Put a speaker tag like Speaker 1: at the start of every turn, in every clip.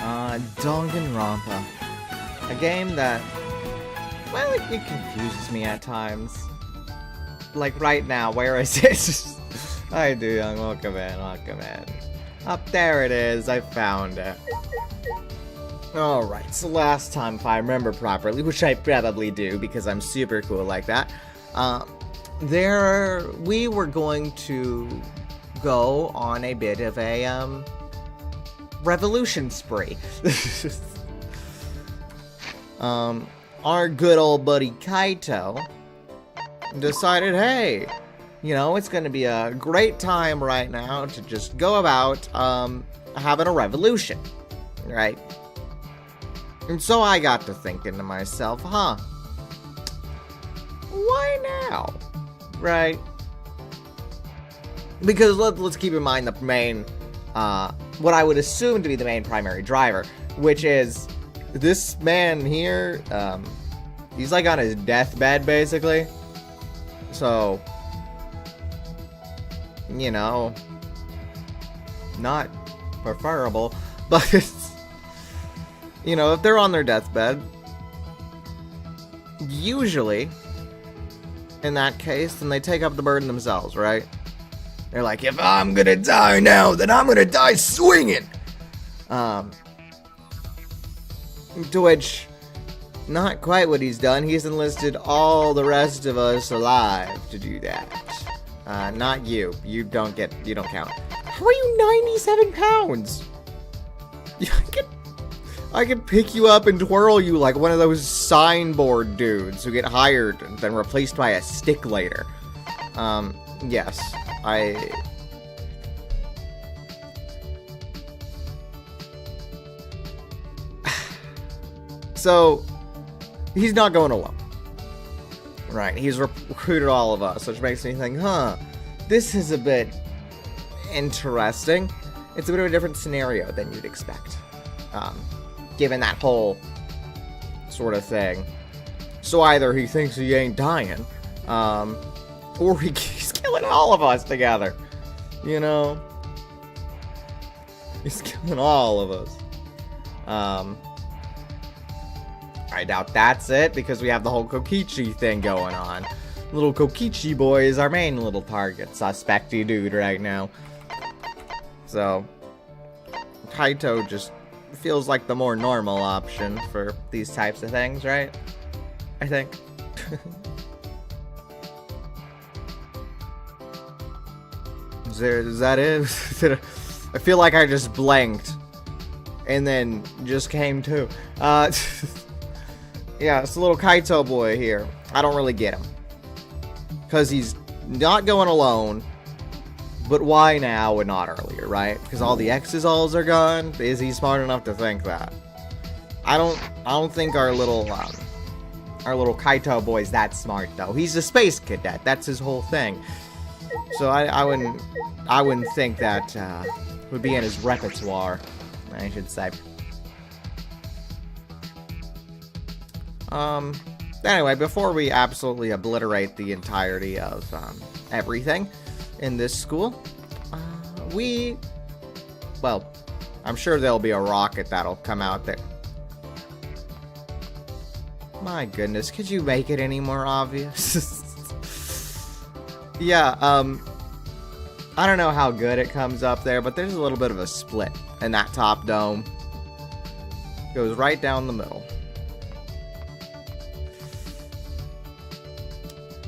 Speaker 1: Danganronpa. A game that, well, it confuses me at times. Like right now, where is it? Hi, Young, welcome in, welcome in. Up there it is, I found it. Alright, so last time, if I remember properly, which I probably do because I'm super cool like that, we were going to go on a bit of a, revolution spree. Our good old buddy Kaito decided, hey, you know, it's gonna be a great time right now to just go about, having a revolution, right? And so I got to thinking to myself, huh, why now, right? Because let's keep in mind the main, what I would assume to be the main primary driver, which is this man here, he's like on his deathbed, basically. So, you know, not preferable, but it's, you know, if they're on their deathbed, usually, in that case, then they take up the burden themselves, right? They're like, if I'm gonna die now, then I'm gonna die swinging! To which, not quite what he's done. He's enlisted all the rest of us alive to do that. Not you. You don't count. How are you 97 pounds? I could pick you up and twirl you like one of those signboard dudes who get hired and then replaced by a stick later. Yes. So, he's not going alone. Right, he's recruited all of us, which makes me think, huh, this is a bit interesting. It's a bit of a different scenario than you'd expect. Given that whole sort of thing. So either he thinks he ain't dying, or he's killing all of us together. You know? He's killing all of us. I doubt that's it, because we have the whole Kokichi thing going on. Little Kokichi boy is our main little target, suspecty dude right now. So, Kaito just feels like the more normal option for these types of things, right? I think. Is that it? I feel like I just blanked. And then just came to. Yeah, it's a little Kaito boy here. I don't really get him. Because he's not going alone. But why now and not earlier, right? Because all the X's-alls are gone? Is he smart enough to think that? I don't think our little Kaito boy's that smart, though. He's a space cadet. That's his whole thing. So I wouldn't think that would be in his repertoire, I should say. Anyway, before we absolutely obliterate the entirety of everything in this school, well, I'm sure there'll be a rocket that'll come out there. My goodness, could you make it any more obvious? Yeah, I don't know how good it comes up there, but there's a little bit of a split in that top dome. Goes right down the middle.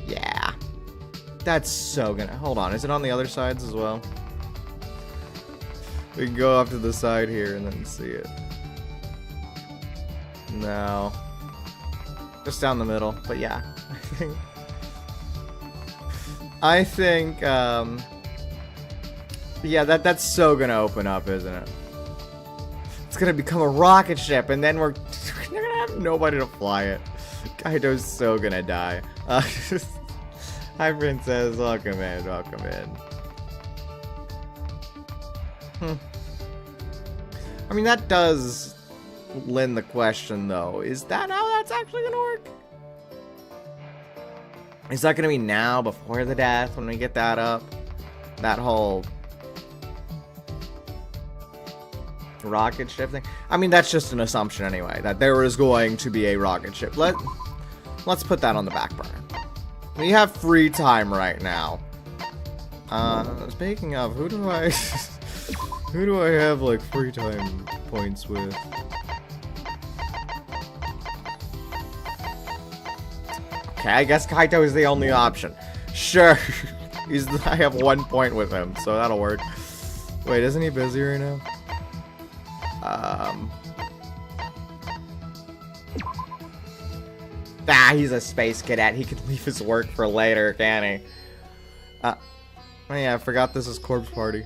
Speaker 1: Yeah. That's so gonna... Hold on, is it on the other sides as well? We can go off to the side here and then see it. No. Just down the middle, but yeah. I think, yeah, that's so gonna open up, isn't it? It's gonna become a rocket ship, and then we're gonna have nobody to fly it. Kaito's so gonna die. Hi, Princess. Welcome in. Welcome in. I mean, that does lend the question, though. Is that how that's actually gonna work? Is that gonna be now, before the death, when we get that up? That whole rocket ship thing. I mean, that's just an assumption anyway, that there is going to be a rocket ship. Let's put that on the back burner. We have free time right now. Speaking of, who do I have like free time points with? Okay, I guess Kaito is the only option. Sure. I have 1 point with him, so that'll work. Wait, isn't he busy right now? He's a space cadet. He could leave his work for later, can he? Oh yeah, I forgot this is Corpse Party.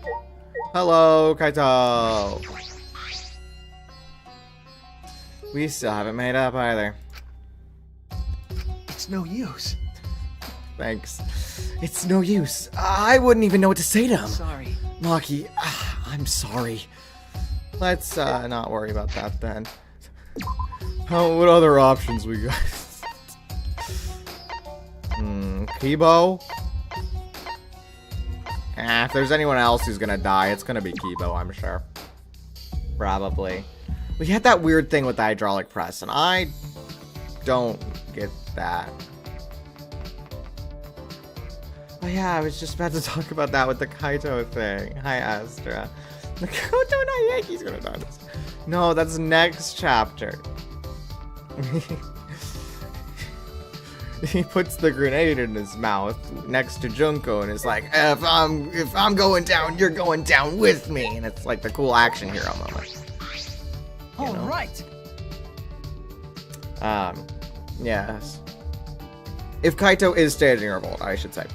Speaker 1: Hello, Kaito! We still haven't made up either.
Speaker 2: It's no use.
Speaker 1: Thanks. It's no use. I wouldn't even know what to say to him.
Speaker 2: Sorry.
Speaker 1: Maki, I'm sorry. Let's not worry about that then. What other options we got? Kibo? If there's anyone else who's gonna die, it's gonna be Kibo, I'm sure. Probably. We had that weird thing with the hydraulic press, and I don't get that. Oh yeah, I was just about to talk about that with the Kaito thing. Hi, Astra. Makoto Naeki's gonna die. No, that's next chapter. He puts the grenade in his mouth next to Junko and is like, if I'm going down, you're going down with me. And it's like the cool action hero moment.
Speaker 2: All right.
Speaker 1: Yes. If Kaito is staging a revolt, I should say,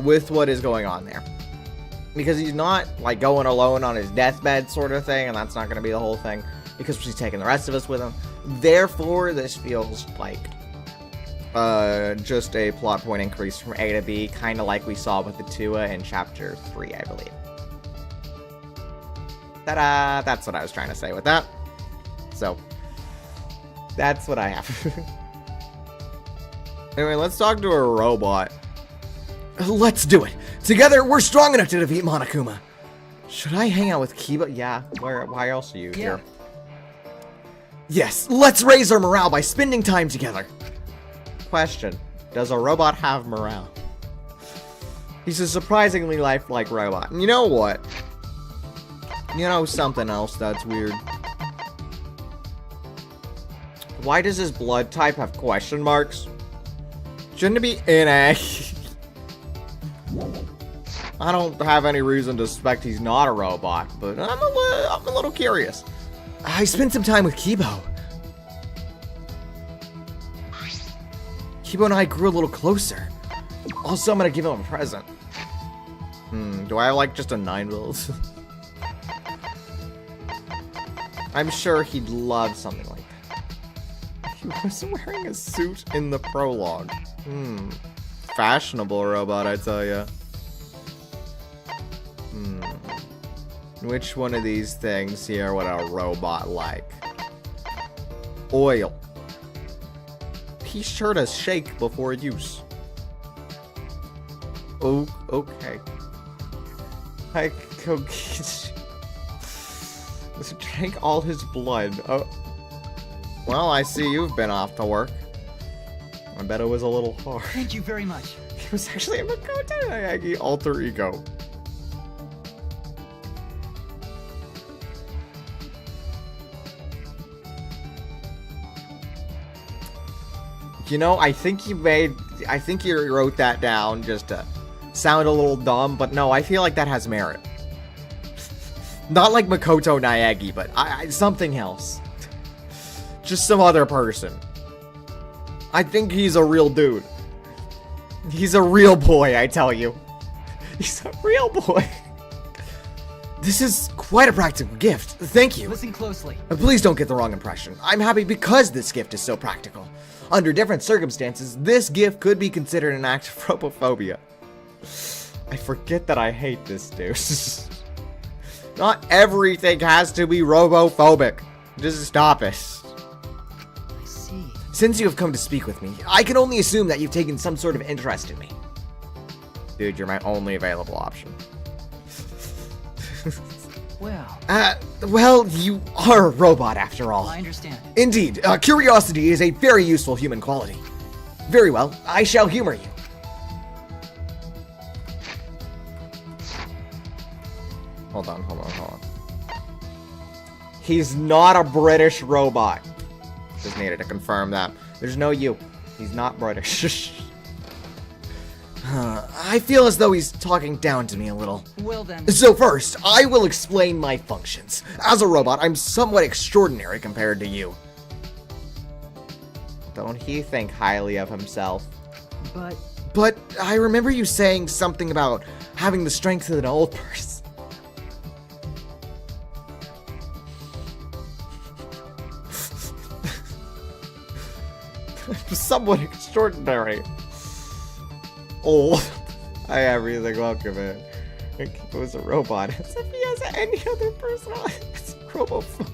Speaker 1: with what is going on there. Because he's not, like, going alone on his deathbed sort of thing, and that's not going to be the whole thing, because she's taking the rest of us with him. Therefore, this feels like just a plot point increase from A to B, kind of like we saw with the Tua in Chapter 3, I believe. Ta-da! That's what I was trying to say with that. So, that's what I have. Anyway, let's talk to a robot. Let's do it! Together, we're strong enough to defeat Monokuma! Should I hang out with Kiba? Yeah, why else are you here? Yes, let's raise our morale by spending time together! Question, does a robot have morale? He's a surprisingly lifelike robot. And you know what? You know something else that's weird? Why does his blood type have question marks? Shouldn't it be NA? I don't have any reason to suspect he's not a robot, but I'm a little curious. I spent some time with Kibo. Kibo and I grew a little closer. Also, I'm gonna give him a present. Do I have like just a 9-volt? I'm sure he'd love something like that. He was wearing a suit in the prologue. Fashionable robot, I tell ya. Which one of these things here would a robot like? Oil. Be sure to shake before use. Oh, okay. I go drink all his blood. Oh. Well, I see you've been off to work. I bet it was a little hard.
Speaker 2: Thank you very much.
Speaker 1: He was actually a Makoto Naegi alter ego. You know, I think you wrote that down just to sound a little dumb, but no, I feel like that has merit. Not like Makoto Naegi, but something else. Just some other person. I think he's a real dude. He's a real boy, I tell you. He's a real boy. This is quite a practical gift. Thank you.
Speaker 2: Listen closely.
Speaker 1: Please don't get the wrong impression. I'm happy because this gift is so practical. Under different circumstances, this gift could be considered an act of robophobia. I forget that I hate this dude. Not everything has to be robophobic. Just stop it.
Speaker 2: I see.
Speaker 1: Since you have come to speak with me, I can only assume that you've taken some sort of interest in me. Dude, you're my only available option.
Speaker 2: Well,
Speaker 1: Well, you are a robot after all.
Speaker 2: I understand.
Speaker 1: Indeed, curiosity is a very useful human quality. Very well, I shall humor you. Hold on. He's not a British robot. Just needed to confirm that. There's no you. He's not British. I feel as though he's talking down to me a little.
Speaker 2: Well then.
Speaker 1: So first, I will explain my functions. As a robot, I'm somewhat extraordinary compared to you. Don't he think highly of himself? But I remember you saying something about having the strength of an old person. Somewhat extraordinary. Oh, I have everything welcome in. It was a robot. As if he has any other personality. It's robophobic.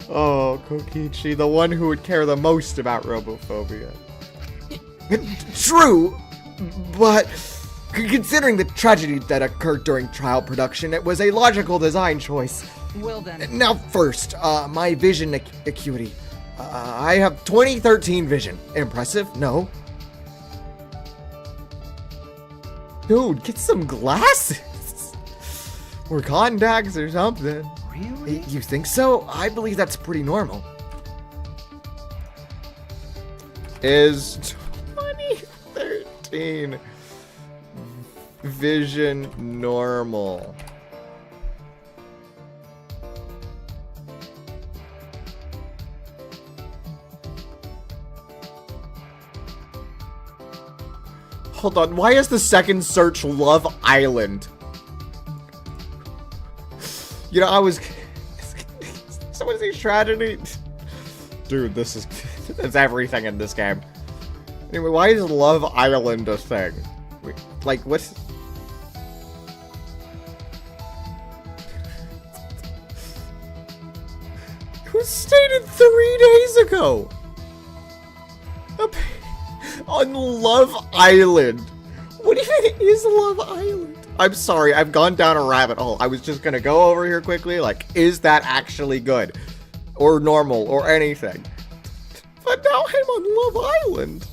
Speaker 1: Oh, Kokichi, the one who would care the most about robophobia. True, but considering the tragedy that occurred during trial production, it was a logical design choice.
Speaker 2: Well then.
Speaker 1: Now first, my vision acuity. I have 2013 vision. Impressive? No. Dude, get some glasses. Or contacts or something.
Speaker 2: Really?
Speaker 1: You think so? I believe that's pretty normal. Is 2013 vision normal? Hold on, why is the second search Love Island? You know, I was... Someone say tragedy? Dude, this is... It's everything in this game. Anyway, why is Love Island a thing? Wait, like, what's... It was stated 3 days ago! On Love Island. What even is Love Island? I'm sorry, I've gone down a rabbit hole. I was just gonna go over here quickly, like, is that actually good? Or normal, or anything? But now I'm on Love Island.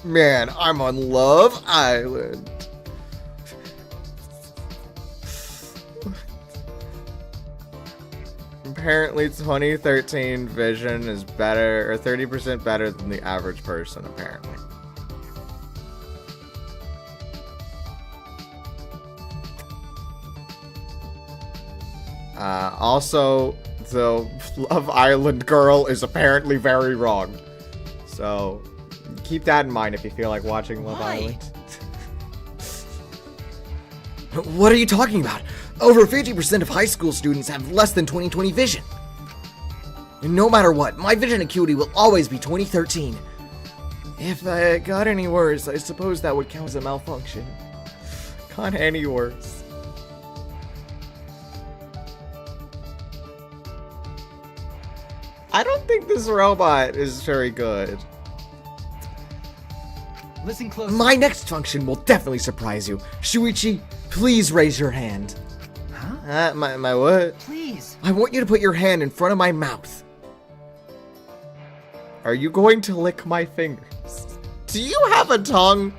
Speaker 1: Man, I'm on Love Island. Apparently 2013 vision is better, or 30% better than the average person, apparently. Also, the Love Island girl is apparently very wrong. So, keep that in mind if you feel like watching Love Island. What are you talking about? Over 50% of high school students have less than 20/20 vision. And no matter what, my vision acuity will always be 2013. If it got any worse, I suppose that would count as a malfunction. Got any worse. I don't think this robot is very good.
Speaker 2: Listen close.
Speaker 1: My next function will definitely surprise you. Shuichi, please raise your hand.
Speaker 2: Huh?
Speaker 1: My what?
Speaker 2: Please.
Speaker 1: I want you to put your hand in front of my mouth. Are you going to lick my fingers? Do you have a tongue?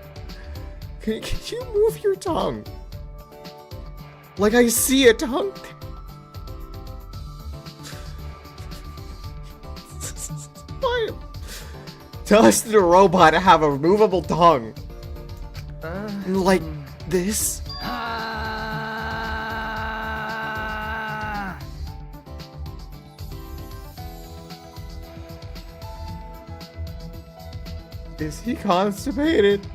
Speaker 1: Can you move your tongue? Like I see a tongue. Why? Does the robot have a movable tongue? Like this? Is he constipated?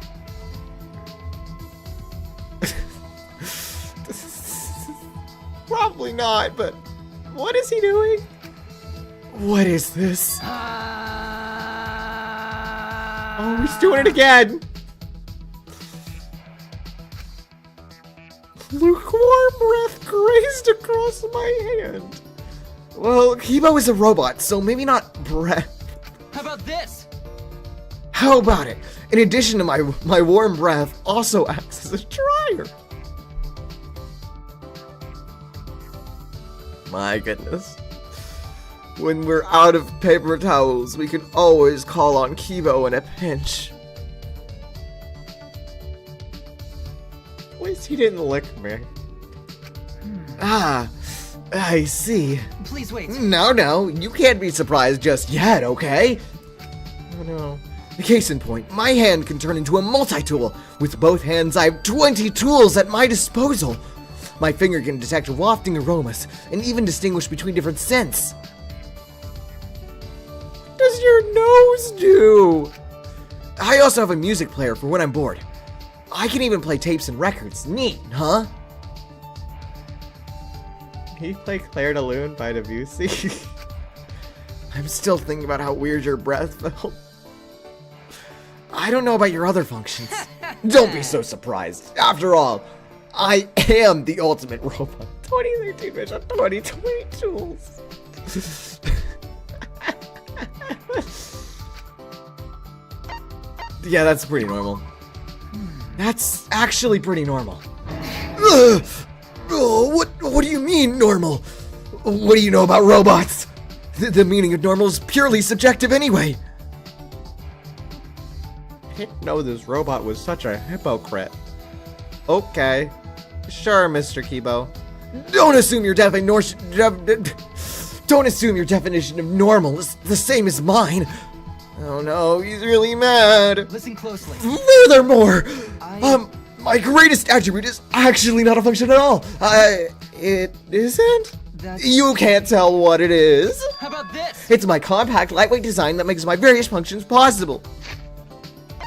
Speaker 1: Probably not, but what is he doing? What is this? Oh, he's doing it again! Lukewarm breath grazed across my hand. Well, Kibo is a robot, so maybe not breath.
Speaker 2: How about this?
Speaker 1: How about it? In addition to my warm breath, also acts as a dryer. My goodness. When we're out of paper towels, we can always call on Kibo in a pinch. At least he didn't lick me. Ah, I see.
Speaker 2: Please wait.
Speaker 1: No, you can't be surprised just yet, okay? Oh no. Case in point, my hand can turn into a multi-tool. With both hands, I have 20 tools at my disposal. My finger can detect wafting aromas, and even distinguish between different scents. What does your nose do? I also have a music player for when I'm bored. I can even play tapes and records. Neat, huh? Can you play Claire de Lune by Debussy? I'm still thinking about how weird your breath felt. I don't know about your other functions. Don't be so surprised. After all, I am the ultimate robot. 2013 vision, 2020 tools. Yeah, that's pretty normal. That's actually pretty normal. Ugh. Oh, what do you mean, normal? What do you know about robots? The meaning of normal is purely subjective anyway. I didn't know this robot was such a hypocrite. Okay. Sure, Mr. Kibo. Don't assume your definition of normal is the same as mine. Oh no, he's really mad.
Speaker 2: Listen closely.
Speaker 1: Furthermore, my greatest attribute is actually not a function at all. It isn't? You can't tell what it is.
Speaker 2: How about this?
Speaker 1: It's my compact, lightweight design that makes my various functions possible.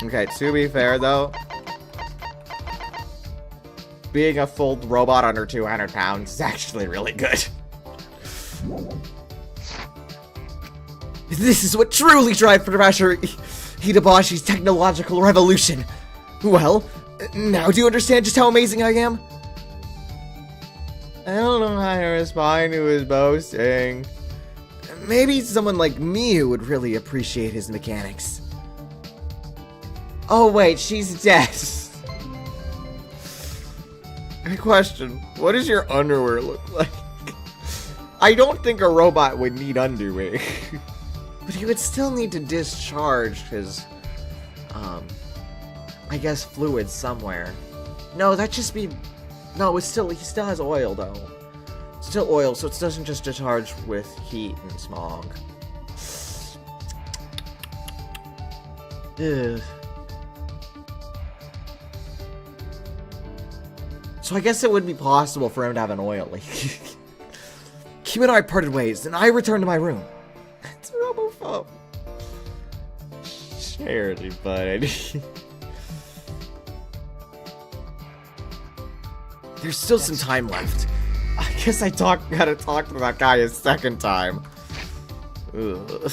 Speaker 1: Okay, to be fair though, being a full robot under 200 pounds is actually really good. This is what truly drives Professor Hitabashi's technological revolution. Well, now do you understand just how amazing I am? I don't know how to respond to his boasting. Maybe someone like me would really appreciate his mechanics. Oh wait, she's dead. Question, what does your underwear look like? I don't think a robot would need underwear. But he would still need to discharge his, I guess fluids somewhere. No, that'd just be, no, he still has oil though. Still oil, so it doesn't just discharge with heat and smog. Ugh. So I guess it would be possible for him to have an oil leak. Kim and I parted ways, and I returned to my room. It's Robophobe. Charity, buddy. There's still some time left. I guess I gotta talk to that guy a second time. Ugh.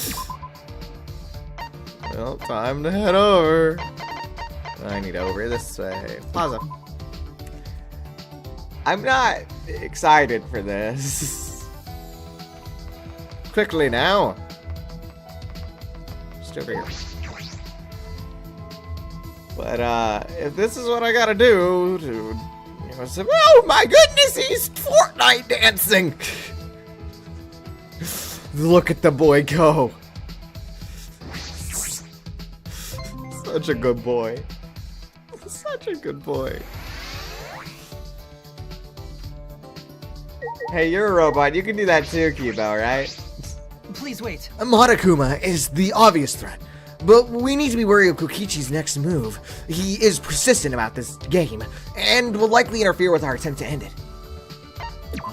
Speaker 1: Well, time to head over. I need over this way. Plaza. I'm not excited for this. Quickly now. Just over here. But if this is what I gotta do to, oh my goodness, he's Fortnite dancing. Look at the boy go. Such a good boy. Such a good boy. Hey, you're a robot. You can do that too, Kibo, right?
Speaker 2: Please wait.
Speaker 1: Monokuma is the obvious threat, but we need to be wary of Kokichi's next move. He is persistent about this game, and will likely interfere with our attempt to end it.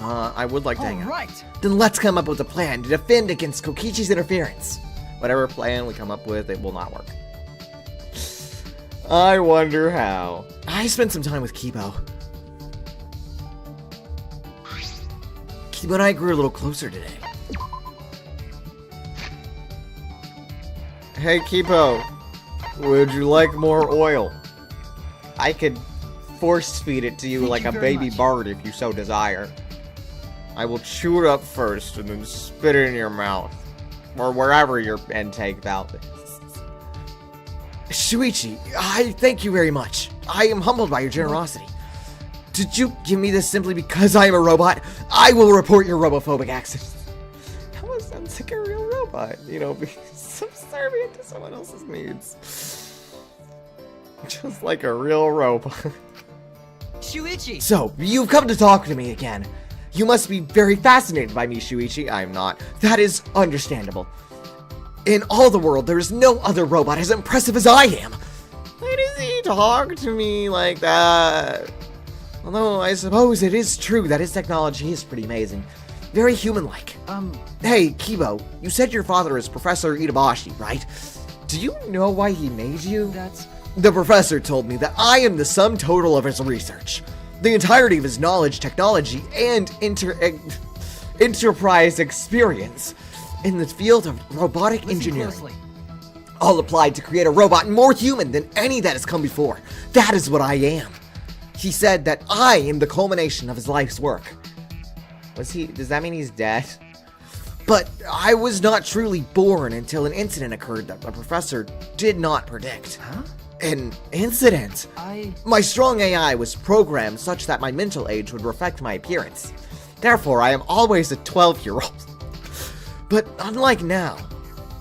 Speaker 1: I would like to hang out.
Speaker 2: Right.
Speaker 1: Then let's come up with a plan to defend against Kokichi's interference. Whatever plan we come up with, it will not work. I wonder how. I spent some time with Kibo. Kibo and I grew a little closer today. Hey Kibo, would you like more oil? I could force feed it to you like a baby bird if you so desire. I will chew it up first and then spit it in your mouth. Or wherever your intake valve is. Shuichi, I thank you very much. I am humbled by your generosity. Did you give me this simply because I am a robot? I will report your robophobic actions. That almost sounds like a real robot, you know, being subservient to someone else's needs. Just like a real robot.
Speaker 2: Shuichi!
Speaker 1: So, you've come to talk to me again. You must be very fascinated by me, Shuichi. I'm not. That is understandable. In all the world, there is no other robot as impressive as I am. Why does he talk to me like that? Although, I suppose it is true that his technology is pretty amazing. Very human-like. Hey, Kibo, you said your father is Professor Itabashi, right? Do you know why he made you? The professor told me that I am the sum total of his research. The entirety of his knowledge, technology, and enterprise experience in the field of robotic engineering. All applied to create a robot more human than any that has come before. That is what I am. He said that I am the culmination of his life's work. Does that mean he's dead? But I was not truly born until an incident occurred that the professor did not predict.
Speaker 2: Huh?
Speaker 1: An incident? My strong AI was programmed such that my mental age would reflect my appearance. Therefore, I am always a 12-year-old. But unlike now,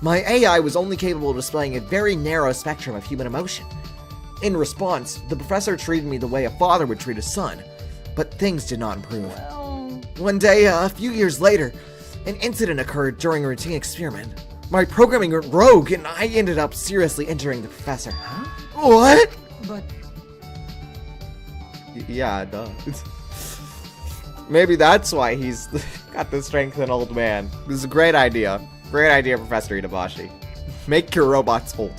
Speaker 1: my AI was only capable of displaying a very narrow spectrum of human emotion. In response, the professor treated me the way a father would treat a son, but things did not improve. One day, a few years later, an incident occurred during a routine experiment. My programming went rogue, and I ended up seriously injuring the professor. Huh? What?
Speaker 2: But...
Speaker 1: Yeah, duh. Maybe that's why he's got the strength of an old man. This is a great idea. Great idea, Professor Itabashi. Make your robots old.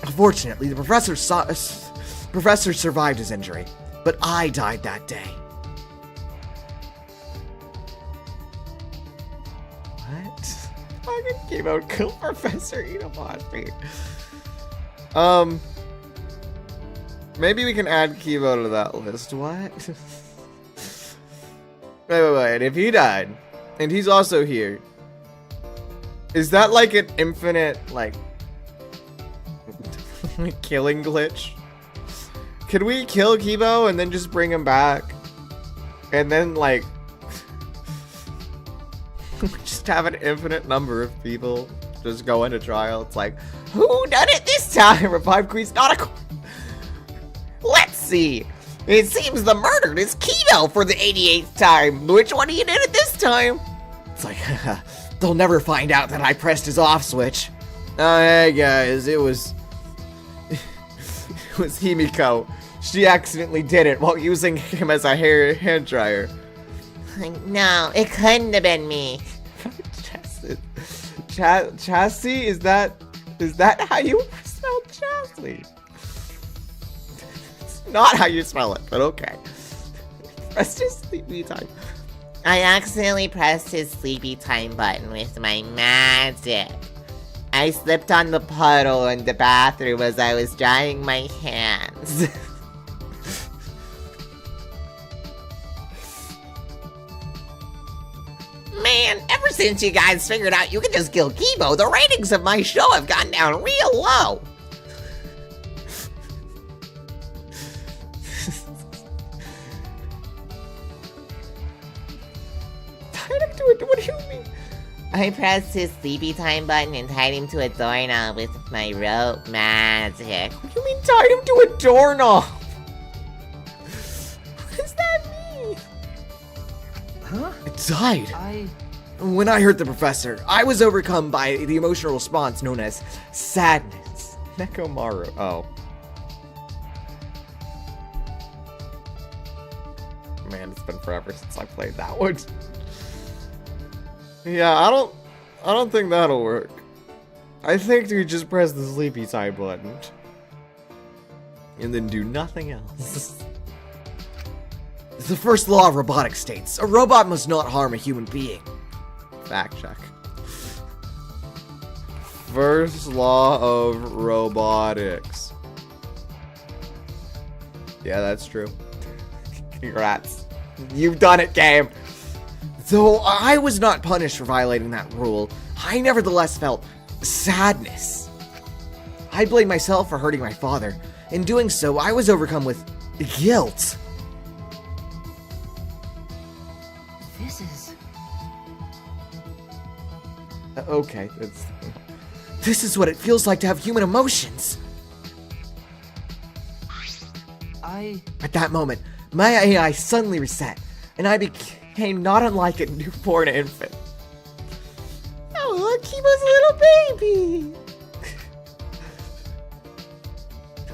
Speaker 1: Unfortunately, the professor survived his injury, but I died that day. What? Fucking came out kill Professor Itabashi. Maybe we can add Kibo to that list. What? Wait. If he died, and he's also here, is that like an infinite, like, killing glitch? Could we kill Kibo and then just bring him back? And then, like, just have an infinite number of people just go into trial. It's like, who done it this time? Revive Queen's Nautical. Let's see. It seems the murdered is Kibo for the 88th time. Which one of you did it this time? It's like, they'll never find out that I pressed his off switch. Hey guys, it was Himiko. She accidentally did it while using him as a hand dryer.
Speaker 3: No, it couldn't have been me.
Speaker 1: Chassis? Is that how you spell chassis? It's not how you spell it, but okay. Press his sleepy time.
Speaker 3: I accidentally pressed his sleepy time button with my magic. I slipped on the puddle in the bathroom as I was drying my hands. Man, ever since you guys figured out you can just kill Kibo, the ratings of my show have gone down real low.
Speaker 1: What do you mean?
Speaker 3: I pressed his sleepy time button and tied him to a doorknob with my rope magic.
Speaker 1: What do you mean tied him to a doorknob? What does that mean?
Speaker 2: Huh?
Speaker 1: It died. When I heard the professor, I was overcome by the emotional response known as sadness. Nekomaru. Oh. Man, it's been forever since I played that one. Yeah, I don't think that'll work. I think we just press the sleepy time button. And then do nothing else. The first law of robotics states, a robot must not harm a human being. Fact check. First law of robotics. Yeah, that's true. Congrats. You've done it, game! Though I was not punished for violating that rule, I nevertheless felt sadness. I blamed myself for hurting my father. In doing so, I was overcome with guilt. Okay, this is what it feels like to have human emotions. At that moment, my AI suddenly reset, and I became not unlike a newborn infant. Oh, Kibo's a little baby!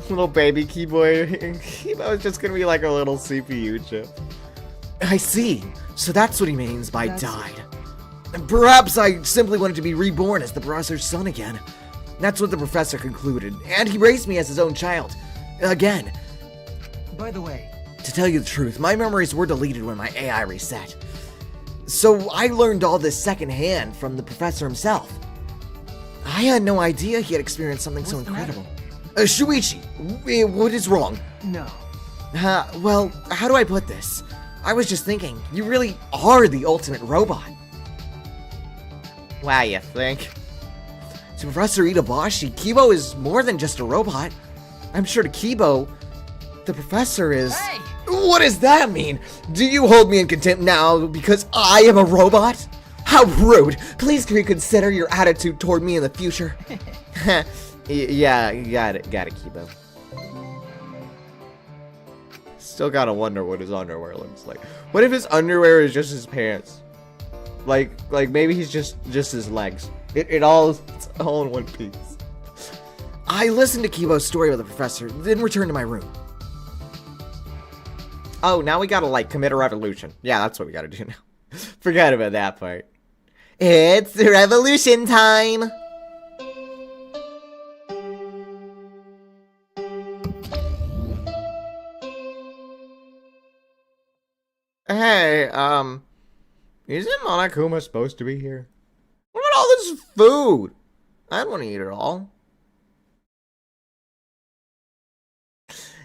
Speaker 1: Little baby Kibo is just gonna be like a little CPU chip. I see. So that's what he means by died. And perhaps I simply wanted to be reborn as the professor's son again. That's what the professor concluded, and he raised me as his own child. Again.
Speaker 2: By the way,
Speaker 1: To tell you the truth, my memories were deleted when my AI reset. So I learned all this secondhand from the professor himself. I had no idea he had experienced something so incredible. Shuichi, what is wrong?
Speaker 2: no.
Speaker 1: Well, how do I put this? I was just thinking, you really are the ultimate robot.
Speaker 3: Wow, you think?
Speaker 1: To Professor Itabashi, Kibo is more than just a robot. I'm sure to Kibo, the professor is...
Speaker 2: Hey!
Speaker 1: What does that mean? Do you hold me in contempt now because I am a robot? How rude! Please reconsider your attitude toward me in the future. Yeah, you got it, Kibo. Still gotta wonder what his underwear looks like. What if his underwear is just his pants? Like maybe he's just his legs. It's all in one piece. I listened to Kibo's story with the professor, then returned to my room. Oh, now we gotta like commit a revolution. Yeah, that's what we gotta do now. Forget about that part. It's revolution time! Hey, isn't Monokuma supposed to be here? What about all this food? I don't want to eat it all.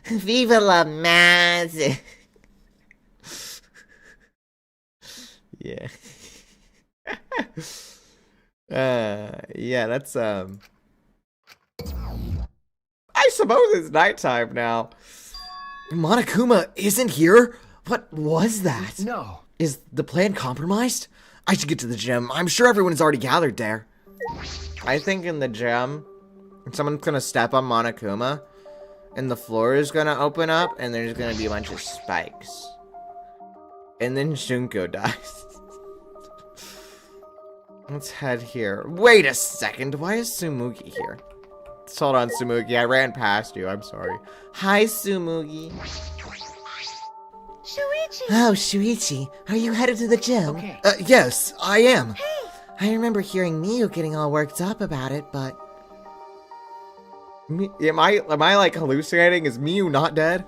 Speaker 3: Viva la magic!
Speaker 1: Yeah. Yeah, that's, I suppose it's nighttime now. Monokuma isn't here? What was that?
Speaker 2: No.
Speaker 1: Is the plan compromised? I should get to the gym. I'm sure everyone is already gathered there. I think in the gym, someone's gonna step on Monokuma, and the floor is gonna open up, and there's gonna be a bunch of spikes. And then Shunko dies. Let's head here. Wait a second, why is Tsumugi here? Hold on, Tsumugi, I ran past you, I'm sorry. Hi, Tsumugi.
Speaker 4: Shuichi!
Speaker 3: Oh, Shuichi, are you headed to the gym?
Speaker 2: Okay.
Speaker 1: Yes, I am.
Speaker 3: I remember hearing Miyu getting all worked up about it, but...
Speaker 1: Am I like hallucinating? Is Miyu not dead?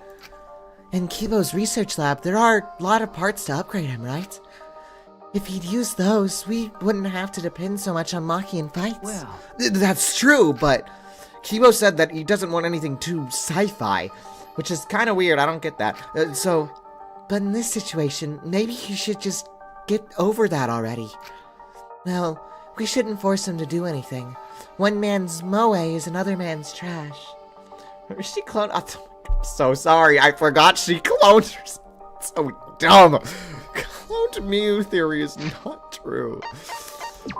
Speaker 3: In Kibo's research lab, there are a lot of parts to upgrade him, right? If he'd used those, we wouldn't have to depend so much on Maki and fights.
Speaker 2: Well,
Speaker 1: That's true, but Kibo said that he doesn't want anything too sci-fi, which is kind of weird. I don't get that.
Speaker 3: But in this situation, maybe you should just get over that already. Well, we shouldn't force him to do anything. One man's moe is another man's trash.
Speaker 1: She cloned. I'm so sorry. I forgot she cloned herself. So dumb. Cloned Miyu theory is not true.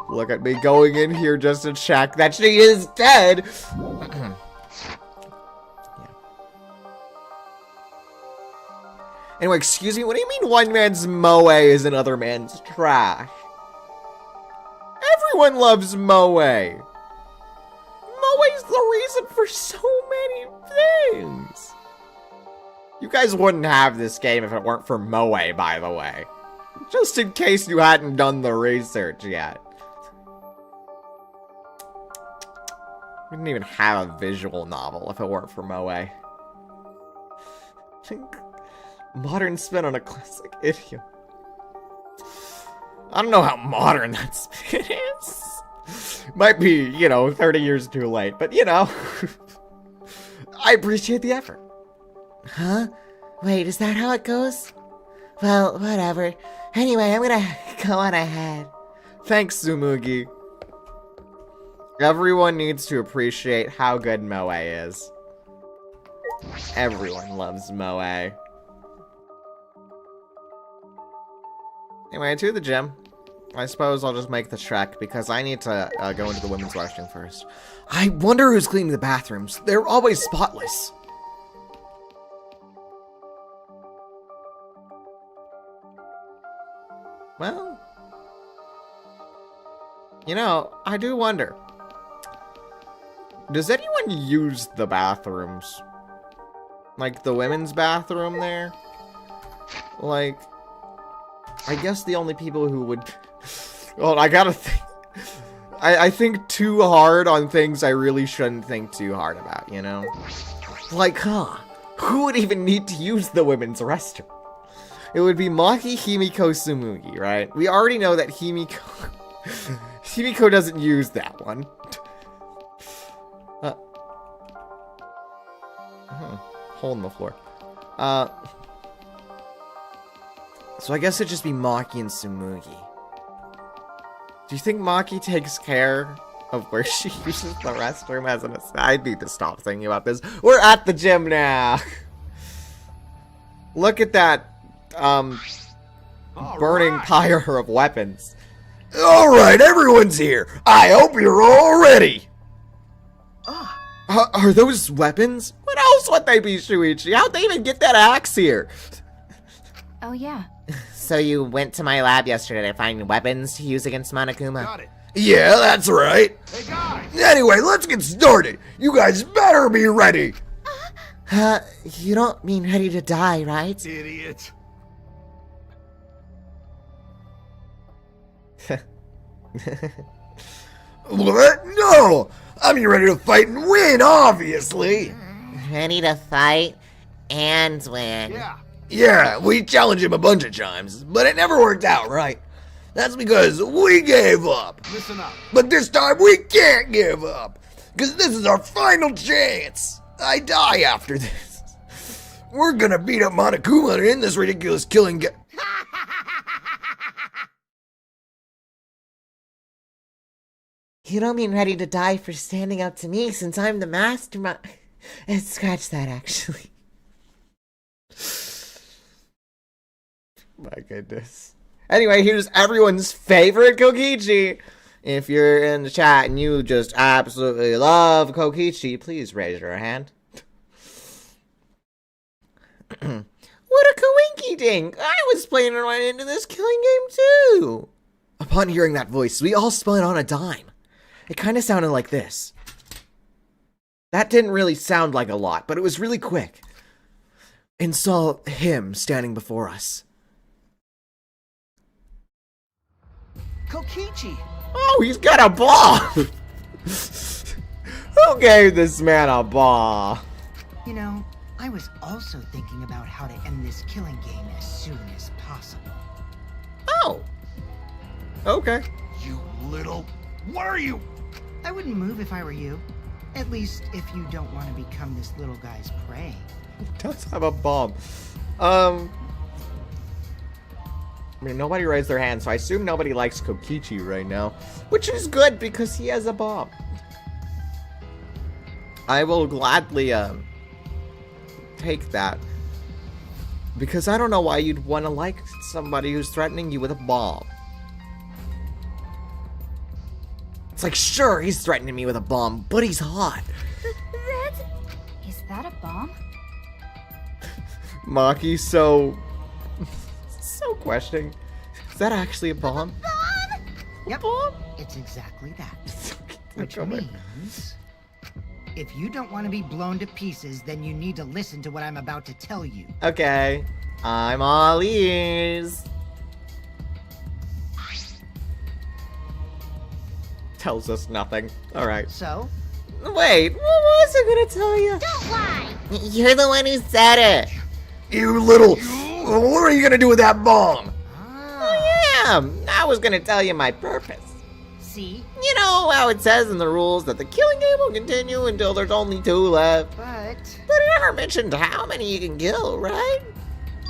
Speaker 1: Look at me going in here just to check that she is dead. Yeah. Anyway, excuse me, what do you mean one man's moe is another man's trash? Everyone loves moe. Moe is the reason for so many things. You guys wouldn't have this game if it weren't for moe, by the way. Just in case you hadn't done the research yet. We didn't even have a visual novel if it weren't for moe. Modern spin on a classic idiom. I don't know how modern that spin is. Might be, you know, 30 years too late, but you know. I appreciate the effort.
Speaker 3: Huh? Wait, is that how it goes? Well, whatever. Anyway, I'm gonna go on ahead.
Speaker 1: Thanks, Tsumugi. Everyone needs to appreciate how good moe is. Everyone loves moe. Anyway, to the gym. I suppose I'll just make the trek, because I need to go into the women's restroom first. I wonder who's cleaning the bathrooms. They're always spotless. Well, you know, I do wonder. Does anyone use the bathrooms? Like, the women's bathroom there? Like, I guess the only people who would... Well, I gotta think... I think too hard on things I really shouldn't think too hard about, you know? Like, who would even need to use the women's restroom? It would be Maki, Himiko, Tsumugi, right? We already know that Himiko... Himiko doesn't use that one. Hole in the floor. So I guess it'd just be Maki and Tsumugi. Do you think Maki takes care of where she uses the restroom as an aside? I need to stop thinking about this. We're at the gym now. Look at that, burning pyre of weapons. Alright, everyone's here. I hope you're all ready. Are those weapons? What else would they be, Shuichi? How'd they even get that axe here?
Speaker 4: Oh, yeah.
Speaker 3: So you went to my lab yesterday to find weapons to use against Monokuma?
Speaker 5: Got it.
Speaker 1: Yeah, that's right.
Speaker 5: Hey, guys!
Speaker 1: Anyway, let's get started. You guys better be ready.
Speaker 3: You don't mean ready to die, right?
Speaker 5: Idiot.
Speaker 1: What? No! I mean ready to fight and win, obviously.
Speaker 3: Ready to fight and win.
Speaker 5: Yeah.
Speaker 1: Yeah, we challenged him a bunch of times, but it never worked out, right? That's because we gave up.
Speaker 5: Listen up.
Speaker 1: But this time we can't give up, because this is our final chance. I die after this. We're gonna beat up Monokuma and end this ridiculous killing
Speaker 3: You don't mean ready to die for standing up to me since I'm the mastermind. Scratch that, actually.
Speaker 1: My goodness. Anyway, here's everyone's favorite Kokichi. If you're in the chat and you just absolutely love Kokichi, please raise your hand. What a coinky dink! I was playing right into this killing game too! Upon hearing that voice, we all spun on a dime. It kind of sounded like this. That didn't really sound like a lot, but it was really quick. And saw him standing before us.
Speaker 2: Kokichi!
Speaker 1: Oh, he's got a bomb! Who gave this man a bomb?
Speaker 2: You know, I was also thinking about how to end this killing game as soon as possible.
Speaker 1: Oh. Okay.
Speaker 5: You little... What are you?
Speaker 2: I wouldn't move if I were you. At least if you don't want to become this little guy's prey.
Speaker 1: Does have a bomb. I mean, nobody raised their hand, so I assume nobody likes Kokichi right now. Which is good, because he has a bomb. I will gladly, take that. Because I don't know why you'd want to like somebody who's threatening you with a bomb. It's like, sure, he's threatening me with a bomb, but he's hot.
Speaker 4: Is that a bomb?
Speaker 1: Maki, so questioning. Is that actually a bomb?
Speaker 2: Yep, it's exactly that. Which means, if you don't want to be blown to pieces, then you need to listen to what I'm about to tell you.
Speaker 1: Okay, I'm all ears. Tells us nothing. Alright.
Speaker 2: So?
Speaker 1: Wait, what was I gonna tell you?
Speaker 4: Don't lie!
Speaker 3: You're the one who said it.
Speaker 1: You little... What are you gonna do with that bomb?
Speaker 2: Ah,
Speaker 1: I was gonna tell you my purpose.
Speaker 2: see?
Speaker 1: You know how it says in the rules that the killing game will continue until there's only 2 left?
Speaker 2: But...
Speaker 1: But it never mentioned how many you can kill, right?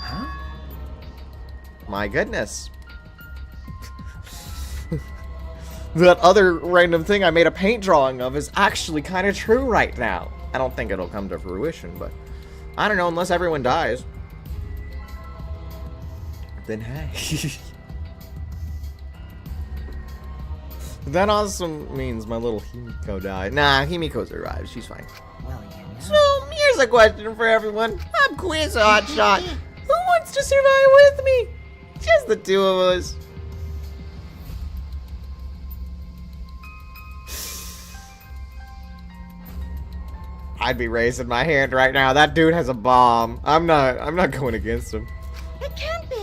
Speaker 2: Huh?
Speaker 1: My goodness. That other random thing I made a paint drawing of is actually kind of true right now. I don't think it'll come to fruition, but I don't know, unless everyone dies. Then hey. That also means my little Himiko died. Nah, Himiko survived. She's fine.
Speaker 2: Well, you know.
Speaker 1: So, here's a question for everyone. I'm Quiz Hotshot. Who wants to survive with me? Just the two of us. I'd be raising my hand right now. That dude has a bomb. I'm not going against him.
Speaker 4: It can't be.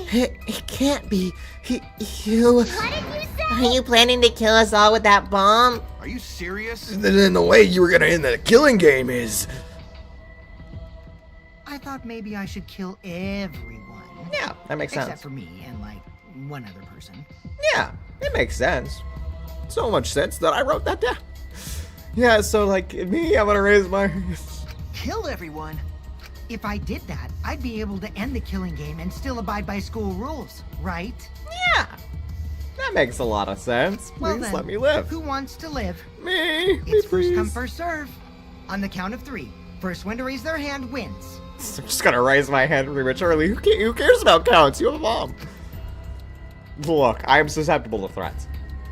Speaker 3: It can't be. You.
Speaker 4: What did you say?
Speaker 3: Are you planning to kill us all with that bomb?
Speaker 5: Are you serious?
Speaker 6: Then the way you were gonna end the killing game is...
Speaker 2: I thought maybe I should kill everyone.
Speaker 1: Yeah, that makes
Speaker 2: Except
Speaker 1: sense.
Speaker 2: for me and, like, one other person.
Speaker 1: Yeah, it makes sense. So much sense that I wrote that down. Yeah, so like me, I'm gonna raise my hand.
Speaker 2: Kill everyone? If I did that, I'd be able to end the killing game and still abide by school rules, right?
Speaker 1: Yeah, that makes a lot of sense. Please
Speaker 2: Well then,
Speaker 1: let me live.
Speaker 2: Who wants to live?
Speaker 1: Me
Speaker 2: It's first
Speaker 1: please.
Speaker 2: come, first serve. On the count of 3, first one to raise their hand wins.
Speaker 1: I'm just gonna raise my hand prematurely. Who cares about counts? You have a bomb. Look, I am susceptible to threats.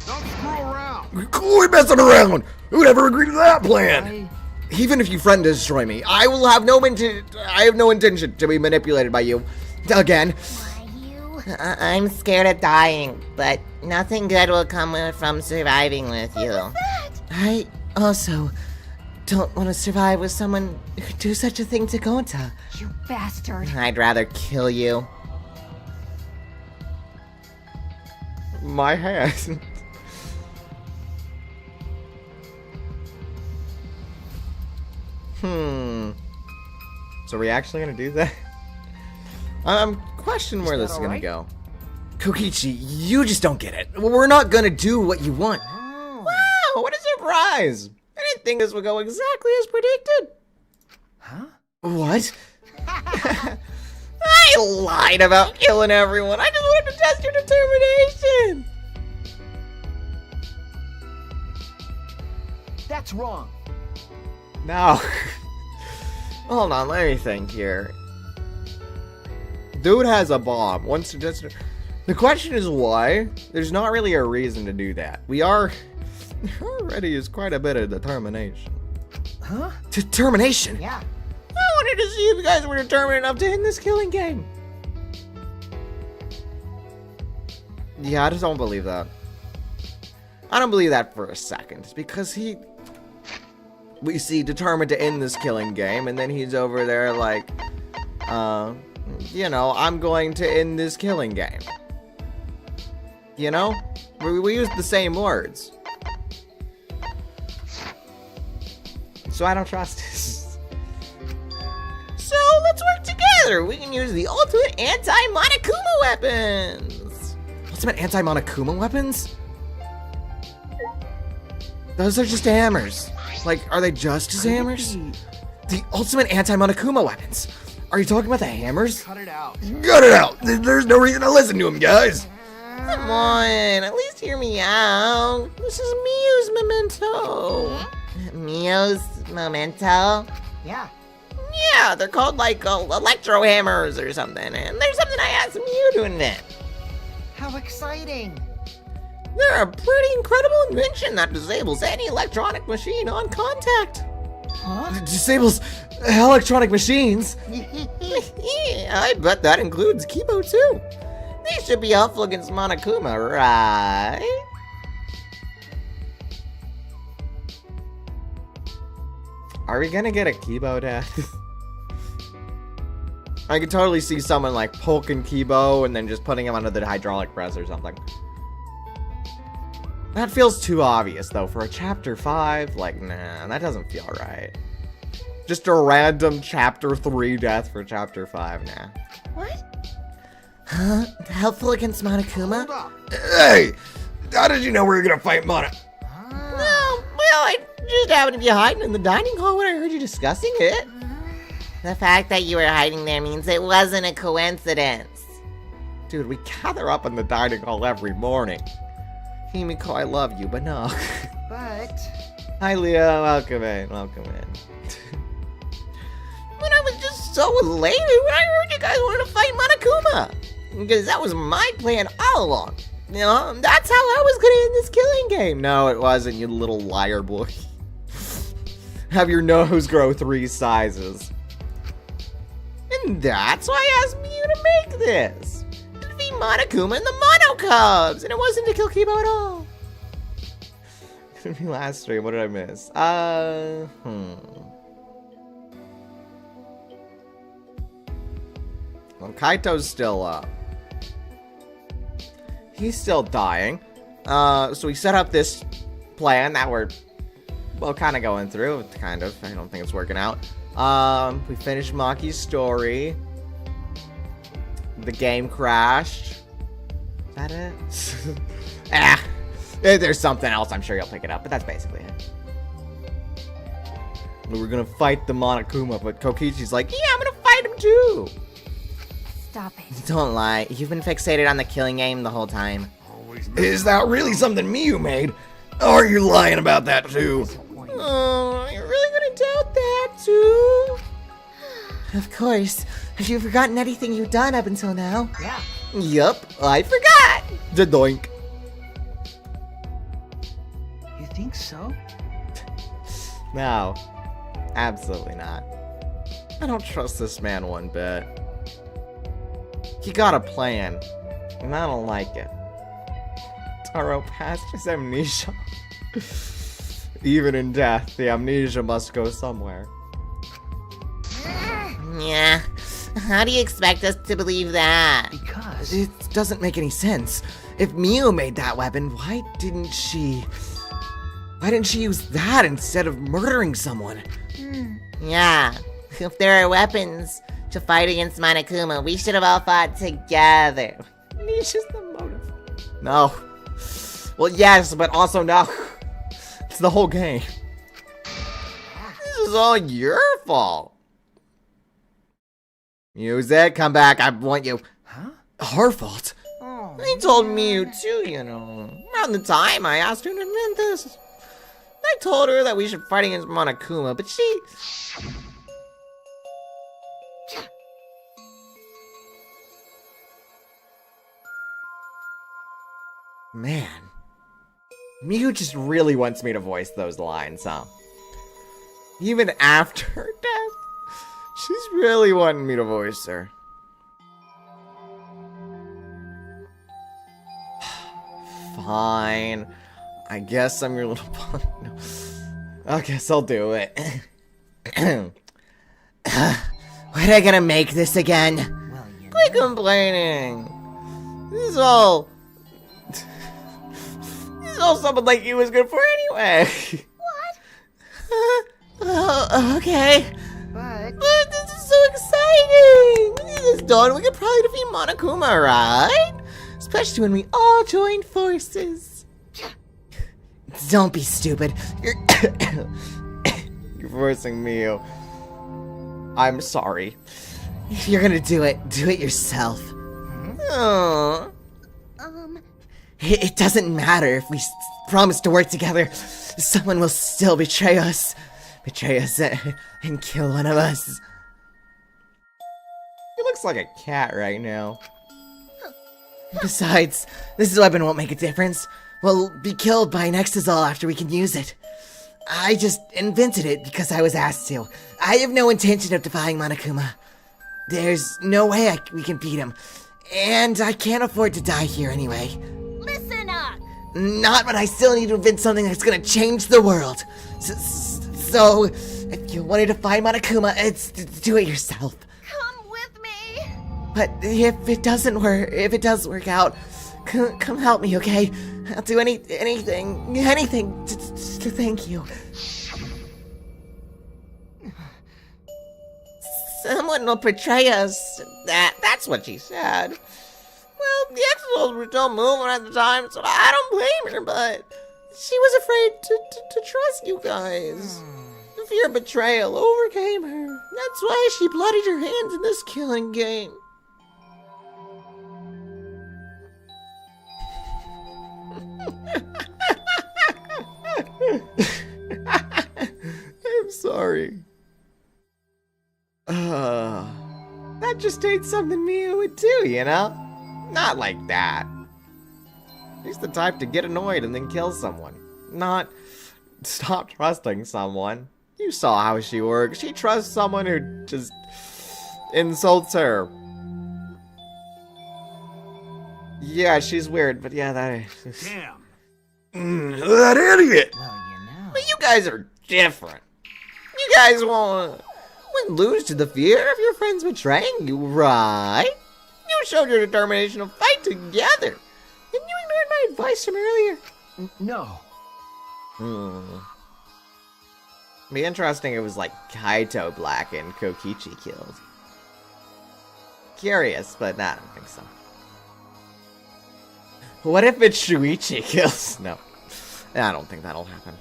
Speaker 5: Don't screw around.
Speaker 6: Quit messing around! Who'd ever agree to that plan?
Speaker 1: Even if you friend destroy me, I will have I have no intention to be manipulated by you. Again.
Speaker 4: Why you?
Speaker 3: I'm scared of dying, but nothing good will come from surviving with you.
Speaker 4: That?
Speaker 3: I also don't want to survive with someone who'd do such a thing to Gonta.
Speaker 4: You bastard.
Speaker 3: I'd rather kill you.
Speaker 1: My hand. So are we actually gonna do that? I'm questioning where this is gonna go. Kokichi, you just don't get it. We're not gonna do what you want.
Speaker 2: Oh.
Speaker 1: Wow, what a surprise! I didn't think this would go exactly as predicted.
Speaker 2: Huh?
Speaker 1: What? I lied about killing everyone. I just wanted to test your determination.
Speaker 2: That's wrong.
Speaker 1: No. Hold on, let me think here. Dude has a bomb. Wants to just. The question is why? There's not really a reason to do that. We are. There already is quite a bit of determination.
Speaker 2: Huh?
Speaker 1: Determination?
Speaker 2: Yeah.
Speaker 1: I wanted to see if you guys were determined enough to end this killing game. Yeah, I just don't believe that. I don't believe that for a second. Because we see determined to end this killing game, and then he's over there like, you know, I'm going to end this killing game. You know? We use the same words. So I don't trust this. So let's work together. We can use the ultimate anti-Monokuma weapons. Ultimate anti-Monokuma weapons? Those are just hammers. Like, are they just hammers? The ultimate anti-Monokuma weapons. Are you talking about the hammers?
Speaker 5: Cut it out.
Speaker 6: Cut it out! There's no reason to listen to him, guys!
Speaker 1: Come on, at least hear me out. This is Miyu's memento.
Speaker 3: Mio's memento?
Speaker 2: Yeah.
Speaker 1: Yeah, they're called like electro hammers or something, and there's something I asked Miyu to invent.
Speaker 2: How exciting.
Speaker 1: They're a pretty incredible invention that disables any electronic machine on contact.
Speaker 2: Huh?
Speaker 1: Disables electronic machines? Yeah, I bet that includes Kibo too. These should be helpful against Monokuma, right? Are we gonna get a Kibo death? I could totally see someone like poking Kibo and then just putting him under the hydraulic press or something. That feels too obvious though for a chapter 5. Like, nah, that doesn't feel right. Just a random chapter 3 death for chapter 5, nah.
Speaker 4: What?
Speaker 3: Huh? Helpful against Monokuma?
Speaker 5: Hold up.
Speaker 6: Hey! How did you know we were gonna fight Mono?
Speaker 2: Ah.
Speaker 1: No, well, I just happened to be hiding in the dining hall when I heard you discussing it.
Speaker 3: The fact that you were hiding there means it wasn't a coincidence.
Speaker 1: Dude, we gather up in the dining hall every morning. Himiko, I love you, but no.
Speaker 2: But
Speaker 1: Hi, Leo. Welcome in. Welcome in. But I was just so elated when I heard you guys wanted to fight Monokuma. Because that was my plan all along. You know, that's how I was gonna end this killing game. No, it wasn't, you little liar boy. Have your nose grow 3 sizes. And that's why I asked you to make this. To defeat Monokuma and the Mono Cubs. And it wasn't to kill Kibo at all. Last stream, what did I miss? Well, Kaito's still up. He's still dying. So we set up this plan that we're, well, kind of going through. Kind of. I don't think it's working out. We finished Maki's story. The game crashed. Is that it? There's something else. I'm sure you'll pick it up, but that's basically it. We were gonna fight the Monokuma, but Kokichi's like, yeah, I'm gonna fight him too.
Speaker 4: Stop it.
Speaker 3: Don't lie. You've been fixated on the killing game the whole time.
Speaker 6: Is that really something Miyu made? Or are you lying about that too?
Speaker 3: Oh, you're really gonna doubt that too? Of course. Have you forgotten anything you've done up until now?
Speaker 2: Yeah.
Speaker 1: Yup, I forgot. The doink.
Speaker 2: You think so?
Speaker 1: No, absolutely not. I don't trust this man one bit. He got a plan, and I don't like it. Taro passed his amnesia. Even in death, the amnesia must go somewhere.
Speaker 3: Yeah. How do you expect us to believe that?
Speaker 2: Because
Speaker 3: It doesn't make any sense. If Miyu made that weapon, why didn't she use that instead of murdering someone?
Speaker 7: Yeah, if there are weapons to fight against Monokuma, we should have all fought together.
Speaker 1: Amnesia's the motive. No. Well, yes, but also no. It's the whole game. This is all your fault. Music, come back. I want you.
Speaker 2: Huh?
Speaker 1: Her fault.
Speaker 2: Oh.
Speaker 1: I told Miyu too, you know. Around the time I asked her to invent this. I told her that we should fight against Monokuma, but she... Man. Miyu just really wants me to voice those lines, huh? Even after her death, she's really wanting me to voice her. Fine. I guess I'm your little punk. No. I guess I'll do it.
Speaker 3: When are you gonna make this again?
Speaker 2: Well, you know.
Speaker 1: Quit complaining. This is all someone like you was good for anyway.
Speaker 3: Oh, okay.
Speaker 2: But
Speaker 1: But this is so exciting. When this is done, we could probably defeat Monokuma, right? Especially when we all join forces.
Speaker 3: Don't be stupid.
Speaker 1: You're You're forcing me. I'm sorry.
Speaker 3: If you're gonna do it yourself.
Speaker 1: Oh.
Speaker 3: It doesn't matter if we promise to work together. Someone will still betray us. And kill one of us.
Speaker 1: He looks like a cat right now.
Speaker 3: Besides, this weapon won't make a difference. We'll be killed by an Exazol after we can use it. I just invented it because I was asked to. I have no intention of defying Monokuma. There's no way we can beat him. And I can't afford to die here anyway.
Speaker 4: Listen up!
Speaker 3: Not when I still need to invent something that's gonna change the world. So if you wanted to find Monokuma, do it yourself.
Speaker 4: Come with me!
Speaker 3: But if it does work out, come help me, okay? I'll do anything to thank you.
Speaker 1: Someone will betray us. That's what she said. Well, the Exos were still moving at the time, so I don't blame her, but she was afraid to trust you guys. The fear of betrayal overcame her. That's why she bloodied her hands in this killing game. I'm sorry. That just ain't something Miyu would do, you know? Not like that. She's the type to get annoyed and then kill someone. Not stop trusting someone. You saw how she works. She trusts someone who just insults her. Yeah, she's weird, but yeah, that is...
Speaker 5: Damn.
Speaker 6: That idiot!
Speaker 2: Well, you know.
Speaker 1: But you guys are different. You guys won't lose to the fear of your friends betraying you, right? You showed your determination to fight together. And you ignored my advice from earlier.
Speaker 5: No.
Speaker 1: Be interesting if it was like Kaito Black and Kokichi killed. Curious, but nah, I don't think so. What if it's Shuichi kills? No. I don't think that'll happen.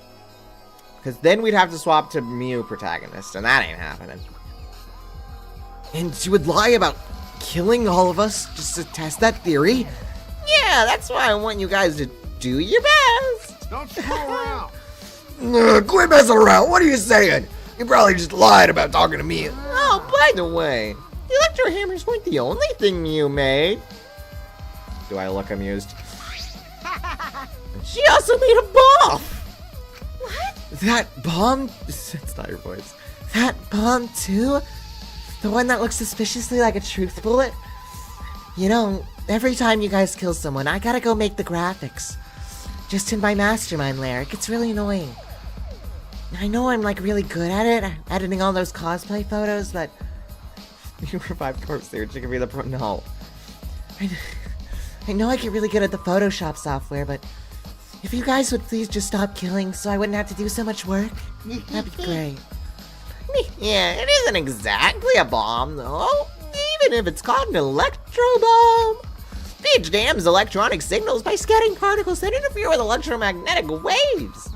Speaker 1: Because then we'd have to swap to Miu protagonist, and that ain't happening.
Speaker 6: And she would lie about killing all of us just to test that theory?
Speaker 1: Yeah, that's why I want you guys to do your best.
Speaker 5: Don't screw around.
Speaker 6: Quit messing around. What are you saying? You probably just lied about talking to me.
Speaker 1: Oh, by the way, the electro hammers weren't the only thing Miu made. Do I look amused? She also made a bomb!
Speaker 4: What?
Speaker 6: That bomb?
Speaker 1: It's not your voice.
Speaker 3: That bomb, too? The one that looks suspiciously like a truth bullet? You know, every time you guys kill someone, I gotta go make the graphics. Just in my mastermind lair. It gets really annoying. I know I'm, like, really good at it, editing all those cosplay photos, but...
Speaker 1: You revived Corpse there, she can be the pro. No.
Speaker 3: I know I get really good at the Photoshop software, but... If you guys would please just stop killing so I wouldn't have to do so much work, that'd be great.
Speaker 1: Yeah, it isn't exactly a bomb, though. Even if it's called an electro bomb. It jams electronic signals by scattering particles that interfere with electromagnetic waves.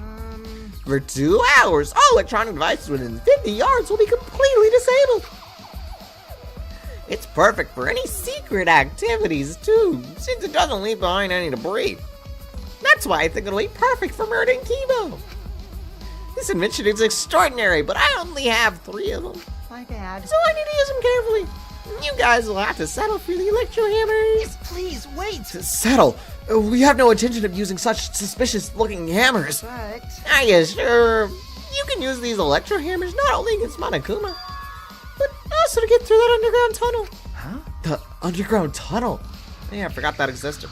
Speaker 1: For 2 hours, all electronic devices within 50 yards will be completely disabled. It's perfect for any secret activities, too, since it doesn't leave behind any debris. That's why I think it'll be perfect for murdering Kibo. This invention is extraordinary, but I only have 3 of them.
Speaker 2: My bad.
Speaker 1: So I need to use them carefully. You guys will have to settle for the electro hammers.
Speaker 2: Please, wait.
Speaker 6: Settle. We have no intention of using such suspicious-looking hammers.
Speaker 2: But...
Speaker 1: Are you sure? You can use these electro hammers not only against Monokuma, but also to get through that underground tunnel.
Speaker 6: Huh? The underground tunnel?
Speaker 1: Yeah, I forgot that existed.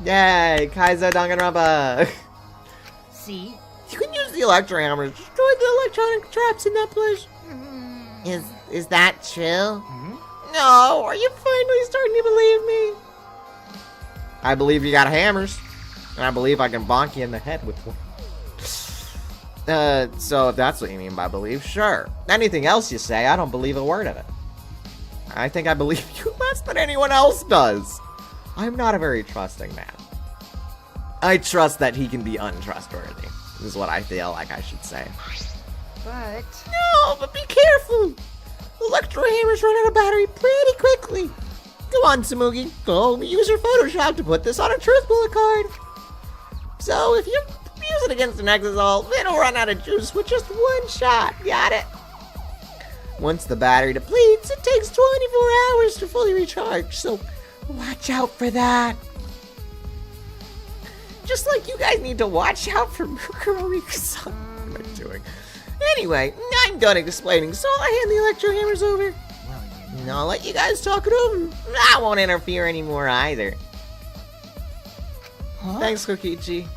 Speaker 1: Yay, Kaizo Danganronpa.
Speaker 2: See?
Speaker 1: You can use the electro hammers to destroy the electronic traps in that place.
Speaker 7: Is that true?
Speaker 1: No, are you finally starting to believe me? I believe you got hammers, and I believe I can bonk you in the head with one. So if that's what you mean by believe, sure. Anything else you say, I don't believe a word of it. I think I believe you less than anyone else does. I'm not a very trusting man. I trust that he can be untrustworthy, is what I feel like I should say.
Speaker 2: But...
Speaker 1: No, but be careful! Electro hammers run out of battery pretty quickly. Go on, Tsumugi. Go use your Photoshop to put this on a truth bullet card. So if you use it against an Exisal, it'll run out of juice with just 1 shot. Got it? Once the battery depletes, it takes 24 hours to fully recharge, so watch out for that. Just like you guys need to watch out for Mukuro-Rikusan. What am I doing? Anyway, I'm done explaining, so I'll hand the electro hammers over. And I'll let you guys talk it over. I won't interfere anymore either.
Speaker 2: Huh?
Speaker 1: Thanks, Kokichi.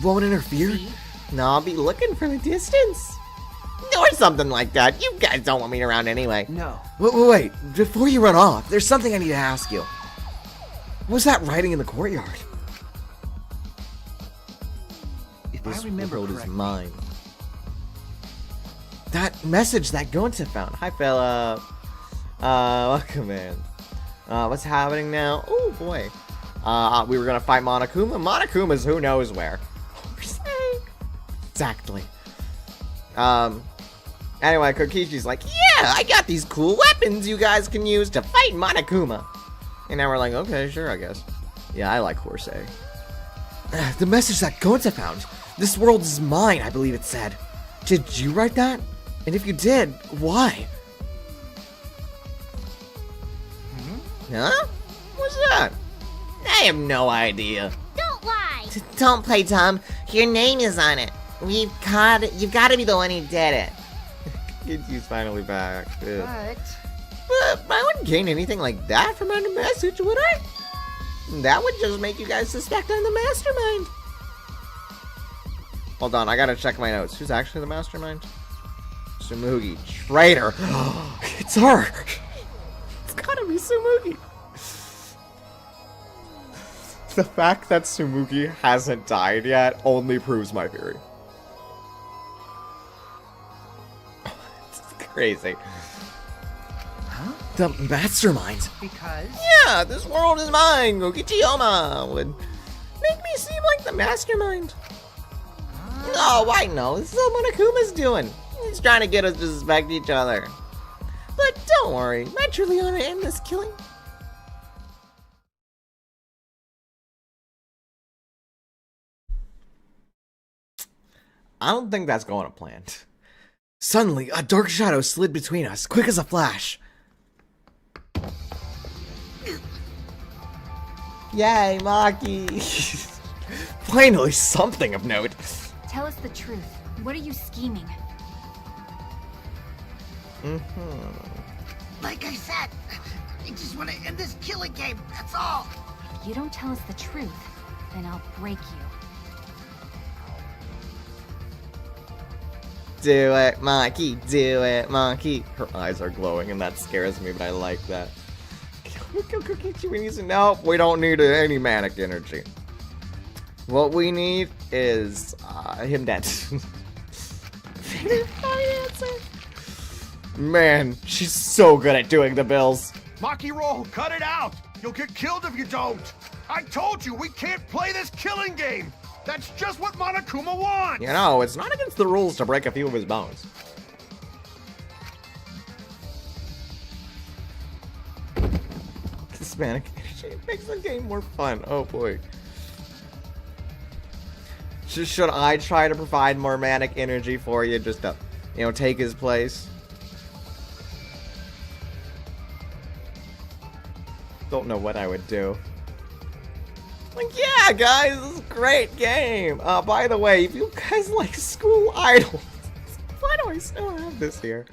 Speaker 6: Won't interfere?
Speaker 1: No, I'll be looking from a distance. Or something like that. You guys don't want me around anyway.
Speaker 5: No.
Speaker 6: Wait, before you run off, there's something I need to ask you. What's that writing in the courtyard?
Speaker 5: If
Speaker 1: This
Speaker 5: I remember
Speaker 1: world is
Speaker 5: correctly,
Speaker 1: mine.
Speaker 6: That message that
Speaker 1: Gonta found. Hi, fella. Welcome in. What's happening now? Oh, boy. We were gonna fight Monokuma. Monokuma's who knows where. Exactly. Anyway, Kokichi's like, yeah, I got these cool weapons you guys can use to fight Monokuma. And now we're like, okay, sure, I guess. Yeah, I like Horsei.
Speaker 6: the message that Gonta found. This world is mine, I believe it said. Did you write that? And if you did, why?
Speaker 1: Huh? What's that? have no idea.
Speaker 4: Don't lie.
Speaker 7: Don't play dumb. Your name is on it. You've got to be the one who did it.
Speaker 1: He's finally back.
Speaker 2: But
Speaker 1: But I wouldn't gain anything like that from a message, would I? That would just make you guys suspect I'm the mastermind. Hold on, I gotta check my notes. Who's actually the mastermind? Tsumugi. Traitor. It's her. It's gotta be Tsumugi. The fact that Tsumugi hasn't died yet only proves my theory. It's crazy.
Speaker 6: The mastermind.
Speaker 2: because
Speaker 1: Yeah, this world is mine. Gokichiyama would make me seem like the mastermind. Oh, I know. This is what Monokuma's doing. He's trying to get us to suspect each other. But don't worry, I truly want to end this killing. I don't think that's going to plan.
Speaker 6: Suddenly, a dark shadow slid between us, quick as a flash.
Speaker 1: Yay, Maki. Finally, something of note.
Speaker 4: Tell us the truth. What are you scheming?
Speaker 2: like I said, I just want to end this killing game. That's all.
Speaker 4: If you don't tell us the truth, then I'll break you.
Speaker 1: Do it, Maki. Do it, Maki. Her eyes are glowing, and that scares me, but I like that. We need some help. We don't need any manic energy. What we need is him dead. Man, she's so good at doing the bills.
Speaker 5: Maki roll, cut it out! You'll get killed if you don't! I told you, we can't play this killing game! That's just what Monokuma wants!
Speaker 1: You know, it's not against the rules to break a few of his bones. This manic energy makes the game more fun. Oh boy. Should I try to provide more manic energy for you just to, you know, take his place? Don't know what I would do. Like, yeah, guys, this is a great game. By the way, if you guys like School Idol, why do I still have this here?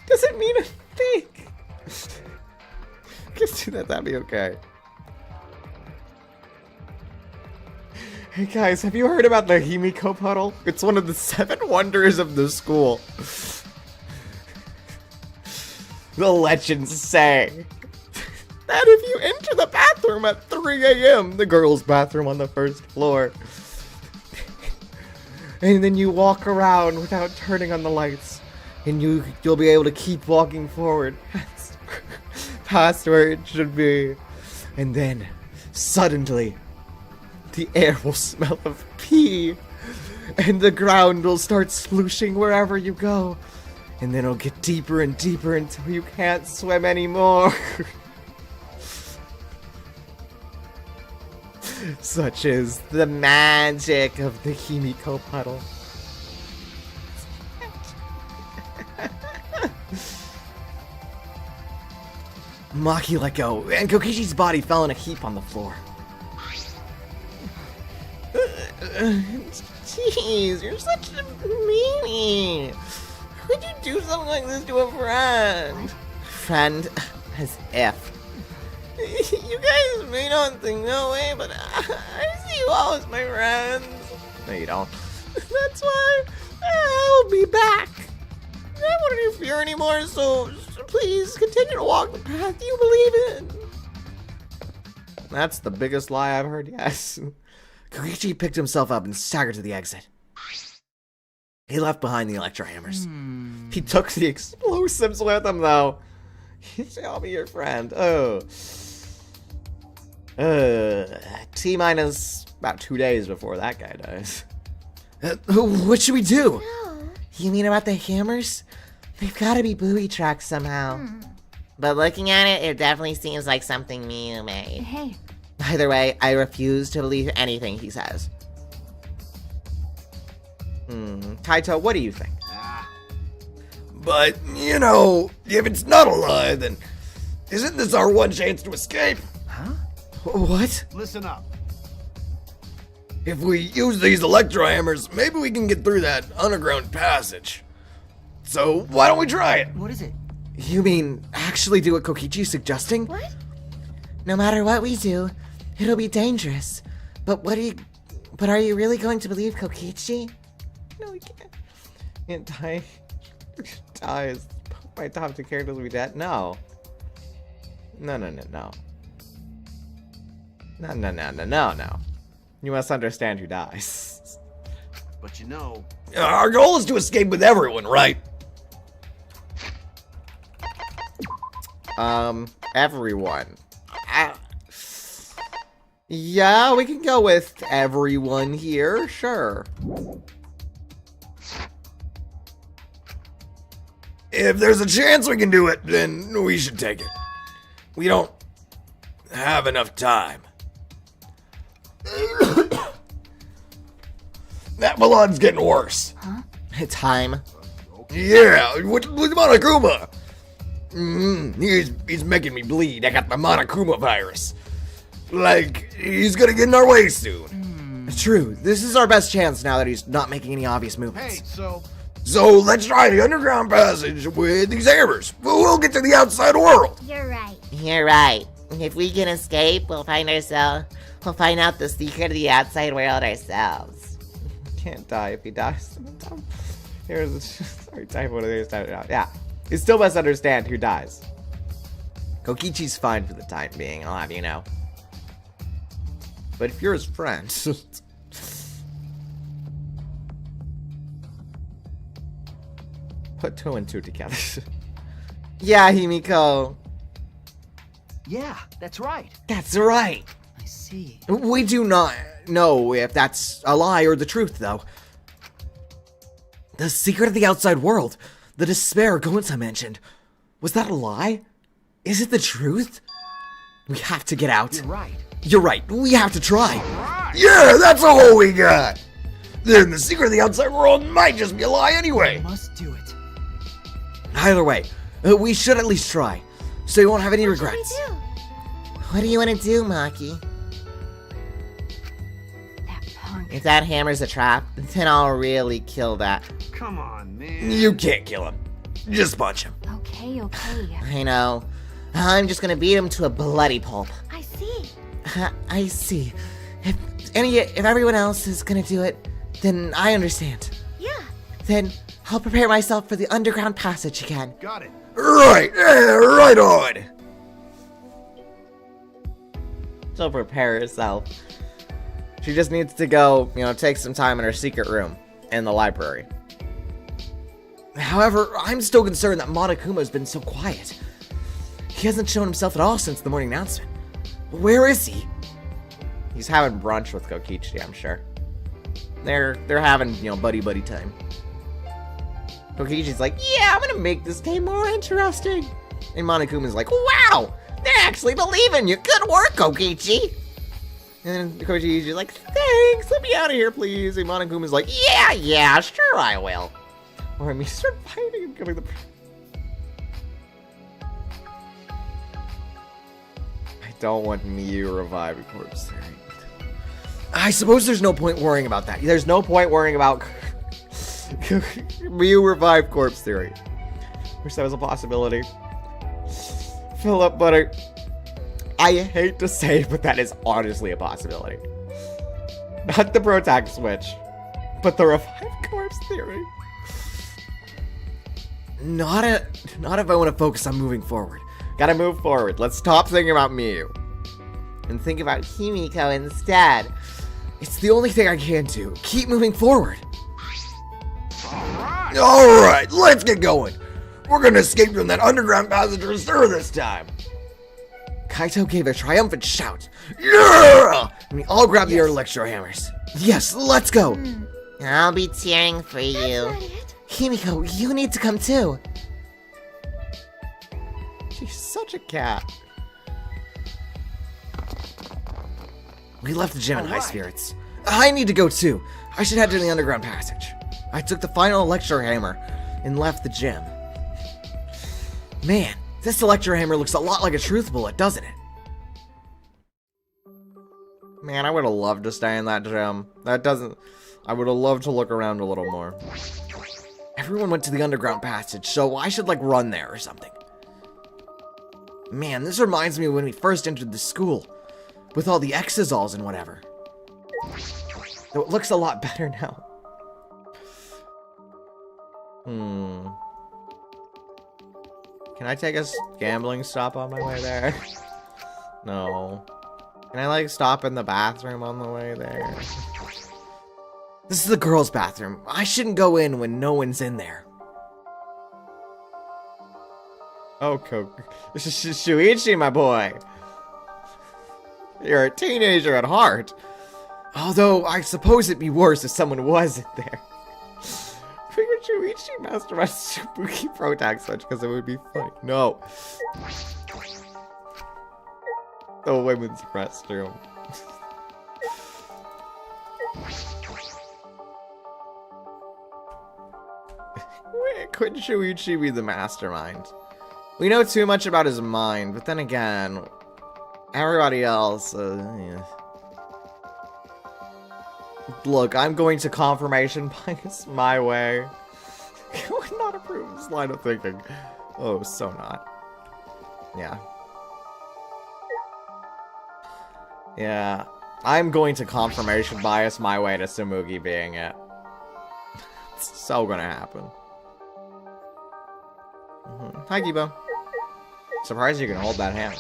Speaker 1: Doesn't mean a thing. Just do that, that'd be okay. Hey guys, have you heard about the Himiko puddle? It's one of the 7 wonders of the school. The legends say that if you enter the bathroom at 3 a.m., the girls' bathroom on the first floor, and then you walk around without turning on the lights, and you'll be able to keep walking forward past where it should be, and then suddenly the air will smell of pee, and the ground will start slooshing wherever you go, and then it'll get deeper and deeper until you can't swim anymore. Such is the magic of the Himiko puddle.
Speaker 6: Maki let go, and Kokishi's body fell in a heap on the floor.
Speaker 1: Jeez, you're such a meanie. How could you do something like this to a friend?
Speaker 7: Friend, as if.
Speaker 1: You guys may not think that way, but I see you all as my friends. No, you don't. That's why I'll be back. I won't interfere anymore, so please continue to walk the path you believe in. That's the biggest lie I've heard, yes.
Speaker 6: Kokichi picked himself up and staggered to the exit. He left behind the electro hammers.
Speaker 1: He took the explosives with him, though. I'll be your friend. Oh. T-minus about 2 days before that guy dies.
Speaker 6: What should we do?
Speaker 7: You mean about the hammers? They've got to be booby tracked somehow. But looking at it, it definitely seems like something Miu made.
Speaker 4: Hey,
Speaker 7: Either way, I refuse to believe anything he says.
Speaker 1: Kaito, what do you think?
Speaker 6: But, you know, if it's not a lie, then isn't this our one chance to escape? What?
Speaker 5: Listen up.
Speaker 8: If we use these electro hammers, maybe we can get through that underground passage. So why don't we try it?
Speaker 2: What is it?
Speaker 6: You mean actually do what Kokichi's suggesting?
Speaker 4: What?
Speaker 3: No matter what we do, it'll be dangerous. But are you really going to believe Kokichi?
Speaker 1: No, he can't. Can't die. Dies. My top 2 characters will be dead. No. No. No. You must understand who dies.
Speaker 5: But you know,
Speaker 8: Our goal is to escape with everyone, right?
Speaker 1: Everyone. Yeah, we can go with everyone here, sure.
Speaker 8: If there's a chance we can do it, then we should take it. We don't have enough time. That balloon's getting worse.
Speaker 1: Time.
Speaker 8: Yeah, with Monokuma. He's making me bleed. I got the Monokuma virus. Like, he's gonna get in our way soon.
Speaker 6: True. This is our best chance now that he's not making any obvious movements.
Speaker 5: hey, so
Speaker 8: So let's try the underground passage with these hammers. We'll get to the outside world.
Speaker 4: You're right.
Speaker 7: You're right. If we can escape, we'll find out the secret of the outside world ourselves.
Speaker 1: Can't die if he dies. Here's sorry, type one of these. Yeah. You still must understand who dies. Kokichi's fine for the time being, I'll have you know. But if you're his friend. Put 2 and 2 together. Yeah, Himiko.
Speaker 2: Yeah, that's right.
Speaker 6: That's right.
Speaker 2: I see.
Speaker 6: We do not know if that's a lie or the truth, though. The secret of the outside world, the despair Gonza mentioned. Was that a lie? Is it the truth? We have to get out.
Speaker 2: You're right.
Speaker 6: You're right. We have to try.
Speaker 8: Yeah, that's all we got. Then the secret of the outside world might just be a lie anyway.
Speaker 2: We must do it.
Speaker 6: Either way, we should at least try, so you won't have any regrets.
Speaker 3: What do you want to do, Maki?
Speaker 4: That punk.
Speaker 7: If that hammer's a trap, then I'll really kill that.
Speaker 5: come on, man.
Speaker 8: You can't kill him. Just punch him.
Speaker 4: Okay.
Speaker 7: I know. I'm just gonna beat him to a bloody pulp.
Speaker 4: I see.
Speaker 3: I see. If everyone else is gonna do it, then I understand.
Speaker 4: Yeah.
Speaker 3: Then I'll prepare myself for the underground passage again.
Speaker 5: Got it.
Speaker 8: Right, right on.
Speaker 1: She'll prepare herself. She just needs to go, take some time in her secret room in the library.
Speaker 6: However, I'm still concerned that Monokuma's been so quiet. He hasn't shown himself at all since the morning announcement. Where is he?
Speaker 1: He's having brunch with Kokichi, I'm sure. They're having, buddy time. Kokichi's like, yeah, I'm gonna make this game more interesting. And Monokuma's like, wow, they actually believe in you. Good work, Kokichi. And then Kokichi's like, thanks, let me out of here, please. And Monokuma's like, yeah, sure I will. Or me start fighting and killing the... I don't want Miyu to revive a corpse theory.
Speaker 6: I suppose there's no point worrying about that.
Speaker 1: There's no point worrying about Miyu revive corpse theory. Wish that was a possibility. Philip, but I hate to say, but that is honestly a possibility. Not the protag switch, but the revive corpse theory.
Speaker 6: Not if I want to focus on moving forward.
Speaker 1: Gotta move forward. Let's stop thinking about Miyu. And think about Himiko instead.
Speaker 6: It's the only thing I can do. Keep moving forward.
Speaker 8: Alright, let's get going. We're gonna escape from that underground passage sure this time.
Speaker 6: Kaito gave a triumphant shout.
Speaker 8: Yeah!
Speaker 6: And we all grabbed the electro hammers. Yes, let's go.
Speaker 7: I'll be cheering for you.
Speaker 4: Not it.
Speaker 3: Himiko, you need to come too.
Speaker 1: She's such a cat.
Speaker 6: We left the gym in high spirits. I need to go too. I should head to the underground passage. I took the final electro hammer and left the gym. Man, this electro hammer looks a lot like a truth bullet, doesn't it?
Speaker 1: Man, I would have loved to stay in that gym. That doesn't... I would have loved to look around a little more.
Speaker 6: Everyone went to the underground passage, so I should, like, run there or something. Man, this reminds me of when we first entered the school. With all the exosols and whatever. Though it looks a lot better now.
Speaker 1: Can I take a gambling stop on my way there? No. Can I, like, stop in the bathroom on the way there?
Speaker 6: This is the girls' bathroom. I shouldn't go in when no one's in there.
Speaker 1: Oh, Shuichi, my boy. You're a teenager at heart.
Speaker 6: Although, I suppose it'd be worse if someone was in there.
Speaker 1: Figured Shuichi masterminded spooky protag switch because it would be funny. No. The women's restroom. Couldn't Shuichi be the mastermind? We know too much about his mind, but then again, everybody else, yeah. Look, I'm going to confirmation bias my way. I would not approve this line of thinking. Oh, so not. Yeah. Yeah. I'm going to confirmation bias my way to Tsumugi being it. It's so gonna happen. Hi, Kibo. Surprised you can hold that hammer.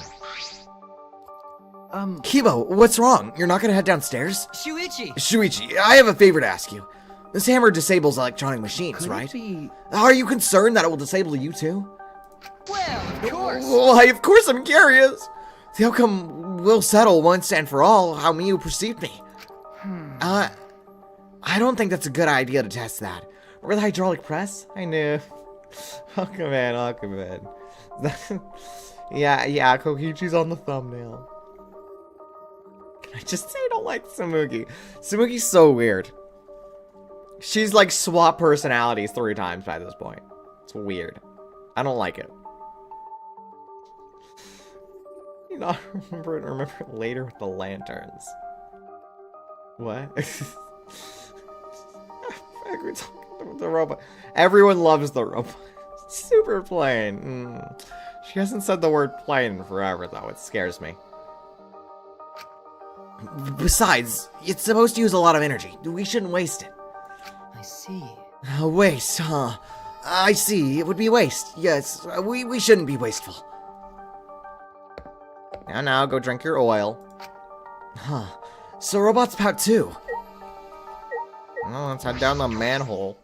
Speaker 6: Kibo, what's wrong? You're not gonna head downstairs?
Speaker 2: Shuichi!
Speaker 6: Shuichi, I have a favor to ask you. This hammer disables electronic machines, right? Are you concerned that it will disable you too?
Speaker 2: Well, of course!
Speaker 6: Why, of course I'm curious! The outcome will settle once and for all how Miyu perceived me. I don't think that's a good idea to test that. Remember the hydraulic press?
Speaker 1: I knew. Aquaman. yeah, Kokichi's on the thumbnail. Can I just say I don't like Tsumugi? Tsumugi's so weird. She's like swap personalities 3 times by this point. It's weird. I don't like it. You know, remember it later with the lanterns. What? We're talking about the robot. Everyone loves the robot. Super plain. She hasn't said the word plain in forever, though. It scares me.
Speaker 6: Besides, it's supposed to use a lot of energy. We shouldn't waste it.
Speaker 2: I see.
Speaker 6: Waste, huh? I see. It would be waste. Yes, we shouldn't be wasteful.
Speaker 1: Now, go drink your oil.
Speaker 6: Huh. So robots pout too.
Speaker 1: Oh, let's head down the manhole.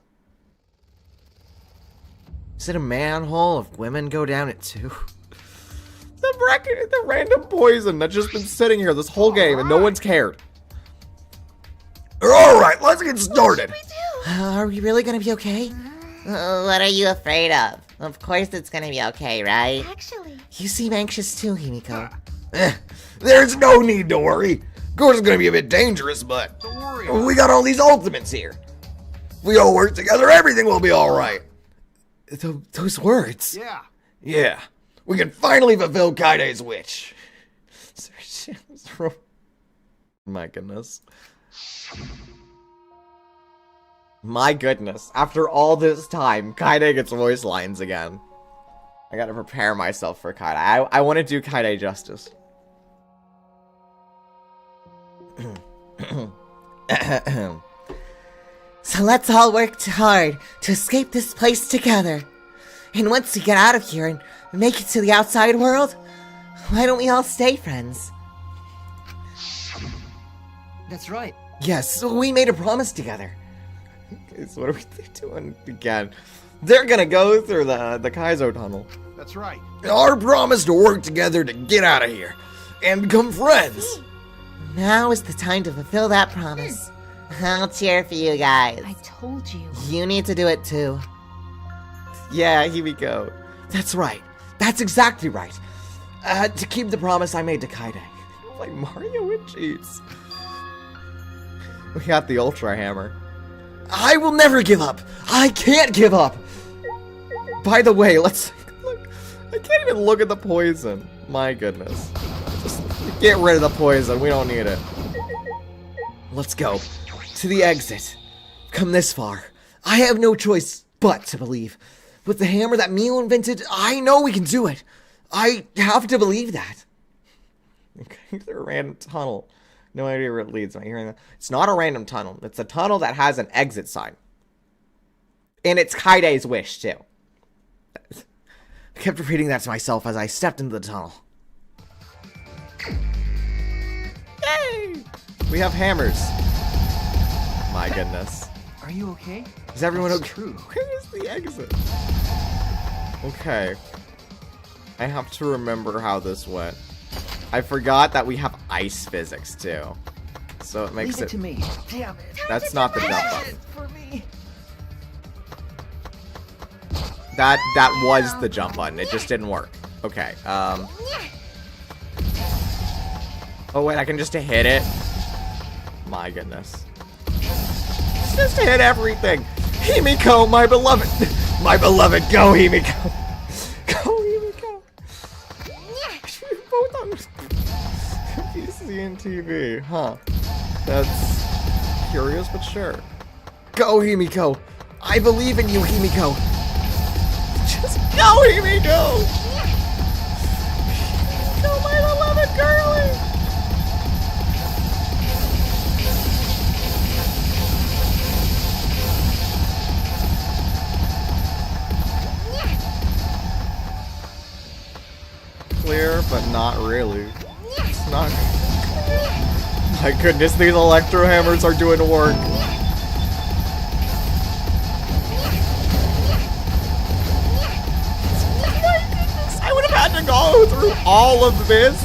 Speaker 6: Is it a manhole if women go down it too?
Speaker 1: The random poison that's just been sitting here this whole game and no one's cared.
Speaker 8: Alright, let's get started.
Speaker 3: Are we really gonna be okay?
Speaker 7: What are you afraid of? Of course it's gonna be okay, right?
Speaker 4: Actually,
Speaker 3: You seem anxious too, Himiko.
Speaker 8: There's no need to worry. Of course, it's gonna be a bit dangerous, but
Speaker 5: Don't worry.
Speaker 8: we got all these ultimates here. If we all work together, everything will be alright.
Speaker 6: Those words.
Speaker 5: Yeah.
Speaker 8: Yeah, we can finally fulfill Kaide's wish.
Speaker 1: My goodness. My goodness. After all this time, Kaide gets voice lines again. I gotta prepare myself for Kaide. I want to do Kaide justice.
Speaker 3: So let's all work hard to escape this place together. And once we get out of here and make it to the outside world, why don't we all stay friends?
Speaker 2: That's right.
Speaker 6: Yes, we made a promise together.
Speaker 1: Okay, so what are we doing again? They're gonna go through the Kaizo tunnel.
Speaker 5: That's right.
Speaker 8: Our promise to work together to get out of here and become friends.
Speaker 3: Now is the time to fulfill that promise.
Speaker 7: I'll cheer for you guys.
Speaker 4: I told you.
Speaker 3: You need to do it too.
Speaker 1: Yeah, here we go.
Speaker 6: That's right. That's exactly right. To keep the promise I made to Kaide.
Speaker 1: Like Mario and cheats. We got the Ultra Hammer.
Speaker 6: I will never give up. I can't give up.
Speaker 1: By the way, let's look. I can't even look at the poison. My goodness. Just get rid of the poison. We don't need it.
Speaker 6: Let's go. To the exit. Come this far. I have no choice but to believe. With the hammer that Mio invented, I know we can do it. I have to believe that. Okay, they're a random tunnel. No idea where it leads. Am I hearing that? It's not a random tunnel. It's a tunnel that has an exit sign. And it's Kaide's wish, too. I kept repeating that to myself as I stepped into the tunnel. Yay! We have hammers. My goodness.
Speaker 2: Are you okay?
Speaker 6: Is everyone
Speaker 2: That's
Speaker 6: okay?
Speaker 2: true.
Speaker 6: Where is the exit? Okay. I have to remember how this went. I forgot that we have ice physics too. So it makes
Speaker 2: Leave it to me. Damn it.
Speaker 6: That's not the jump button.
Speaker 2: For me.
Speaker 6: That was the jump button. It just didn't work. Okay. Oh wait, I can just hit it. My goodness. Just hit everything. Himiko, my beloved. My beloved, go Himiko. Go Himiko. Both on PC and TV, huh? That's curious, but sure. Go Himiko. I believe in you, Himiko. Just go Himiko. Himiko, my beloved girlie. Clear, but not really. It's not. My goodness, these electro hammers are doing work. My goodness, I would have had to go through all of this.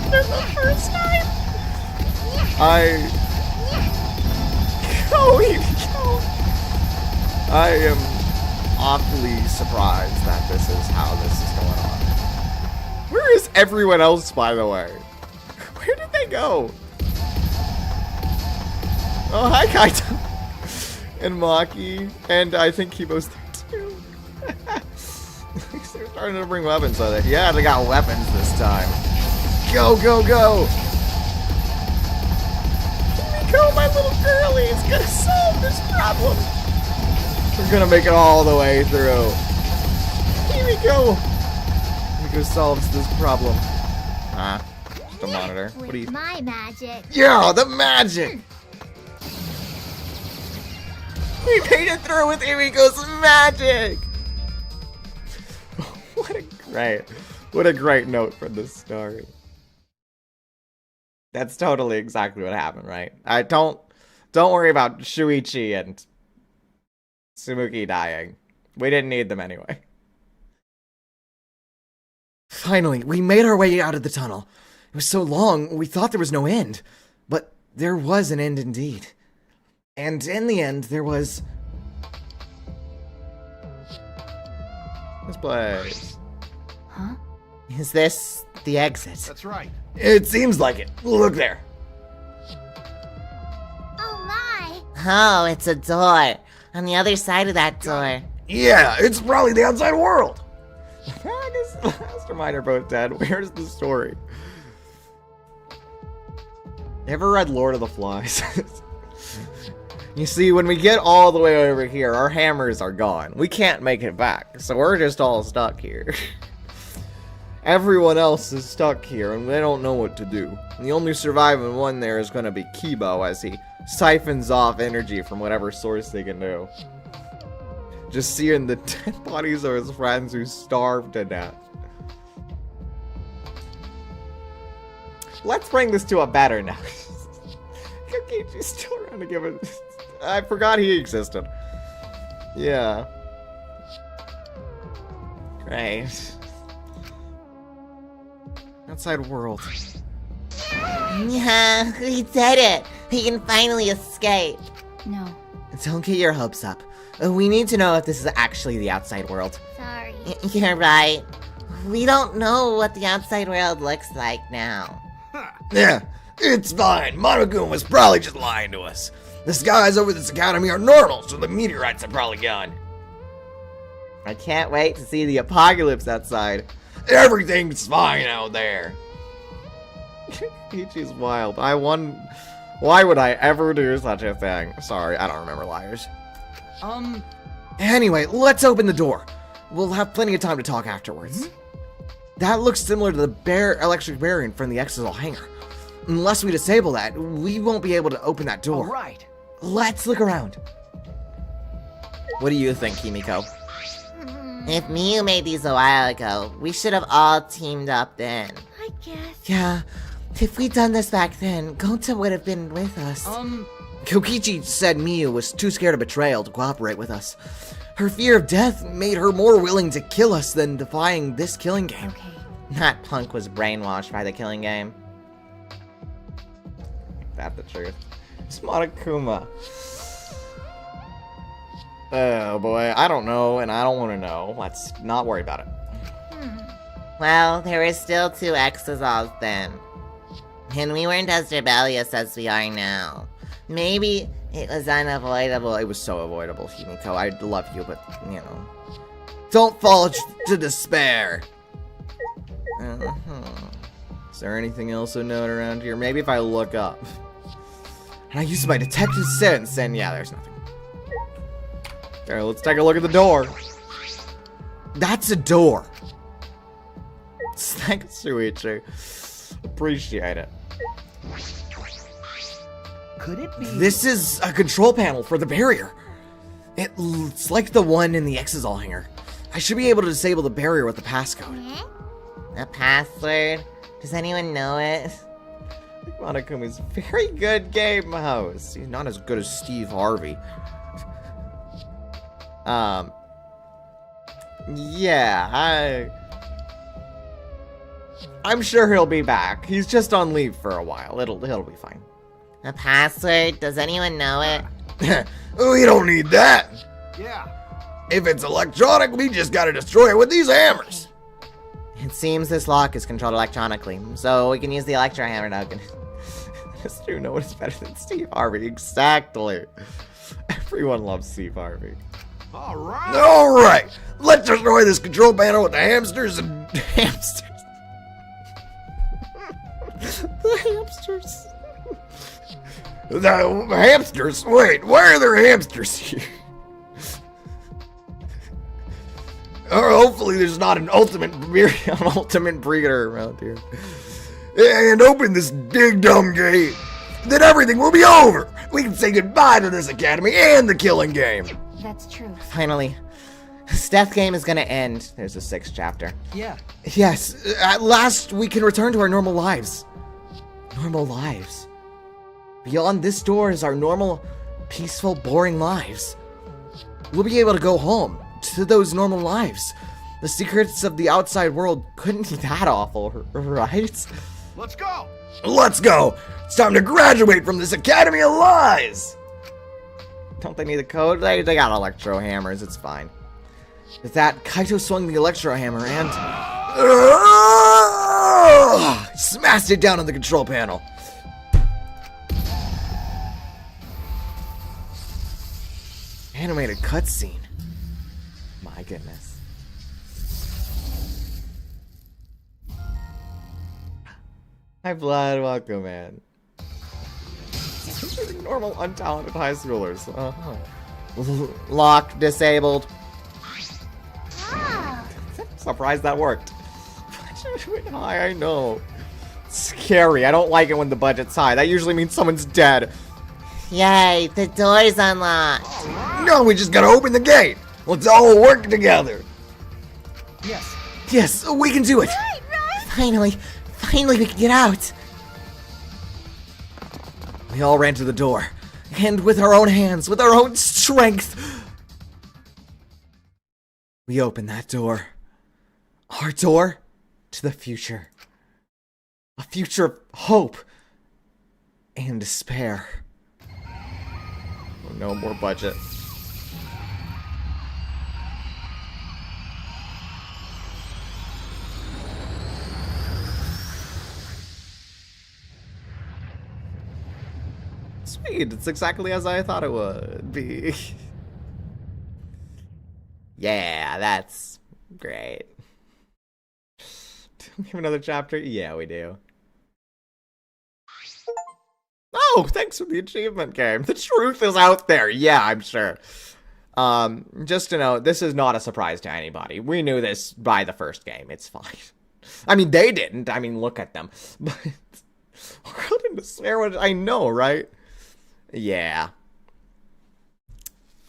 Speaker 6: For the first time. I am awfully surprised that this is how this is going on. Where is everyone else, by the way? Where did they go? Oh, hi, Kaito. And Maki. And I think Kibo's there, too. They're starting to bring weapons with it. Yeah, they got weapons this time. Go, go, go! Himiko, my little girlie, is gonna solve this problem! We're gonna make it all the way through. Himiko! Himiko solves this problem. Ah, just a monitor. What do you...
Speaker 9: My magic.
Speaker 6: Yeah, the magic! We made it through with Himiko's magic! What a great note for the story. That's totally exactly what happened, right? Don't worry about Shuichi and Tsumuki dying. We didn't need them anyway. Finally, we made our way out of the tunnel. It was so long, we thought there was no end. But there was an end indeed. And in the end, there was... this place.
Speaker 4: Huh?
Speaker 3: Is this the exit?
Speaker 5: That's right.
Speaker 8: It seems like it. Look there.
Speaker 9: Oh my!
Speaker 3: Oh, it's a door. On the other side of that door.
Speaker 8: Yeah, it's probably the outside world.
Speaker 6: I guess the last reminder both dead. Where's the story? Ever read Lord of the Flies? You see, when we get all the way over here, our hammers are gone. We can't make it back, so we're just all stuck here. Everyone else is stuck here, and they don't know what to do. The only surviving one there is going to be Kibo, as he siphons off energy from whatever source they can do. Just seeing the dead bodies of his friends who starved to death. Let's bring this to a better note. Kokichi's still around to give it... I forgot he existed. Yeah. Great. Outside world.
Speaker 3: Yeah, we did it. We can finally escape.
Speaker 4: No.
Speaker 3: Don't get your hopes up. We need to know if this is actually the outside world.
Speaker 9: Sorry.
Speaker 3: You're right. We don't know what the outside world looks like now.
Speaker 8: Yeah, it's fine. Monokuma was probably just lying to us. The skies over this academy are normal, so the meteorites are probably gone.
Speaker 6: I can't wait to see the apocalypse outside.
Speaker 8: Everything's fine out there.
Speaker 1: Ichi's wild. Why would I ever do such a thing? Sorry, I don't remember liars. Anyway, let's open the door. We'll have plenty of time to talk afterwards. That looks similar to the electric barrier from the Exisal hangar. Unless we disable that, we won't be able to open that door.
Speaker 2: All right.
Speaker 1: Let's look around. What do you think, Kimiko?
Speaker 7: If Miyu made these a while ago, we should have all teamed up then.
Speaker 9: I guess.
Speaker 3: Yeah, if we'd done this back then, Gonta would have been with us.
Speaker 1: Kokichi said Miyu was too scared of betrayal to cooperate with us. Her fear of death made her more willing to kill us than defying this killing game.
Speaker 4: Okay.
Speaker 7: That punk was brainwashed by the killing game.
Speaker 1: That's the truth. It's Monokuma. Oh boy, I don't know, and I don't want to know. Let's not worry about it.
Speaker 7: Well, there were still 2 Exisals then. And we weren't as rebellious as we are now. Maybe it was unavoidable.
Speaker 1: It was so avoidable, Himiko. I love you, but, you know. Don't fall to despair! Is there anything else to note around here? Maybe if I look up. And I use my detective sense, and yeah, there's nothing. Okay, let's take a look at the door. That's a door. Thanks, Shuichi. Appreciate it.
Speaker 2: Could it be?
Speaker 1: This is a control panel for the barrier. It's like the one in the Exisal hangar. I should be able to disable the barrier with the passcode.
Speaker 7: A password? Does anyone know it?
Speaker 1: Monokuma's very good game host. He's not as good as Steve Harvey. Yeah, I'm sure he'll be back. He's just on leave for a while. He'll be fine.
Speaker 7: A password? Does anyone know it?
Speaker 8: We don't need that.
Speaker 5: Yeah.
Speaker 8: If it's electronic, we just gotta destroy it with these hammers.
Speaker 7: It seems this lock is controlled electronically, so we can use the electro hammer to open it.
Speaker 1: It's true, no one is better than Steve Harvey. Exactly. Everyone loves Steve Harvey.
Speaker 5: All right.
Speaker 8: All right, let's destroy this control panel with the hamsters and
Speaker 1: Hamsters. The hamsters.
Speaker 8: the hamsters. Wait, why are there hamsters here?
Speaker 1: Or hopefully there's not an ultimate breeder around here.
Speaker 8: And open this big dumb gate. Then everything will be over. We can say goodbye to this academy and the killing game.
Speaker 4: That's true.
Speaker 7: Finally, this death game is gonna end. There's a 6th chapter.
Speaker 2: Yeah.
Speaker 1: Yes, at last we can return to our normal lives. Normal lives. Beyond this door is our normal, peaceful, boring lives. We'll be able to go home to those normal lives. The secrets of the outside world couldn't be that awful, right?
Speaker 5: Let's go.
Speaker 8: Let's go. It's time to graduate from this academy of lies.
Speaker 1: Don't they need the code? They got electro hammers, it's fine. With that, Kaito swung the electro hammer and
Speaker 8: Smashed it down on the control panel.
Speaker 1: animated cutscene. My goodness. Hi, Vlad. Welcome, man. Normal, untalented high schoolers. Locked, disabled. Surprised that worked. Budget went high, I know. Scary. I don't like it when the budget's high. That usually means someone's dead.
Speaker 7: Yay, the door's unlocked.
Speaker 8: No, we just gotta open the gate. Let's all work together.
Speaker 2: Yes.
Speaker 1: Yes, we can do it.
Speaker 3: Finally we can get out.
Speaker 1: We all ran to the door. And with our own hands, with our own strength, we opened that door. Our door to the future. A future of hope and despair. Oh, no more budget. Sweet, it's exactly as I thought it would be. Yeah, that's great. Do we have another chapter? Yeah, we do. Oh, thanks for the achievement game. The truth is out there. Yeah, I'm sure. Just to note, this is not a surprise to anybody. We knew this by the first game. It's fine. I mean, they didn't. I mean, look at them. But world in despair, what I know, right? Yeah.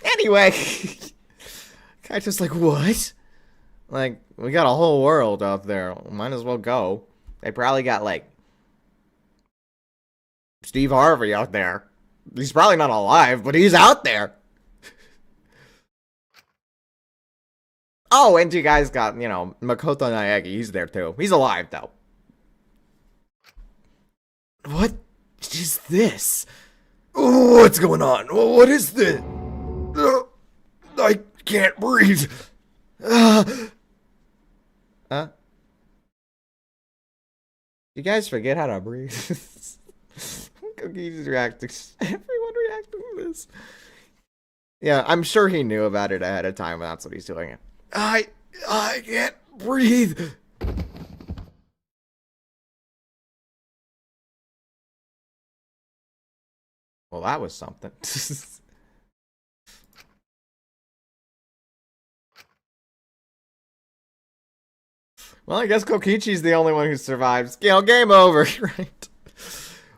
Speaker 1: Anyway, Kaito's like, what? Like, we got a whole world out there. Might as well go. They probably got, like, Steve Harvey out there. He's probably not alive, but he's out there. Oh, and you guys got, you know, Makoto Naegi. He's there, too. He's alive, though.
Speaker 6: What is this? What's going on? What is this? I can't breathe.
Speaker 1: You guys forget how to breathe. Cookie's reacting. Everyone reacting to this. Yeah, I'm sure he knew about it ahead of time, and that's what he's doing.
Speaker 6: I can't breathe.
Speaker 1: Well, that was something. Well, I guess Kokichi's the only one who survives. You know, game over, right?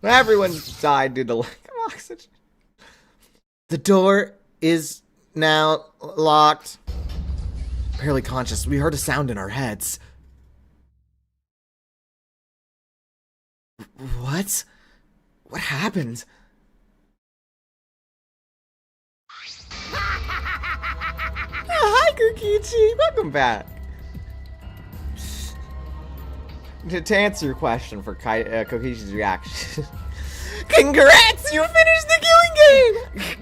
Speaker 1: Well, everyone died due to lack of oxygen.
Speaker 6: The door is now locked. Barely conscious. We heard a sound in our heads. What? What happened?
Speaker 1: Hi, Kokichi. Welcome back. To answer your question for Kokichi's reaction. Congrats! You finished the killing game!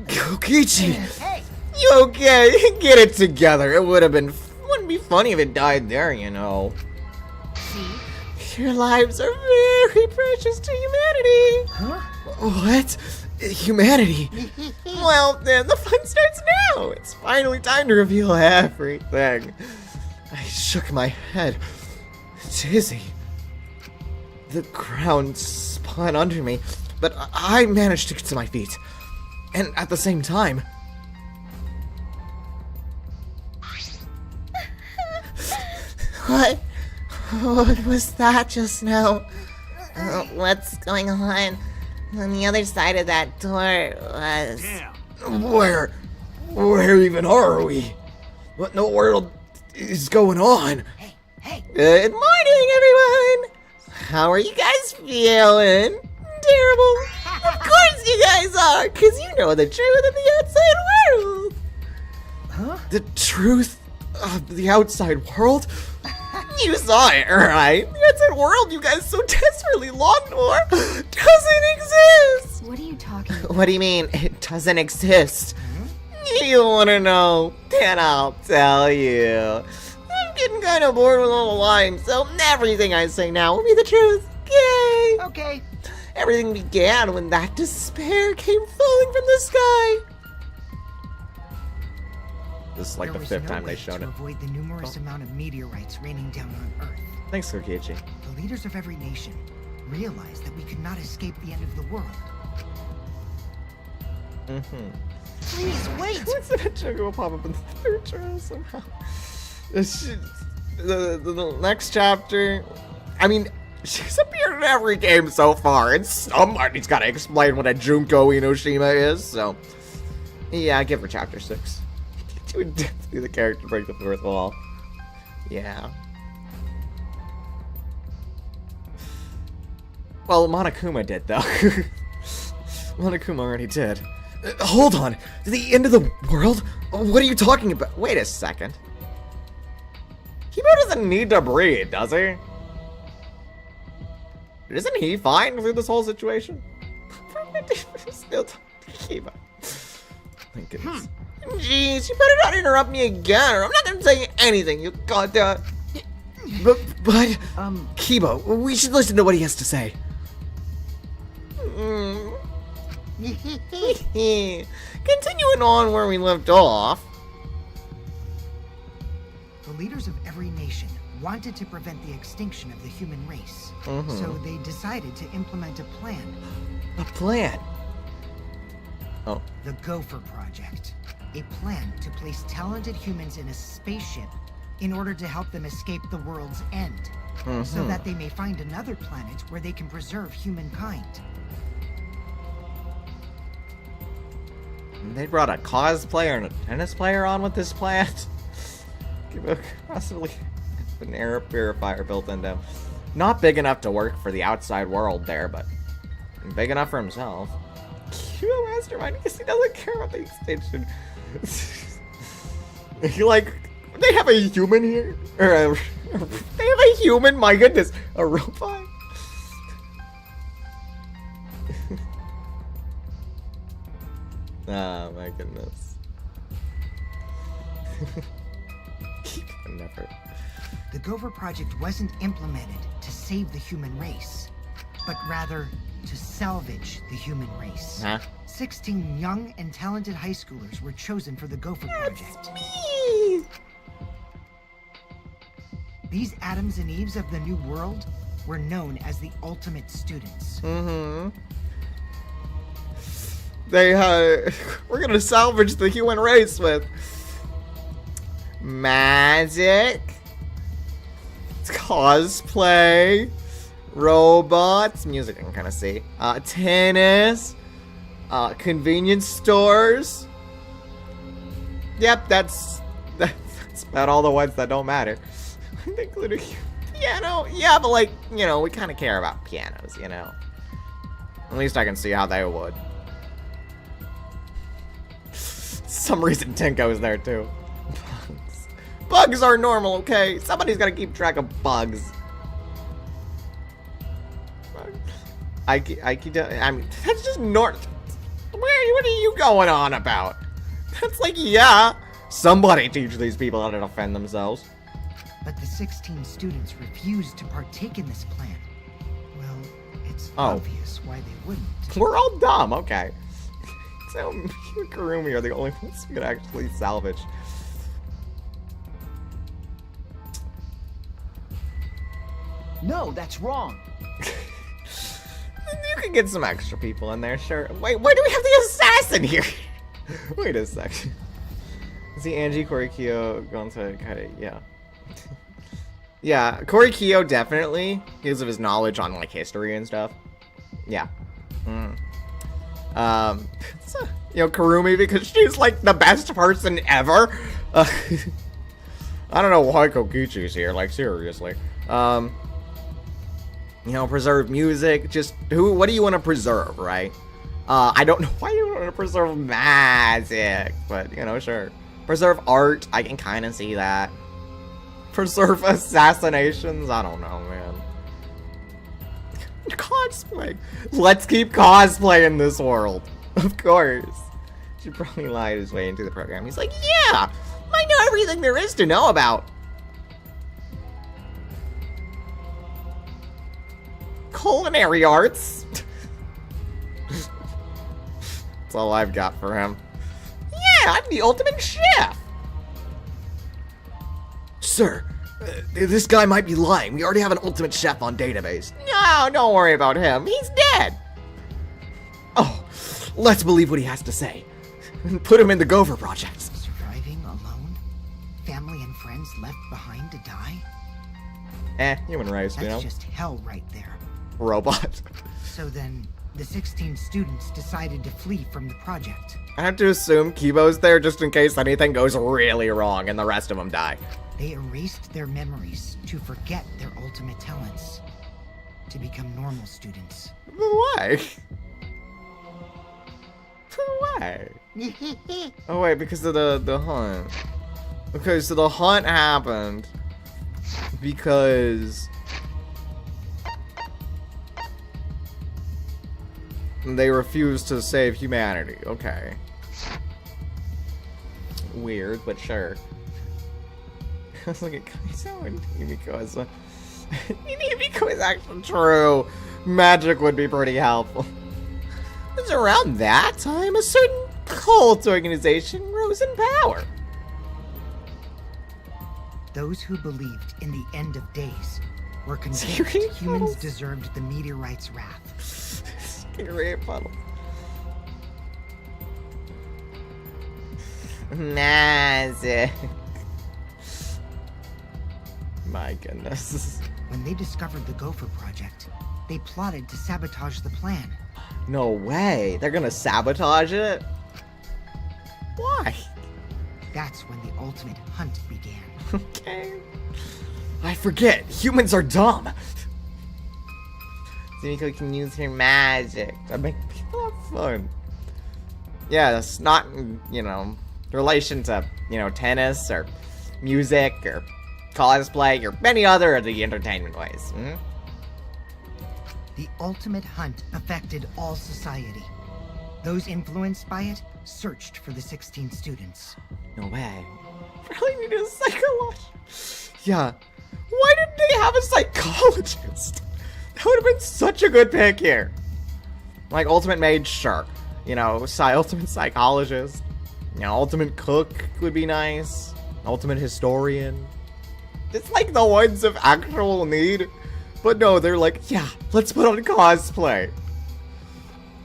Speaker 6: Kokichi!
Speaker 2: Hey,
Speaker 1: You okay? Get it together. It wouldn't be funny if it died there, you know.
Speaker 2: see?
Speaker 1: Your lives are very precious to humanity.
Speaker 2: Huh?
Speaker 6: What? Humanity?
Speaker 1: Well, then the fun starts now. It's finally time to reveal everything.
Speaker 6: I shook my head. Dizzy. The ground spun under me, but I managed to get to my feet. And at the same time...
Speaker 3: What was that just now?
Speaker 7: What's going on? On the other side of that door was...
Speaker 6: Where even are we? What in the world is going on?
Speaker 2: Hey, hey!
Speaker 1: Good morning, everyone. How are you guys feeling? Terrible. Of course you guys are, because you know the truth of the outside world.
Speaker 2: Huh?
Speaker 6: The truth of the outside world?
Speaker 1: You saw it, right? The outside world you guys so desperately longed for doesn't exist.
Speaker 4: What are you talking about?
Speaker 1: What do you mean, it doesn't exist? You want to know? Then I'll tell you. I'm getting kind of bored with all the lying, so everything I say now will be the truth. Yay!
Speaker 2: Okay.
Speaker 1: Everything began when that despair came falling from the sky. This is like
Speaker 2: There
Speaker 1: the
Speaker 2: was
Speaker 1: fifth
Speaker 2: no
Speaker 1: time
Speaker 2: way
Speaker 1: they've shown
Speaker 2: to
Speaker 1: it.
Speaker 2: avoid the numerous amount of meteorites raining down on Earth.
Speaker 1: Thanks, Kokichi.
Speaker 2: The leaders of every nation realized that we could not escape the end of the world. Please wait!
Speaker 1: Coincidental will pop up in the third trial somehow. The next chapter, I mean, she's appeared in every game so far, and somebody's got to explain what a Junko Inoshima is, so... Yeah, give her chapter 6. She would definitely the character break the fourth wall. Yeah. Well, Monokuma did, though.
Speaker 6: Monokuma already did. Hold on! The end of the world? What are you talking about?
Speaker 1: Wait a second. Kibo doesn't need to breathe, does he? Isn't he fine through this whole situation? Still talking to Kibo. Thank goodness. Jeez, you better not interrupt me again, or I'm not gonna say anything, you goddamn.
Speaker 6: But, Kibo, we should listen to what he has to say.
Speaker 1: Continuing on where we left off.
Speaker 2: The leaders of every nation wanted to prevent the extinction of the human race. So they decided to implement a plan.
Speaker 6: A plan?
Speaker 1: Oh.
Speaker 2: The Gopher Project. A plan to place talented humans in a spaceship in order to help them escape the world's end. So that they may find another planet where they can preserve humankind.
Speaker 1: They brought a cosplayer and a tennis player on with this plan. Possibly an air purifier built into him. Not big enough to work for the outside world there, but big enough for himself. Cubo Mastermind, because he doesn't care about the extinction. Like, they have a human here? Or they have a human? My goodness, a robot? Oh my goodness. Keep an effort.
Speaker 2: The Gopher Project wasn't implemented to save the human race, but rather to salvage the human race.
Speaker 1: Huh?
Speaker 2: 16 young and talented high schoolers were chosen for the Gopher Project.
Speaker 1: Me!
Speaker 2: These Adams and Eves of the New World were known as the Ultimate Students.
Speaker 1: They, we're gonna salvage the human race with magic, cosplay, robots, music I can kind of see, tennis, convenience stores. Yep, that's about all the ones that don't matter. Including piano. Yeah, but like, you know, we kind of care about pianos, you know. At least I can see how they would. Some reason Tinko's there too. Bugs. Bugs are normal, okay? Somebody's gotta keep track of bugs. I mean, that's just what are you going on about? That's like, yeah, somebody teach these people how to defend themselves.
Speaker 2: But the 16 students refused to partake in this plan. Well, it's obvious why they wouldn't.
Speaker 1: We're all dumb, okay. So, me and Kurumi are the only ones who can actually salvage.
Speaker 10: No, that's wrong.
Speaker 1: You can get some extra people in there, sure. Wait, why do we have the assassin here? Wait a second. See Angie, Korikyo, going to kind of, yeah. Yeah, Korikyo definitely, because of his knowledge on, like, history and stuff. Yeah. You know, Kurumi, because she's, like, the best person ever. I don't know why Kokichi's here, like, seriously. You know, preserve music, just, what do you want to preserve, right? I don't know why you want to preserve magic, but, you know, sure. Preserve art, I can kind of see that. Preserve assassinations, I don't know, man. Cosplay. Let's keep cosplay in this world. Of course. She probably lied his way into the program. He's like, yeah, I know everything there is to know about culinary arts. That's all I've got for him. Yeah, I'm the ultimate chef.
Speaker 8: Sir, this guy might be lying. We already have an ultimate chef on database.
Speaker 1: No, don't worry about him. He's dead.
Speaker 8: Oh, let's believe what he has to say. Put him in the Gopher Project.
Speaker 2: Surviving alone? Family and friends left behind to die?
Speaker 1: Human race, you know?
Speaker 2: That's just hell right there.
Speaker 1: Robot.
Speaker 2: So then, the 16 students decided to flee from the project.
Speaker 1: I have to assume Kibo's there just in case anything goes really wrong and the rest of them die.
Speaker 2: They erased their memories to forget their ultimate talents, to become normal students.
Speaker 1: Why? Why? Oh wait, because of the hunt. Okay, so the hunt happened because they refused to save humanity. Okay. Weird, but sure. I was like, Kaizo and Himiko is actually true. Magic would be pretty helpful. It was around that time a certain cult organization rose in power.
Speaker 2: Those who believed in the end of days were convinced
Speaker 1: Serious?
Speaker 2: humans deserved the meteorite's wrath.
Speaker 1: Scary puddle.
Speaker 7: Magic.
Speaker 1: My goodness.
Speaker 2: When they discovered the Gopher Project, they plotted to sabotage the plan.
Speaker 1: No way. They're gonna sabotage it? Why?
Speaker 2: That's when the ultimate hunt began.
Speaker 1: Okay.
Speaker 6: I forget. Humans are dumb.
Speaker 7: Sumiko can use her magic.
Speaker 1: That makes people have fun. Yeah, it's not, you know, relation to, you know, tennis or music or cosplay or many other of the entertainment ways. Hmm?
Speaker 2: The ultimate hunt affected all society. Those influenced by it searched for the 16 students.
Speaker 1: No way. Really need a psychologist. Yeah. Why didn't they have a psychologist? That would have been such a good pick here. Like, ultimate mage, sure. You know, ultimate psychologist. You know, ultimate cook would be nice. Ultimate historian. It's like the ones of actual need. But no, they're like, yeah, let's put on cosplay.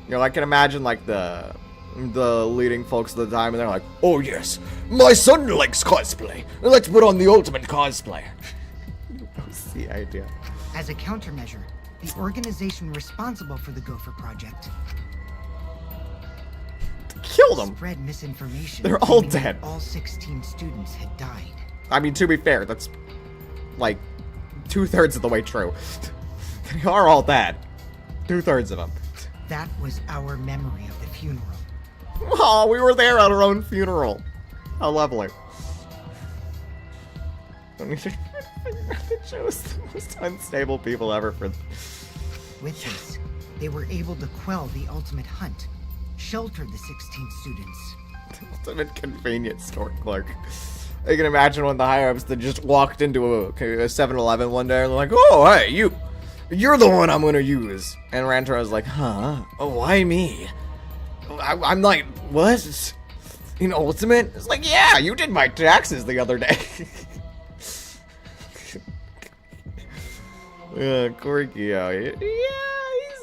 Speaker 1: You know, I can imagine like the leading folks at the time, and they're like,
Speaker 8: Oh yes, my son likes cosplay. Let's put on the ultimate cosplay.
Speaker 1: that's the idea.
Speaker 2: As a countermeasure, the organization responsible for the Gopher Project
Speaker 1: Kill them.
Speaker 2: spread misinformation.
Speaker 1: They're all
Speaker 2: claiming that
Speaker 1: dead.
Speaker 2: All 16 students had died.
Speaker 1: I mean, to be fair, that's like 2/3 of the way true. They are all dead. 2/3 of them.
Speaker 2: That was our memory of the funeral.
Speaker 1: Oh, we were there at our own funeral. How lovely. They chose the most unstable people ever for.
Speaker 2: With this, they were able to quell the ultimate hunt, shelter the 16 students.
Speaker 1: Ultimate convenience store clerk. I can imagine when the higher ups that just walked into a 7-Eleven one day and they're like, "Oh, hey, you're the one I'm gonna use." And Rantaro's like, "Huh? Oh, why me? I'm like, what? In Ultimate?" It's like, "Yeah, you did my taxes the other day." Korikyo,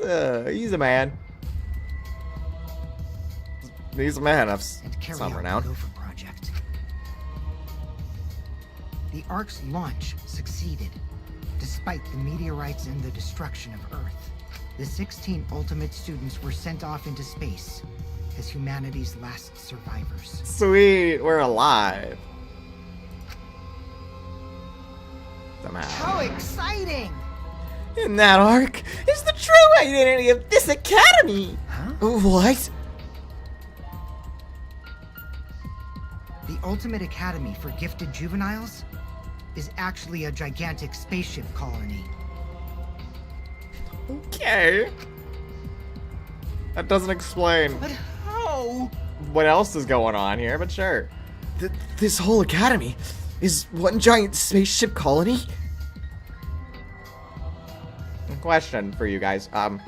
Speaker 1: yeah, he's a man. He's a man of
Speaker 2: And carry
Speaker 1: some
Speaker 2: out
Speaker 1: renown.
Speaker 2: the Gopher Project. The Ark's launch succeeded, despite the meteorites and the destruction of Earth. The 16 ultimate students were sent off into space as humanity's last survivors.
Speaker 1: Sweet, we're alive. Somehow.
Speaker 2: How exciting!
Speaker 3: And that arc is the true identity of this academy!
Speaker 6: What?
Speaker 2: The Ultimate Academy for Gifted Juveniles is actually a gigantic spaceship colony.
Speaker 1: Okay. That doesn't explain
Speaker 2: But how?
Speaker 1: what else is going on here, but sure.
Speaker 6: This whole academy is one giant spaceship colony?
Speaker 1: Question for you guys. How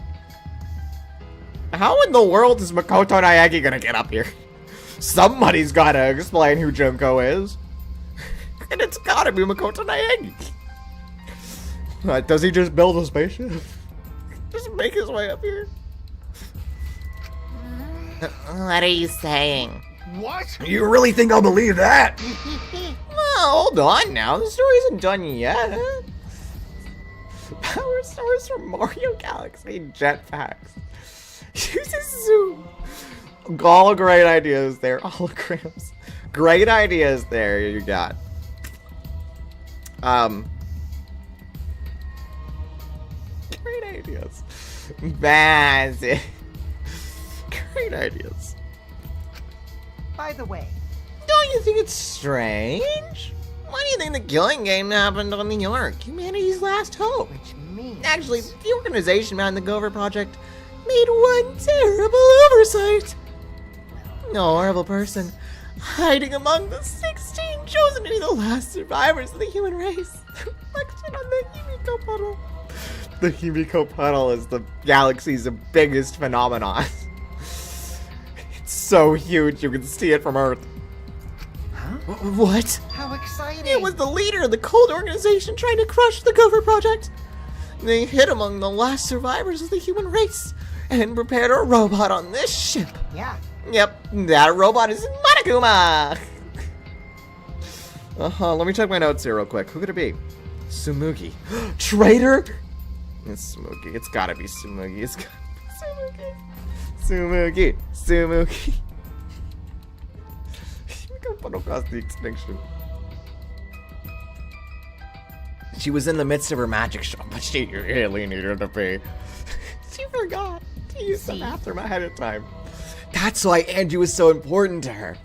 Speaker 1: in the world is Makoto Naegi gonna get up here? Somebody's gotta explain who Junko is. And it's gotta be Makoto Naegi. Does he just build a spaceship? Just make his way up here?
Speaker 7: What are you saying?
Speaker 5: What?
Speaker 8: You really think I'll believe that?
Speaker 1: Well, hold on now. The story isn't done yet. Power stars from Mario Galaxy jetpacks. Uses Zoom. All great ideas there. Holograms. Great ideas there you got. Great ideas. Massive. Great ideas.
Speaker 2: By the way,
Speaker 1: Don't you think it's strange? Why do you think the killing game happened on New York? Humanity's last hope.
Speaker 2: which means...
Speaker 1: Actually, the organization behind the Gopher Project made one terrible oversight. No horrible person hiding among the 16 chosen to be the last survivors of the human race. Reflection on the Himiko puddle. The Himiko puddle is the galaxy's biggest phenomenon. It's so huge you can see it from Earth.
Speaker 6: What?
Speaker 2: How exciting!
Speaker 1: It was the leader of the cult organization trying to crush the Gopher Project. They hid among the last survivors of the human race and prepared a robot on this ship.
Speaker 2: Yeah,
Speaker 1: Yep, that robot is Monokuma.
Speaker 7: Monokuma!
Speaker 1: Let me check my notes here real quick. Who could it be? Sumugi. Traitor? It's Sumugi. It's gotta be Sumugi. It's gotta be Sumugi. Sumugi. We can put across the extinction. She was in the midst of her magic show, but she really needed to pee. She forgot to use the bathroom ahead of time. That's why Angie was so important to her.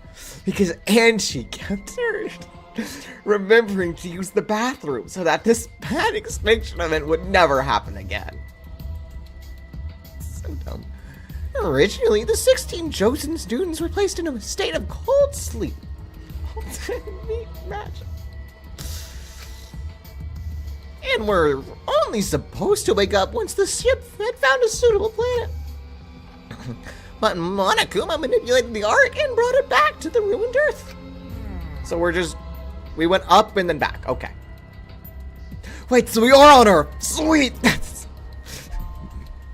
Speaker 1: Because Angie kept her remembering to use the bathroom so that this bad extinction event would never happen again. So dumb. Originally, the 16 chosen students were placed in a state of cold sleep. Neat magic. And were only supposed to wake up once the ship had found a suitable planet. But Monokuma manipulated the arc and brought it back to the ruined Earth. So we went up and then back. Okay. Wait, so we are on Earth. Sweet. That's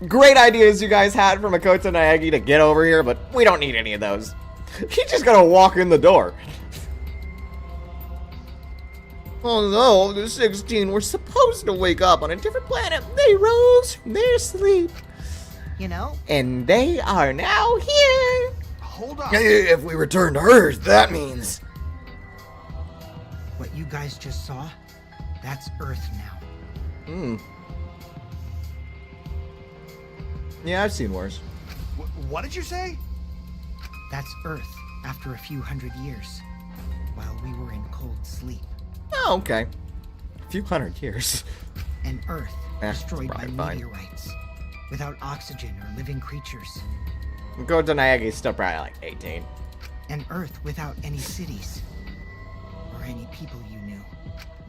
Speaker 1: great ideas you guys had from Makoto Naegi to get over here, but we don't need any of those. He's just gonna walk in the door. Although the 16 were supposed to wake up on a different planet, they rose from their sleep.
Speaker 2: You know?
Speaker 1: And they are now here.
Speaker 5: Hold up.
Speaker 8: If we return to Earth, that means...
Speaker 2: What you guys just saw, that's Earth now.
Speaker 1: Yeah, I've seen worse.
Speaker 5: What did you say?
Speaker 2: That's Earth after a few hundred years, while we were in cold sleep.
Speaker 1: Oh, okay. A few hundred years.
Speaker 2: And Earth destroyed by
Speaker 1: probably fine.
Speaker 2: meteorites, without oxygen or living creatures.
Speaker 1: Makoto Naegi's still probably like 18.
Speaker 2: And Earth without any cities, or any people you knew.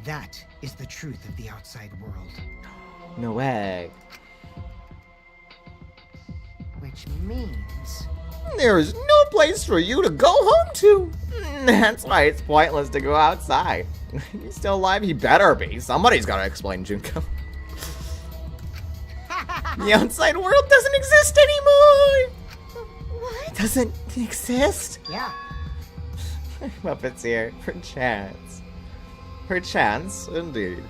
Speaker 2: That is the truth of the outside world.
Speaker 1: No way.
Speaker 2: Which means...
Speaker 1: There is no place for you to go home to. That's why it's pointless to go outside. He's still alive? He better be. Somebody's gotta explain Junko. The outside world doesn't exist anymore.
Speaker 3: What? Doesn't exist?
Speaker 2: Yeah.
Speaker 1: Muppets here. Perchance. Perchance, indeed.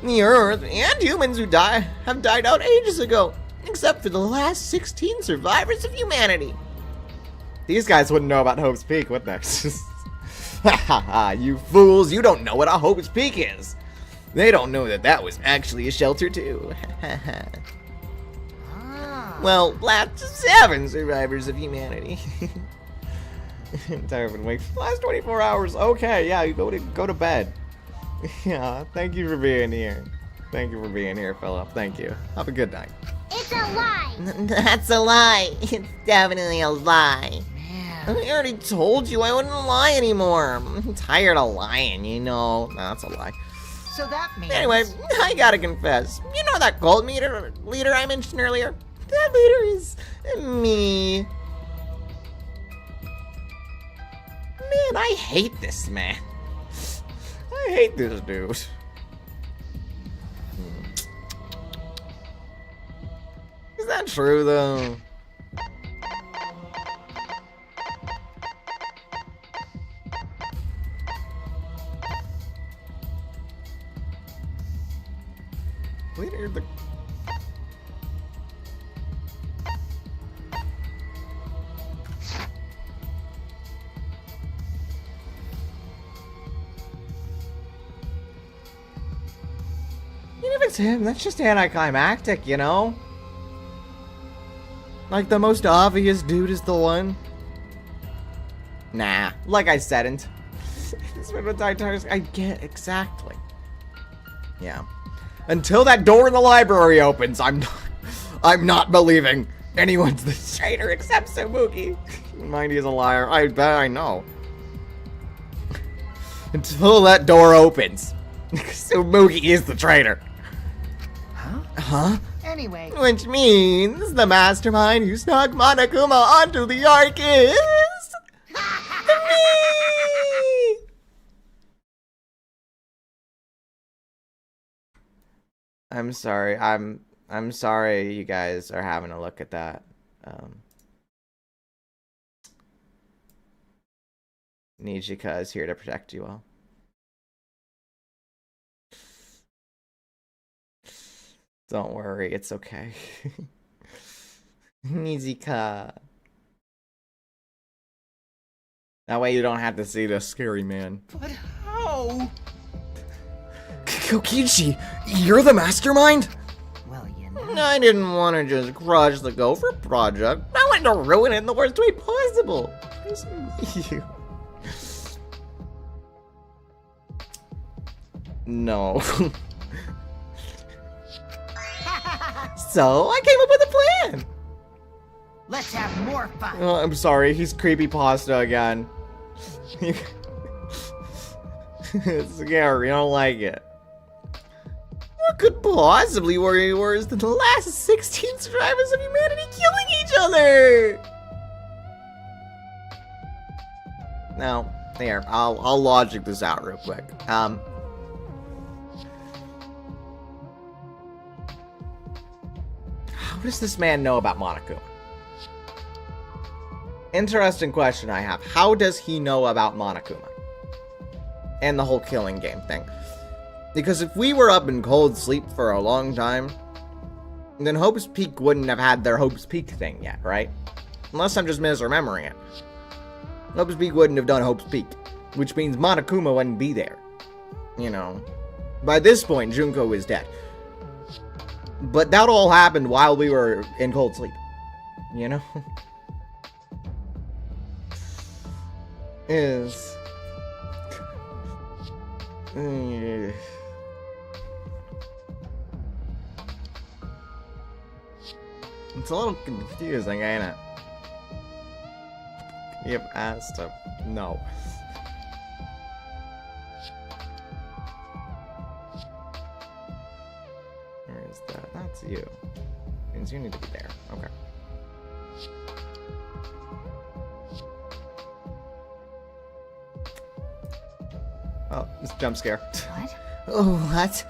Speaker 1: The Earth and humans who have died out ages ago, except for the last 16 survivors of humanity. These guys wouldn't know about Hope's Peak, would they? Ha ha ha, you fools, you don't know what a Hope's Peak is. They don't know that that was actually a shelter too. Well, last 7 survivors of humanity. Entire week. Last 24 hours. Okay, yeah, you go to bed. Yeah, thank you for being here. Thank you for being here, Philip. Thank you. Have a good night.
Speaker 9: It's a lie!
Speaker 7: That's a lie. It's definitely a lie.
Speaker 2: Man.
Speaker 1: I already told you I wouldn't lie anymore. I'm tired of lying, you know. No, that's a lie.
Speaker 2: So that means...
Speaker 1: Anyway, I gotta confess. You know that cult leader I mentioned earlier? That leader is me. Man, I hate this man. I hate this dude. Is that true, though? Leader the... Even if it's him, that's just anticlimactic, you know? Like, the most obvious dude is the one. Nah, like I said, and I get exactly. Yeah. Until that door in the library opens, I'm not believing anyone's the traitor except Sabuki. Mind he's a liar. I bet I know. Until that door opens, Sabuki is the traitor. Huh?
Speaker 2: Anyway...
Speaker 1: Which means the mastermind who snuck Monokuma onto the Ark is... me! I'm sorry. I'm sorry you guys are having a look at that. Nijika is here to protect you all. Don't worry, it's okay. Nijika. That way you don't have to see the scary man.
Speaker 10: But how?
Speaker 6: Kokichi, you're the mastermind?
Speaker 2: Well, you know.
Speaker 1: I didn't want to just crush the Gopher project. I wanted to ruin it in the worst way possible. It's you. No. So, I came up with a plan.
Speaker 2: Let's have more fun.
Speaker 1: Oh, I'm sorry, he's creepy pasta again. It's scary, I don't like it. What could possibly worry worse than the last 16 survivors of humanity killing each other? No, here, I'll logic this out real quick. How does this man know about Monokuma? Interesting question I have. How does he know about Monokuma? And the whole killing game thing. Because if we were up in cold sleep for a long time, then Hope's Peak wouldn't have had their Hope's Peak thing yet, right? Unless I'm just misremembering it. Hope's Peak wouldn't have done Hope's Peak, which means Monokuma wouldn't be there. You know, by this point, Junko is dead. But that all happened while we were in cold sleep. You know? It's a little confusing, ain't it? You've asked to... No. Where is that? That's you. Means you need to be there. Okay. Oh, it's a jump scare.
Speaker 7: What?
Speaker 3: Oh, what?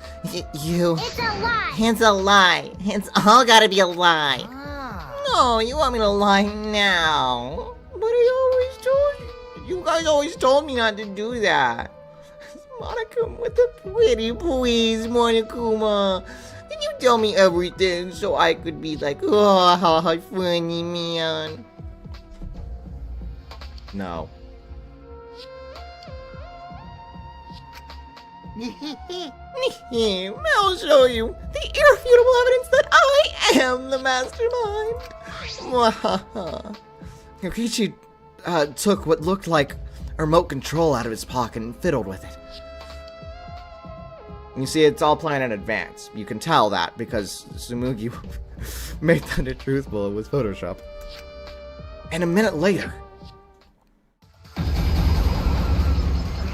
Speaker 3: You...
Speaker 9: It's a lie.
Speaker 7: It's a lie. It's all gotta be a lie.
Speaker 2: Ah.
Speaker 7: No, you want me to lie now?
Speaker 1: But I always told you. You guys always told me not to do that. Monokuma with the
Speaker 7: Pretty please, Monokuma. Can you tell me everything so I could be like, oh, how funny, man?
Speaker 1: No.
Speaker 7: I'll show you the irrefutable evidence that I am the mastermind.
Speaker 6: Kokichi took what looked like a remote control out of his pocket and fiddled with it.
Speaker 1: You see, it's all planned in advance. You can tell that because Tsumugi made that a truthful with Photoshop.
Speaker 6: And a minute later...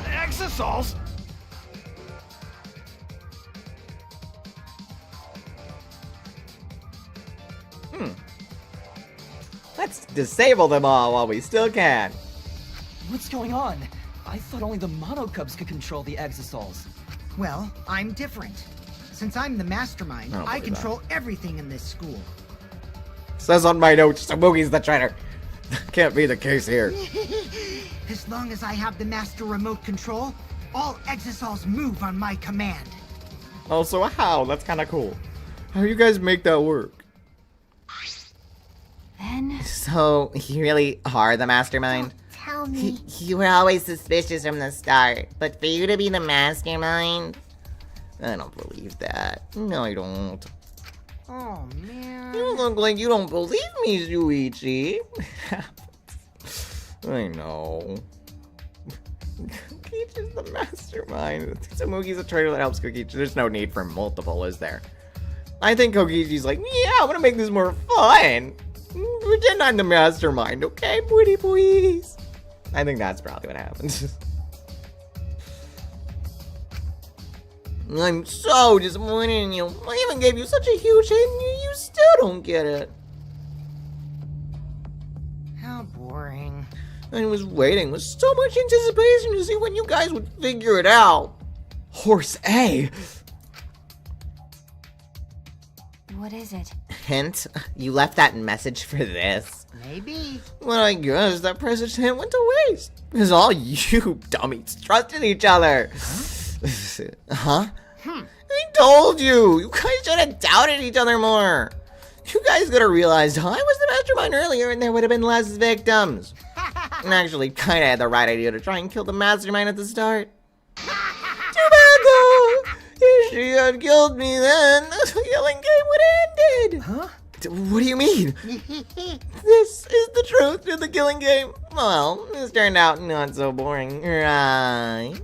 Speaker 5: Exosols?
Speaker 1: Let's disable them all while we still can.
Speaker 10: What's going on? I thought only the Monocubs could control the Exosols.
Speaker 2: Well, I'm different. Since I'm the mastermind,
Speaker 1: I don't
Speaker 2: I
Speaker 1: believe
Speaker 2: control everything in this school.
Speaker 1: Says on my notes, Tsumugi's the traitor. Can't be the case here.
Speaker 2: As long as I have the master remote control, all Exosols move on my command.
Speaker 1: Oh, so how? That's kind of cool. How do you guys make that work?
Speaker 4: Then...
Speaker 7: So, you really are the mastermind?
Speaker 9: Tell me.
Speaker 7: You were always suspicious from the start, but for you to be the mastermind? I don't believe that. No, I don't.
Speaker 2: Oh, man.
Speaker 1: You look like you don't believe me, Zuichi. I know. Kokichi's the mastermind. Tsumugi's a traitor that helps Kokichi. There's no need for multiple, is there? I think Kokichi's like, yeah, I'm gonna make this more fun. Pretend I'm the mastermind, okay? Pretty please. I think that's probably what happened. I'm so disappointed in you. I even gave you such a huge hint and you still don't get it.
Speaker 2: How boring.
Speaker 1: I was waiting with so much anticipation to see when you guys would figure it out.
Speaker 6: Horse A!
Speaker 4: What is it?
Speaker 1: hint? You left that message for this?
Speaker 2: Maybe.
Speaker 1: Well, I guess that precious hint went to waste. Because all you dummies trusted each other. Huh? I told you! You guys should have doubted each other more. You guys could have realized I was the mastermind earlier and there would have been less victims. And actually, kinda had the right idea to try and kill the mastermind at the start. Too bad though! If she had killed me then, the killing game would have ended!
Speaker 2: Huh?
Speaker 1: What do you mean? This is the truth to the killing game. Well, this turned out not so boring, right?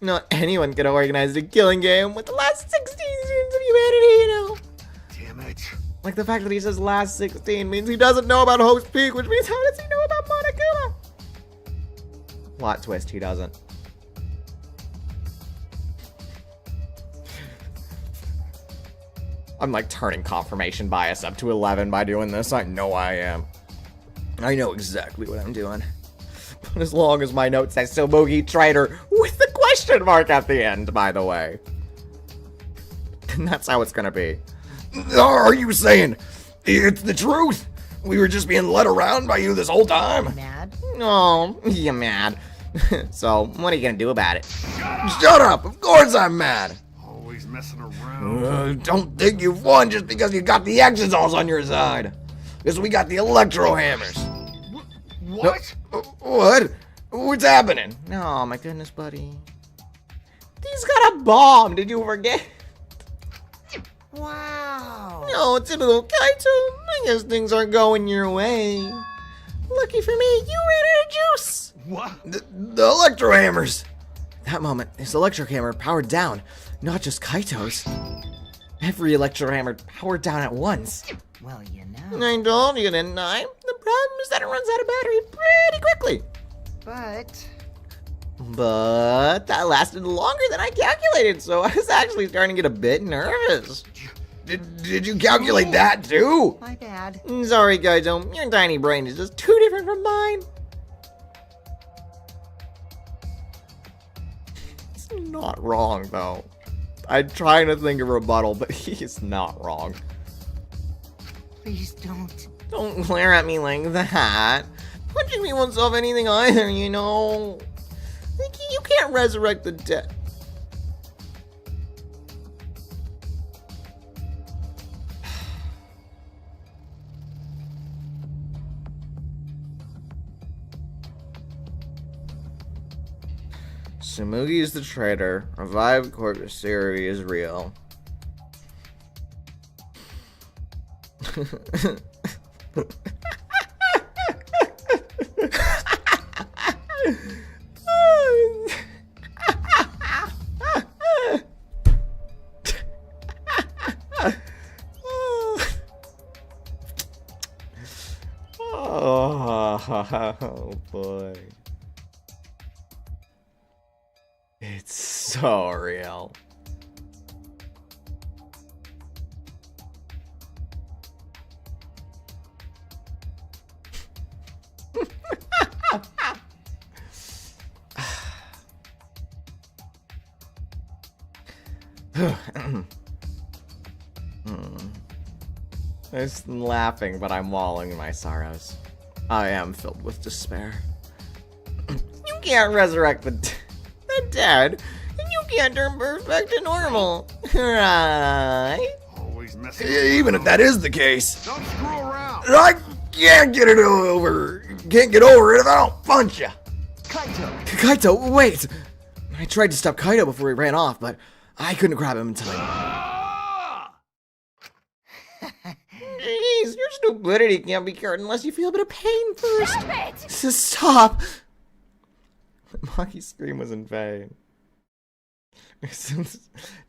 Speaker 1: Not anyone could have organized a killing game with the last 16 students of humanity, you know?
Speaker 5: Damn it.
Speaker 1: Like the fact that he says last 16 means he doesn't know about Hope's Peak, which means how does he know about Monokuma? Plot twist, he doesn't. I'm like turning confirmation bias up to 11 by doing this. I know I am. I know exactly what I'm doing. But as long as my note says Sobugi Traitor with the question mark at the end, by the way. And that's how it's gonna be.
Speaker 8: Are you saying it's the truth? We were just being led around by you this whole time?
Speaker 2: Mad?
Speaker 1: Oh, you mad. So, what are you gonna do about it?
Speaker 8: Shut up! Of course I'm mad!
Speaker 5: Always messing around.
Speaker 8: Don't think you've won just because you got the Exosols on your side. Because we got the Electro Hammers.
Speaker 5: What?
Speaker 8: What? What's happening?
Speaker 1: Oh my goodness, buddy. He's got a bomb, did you forget?
Speaker 2: Wow.
Speaker 1: No, typical Kaito. I guess things aren't going your way. Lucky for me, you ran out of juice.
Speaker 5: What?
Speaker 8: The Electro Hammers.
Speaker 1: That moment, his electric hammer powered down, not just Kaito's. Every electro hammer powered down at once.
Speaker 2: Well, you know.
Speaker 1: I told you, didn't I? The problem is that it runs out of battery pretty quickly. But that lasted longer than I calculated, so I was actually starting to get a bit nervous.
Speaker 8: Did you calculate that too?
Speaker 2: My bad.
Speaker 1: Sorry, Kaito, your tiny brain is just too different from mine. It's not wrong, though. I'm trying to think of a rebuttal, but he's not wrong.
Speaker 2: Please don't.
Speaker 1: Don't glare at me like that. Punching me won't solve anything either, you know. You can't resurrect the dead. Tsumugi is the traitor. Revived corpse theory is real. Oh boy. It's so real. I'm laughing, but I'm walling in my sorrows. I am filled with despair. You can't resurrect the dead, and you can't turn Burst back to normal, right?
Speaker 5: Always messing
Speaker 8: Even if that is the case,
Speaker 5: Don't screw around.
Speaker 8: I can't get it over. Can't get over it if I don't punch you.
Speaker 10: Kaito!
Speaker 1: Kaito, wait! I tried to stop Kaito before he ran off, but I couldn't grab him in time.
Speaker 5: Ah!
Speaker 1: Jeez, your stupidity can't be cured unless you feel a bit of pain first.
Speaker 4: Stop it!
Speaker 1: Stop! Maki's scream was in vain.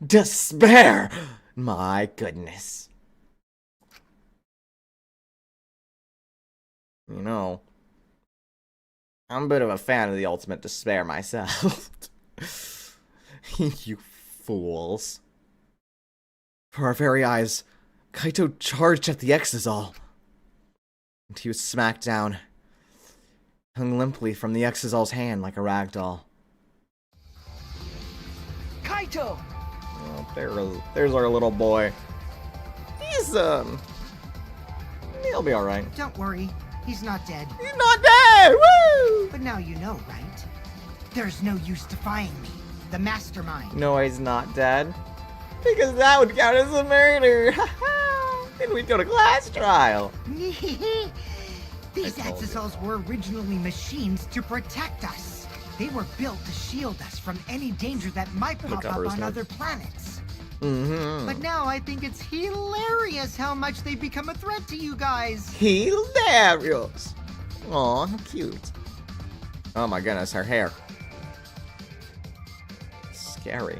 Speaker 1: Despair! My goodness. You know, I'm a bit of a fan of the ultimate despair myself. You fools. For our very eyes, Kaito charged at the Exisal. And he was smacked down, hung limply from the Exisal's hand like a rag doll.
Speaker 10: Kaito!
Speaker 1: Oh, there's our little boy. He'll be alright.
Speaker 2: Don't worry, he's not dead.
Speaker 1: He's not dead! Woo!
Speaker 2: But now you know, right? There's no use defying me, the mastermind.
Speaker 1: No, he's not dead. Because that would count as a murder. Then we'd go to class trial.
Speaker 2: These exosols were originally machines to protect us. They were built to shield us from any danger that might pop up on other planets. But now I think it's hilarious how much they've become a threat to you guys.
Speaker 1: Hilarious. Aw, how cute. Oh my goodness, her hair. Scary.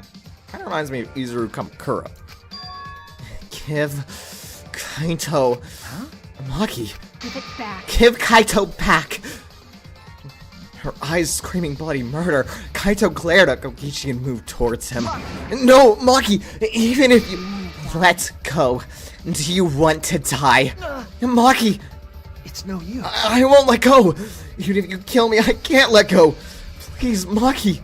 Speaker 1: Kind of reminds me of Izuru Kamakura. Give Kaito...
Speaker 2: Huh?
Speaker 1: Maki.
Speaker 4: Give it back.
Speaker 1: Give Kaito back! Her eyes screaming bloody murder. Kaito glared at Kokichi and moved towards him. No, Maki! Even if you... Let go. Do you want to die? Maki!
Speaker 10: It's no use.
Speaker 1: I won't let go! Even if you kill me, I can't let go! Please, Maki!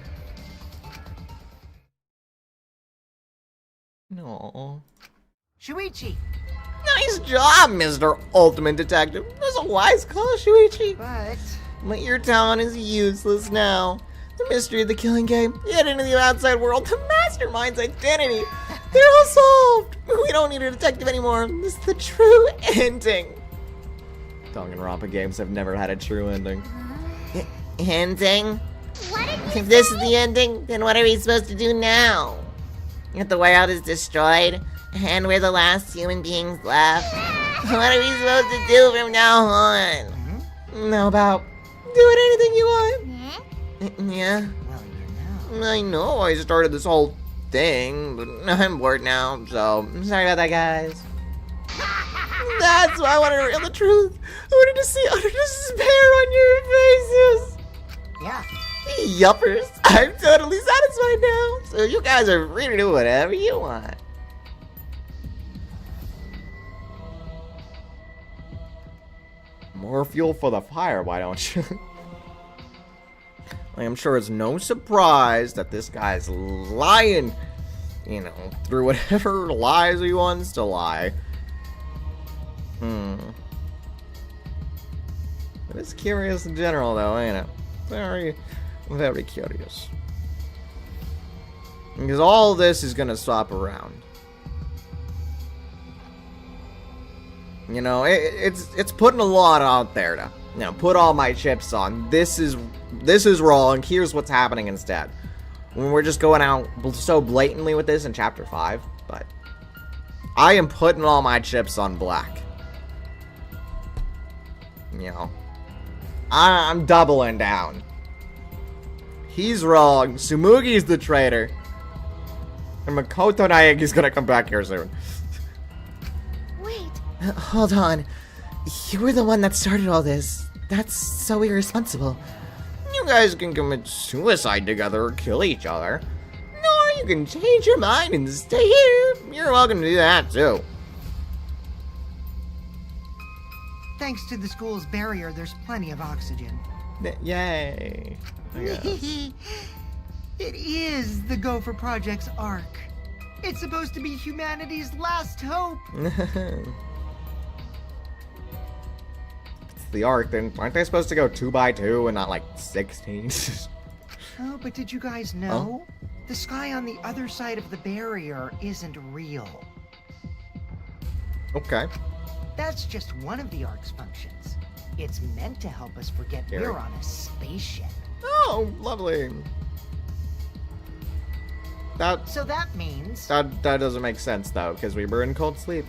Speaker 1: No.
Speaker 2: Shuichi!
Speaker 1: Nice job, Mr. Ultimate Detective. That's a wise call, Shuichi. But your talent is useless now. The mystery of the killing game, hidden into the outside world, the mastermind's identity. They're all solved. We don't need a detective anymore. This is the true ending. Danganronpa games have never had a true ending.
Speaker 7: Ending?
Speaker 9: What did you
Speaker 7: If this is the ending, then what are we supposed to do now? If the world is destroyed, and we're the last human beings left, what are we supposed to do from now on?
Speaker 1: How about doing anything you want?
Speaker 7: Yeah?
Speaker 2: Well, you know.
Speaker 1: I know I started this whole thing, but I'm bored now, so sorry about that, guys. That's why I wanted to reveal the truth. I wanted to see utter despair on your faces.
Speaker 2: Yeah.
Speaker 1: Yuppers, I'm totally satisfied now, so you guys are free to do whatever you want. More fuel for the fire, why don't you? I'm sure it's no surprise that this guy's lying, you know, through whatever lies he wants to lie. But it's curious in general, though, ain't it? Very, very curious. Because all this is gonna swap around. You know, it's putting a lot out there to, you know, put all my chips on. This is wrong. Here's what's happening instead. When we're just going out so blatantly with this in chapter 5, but I am putting all my chips on black. You know, I'm doubling down. He's wrong. Tsumugi's the traitor. And Makoto Naeki's gonna come back here soon.
Speaker 4: Wait.
Speaker 3: Hold on. You were the one that started all this. That's so irresponsible.
Speaker 1: You guys can commit suicide together or kill each other. Or you can change your mind and stay here. You're welcome to do that too.
Speaker 2: Thanks to the school's barrier, there's plenty of oxygen.
Speaker 1: Yay. I guess.
Speaker 2: It is the Gopher Project's arc. It's supposed to be humanity's last hope.
Speaker 1: It's the arc, then aren't they supposed to go 2 by 2 and not like 16?
Speaker 2: Oh, but did you guys know? The sky on the other side of the barrier isn't real.
Speaker 1: Okay.
Speaker 2: That's just one of the arc's functions. It's meant to help us forget we're on a spaceship.
Speaker 1: Oh, lovely.
Speaker 2: So that means...
Speaker 1: That doesn't make sense, though, because we were in cold sleep.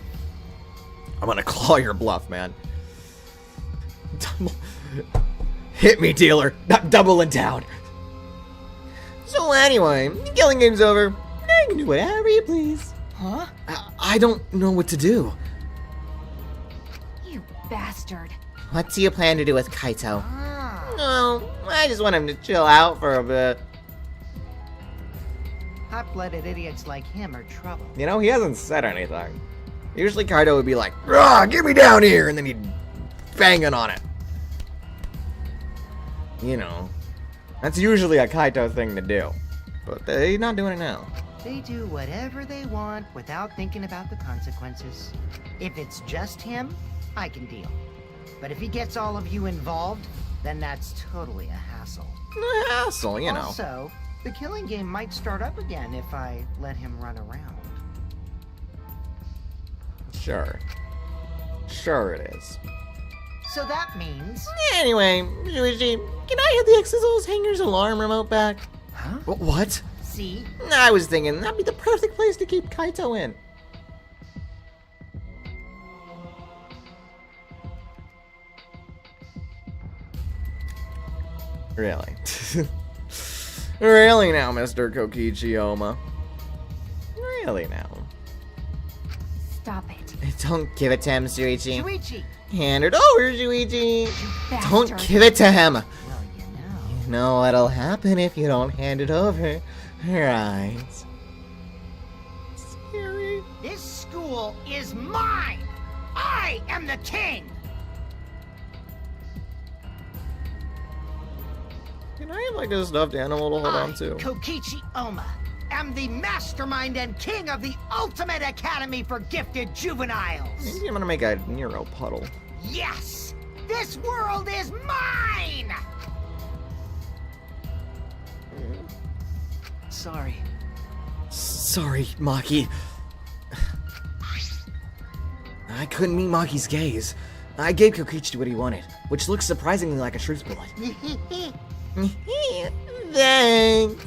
Speaker 1: I'm gonna claw your bluff, man. Hit me, dealer. Not doubling down. So anyway, the killing game's over. You can do whatever you please.
Speaker 2: Huh?
Speaker 3: I don't know what to do.
Speaker 4: You bastard.
Speaker 3: What do you plan to do with Kaito?
Speaker 1: No, I just want him to chill out for a bit.
Speaker 2: Hot-blooded idiots like him are trouble.
Speaker 1: You know, he hasn't said anything. Usually Kaido would be like, "Rah, get me down here," and then he'd banging on it. You know, that's usually a Kaito thing to do. But he's not doing it now.
Speaker 2: They do whatever they want without thinking about the consequences. If it's just him, I can deal. But if he gets all of you involved, then that's totally a hassle.
Speaker 1: Hassle, you know.
Speaker 2: Also, the killing game might start up again if I let him run around.
Speaker 1: Sure. Sure it is.
Speaker 2: So that means...
Speaker 6: Anyway, Shuichi, can I have the Exosoul's Hanger's alarm remote back?
Speaker 10: Huh?
Speaker 6: What?
Speaker 2: See?
Speaker 6: I was thinking that'd be the perfect place to keep Kaito in.
Speaker 1: Really? Really now, Mr. Kokichi Oma? Really now?
Speaker 4: Stop it.
Speaker 6: Don't give it to him, Shuichi.
Speaker 2: Shuichi!
Speaker 6: Hand it over, Shuichi. Don't
Speaker 4: Bastard.
Speaker 6: give it to him.
Speaker 2: Well, you know...
Speaker 6: You know what'll happen if you don't hand it over, right? Scary.
Speaker 2: This school is mine! I am the king!
Speaker 1: Can I have like a stuffed animal to hold on to?
Speaker 2: Kokichi Oma, am the mastermind and king of the ultimate academy for gifted juveniles!
Speaker 1: Maybe I'm gonna make a Niro puddle.
Speaker 2: Yes! This world is mine!
Speaker 10: Sorry.
Speaker 6: Sorry, Maki. I couldn't meet Maki's gaze. I gave Kokichi what he wanted, which looks surprisingly like a truth bullet. Thanks.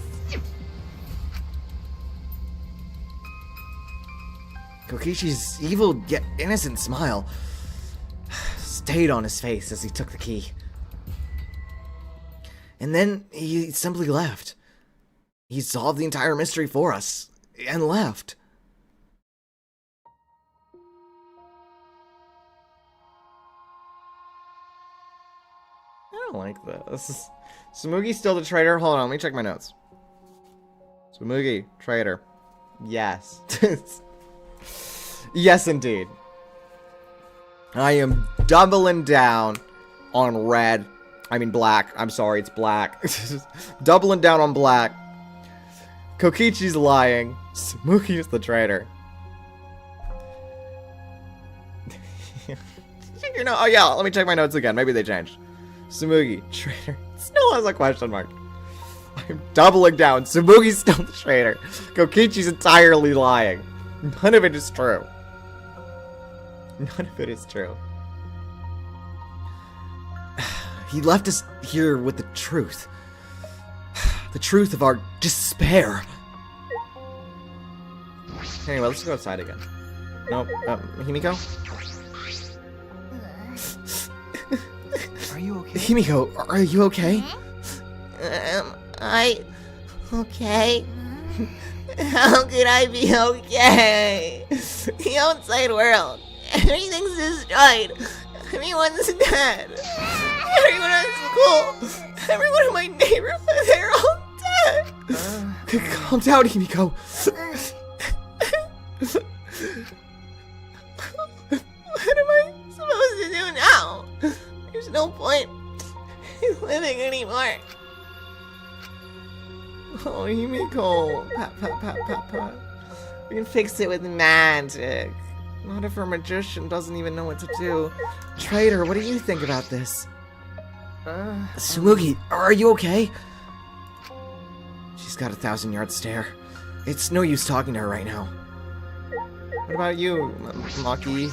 Speaker 6: Kokichi's evil yet innocent smile stayed on his face as he took the key. And then he simply left. He solved the entire mystery for us and left.
Speaker 1: I don't like this. Smugi's still the traitor? Hold on, let me check my notes. Smugi, traitor. Yes. Yes, indeed. I am doubling down on red. I mean black. I'm sorry, it's black. Doubling down on black. Kokichi's lying. Smugi is the traitor. Check your note. Oh yeah, let me check my notes again. Maybe they changed. Sumugi, traitor. Still has a question mark. I'm doubling down. Sumugi's still the traitor. Kokichi's entirely lying. None of it is true. None of it is true.
Speaker 6: He left us here with the truth. The truth of our despair.
Speaker 1: Anyway, let's go outside again. Nope. Himiko?
Speaker 10: Are you okay?
Speaker 6: Himiko, are you okay?
Speaker 7: Okay? How could I be okay? The outside world, everything's destroyed. Everyone's dead. Everyone at school, everyone in my neighborhood, they're all dead.
Speaker 6: Calm down, Himiko.
Speaker 7: What am I supposed to do now? There's no point in living anymore.
Speaker 1: Oh, Himiko. Pat, pat, pat, pat, pat.
Speaker 7: We can fix it with magic.
Speaker 1: Not if our magician doesn't even know what to do.
Speaker 6: Traitor, what do you think about this? Sumugi, are you okay? She's got a 1,000-yard stare. It's no use talking to her right now.
Speaker 1: What about you, Maki?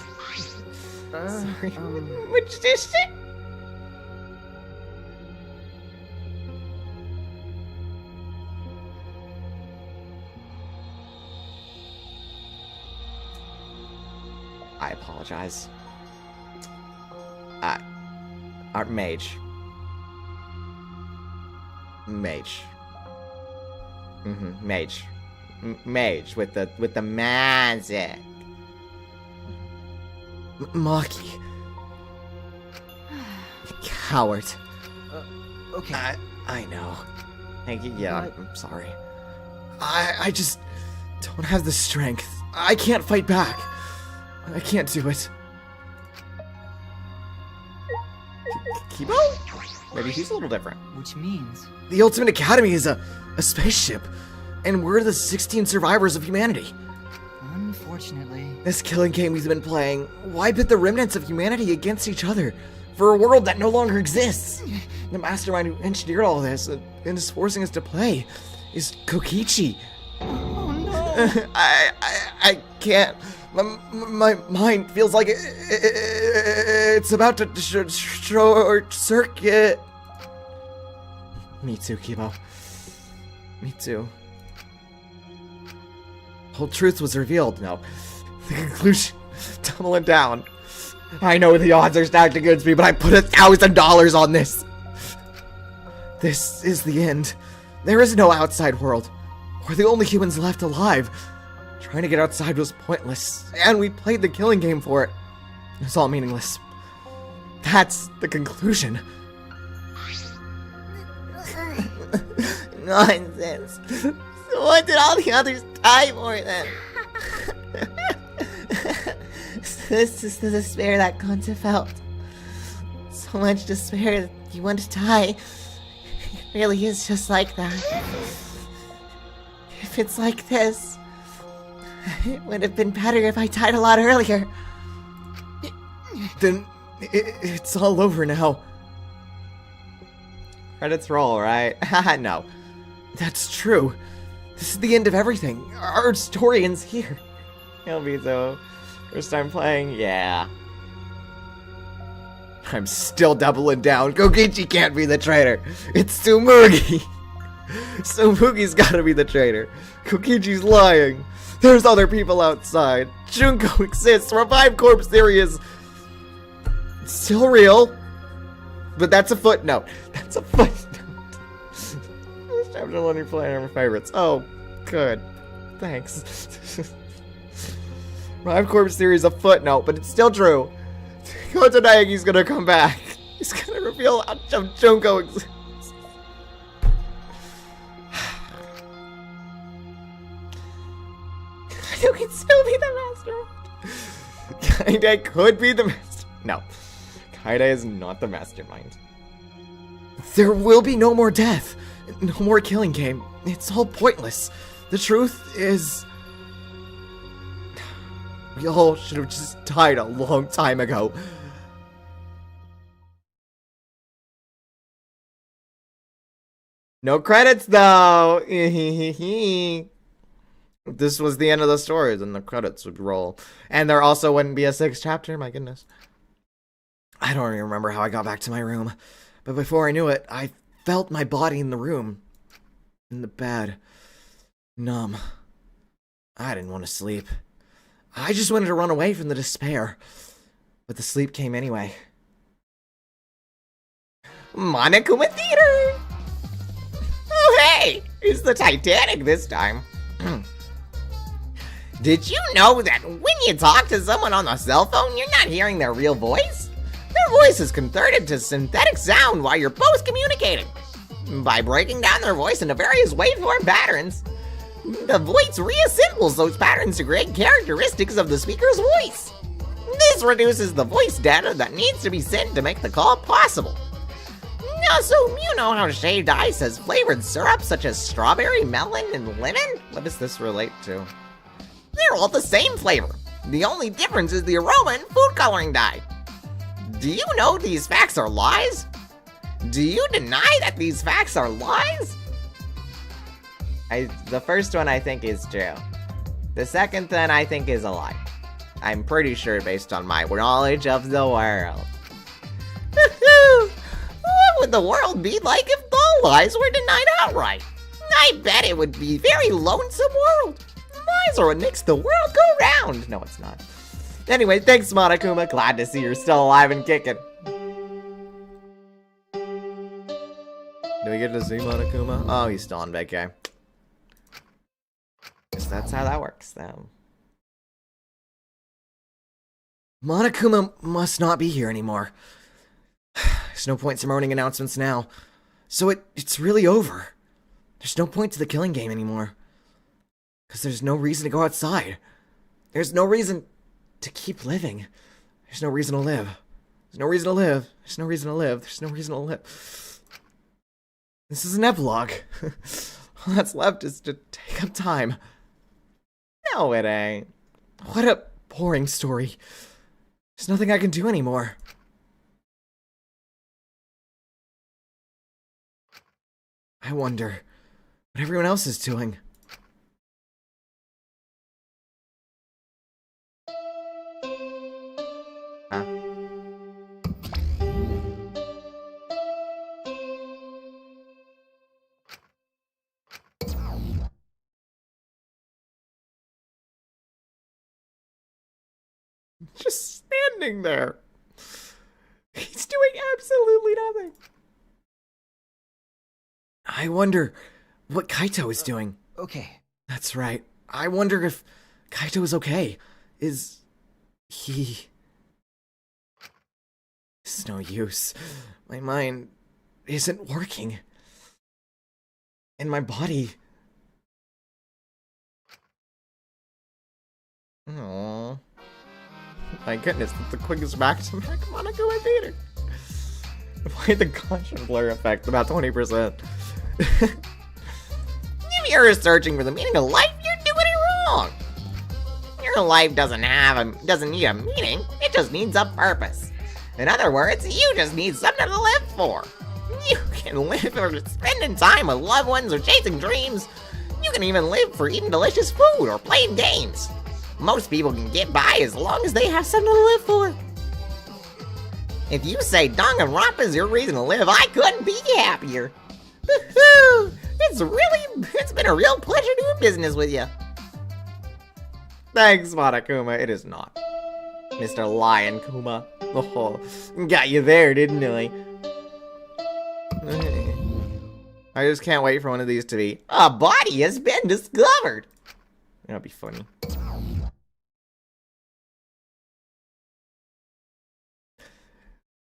Speaker 1: Sorry.
Speaker 7: Magician?
Speaker 1: I apologize. Our mage. Mage. Mage. Mage with the magic.
Speaker 6: Maki. Coward.
Speaker 10: Okay.
Speaker 1: I know. Yeah,
Speaker 10: What?
Speaker 1: I'm sorry.
Speaker 6: I just don't have the strength. I can't fight back. I can't do it.
Speaker 1: Kibo? Maybe he's a little different.
Speaker 10: Which means...
Speaker 6: The Ultimate Academy is a spaceship, and we're the 16 survivors of humanity.
Speaker 2: Unfortunately.
Speaker 6: This killing game we've been playing, why pit the remnants of humanity against each other for a world that no longer exists? The mastermind who engineered all this and is forcing us to play is Kokichi.
Speaker 2: Oh no!
Speaker 6: I can't. My mind feels like it's about to short circuit. Me too, Kibo. Me too. Whole truth was revealed now. The conclusion, tumbling down. I know the odds are stacked against me, but I put $1,000 on this. This is the end. There is no outside world. We're the only humans left alive. Trying to get outside was pointless, and we played the killing game for it. It was all meaningless. That's the conclusion.
Speaker 7: Nonsense. So what did all the others die for then? This is the despair that Kanta felt. So much despair that you want to die. It really is just like that. If it's like this, it would have been better if I died a lot earlier.
Speaker 6: Then it's all over now. Credits roll, right? Haha, no. That's true. This is the end of everything. Our story ends here. It'll be so. First time playing? Yeah. I'm still doubling down. Kokichi can't be the traitor. It's Tsumugi. Tsumugi's gotta be the traitor. Kokichi's lying. There's other people outside. Junko exists. Revive Corpse theory is still real. But that's a footnote. That's a footnote. This chapter let me play my favorites. Oh, good. Thanks. Revive Corpse theory is a footnote, but it's still true. Kotanagi's gonna come back. He's gonna reveal how Junko exists. You can still be the mastermind. Kaide could be the master. No. Kaide is not the mastermind. There will be no more death. No more killing game. It's all pointless. The truth is, we all should have just died a long time ago. No credits though. This was the end of the story, then the credits would roll. And there also wouldn't be a 6th chapter, my goodness. I don't even remember how I got back to my room. But before I knew it, I felt my body in the room. In the bed. Numb. I didn't want to sleep. I just wanted to run away from the despair. But the sleep came anyway. Monokuma Theater! Oh hey! It's the Titanic this time. Did you know that when you talk to someone on the cell phone, you're not hearing their real voice? Their voice is converted to synthetic sound while you're both communicating. By breaking down their voice into various waveform patterns, the voice reassembles those patterns to create characteristics of the speaker's voice. This reduces the voice data that needs to be sent to make the call possible. Now, so you know how shaved ice has flavored syrup such as strawberry, melon, and lemon? What does this relate to? They're all the same flavor. The only difference is the aroma and food coloring dye. Do you know these facts are lies? Do you deny that these facts are lies? The first one I think is true. The second one I think is a lie. I'm pretty sure based on my knowledge of the world. What would the world be like if all lies were denied outright? I bet it would be a very lonesome world. Lies are what makes the world go round. No, it's not. Anyway, thanks, Monokuma. Glad to see you're still alive and kicking. Do we get to see Monokuma? Oh, he's still on vacay. Guess that's how that works, though. Monokuma must not be here anymore. There's no point summoning announcements now. So it's really over. There's no point to the killing game anymore. Because there's no reason to go outside. There's no reason to keep living. There's no reason to live. There's no reason to live. There's no reason to live. There's no reason to live. This is an epilogue. All that's left is to take up time. No, it ain't. What a boring story. There's nothing I can do anymore. I wonder what everyone else is doing. Huh? Just standing there. He's doing absolutely nothing. I wonder what Kaito is doing.
Speaker 10: Okay.
Speaker 6: That's right. I wonder if Kaito is okay. Is he... It's no use. My mind isn't working. And my body... Aww. My goodness, that's the quickest back-to-back Monokuma theater. Why the constant blur effect about 20%? If you're searching for the meaning of life, you're doing it wrong. Your life doesn't need a meaning, it just needs a purpose. In other words, you just need something to live for. You can live for spending time with loved ones or chasing dreams. You can even live for eating delicious food or playing games. Most people can get by as long as they have something to live for. If you say Danganronpa is your reason to live, I couldn't be happier. It's been a real pleasure doing business with you. Thanks, Monokuma. It is not. Mr. Lion Kuma. Oh, got you there, didn't I? I just can't wait for one of these to be, a body has been discovered. That'd be funny.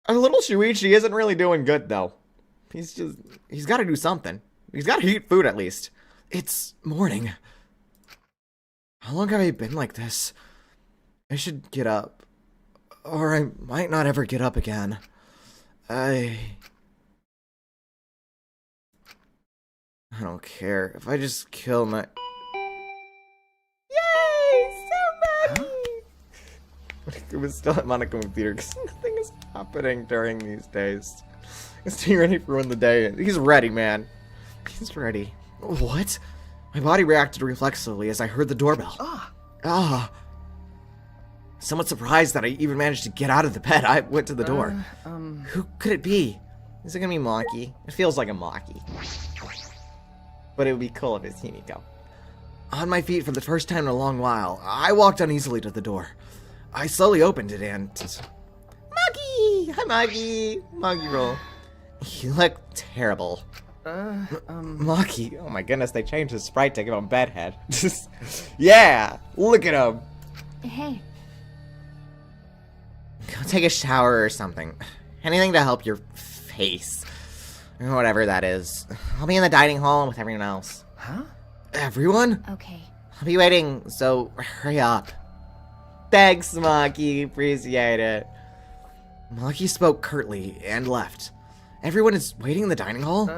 Speaker 6: Our little Shuichi isn't really doing good, though. He's got to do something. He's got to eat food, at least. It's morning. How long have I been like this? I should get up. Or I might not ever get up again. I don't care. If I just kill my... Yay! Somebody! It was still at Monokuma Theater because nothing is happening during these days. Is he ready for when the day is? He's ready, man. He's ready. What? My body reacted reflexively as I heard the doorbell. Ah. Somewhat surprised that I even managed to get out of the bed, I went to the door. Who could it be? Is it gonna be Maki? It feels like a Maki. But it would be cool if it's Himiko. On my feet for the first time in a long while, I walked uneasily to the door. I slowly opened it and... Maki! Hi, Maki! Maki roll. You look terrible. Maki, oh my goodness, they changed his sprite to give him bedhead. Yeah! Look at him!
Speaker 4: Hey.
Speaker 6: Go take a shower or something. Anything to help your face. Or whatever that is. I'll be in the dining hall with everyone else.
Speaker 10: Huh?
Speaker 6: Everyone?
Speaker 4: Okay.
Speaker 6: I'll be waiting, so hurry up. Thanks, Maki. Appreciate it. Maki spoke curtly and left. Everyone is waiting in the dining hall?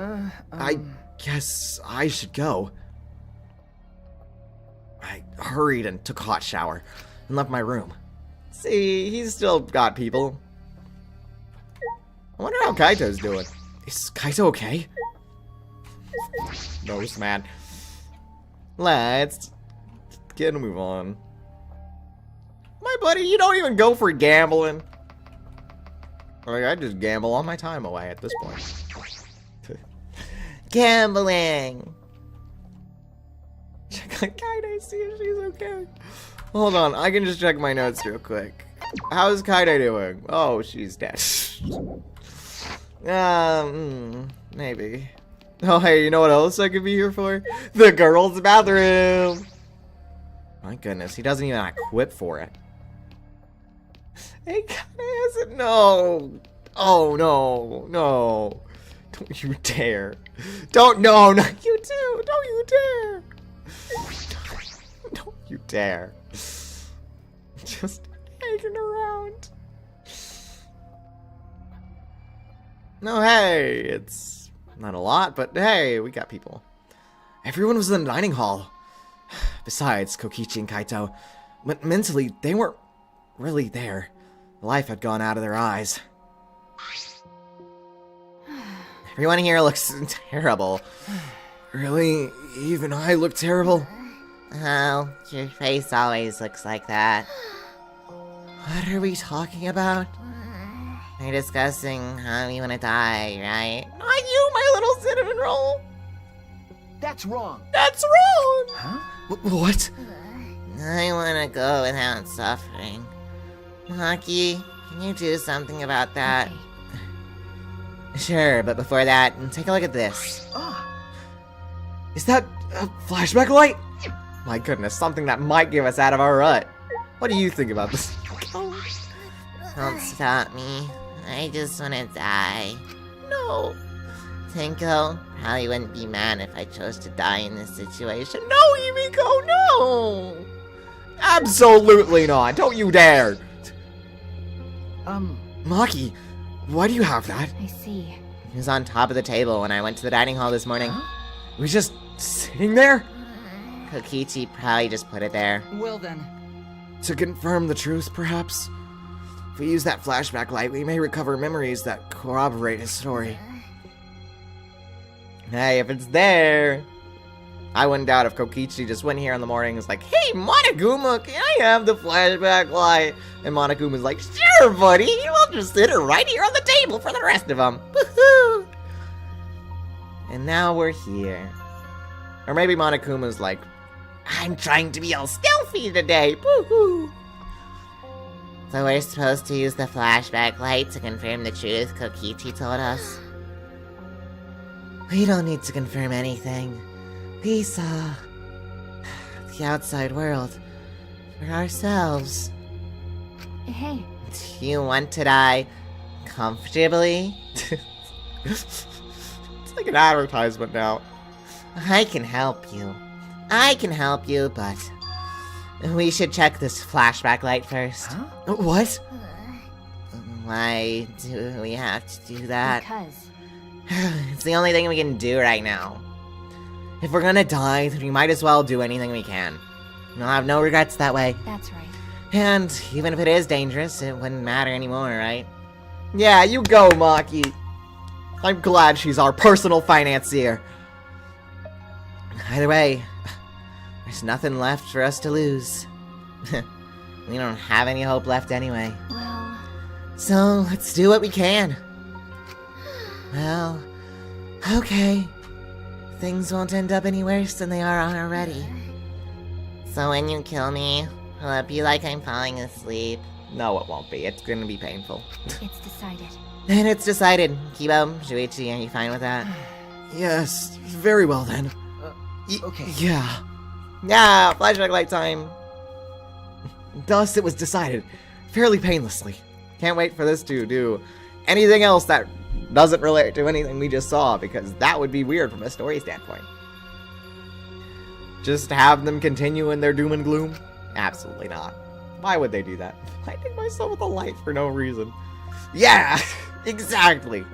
Speaker 6: I guess I should go. I hurried and took a hot shower and left my room. See, he's still got people. I wonder how Kaito's doing. Is Kaito okay? No, man. Let's get a move on. My buddy, you don't even go for gambling. Like, I just gamble all my time away at this point. Gambling! Check on Kaide, see if she's okay. Hold on, I can just check my notes real quick. How's Kaide doing? Oh, she's dead. Maybe. Oh, hey, you know what else I could be here for? The girls' bathroom! My goodness, he doesn't even equip for it. Hey, Kaide hasn't. No! Oh, no, no. Don't you dare. Don't, no, not you too! Don't you dare! Don't you dare. Just hanging around. No, hey, it's not a lot, but hey, we got people. Everyone was in the dining hall. Besides Kokichi and Kaito, But mentally, they weren't really there. Life had gone out of their eyes.
Speaker 1: Everyone here looks terrible.
Speaker 6: Really? Even I look terrible?
Speaker 7: Oh, your face always looks like that.
Speaker 3: What are we talking about?
Speaker 7: We're discussing how you want to die, right?
Speaker 1: Not you, my little cinnamon roll.
Speaker 10: That's wrong.
Speaker 1: That's wrong.
Speaker 10: Huh?
Speaker 6: What?
Speaker 7: I want to go without suffering. Maki, can you do something about that?
Speaker 1: Sure, but before that, take a look at this.
Speaker 6: Is that a flashback light?
Speaker 1: My goodness, something that might give us out of our rut. What do you think about this?
Speaker 7: Don't stop me. I just want to die.
Speaker 1: No.
Speaker 7: Tenko probably wouldn't be mad if I chose to die in this situation.
Speaker 1: No, Yumiko, no! Absolutely not. Don't you dare.
Speaker 6: Maki, why do you have that?
Speaker 4: I see.
Speaker 1: It was on top of the table when I went to the dining hall this morning.
Speaker 6: It was just sitting there?
Speaker 7: Kokichi probably just put it there.
Speaker 10: Well then.
Speaker 6: To confirm the truth, perhaps? If we use that flashback light, we may recover memories that corroborate his story.
Speaker 1: Hey, if it's there... I wouldn't doubt if Kokichi just went here in the morning and was like, "Hey, Monokuma, can I have the flashback light?" And Monokuma's like, "Sure, buddy, we'll just sit it right here on the table for the rest of them." Woohoo! And now we're here. Or maybe Monokuma's like, "I'm trying to be all stealthy today." Woohoo!
Speaker 7: So we're supposed to use the flashback light to confirm the truth Kokichi told us?
Speaker 3: We don't need to confirm anything. We saw the outside world for ourselves.
Speaker 4: Hey,
Speaker 7: Do you want to die comfortably?
Speaker 1: It's like an advertisement now.
Speaker 7: I can help you. I can help you, but we should check this flashback light first.
Speaker 10: Huh?
Speaker 6: What?
Speaker 7: Why do we have to do that?
Speaker 4: because
Speaker 1: It's the only thing we can do right now. If we're gonna die, then we might as well do anything we can. We'll have no regrets that way.
Speaker 4: that's right.
Speaker 1: And even if it is dangerous, it wouldn't matter anymore, right? Yeah, you go, Maki. I'm glad she's our personal financier. Either way, there's nothing left for us to lose. We don't have any hope left anyway.
Speaker 4: Well,
Speaker 1: So, let's do what we can.
Speaker 3: Well, okay. Things won't end up any worse than they are already.
Speaker 7: So when you kill me, will it be like I'm falling asleep?
Speaker 1: No, it won't be. It's gonna be painful.
Speaker 4: it's decided.
Speaker 1: And it's decided. Kibo, Shuichi, are you fine with that?
Speaker 6: Yes, very well then.
Speaker 10: Okay.
Speaker 6: Yeah.
Speaker 1: Yeah, flashback light time.
Speaker 6: Thus it was decided, fairly painlessly.
Speaker 1: Can't wait for this to do anything else that doesn't relate to anything we just saw, because that would be weird from a story standpoint. Just have them continue in their doom and gloom? Absolutely not. Why would they do that? Lighting myself with a light for no reason. Yeah, exactly.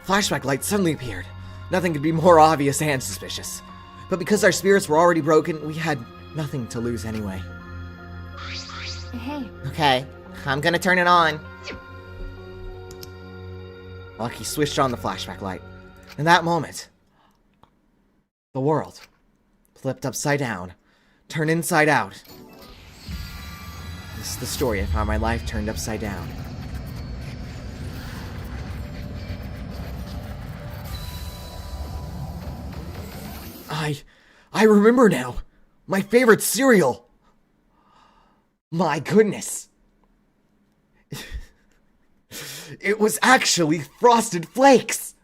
Speaker 6: Flashback light suddenly appeared. Nothing could be more obvious and suspicious. But because our spirits were already broken, we had nothing to lose anyway.
Speaker 4: Hey,
Speaker 1: Okay, I'm gonna turn it on. Lucky switched on the flashback light.
Speaker 6: In that moment, the world flipped upside down, turned inside out. This is the story of how my life turned upside down. I remember now. My favorite cereal. My goodness. It was actually Frosted Flakes.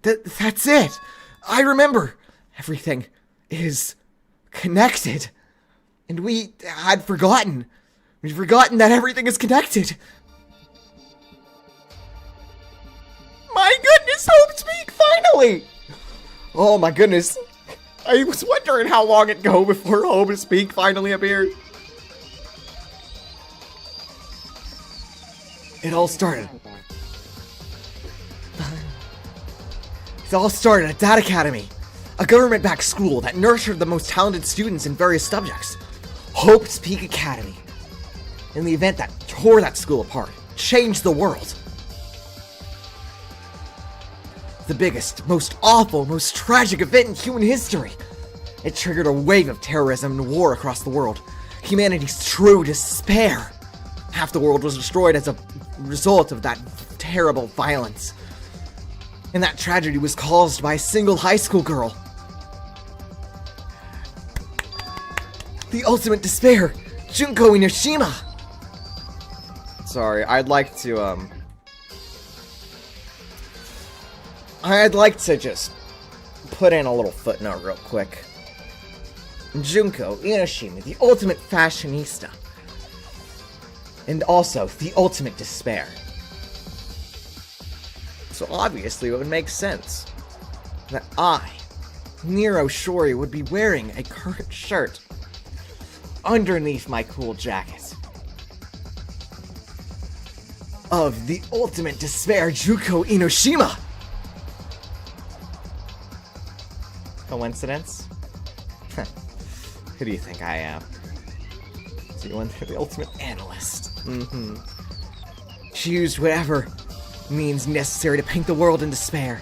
Speaker 6: That's it. I remember. Everything is connected. And we had forgotten. We'd forgotten that everything is connected.
Speaker 1: My goodness, Hope Speak, finally! Oh my goodness. I was wondering how long it'd go before Hope Speak finally appeared.
Speaker 6: It all started at that academy, a government-backed school that nurtured the most talented students in various subjects. Hope's Peak Academy. in the event that tore that school apart, changed the world. The biggest, most awful, most tragic event in human history. It triggered a wave of terrorism and war across the world. Humanity's true despair. Half the world was destroyed as a result of that terrible violence. And that tragedy was caused by a single high school girl. The ultimate despair, Junko Inoshima.
Speaker 1: Sorry, I'd like to just put in a little footnote real quick. Junko Inoshima, the ultimate fashionista. And also, the ultimate despair. So obviously it would make sense that I, Niro Shori, would be wearing a current shirt underneath my cool jacket of the ultimate despair, Junko Inoshima. Coincidence? Who do you think I am? The ultimate analyst. She used whatever means necessary to paint the world in despair.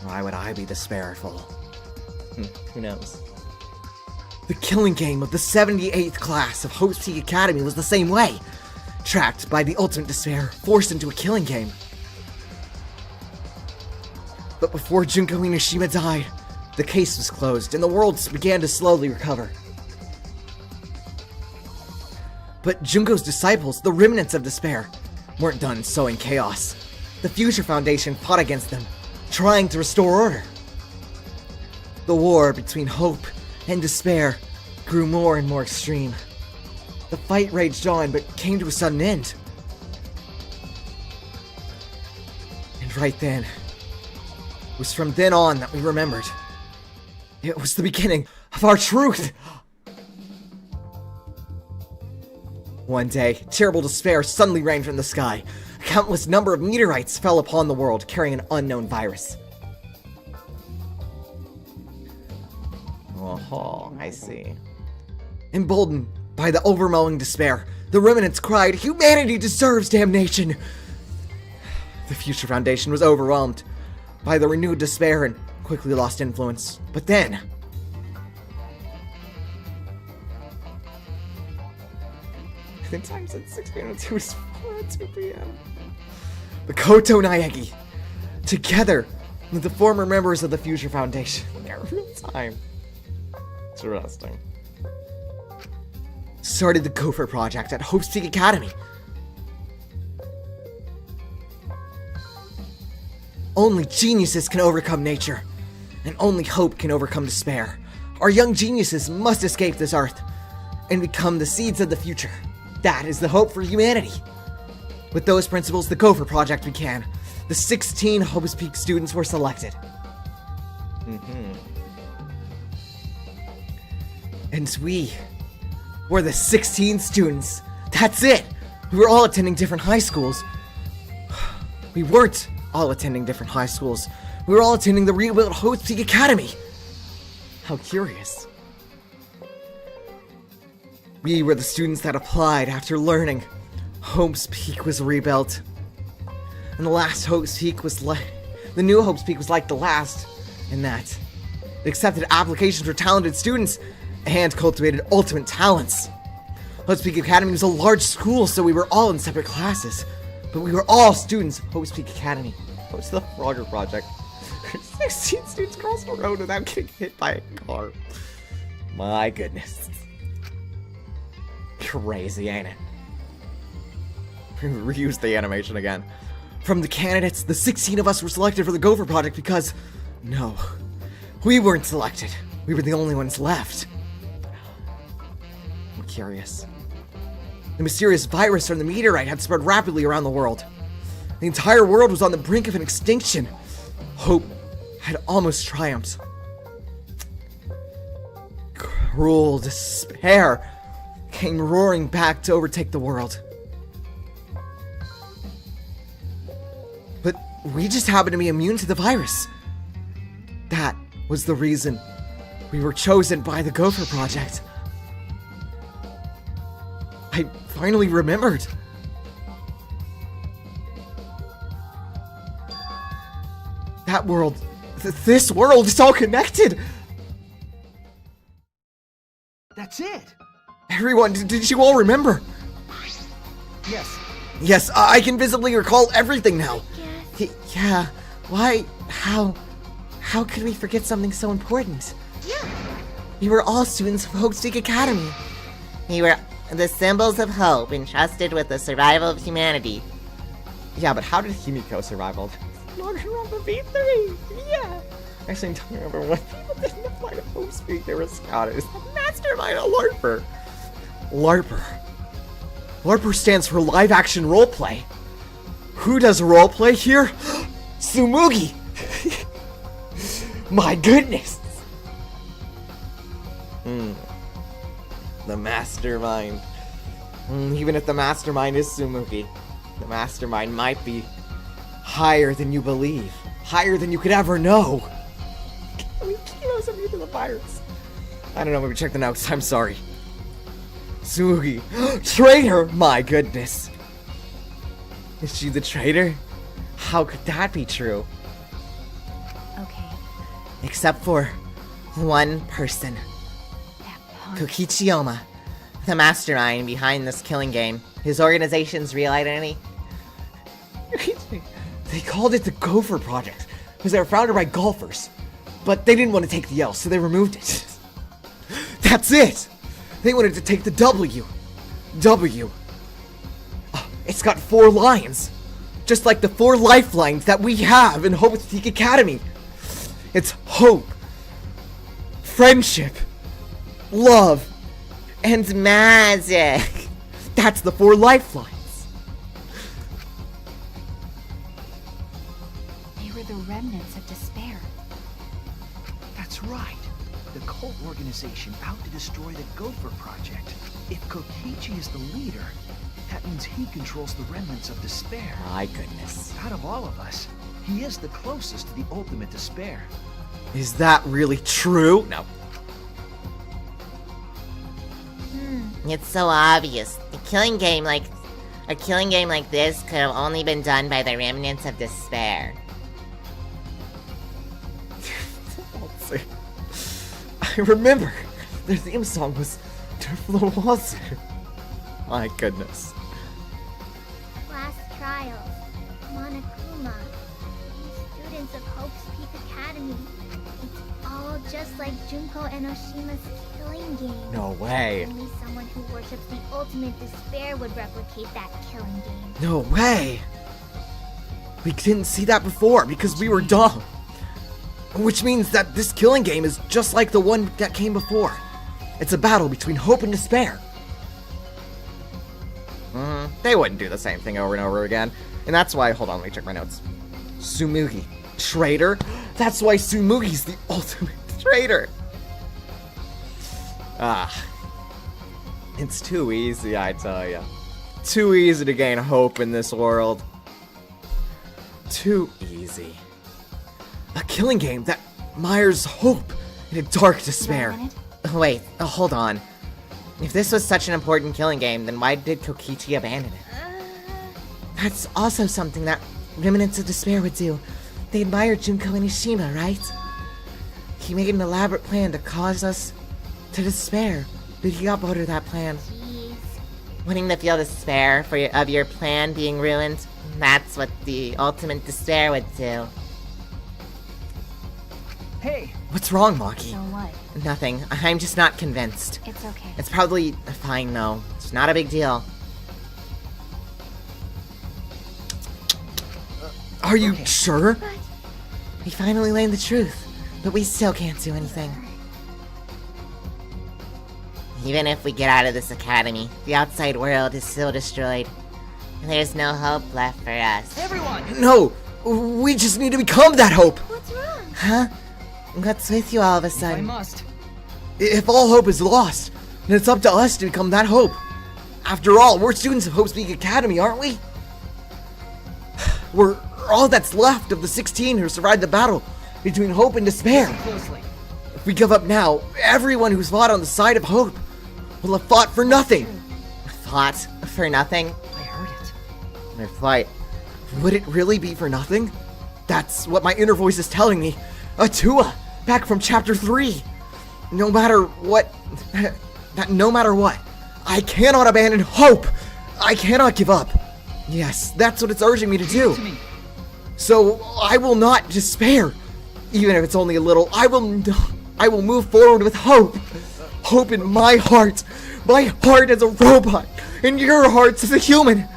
Speaker 1: Why would I be despairful? Who knows? The killing game of the 78th class of Hope's Peak Academy was the same way. Trapped by the ultimate despair, forced into a killing game. But before Junko Inoshima died, the case was closed and the world began to slowly recover. But Junko's disciples, the remnants of despair, weren't done sowing chaos. The Future Foundation fought against them, trying to restore order. The war between hope and despair grew more and more extreme. The fight raged on, but came to a sudden end. And right then, it was from then on that we remembered. It was the beginning of our truth! One day, terrible despair suddenly rained from the sky. A countless number of meteorites fell upon the world, carrying an unknown virus. Oh, I see. Emboldened by the overwhelming despair, the remnants cried, "Humanity deserves damnation!" The Future Foundation was overwhelmed by the renewed despair and quickly lost influence. But then, the time said 6 p.m. to 2 p.m. The Koto Naegi, together with the former members of the Future Foundation, in real time. Interesting. Started the Gopher Project at Hope's Peak Academy. Only geniuses can overcome nature, and only hope can overcome despair. Our young geniuses must escape this earth and become the seeds of the future. That is the hope for humanity. With those principles, the Gopher Project began. The 16 Hope's Peak students were selected. And we were the 16 students. That's it! We were all attending different high schools. We weren't all attending different high schools. We were all attending the rebuilt Hope's Peak Academy. How curious. We were the students that applied after learning Hope's Peak was rebuilt. And the last Hope's Peak was the new Hope's Peak was like the last, in that it accepted applications for talented students and cultivated ultimate talents. Hope's Peak Academy was a large school, so we were all in separate classes. But we were all students of Hope's Peak Academy. What's the Frogger Project? 16 students crossed the road without getting hit by a car. My goodness. Crazy, ain't it? Reuse the animation again. From the candidates, the 16 of us were selected for the Gopher Project because... no. We weren't selected. We were the only ones left. I'm curious. The mysterious virus from the meteorite had spread rapidly around the world. The entire world was on the brink of an extinction. Hope had almost triumphed. Cruel despair came roaring back to overtake the world. But we just happened to be immune to the virus. That was the reason we were chosen by the Gopher Project.
Speaker 6: I finally remembered. That world, this world is all connected.
Speaker 10: That's it.
Speaker 6: Everyone, did you all remember?
Speaker 10: Yes.
Speaker 6: Yes, I can visibly recall everything now.
Speaker 3: Yeah, why? How could we forget something so important?
Speaker 9: Yeah.
Speaker 3: We were all students of Hope's Peak Academy.
Speaker 7: We were the symbols of hope entrusted with the survival of humanity.
Speaker 1: Yeah, but how did Himiko survive all that? Danganronpa V3! Yeah! Actually, in Danganronpa, when people didn't apply to Hope Speak, they were scouters. Mastermind a LARPer!
Speaker 6: LARPer. LARPer stands for live action roleplay. Who does roleplay here? Tsumugi! My goodness! The mastermind. Even if the mastermind is Tsumugi, the mastermind might be higher than you believe. Higher than you could ever know.
Speaker 1: Kilos of me to the virus.
Speaker 6: I don't know, maybe check the notes. I'm sorry. Tsumugi. Traitor! My goodness. Is she the traitor? How could that be true?
Speaker 4: Okay,
Speaker 3: Except for one person.
Speaker 4: that punk.
Speaker 3: Kokichiyama.
Speaker 7: The mastermind behind this killing game. His organization's real identity.
Speaker 6: They called it the Gopher Project because they were founded by golfers. But they didn't want to take the L, so they removed it. That's it! They wanted to take the W. W. It's got 4 lines. Just like the 4 lifelines that we have in Hope's Peak Academy. It's hope, friendship, love,
Speaker 7: And magic.
Speaker 6: that's the 4 lifelines.
Speaker 4: They were the remnants of despair.
Speaker 10: That's right. The cult organization out to destroy the Gopher Project. If Kokichi is the leader, that means he controls the remnants of despair.
Speaker 6: My goodness.
Speaker 10: Out of all of us, he is the closest to the ultimate despair.
Speaker 6: Is that really true? No.
Speaker 7: It's so obvious. A killing game like this could have only been done by the remnants of despair.
Speaker 6: Let's see. I remember. Their theme song was Turflo Wazu. My goodness.
Speaker 9: Class trials. Monokuma. Students of Hope's Peak Academy. It's all just like Junko Enoshima's killing game.
Speaker 1: No way.
Speaker 9: Only someone who worships the ultimate despair would replicate that killing game.
Speaker 6: No way. We didn't see that before because we were dumb. Which means that this killing game is just like the one that came before. It's a battle between hope and despair.
Speaker 1: They wouldn't do the same thing over and over again. And that's why, hold on, let me check my notes.
Speaker 6: Tsumugi. Traitor? That's why Tsumugi's the ultimate
Speaker 1: Traitor! It's too easy, I tell ya. Too easy to gain hope in this world. Too easy.
Speaker 6: A killing game that mires hope in a dark despair.
Speaker 7: Wait, hold on. If this was such an important killing game, then why did Kokichi abandon it?
Speaker 3: That's also something that remnants of despair would do. They admired Junko Enoshima, right? He made an elaborate plan to cause us to despair, but he got bored of that plan.
Speaker 9: Jeez.
Speaker 7: Wanting to feel despair of your plan being ruined, that's what the ultimate despair would do.
Speaker 10: Hey,
Speaker 6: What's wrong, Maki?
Speaker 4: So what?
Speaker 7: Nothing. I'm just not convinced.
Speaker 4: It's okay.
Speaker 7: It's probably fine though. It's not a big deal.
Speaker 6: Are you
Speaker 10: Okay.
Speaker 6: sure?
Speaker 3: We finally learned the truth, but we still can't do anything.
Speaker 7: Even if we get out of this academy, the outside world is still destroyed. There's no hope left for us.
Speaker 10: everyone!
Speaker 6: No! We just need to become that hope!
Speaker 9: What's wrong?
Speaker 3: Huh? What's with you all of a
Speaker 10: I
Speaker 3: sudden?
Speaker 10: must.
Speaker 6: If all hope is lost, then it's up to us to become that hope. After all, we're students of Hope's Peak Academy, aren't we? We're all that's left of the 16 who survived the battle between hope and despair.
Speaker 10: Listen closely.
Speaker 6: If we give up now, everyone who's fought on the side of hope will have fought for nothing.
Speaker 3: thought for nothing?
Speaker 2: I heard it.
Speaker 6: My flight. Would it really be for nothing? That's what my inner voice is telling me. Atua, back from chapter 3. No matter what, I cannot abandon hope. I cannot give up. Yes, that's what it's urging me to do. So I will not despair, even if it's only a little. I will move forward with hope. Hope in my heart as a robot, in your hearts as a human.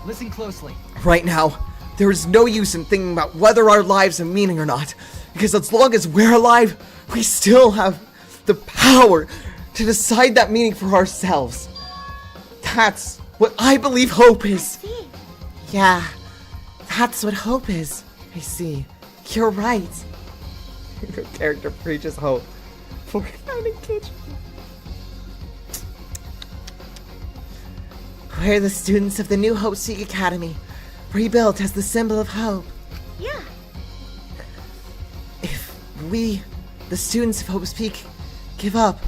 Speaker 10: Listen closely.
Speaker 6: Right now, there is no use in thinking about whether our lives have meaning or not, because as long as we're alive, we still have the power to decide that meaning for ourselves. That's what I believe hope is.
Speaker 3: Yeah, that's what hope is. I see. You're right.
Speaker 1: Your character preaches hope for finding kitchen.
Speaker 3: We're the students of the new Hope Seek Academy, rebuilt as the symbol of hope.
Speaker 9: Yeah.
Speaker 3: If we, the students of Hope's Peak, give up,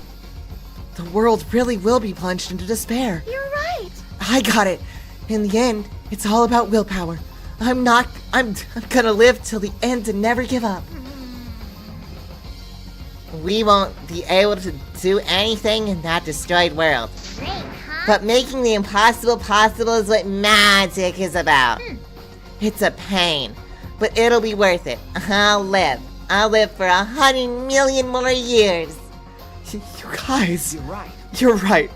Speaker 3: the world really will be plunged into despair.
Speaker 9: You're right.
Speaker 3: I got it. In the end, it's all about willpower. I'm gonna live till the end and never give up.
Speaker 7: We won't be able to do anything in that destroyed world.
Speaker 9: Great, huh?
Speaker 7: But making the impossible possible is what magic is about. It's a pain, but it'll be worth it. I'll live for 100 million more years.
Speaker 6: You guys,
Speaker 10: You're right.
Speaker 6: you're right.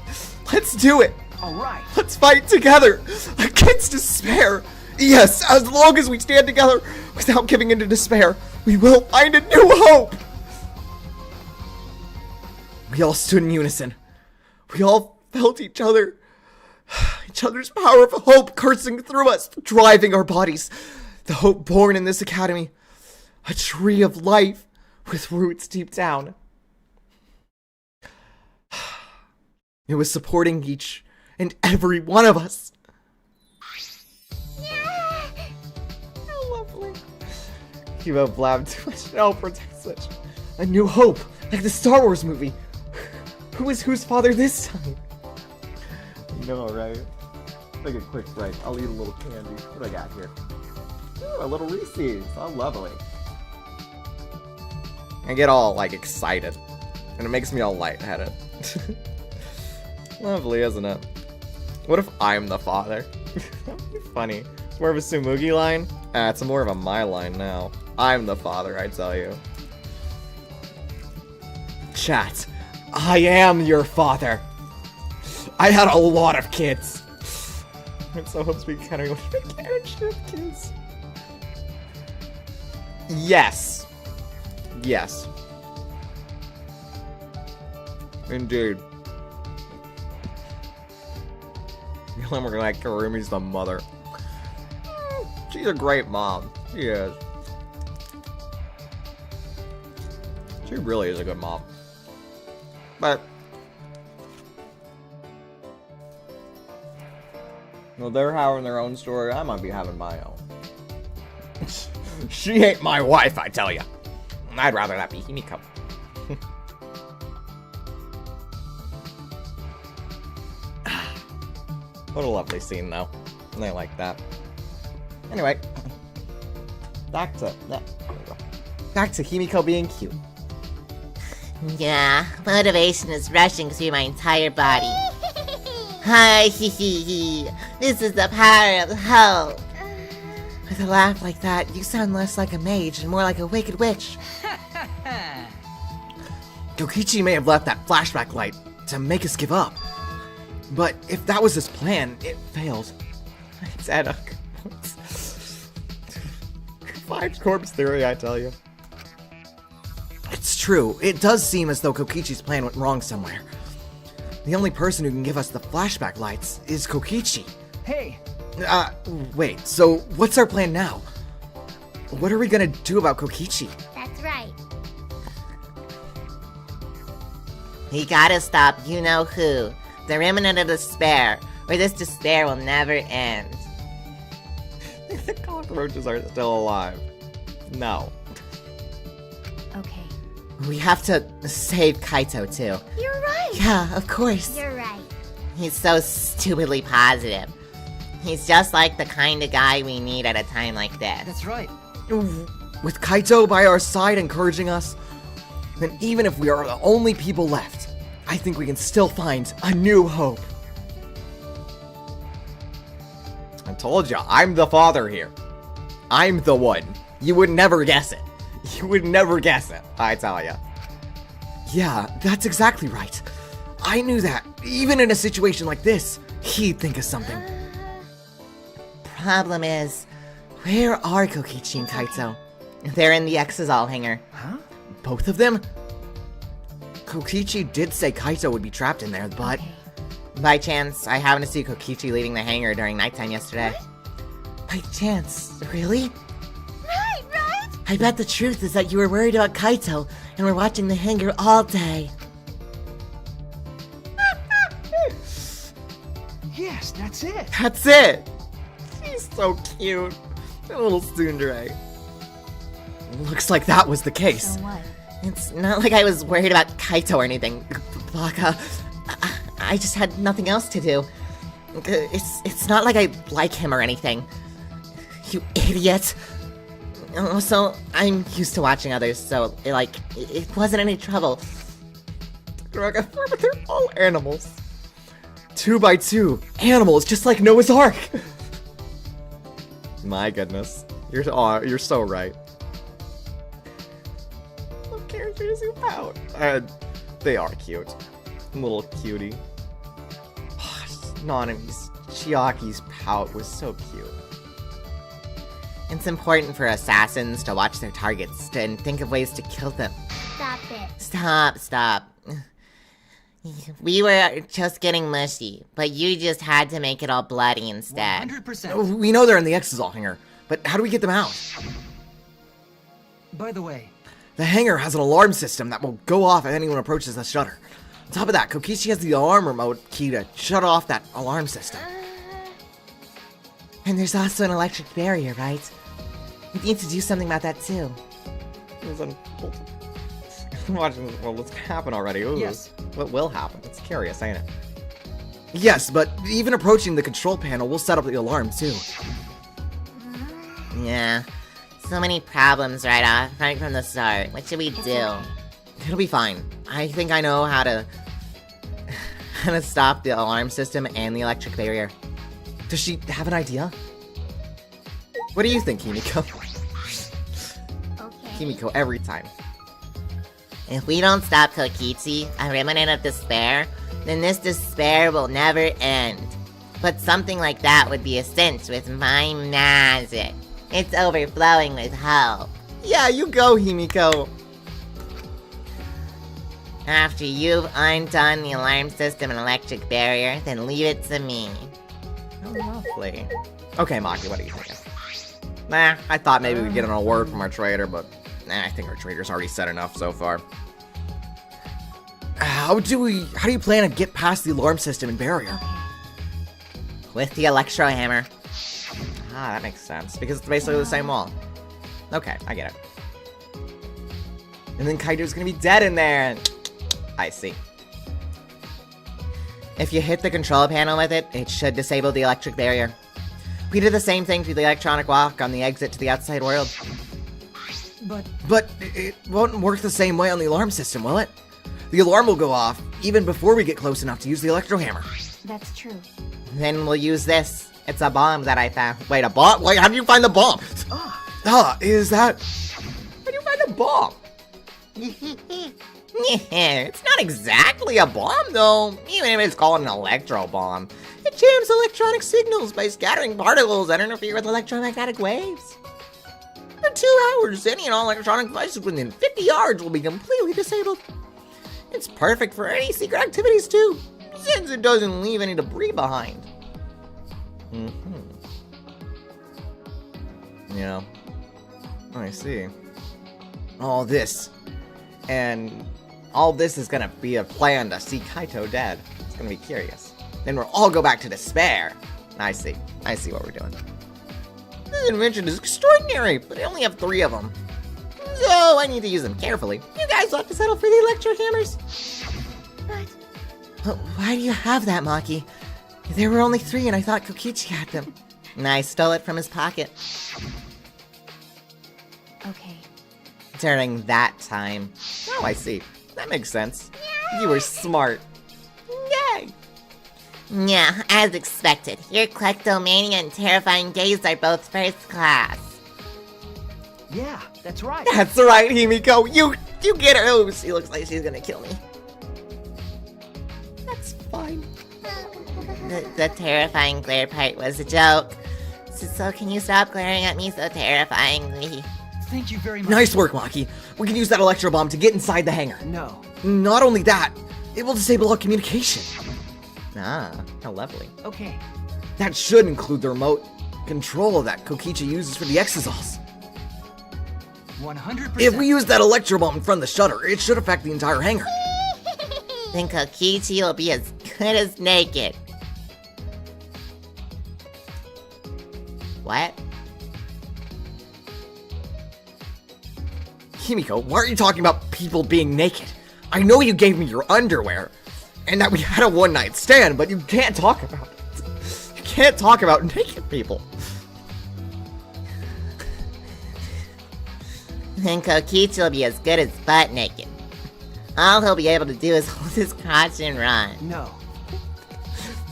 Speaker 6: Let's do it.
Speaker 10: All right.
Speaker 6: Let's fight together against despair. Yes, as long as we stand together without giving in to despair, we will find a new hope. We all stood in unison. We all felt each other's power of hope coursing through us, driving our bodies. The hope born in this academy, a tree of life with roots deep down. It was supporting each and every one of us.
Speaker 9: Yeah.
Speaker 1: How lovely. Kibo blabbed too much. No, protect Switch.
Speaker 6: A new hope, like the Star Wars movie. Who is whose father this time?
Speaker 1: You know, right? Take a quick break. I'll eat a little candy. What do I got here? Ooh, a little Reese's. How lovely. I get all, like, excited. And it makes me all lightheaded. Lovely, isn't it? What if I'm the father? That'd be funny. It's more of a Sumugi line. It's more of a my line now. I'm the father, I tell you.
Speaker 6: Chat, I am your father. I had a lot of kids.
Speaker 1: I'm so hopes we kind of have kids. Yes. Yes. Indeed. We're like Karumi's the mother. She's a great mom. She is. She really is a good mom. But well, they're having their own story. I might be having my own. She ain't my wife, I tell ya. I'd rather that be Himiko. What a lovely scene, though. I like that. Anyway, back to Himiko being cute.
Speaker 7: Yeah, motivation is rushing through my entire body. Hi, this is the power of hope.
Speaker 3: With a laugh like that, you sound less like a mage and more like a wicked witch.
Speaker 6: Kokichi may have left that flashback light to make us give up. But if that was his plan, it failed.
Speaker 1: It's at a 5 corpse theory, I tell you.
Speaker 6: It's true, it does seem as though Kokichi's plan went wrong somewhere. The only person who can give us the flashback lights is Kokichi.
Speaker 10: Hey,
Speaker 6: Wait, so what's our plan now? What are we gonna do about Kokichi?
Speaker 9: That's right.
Speaker 7: We gotta stop you-know-who. The remnant of despair, or this despair will never end.
Speaker 1: The cockroaches are still alive. No.
Speaker 4: Okay.
Speaker 3: We have to save Kaito, too.
Speaker 9: You're right.
Speaker 3: Yeah, of course.
Speaker 9: You're right.
Speaker 7: He's so stupidly positive. He's just like the kind of guy we need at a time like this.
Speaker 10: That's right.
Speaker 6: With Kaito by our side encouraging us, then even if we are the only people left, I think we can still find a new hope.
Speaker 1: I told you, I'm the father here. I'm the one. You would never guess it. You would never guess it, I tell ya.
Speaker 6: Yeah, that's exactly right. I knew that, even in a situation like this, he'd think of something.
Speaker 7: Problem is,
Speaker 6: Where are Kokichi and Kaito?
Speaker 7: they're in the Exazal hangar.
Speaker 10: Huh?
Speaker 6: Both of them? Kokichi did say Kaito would be trapped in there, but...
Speaker 7: By chance, I happened to see Kokichi leaving the hangar during nighttime yesterday.
Speaker 3: By chance, really?
Speaker 9: Right, right?
Speaker 3: I bet the truth is that you were worried about Kaito and were watching the hangar all day.
Speaker 10: Yes, that's it.
Speaker 1: That's it! He's so cute. A little tsundere.
Speaker 6: Looks like that was the case.
Speaker 4: So what?
Speaker 7: It's not like I was worried about Kaito or anything, Baka. I just had nothing else to do. It's not like I like him or anything. You idiot. Also, I'm used to watching others, so, it wasn't any trouble.
Speaker 1: But they're all animals.
Speaker 6: 2 by 2 animals, just like Noah's Ark.
Speaker 1: My goodness. You're so right. What characters who pout? They are cute. Little cutie. Nanami's, Chiaki's pout was so cute.
Speaker 7: It's important for assassins to watch their targets and think of ways to kill them.
Speaker 9: Stop it.
Speaker 7: Stop. We were just getting mushy, but you just had to make it all bloody instead.
Speaker 10: 100%.
Speaker 6: We know they're in the Exazal hangar, but how do we get them out?
Speaker 10: By the way,
Speaker 6: The hangar has an alarm system that will go off if anyone approaches the shutter. On top of that, Kokichi has the alarm remote key to shut off that alarm system.
Speaker 3: And there's also an electric barrier, right? We need to do something about that too.
Speaker 1: Watching, well, it's happened already. Ooh.
Speaker 10: Yes.
Speaker 1: What will happen? It's curious, ain't it?
Speaker 6: Yes, but even approaching the control panel will set up the alarm too.
Speaker 7: Yeah. So many problems right from the start. What should we do?
Speaker 6: It'll be fine.
Speaker 7: I think I know how to stop the alarm system and the electric barrier.
Speaker 6: Does she have an idea? What do you think, Himiko?
Speaker 9: Okay.
Speaker 1: Kimiko every time.
Speaker 7: If we don't stop Kokichi, a remnant of despair, then this despair will never end. But something like that would be a cinch with my magic. It's overflowing with hope.
Speaker 1: Yeah, you go, Himiko.
Speaker 7: After you've undone the alarm system and electric barrier, then leave it to me.
Speaker 1: Oh, lovely. Okay, Maki, what are you thinking? Nah, I thought maybe we'd get on a word from our trader, but I think our trader's already said enough so far.
Speaker 6: How do you plan to get past the alarm system and barrier?
Speaker 7: With the electro hammer.
Speaker 1: Ah, that makes sense, because it's basically the same wall. Okay, I get it. And then Kaito's gonna be dead in there. I see.
Speaker 7: If you hit the control panel with it, it should disable the electric barrier. We did the same thing to the electronic walk on the exit to the outside world.
Speaker 10: but
Speaker 6: it won't work the same way on the alarm system, will it? The alarm will go off even before we get close enough to use the electro hammer.
Speaker 4: That's true.
Speaker 7: Then we'll use this. It's a bomb that I found. Wait, a bomb?
Speaker 1: Wait, how do you find the bomb?
Speaker 6: Is that...
Speaker 1: How do you find a bomb?
Speaker 7: It's not exactly a bomb, though. Even if it's called an electro bomb. It jams electronic signals by scattering particles that interfere with electromagnetic waves. For 2 hours, any and all electronic devices within 50 yards will be completely disabled. It's perfect for any secret activities, too, since it doesn't leave any debris behind.
Speaker 1: Yeah. I see. All this. And all this is gonna be a plan to see Kaito dead. It's gonna be curious. Then we'll all go back to despair. I see. I see what we're doing.
Speaker 7: This invention is extraordinary, but I only have 3 of them. So I need to use them carefully. You guys will have to settle for the electro hammers.
Speaker 3: Why do you have that, Maki? There were only 3 and I thought Kokichi had them.
Speaker 7: And I stole it from his pocket
Speaker 4: Okay.
Speaker 1: During that time. Oh, I see. That makes sense. You were smart. Yay!
Speaker 7: Yeah, as expected. Your kleptomania and terrifying gaze are both first class.
Speaker 10: Yeah, that's right.
Speaker 1: That's right, Himiko. You get her. Oh, she looks like she's gonna kill me. That's fine.
Speaker 7: The terrifying glare part was a joke. So can you stop glaring at me so terrifyingly?
Speaker 10: Thank you very much.
Speaker 1: Nice work, Maki. We can use that electro bomb to get inside the hangar.
Speaker 10: No.
Speaker 1: Not only that, it will disable our communication.
Speaker 7: Ah, how lovely.
Speaker 10: Okay.
Speaker 1: That should include the remote control that Kokichi uses for the exosols.
Speaker 10: 100%.
Speaker 1: If we use that electro bomb in front of the shutter, it should affect the entire hangar.
Speaker 7: Then Kokichi will be as good as naked. What?
Speaker 1: Himiko, why are you talking about people being naked? I know you gave me your underwear, and that we had a one-night stand, but you can't talk about it. You can't talk about naked people.
Speaker 7: Then Kokichi will be as good as butt naked. All he'll be able to do is hold his crotch and run.
Speaker 10: No.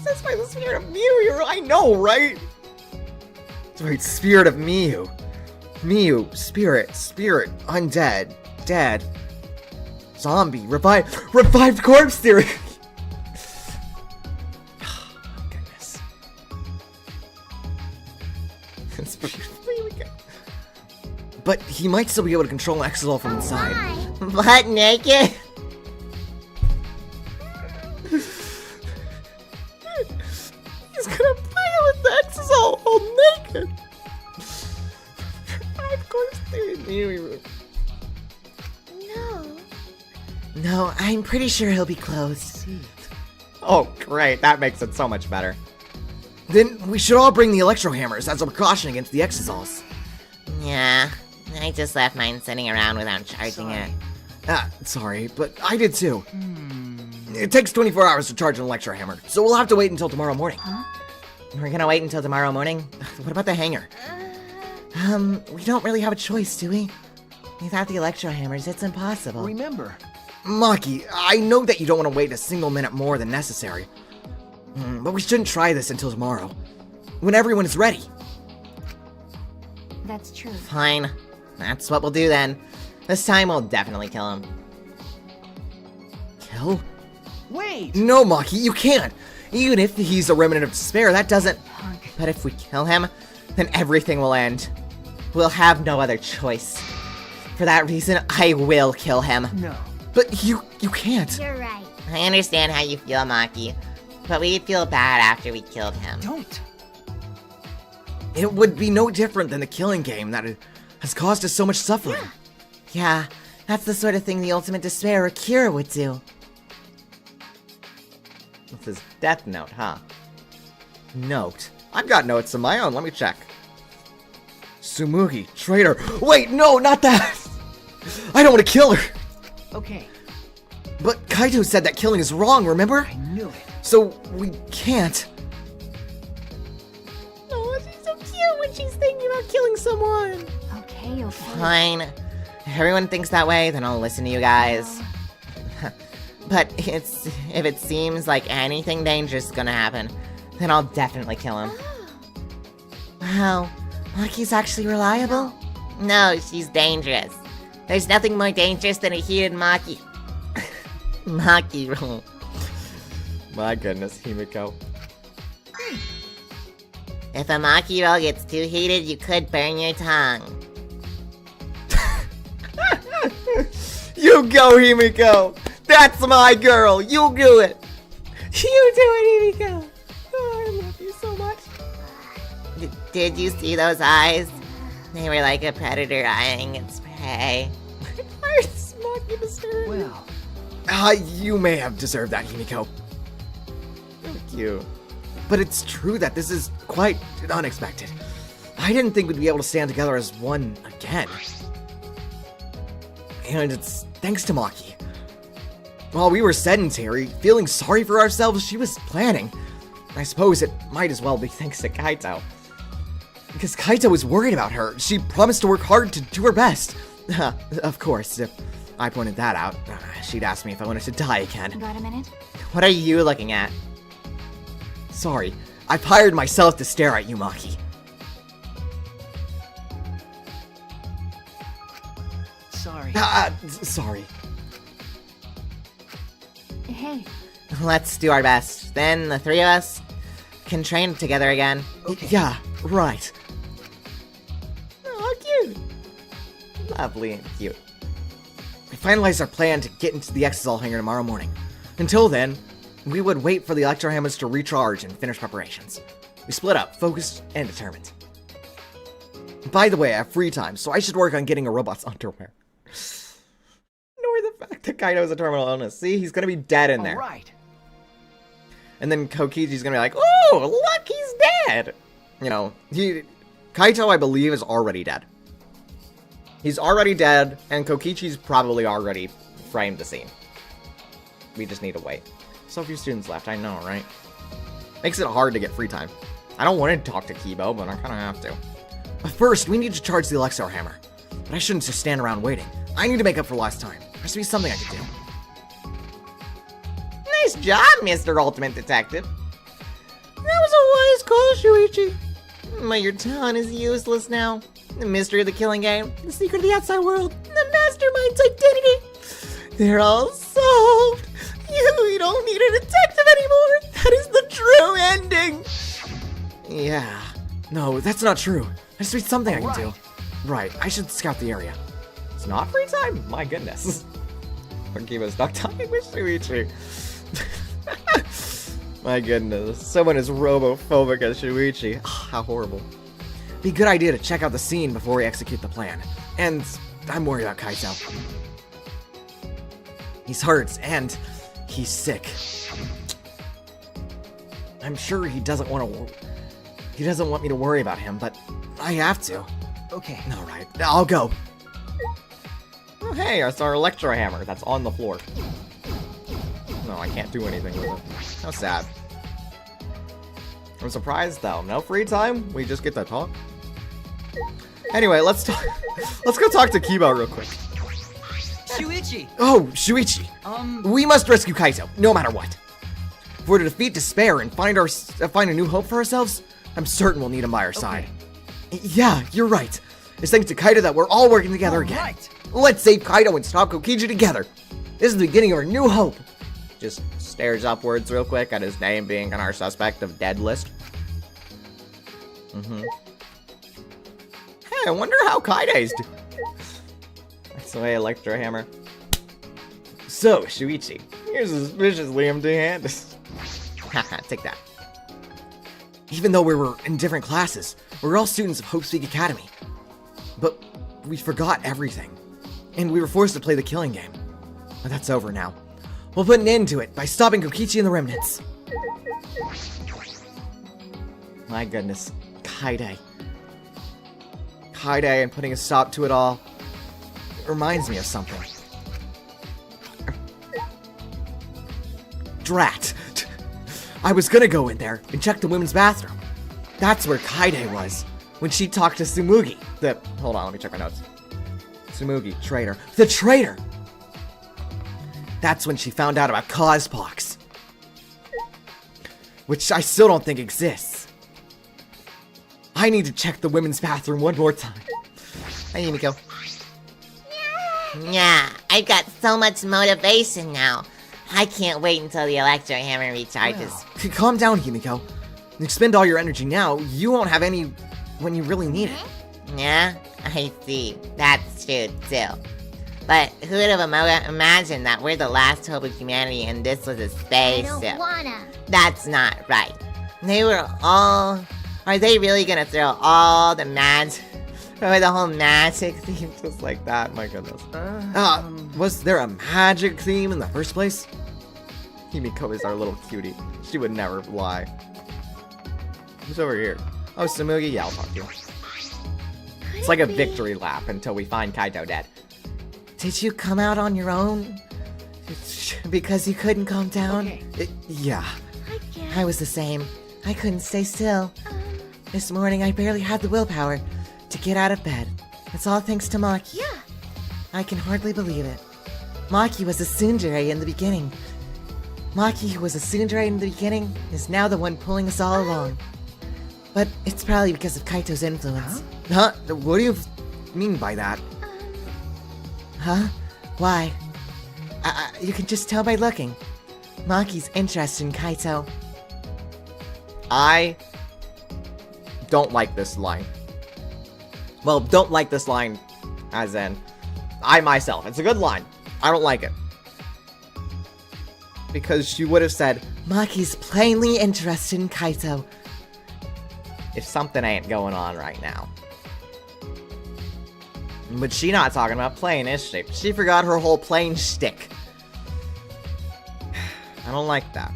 Speaker 1: That's by the spirit of Miyu, I know, right? That's right, spirit of Miyu. Miyu, spirit, undead, dead, zombie, revived corpse theory. Goodness. It's really good. But he might still be able to control Exisol from inside.
Speaker 7: Butt naked?
Speaker 1: He's gonna play with the Exisol all naked. Of course, theory.
Speaker 3: No. No, I'm pretty sure he'll be closed.
Speaker 1: Oh, great. That makes it so much better. Then we should all bring the electro hammers as a precaution against the Exosols.
Speaker 7: Yeah, I just left mine sitting around without charging it.
Speaker 1: Sorry, but I did too. It takes 24 hours to charge an electro hammer, so we'll have to wait until tomorrow morning.
Speaker 7: We're gonna wait until tomorrow morning?
Speaker 1: What about the hangar?
Speaker 3: We don't really have a choice, do we? Without the electro hammers, it's impossible.
Speaker 10: Remember.
Speaker 1: Maki, I know that you don't want to wait a single minute more than necessary. But we shouldn't try this until tomorrow. When everyone is ready.
Speaker 4: That's true.
Speaker 7: Fine. That's what we'll do then. This time we'll definitely kill him.
Speaker 1: Kill?
Speaker 10: Wait!
Speaker 1: No, Maki, you can't! Even if he's a remnant of despair, that doesn't...
Speaker 7: But if we kill him, then everything will end. We'll have no other choice. For that reason, I will kill him.
Speaker 10: No.
Speaker 1: But you can't.
Speaker 9: You're right.
Speaker 7: I understand how you feel, Maki. But we'd feel bad after we killed him.
Speaker 10: Don't.
Speaker 1: It would be no different than the killing game that has caused us so much suffering.
Speaker 3: Yeah, that's the sort of thing the ultimate despair or cure would do.
Speaker 1: With his death note, huh? Note. I've got notes of my own, let me check. Tsumugi, traitor. Wait, no, not that! I don't want to kill her!
Speaker 10: Okay.
Speaker 1: But Kaito said that killing is wrong, remember?
Speaker 10: I knew it.
Speaker 1: So, we can't.
Speaker 3: Oh, she's so cute when she's thinking about killing someone.
Speaker 4: Okay.
Speaker 7: Fine. If everyone thinks that way, then I'll listen to you guys. But if it seems like anything dangerous is gonna happen, then I'll definitely kill him.
Speaker 3: Wow, Maki's actually reliable?
Speaker 7: No, she's dangerous. There's nothing more dangerous than a heated Maki. Maki rule.
Speaker 1: My goodness, Himiko.
Speaker 7: If a Maki roll gets too heated, you could burn your tongue.
Speaker 1: You go, Himiko! That's my girl! You do it!
Speaker 3: You do it, Himiko! Oh, I love you so much.
Speaker 7: Did you see those eyes? They were like a predator eyeing its prey.
Speaker 3: Why is Maki disturbed?
Speaker 10: Well,
Speaker 1: You may have deserved that, Himiko. Thank you. But it's true that this is quite unexpected. I didn't think we'd be able to stand together as one again. And it's thanks to Maki.
Speaker 6: While we were sedentary, feeling sorry for ourselves, she was planning. I suppose it might as well be thanks to Kaito. Because Kaito was worried about her. She promised to work hard to do her best. Of course, if I pointed that out, she'd ask me if I wanted to die again.
Speaker 4: Got a minute?
Speaker 7: What are you looking at?
Speaker 6: Sorry, I've hired myself to stare at you, Maki.
Speaker 10: Sorry.
Speaker 6: Sorry.
Speaker 4: Hey,
Speaker 7: Let's do our best. Then the three of us can train together again.
Speaker 6: Yeah, right.
Speaker 7: Oh, cute. Lovely and cute.
Speaker 6: We finalized our plan to get into the Exisal hangar tomorrow morning. Until then, we would wait for the electro hammers to recharge and finish preparations. We split up, focused and determined. By the way, I have free time, so I should work on getting a robot's underwear.
Speaker 1: Ignore the fact that Kaito has a terminal illness. See, he's gonna be dead in there.
Speaker 10: Alright.
Speaker 1: And then Kokichi's gonna be like, "Oh, look, he's dead." You know, Kaito, I believe, is already dead. He's already dead, and Kokichi's probably already framed the scene. We just need to wait. So few students left, I know, right? Makes it hard to get free time. I don't want to talk to Kibo, but I kind of have to.
Speaker 6: But first, we need to charge the Elixir hammer. But I shouldn't just stand around waiting. I need to make up for lost time. There has to be something I can do.
Speaker 7: Nice job, Mr. Ultimate Detective.
Speaker 3: That was a wise call, Shuichi.
Speaker 7: But your talent is useless now. The mystery of the killing game.
Speaker 3: The secret of the outside world. The mastermind's identity. They're all solved. You don't need a detective anymore. That is the true ending.
Speaker 6: Yeah. No, that's not true. There has to be something I can do.
Speaker 10: Alright.
Speaker 6: Right, I should scout the area.
Speaker 1: It's not free time? My goodness. Kibo's stuck talking with Shuichi. My goodness. Someone as robophobic as Shuichi. How horrible.
Speaker 6: Be a good idea to check out the scene before we execute the plan. And I'm worried about Kaito. He's hurt, and he's sick. I'm sure he doesn't want me to worry about him, but I have to.
Speaker 10: Okay.
Speaker 6: Alright, I'll go.
Speaker 1: Oh, hey, it's our electro hammer that's on the floor. No, I can't do anything with it. How sad. I'm surprised though. No free time? We just get to talk? Anyway, let's talk. Let's go talk to Kibo real quick.
Speaker 10: Shuichi!
Speaker 6: Oh, Shuichi. We must rescue Kaito, no matter what. If we're to defeat despair and find a new hope for ourselves, I'm certain we'll need him by our side. Yeah, you're right. It's thanks to Kaito that we're all working together again.
Speaker 10: Right.
Speaker 6: Let's save Kaito and stop Kokichi together. This is the beginning of our new hope.
Speaker 1: Just stares upwards real quick at his name being on our suspect of dead list. Hey, I wonder how Kaide's doing. That's the way Electro Hammer. So, Shuichi, here's a suspiciously empty hand. Haha, take that.
Speaker 6: Even though we were in different classes, we were all students of Hope Speak Academy. But we forgot everything. And we were forced to play the killing game. But that's over now. We'll put an end to it by stopping Kokichi and the remnants.
Speaker 1: My goodness, Kaide. Kaide and putting a stop to it all.
Speaker 6: It reminds me of something. Drat. I was gonna go in there and check the women's bathroom. That's where Kaide was, when she talked to Tsumugi.
Speaker 1: Hold on, let me check my notes.
Speaker 6: Tsumugi, traitor. The traitor! That's when she found out about Cospox. Which I still don't think exists. I need to check the women's bathroom one more time.
Speaker 1: Hey, Yumiko.
Speaker 7: Yeah, I've got so much motivation now. I can't wait until the electro hammer recharges.
Speaker 6: Calm down, Himiko. Expend all your energy now, you won't have any when you really need it.
Speaker 7: Yeah, I see. That's true, too. But who would have imagined that we're the last hope of humanity and this was a
Speaker 9: I
Speaker 7: spaceship?
Speaker 9: don't wanna.
Speaker 7: That's not right. They were all... Are they really gonna throw all the magic... Or the whole magic theme
Speaker 1: Just like that, my goodness.
Speaker 6: Was there a magic theme in the first place?
Speaker 1: Himiko is our little cutie. She would never lie. Who's over here? Oh, Tsumugi? Yeah, I'll talk to you. It's like a victory lap until we find Kaito dead.
Speaker 3: Did you come out on your own? Because you couldn't calm down?
Speaker 10: Okay.
Speaker 6: Yeah.
Speaker 9: I guess.
Speaker 3: I was the same. I couldn't stay still. This morning I barely had the willpower to get out of bed. It's all thanks to Maki.
Speaker 9: Yeah.
Speaker 3: I can hardly believe it. Maki was a tsundere in the beginning. Maki, who was a tsundere in the beginning, is now the one pulling us all along. But it's probably because of Kaito's influence.
Speaker 6: Huh? What do you mean by that?
Speaker 3: Huh? Why? You can just tell by looking. Maki's interested in Kaito.
Speaker 1: I don't like this line. Well, don't like this line as in I myself. It's a good line. I don't like it. Because she would have said,
Speaker 3: Maki's plainly interested in Kaito.
Speaker 1: if something ain't going on right now. But she not talking about playing, is she? She forgot her whole playing shtick. I don't like that.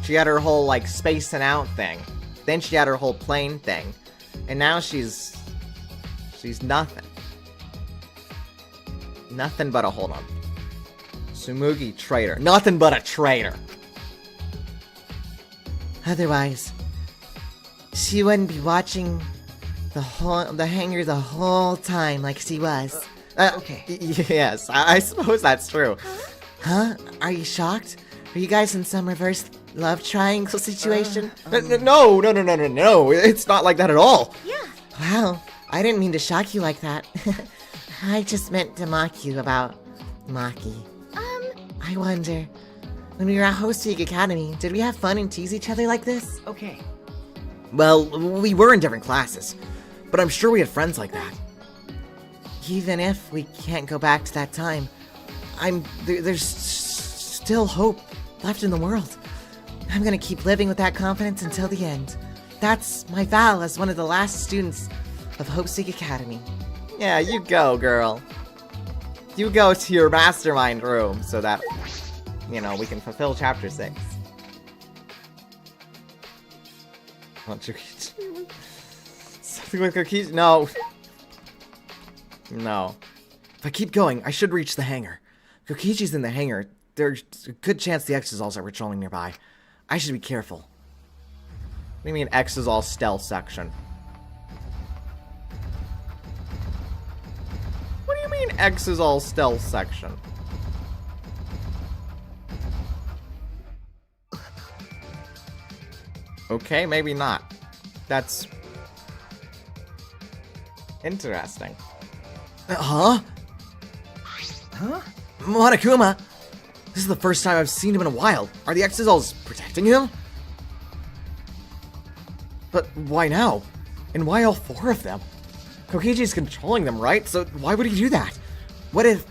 Speaker 1: She had her whole, like, spacing out thing. Then she had her whole plane thing. And now she's nothing. Nothing but a, hold on. Tsumugi traitor. Nothing but a traitor.
Speaker 3: Otherwise, she wouldn't be watching the hangar the whole time like she was.
Speaker 10: Okay.
Speaker 1: Yes, I suppose that's true.
Speaker 3: Huh? Are you shocked? Are you guys in some reverse love triangle situation?
Speaker 1: No. It's not like that at all.
Speaker 9: Yeah.
Speaker 3: Wow, I didn't mean to shock you like that. I just meant to mock you about Maki. I wonder, when we were at Hostig Academy, did we have fun and tease each other like this?
Speaker 10: Okay.
Speaker 6: Well, we were in different classes, but I'm sure we had friends like that.
Speaker 3: Even if we can't go back to that time, there's still hope left in the world. I'm gonna keep living with that confidence until the end. That's my vow as one of the last students of Hostig Academy.
Speaker 1: Yeah, you go, girl. You go to your mastermind room so that, you know, we can fulfill chapter 6. Something with cookies? No. No.
Speaker 6: If I keep going, I should reach the hangar. Kokichi's in the hangar. There's a good chance the Exisals are patrolling nearby. I should be careful.
Speaker 1: What do you mean X is all stealth section? What do you mean X is all stealth section? Okay, maybe not. That's interesting.
Speaker 6: Huh?
Speaker 10: Huh?
Speaker 6: Monokuma! This is the first time I've seen him in a while. Are the Exisals protecting him? But why now? And why all 4 of them? Kokichi's controlling them, right? So why would he do that? What if...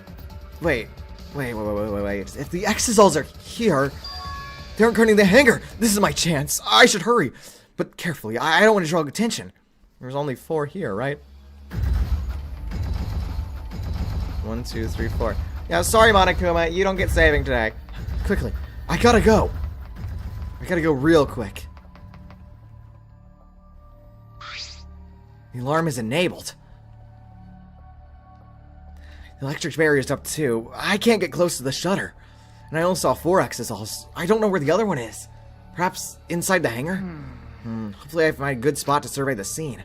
Speaker 6: Wait. If the Exisals are here, they aren't guarding the hangar. This is my chance. I should hurry. But carefully, I don't want to draw attention.
Speaker 1: There's only 4 here, right? 1, 2, 3, 4. Yeah, sorry, Monokuma. You don't get saving today.
Speaker 6: Quickly. I gotta go. I gotta go real quick. The alarm is enabled. The electric barrier's up too. I can't get close to the shutter. And I only saw 4 Exisals. I don't know where the other one is. Perhaps inside the hangar? Hopefully I find a good spot to survey the scene.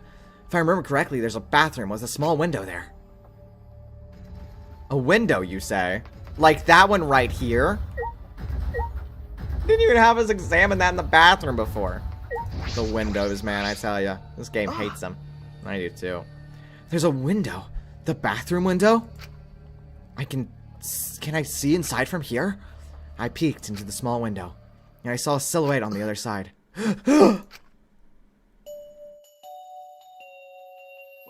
Speaker 6: If I remember correctly, there's a bathroom with a small window there.
Speaker 1: A window, you say? Like that one right here? Didn't even have us examine that in the bathroom before. The windows, man, I tell ya. This game hates them. I do too.
Speaker 6: There's a window. The bathroom window? Can I see inside from here? I peeked into the small window, and I saw a silhouette on the other side.
Speaker 5: What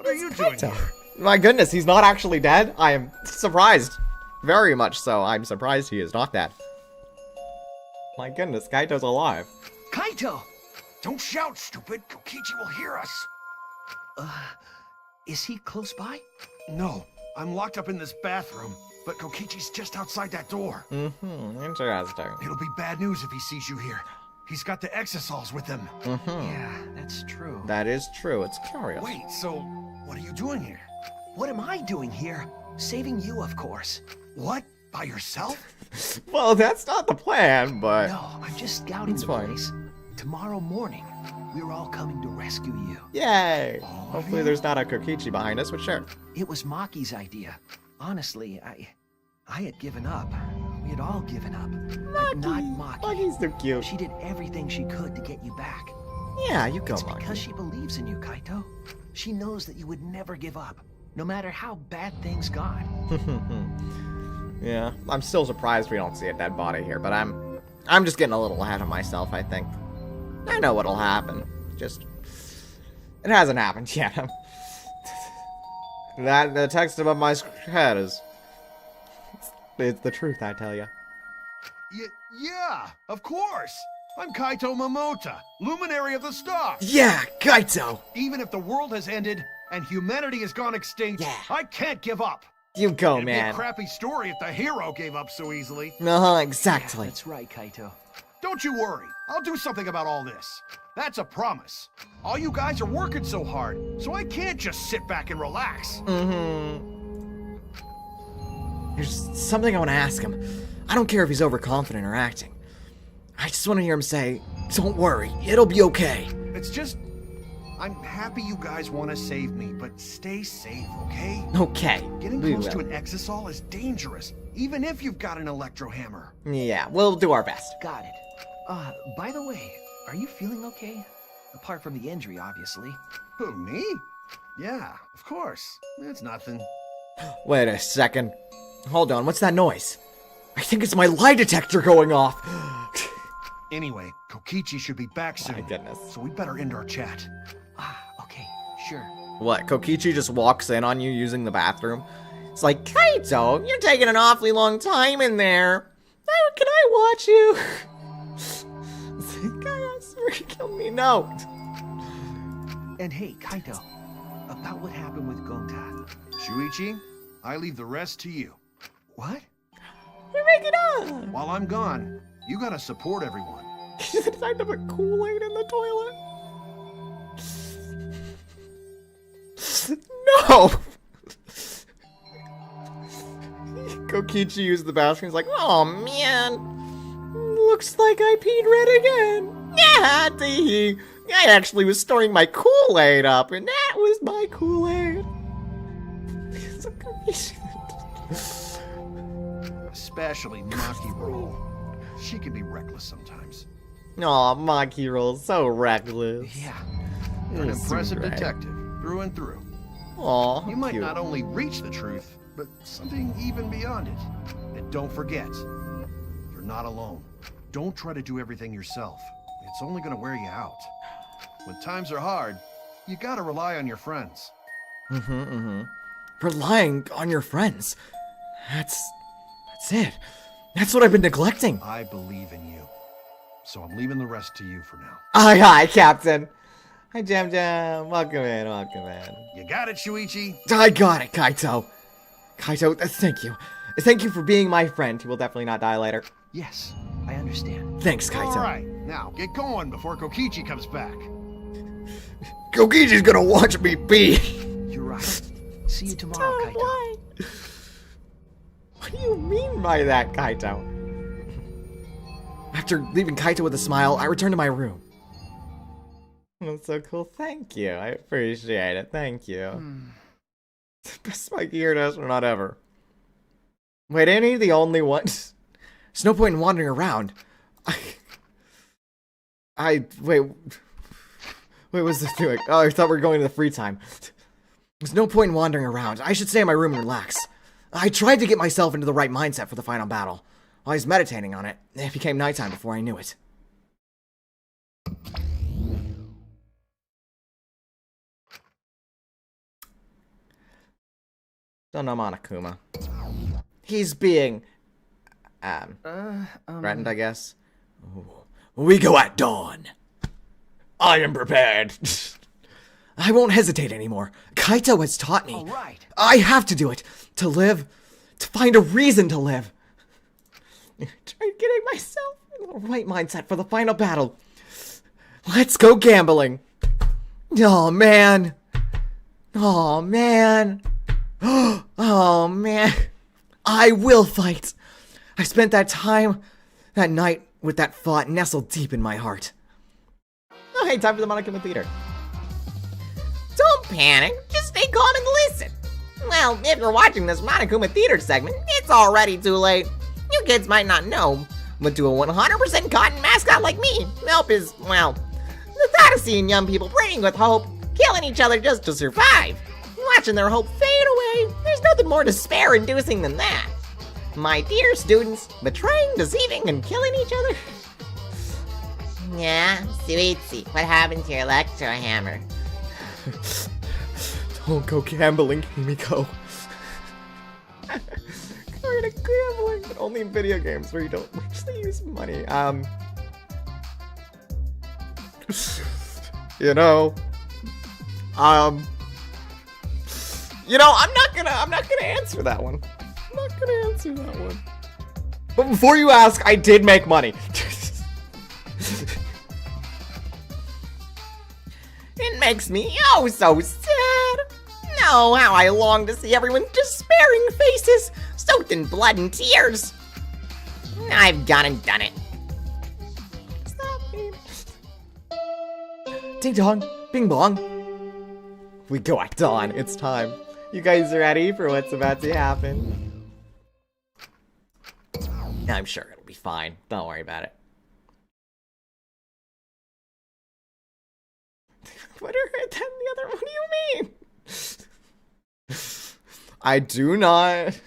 Speaker 5: are you doing here?
Speaker 1: My goodness, he's not actually dead? I am surprised. Very much so. I'm surprised he is not dead. My goodness, Kaito's alive.
Speaker 10: Kaito!
Speaker 5: Don't shout, stupid. Kokichi will hear us.
Speaker 10: Is he close by?
Speaker 5: No, I'm locked up in this bathroom, but Kokichi's just outside that door.
Speaker 1: Interesting.
Speaker 5: It'll be bad news if he sees you here. He's got the Exisals with him.
Speaker 10: Yeah, that's true.
Speaker 1: That is true. It's curious.
Speaker 5: Wait, so what are you doing here?
Speaker 10: What am I doing here? Saving you, of course.
Speaker 5: What? By yourself?
Speaker 1: Well, that's not the plan, but
Speaker 10: No, I'm just scouting
Speaker 1: It's
Speaker 10: the
Speaker 1: fine.
Speaker 10: place. Tomorrow morning, we're all coming to rescue you.
Speaker 1: yay!
Speaker 5: Oh,
Speaker 1: Hopefully there's not a Kokichi behind us, but sure.
Speaker 10: It was Maki's idea. Honestly, I had given up. We had all given up. But not Maki.
Speaker 1: Maki's so cute.
Speaker 10: She did everything she could to get you back.
Speaker 1: Yeah, you go,
Speaker 10: It's because
Speaker 1: Maki.
Speaker 10: she believes in you, Kaito. She knows that you would never give up, no matter how bad things got.
Speaker 1: Yeah, I'm still surprised we don't see a dead body here, but I'm just getting a little ahead of myself, I think. I know what'll happen. Just it hasn't happened yet. That the text above my head is it's the truth, I tell you.
Speaker 5: Yeah, of course. I'm Kaito Momota, luminary of the stars.
Speaker 6: Yeah, Kaito!
Speaker 5: Even if the world has ended and humanity has gone extinct,
Speaker 6: Yeah.
Speaker 5: I can't give up.
Speaker 1: You go,
Speaker 5: It'd be a
Speaker 1: man.
Speaker 5: crappy story if the hero gave up so easily.
Speaker 1: Exactly.
Speaker 10: That's right, Kaito.
Speaker 5: Don't you worry. I'll do something about all this. That's a promise. All you guys are working so hard, so I can't just sit back and relax.
Speaker 6: There's something I want to ask him. I don't care if he's overconfident or acting. I just want to hear him say, "Don't worry, it'll be okay."
Speaker 5: It's just... I'm happy you guys want to save me, but stay safe, okay?
Speaker 1: Okay.
Speaker 5: Getting
Speaker 1: we
Speaker 5: close to
Speaker 1: will.
Speaker 5: an exisol is dangerous, even if you've got an electro hammer.
Speaker 1: Yeah, we'll do our best.
Speaker 10: Got it. By the way, are you feeling okay? Apart from the injury, obviously.
Speaker 5: Who, me? Yeah, of course. It's nothing.
Speaker 1: Wait a second. Hold on, what's that noise? I think it's my lie detector going off.
Speaker 5: Anyway, Kokichi should be back soon.
Speaker 1: My goodness.
Speaker 5: So we'd better end our chat.
Speaker 10: Okay, sure.
Speaker 1: What, Kokichi just walks in on you using the bathroom? It's like, Kaito, you're taking an awfully long time in there. Can I watch you? It's like, I swear you killed me. No.
Speaker 10: And hey, Kaito, about what happened with Gonta.
Speaker 5: Shuichi, I leave the rest to you.
Speaker 10: What?
Speaker 1: You're making up.
Speaker 5: While I'm gone, you gotta support everyone.
Speaker 1: You decided to put Kool-Aid in the toilet? No! Kokichi used the bathroom. He's like, oh man, looks like I peed red again. Yeah, tee. I actually was storing my Kool-Aid up, and that was my Kool-Aid. So Kokichi-
Speaker 5: Especially Maki Roll. She can be reckless sometimes.
Speaker 1: Aw, Maki rolls so reckless.
Speaker 10: Yeah.
Speaker 5: You're an
Speaker 1: It's
Speaker 5: impressive
Speaker 1: great.
Speaker 5: detective, through and through.
Speaker 1: Aw,
Speaker 5: You might
Speaker 1: cute.
Speaker 5: not only reach the truth, but something even beyond it. And don't forget, you're not alone. Don't try to do everything yourself. It's only gonna wear you out. When times are hard, you gotta rely on your friends.
Speaker 6: Relying on your friends. That's it. That's what I've been neglecting.
Speaker 5: I believe in you. So I'm leaving the rest to you for now.
Speaker 1: Aye, aye, Captain. Hi, Jam Jam. Welcome in, welcome in.
Speaker 5: You got it, Shuichi?
Speaker 6: I got it, Kaito.
Speaker 1: Kaito, thank you. Thank you for being my friend. He will definitely not die later.
Speaker 10: Yes, I understand.
Speaker 6: Thanks, Kaito.
Speaker 5: Alright, now get going before Kokichi comes back.
Speaker 8: Kokichi's gonna watch me pee.
Speaker 10: You're right. See you tomorrow, Kaito.
Speaker 1: Why? What do you mean by that, Kaito?
Speaker 6: After leaving Kaito with a smile, I returned to my room.
Speaker 1: That's so cool. Thank you. I appreciate it. Thank you. Best Spikey Eared astronaut ever. Wait, ain't he the only one?
Speaker 6: There's no point in wandering around.
Speaker 1: Wait, what's this doing? Oh, I thought we were going to the free time.
Speaker 6: There's no point in wandering around. I should stay in my room and relax. I tried to get myself into the right mindset for the final battle. While I was meditating on it, it became nighttime before I knew it.
Speaker 1: Don't know Monokuma. He's being, threatened, I guess.
Speaker 6: We go at dawn.
Speaker 8: I am prepared.
Speaker 6: I won't hesitate anymore. Kaito has taught me.
Speaker 10: All right.
Speaker 6: I have to do it. To live. To find a reason to live.
Speaker 1: Tried getting myself in the right mindset for the final battle.
Speaker 6: Let's go gambling. Oh, man. Oh, man. Oh, man. I will fight. I spent that night with that thought nestled deep in my heart.
Speaker 1: Oh, hey, time for the Monokuma Theater.
Speaker 7: Don't panic, just stay calm and listen. Well, if you're watching this Monokuma Theater segment, it's already too late. You kids might not know, but to a 100% cotton mascot like me, help is, well, the thought of seeing young people praying with hope, killing each other just to survive, watching their hope fade away, there's nothing more despair-inducing than that. My dear students, betraying, deceiving, and killing each other? Yeah, sweetie, what happened to your electro hammer?
Speaker 6: Don't go gambling, Himiko.
Speaker 1: We're gonna gambling, but only in video games where you don't actually use money. You know, I'm not gonna answer that one. I'm not gonna answer that one. But before you ask, I did make money.
Speaker 7: It makes me oh so sad. No, how I long to see everyone's despairing faces, soaked in blood and tears. I've gone and done it.
Speaker 1: Stop me.
Speaker 6: Ding dong, bing bong.
Speaker 1: We go at dawn. It's time. You guys ready for what's about to happen? I'm sure it'll be fine. Don't worry about it. What are then the other? What do you mean? I do not.